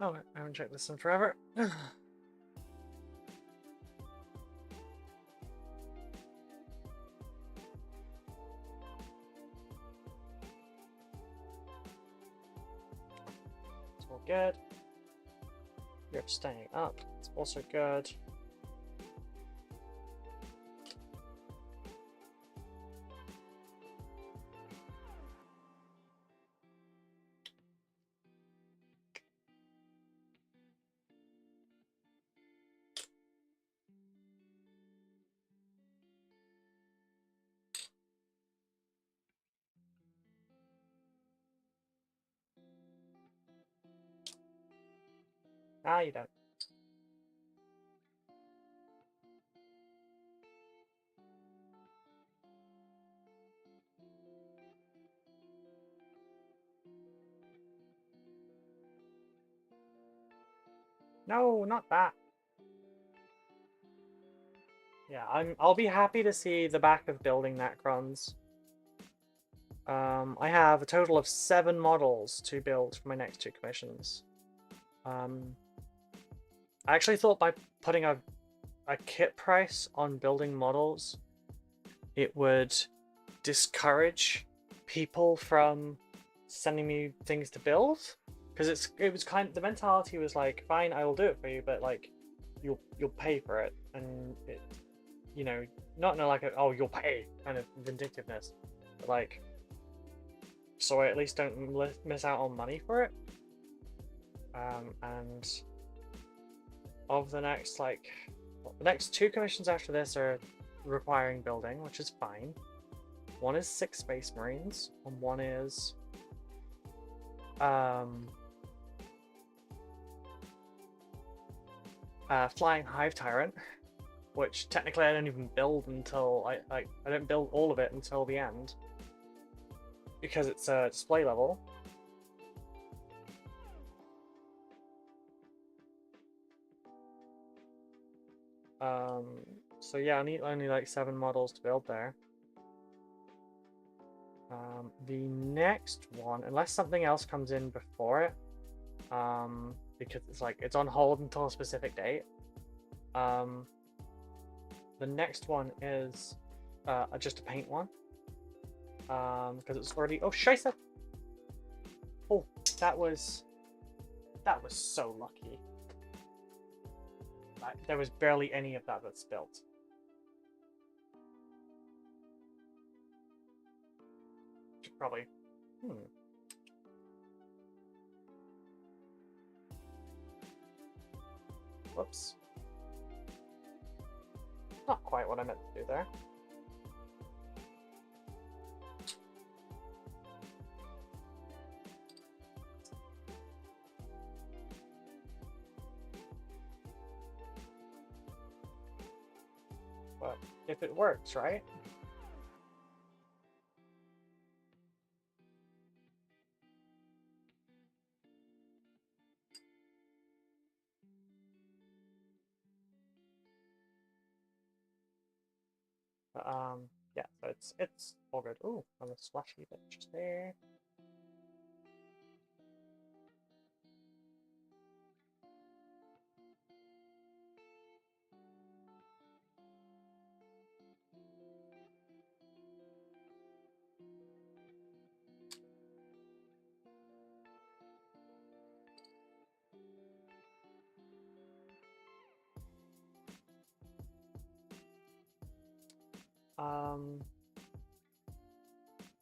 Oh, I haven't checked this in forever. It's all good. You're staying up. It's also good. Ah, you don't. No, not that. Yeah, I'll be happy to see the back of building Necrons. I have a total of 7 models to build for my next 2 commissions. I actually thought by putting a kit price on building models, it would discourage people from sending me things to build, because it was kind of, the mentality was like, fine, I will do it for you, but like you'll pay for it, and it, you know, not like a, oh, you'll pay kind of vindictiveness, but like, so I at least don't miss out on money for it. And of the next, like, well, the next 2 commissions after this are requiring building, which is fine. One is 6 Space Marines, and one is Flying Hive Tyrant. which technically I don't even build until I don't build all of it until the end because it's a display level. So yeah, I need only like 7 models to build there. The next one, unless something else comes in before it, because it's like it's on hold until a specific date. The next one is just a paint one, because it's already scheisse. Oh, that was so lucky. There was barely any of that that's built. Should probably. Whoops. Not quite what I meant to do there. But if it works, right? But, yeah, so it's all good. Ooh, and a splashy bit just there.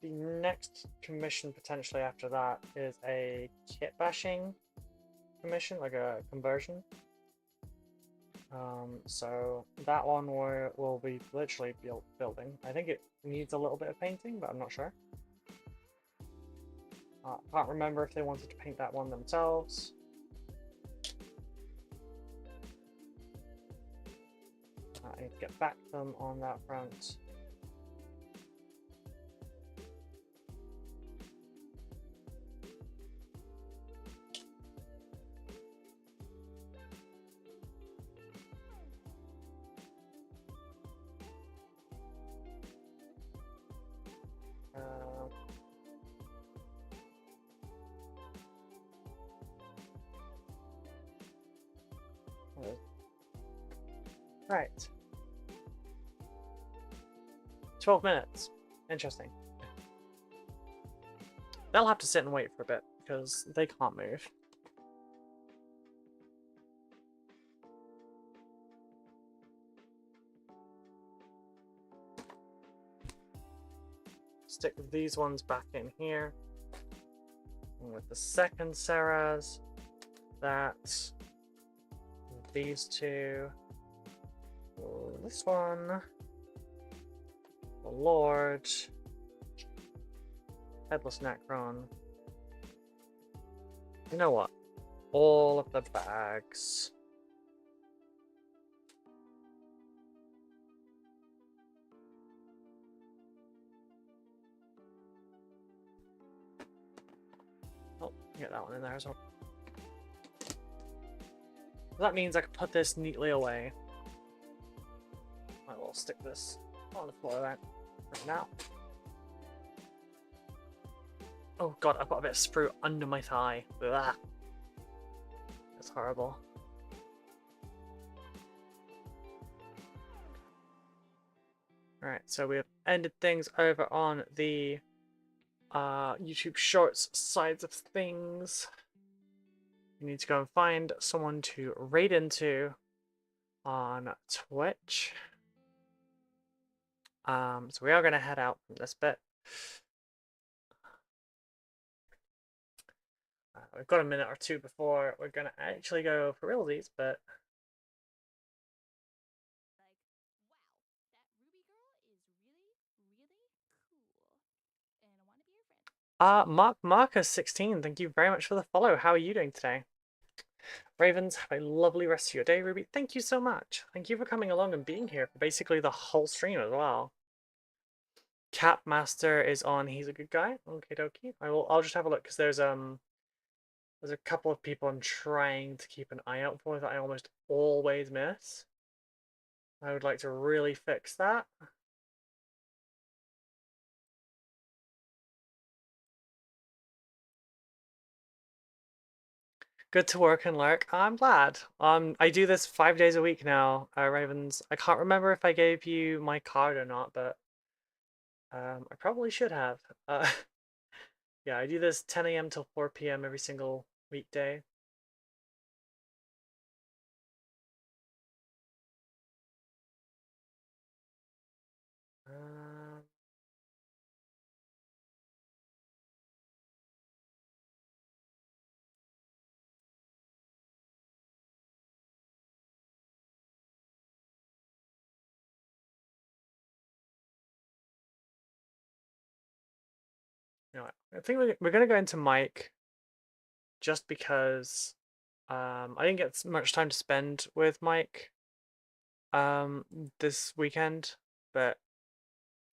The next commission potentially after that is a kit bashing commission, like a conversion. So that one will be literally building. I think it needs a little bit of painting, but I'm not sure. I can't remember if they wanted to paint that one themselves. I need to get back to them on that front. Right. 12 minutes. Interesting. They'll have to sit and wait for a bit because they can't move. Stick these ones back in here. And with the second Sarahs, these two, this one, the Lord, Headless Necron. You know what? All of the bags. Oh, get that one in there as well. That means I can put this neatly away. I will stick this on the floor then for now. Oh god, I've got a bit of sprue under my thigh. Blah. That's horrible. Alright, so we have ended things over on the YouTube Shorts sides of things. We need to go and find someone to raid into on Twitch. So we are going to head out from this bit. We've got a minute or two before we're going to actually go for realsies, but... Marcus16, thank you very much for the follow. How are you doing today? Ravens, have a lovely rest of your day. Ruby, thank you so much. Thank you for coming along and being here for basically the whole stream as well. Capmaster is on. He's a good guy. Okie dokie. I'll just have a look because there's a couple of people I'm trying to keep an eye out for that I almost always miss. I would like to really fix that. Good to work and lurk. I'm glad. I do this 5 days a week now, Ravens. I can't remember if I gave you my card or not, but I probably should have. Yeah, I do this 10 a.m. till 4 p.m. every single weekday. You know, I think we're gonna go into Mike just because I didn't get much time to spend with Mike this weekend, but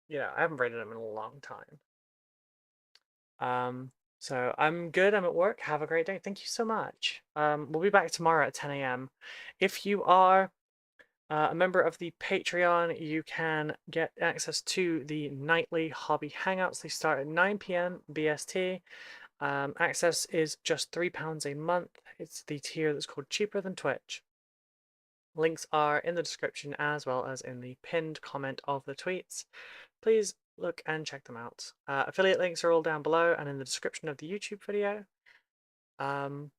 yeah, I haven't rated him in a long time. So I'm good. I'm at work. Have a great day. Thank you so much. We'll be back tomorrow at 10 a.m. If you are a member of the Patreon, you can get access to the nightly hobby hangouts. They start at 9 p.m. BST. Access is just £3 a month. It's the tier that's called Cheaper Than Twitch. Links are in the description as well as in the pinned comment of the tweets. Please look and check them out. Affiliate links are all down below and in the description of the YouTube video. My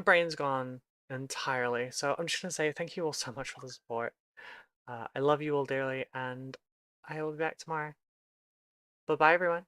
brain's gone entirely, so I'm just going to say thank you all so much for the support. I love you all dearly, and I will be back tomorrow. Bye-bye, everyone.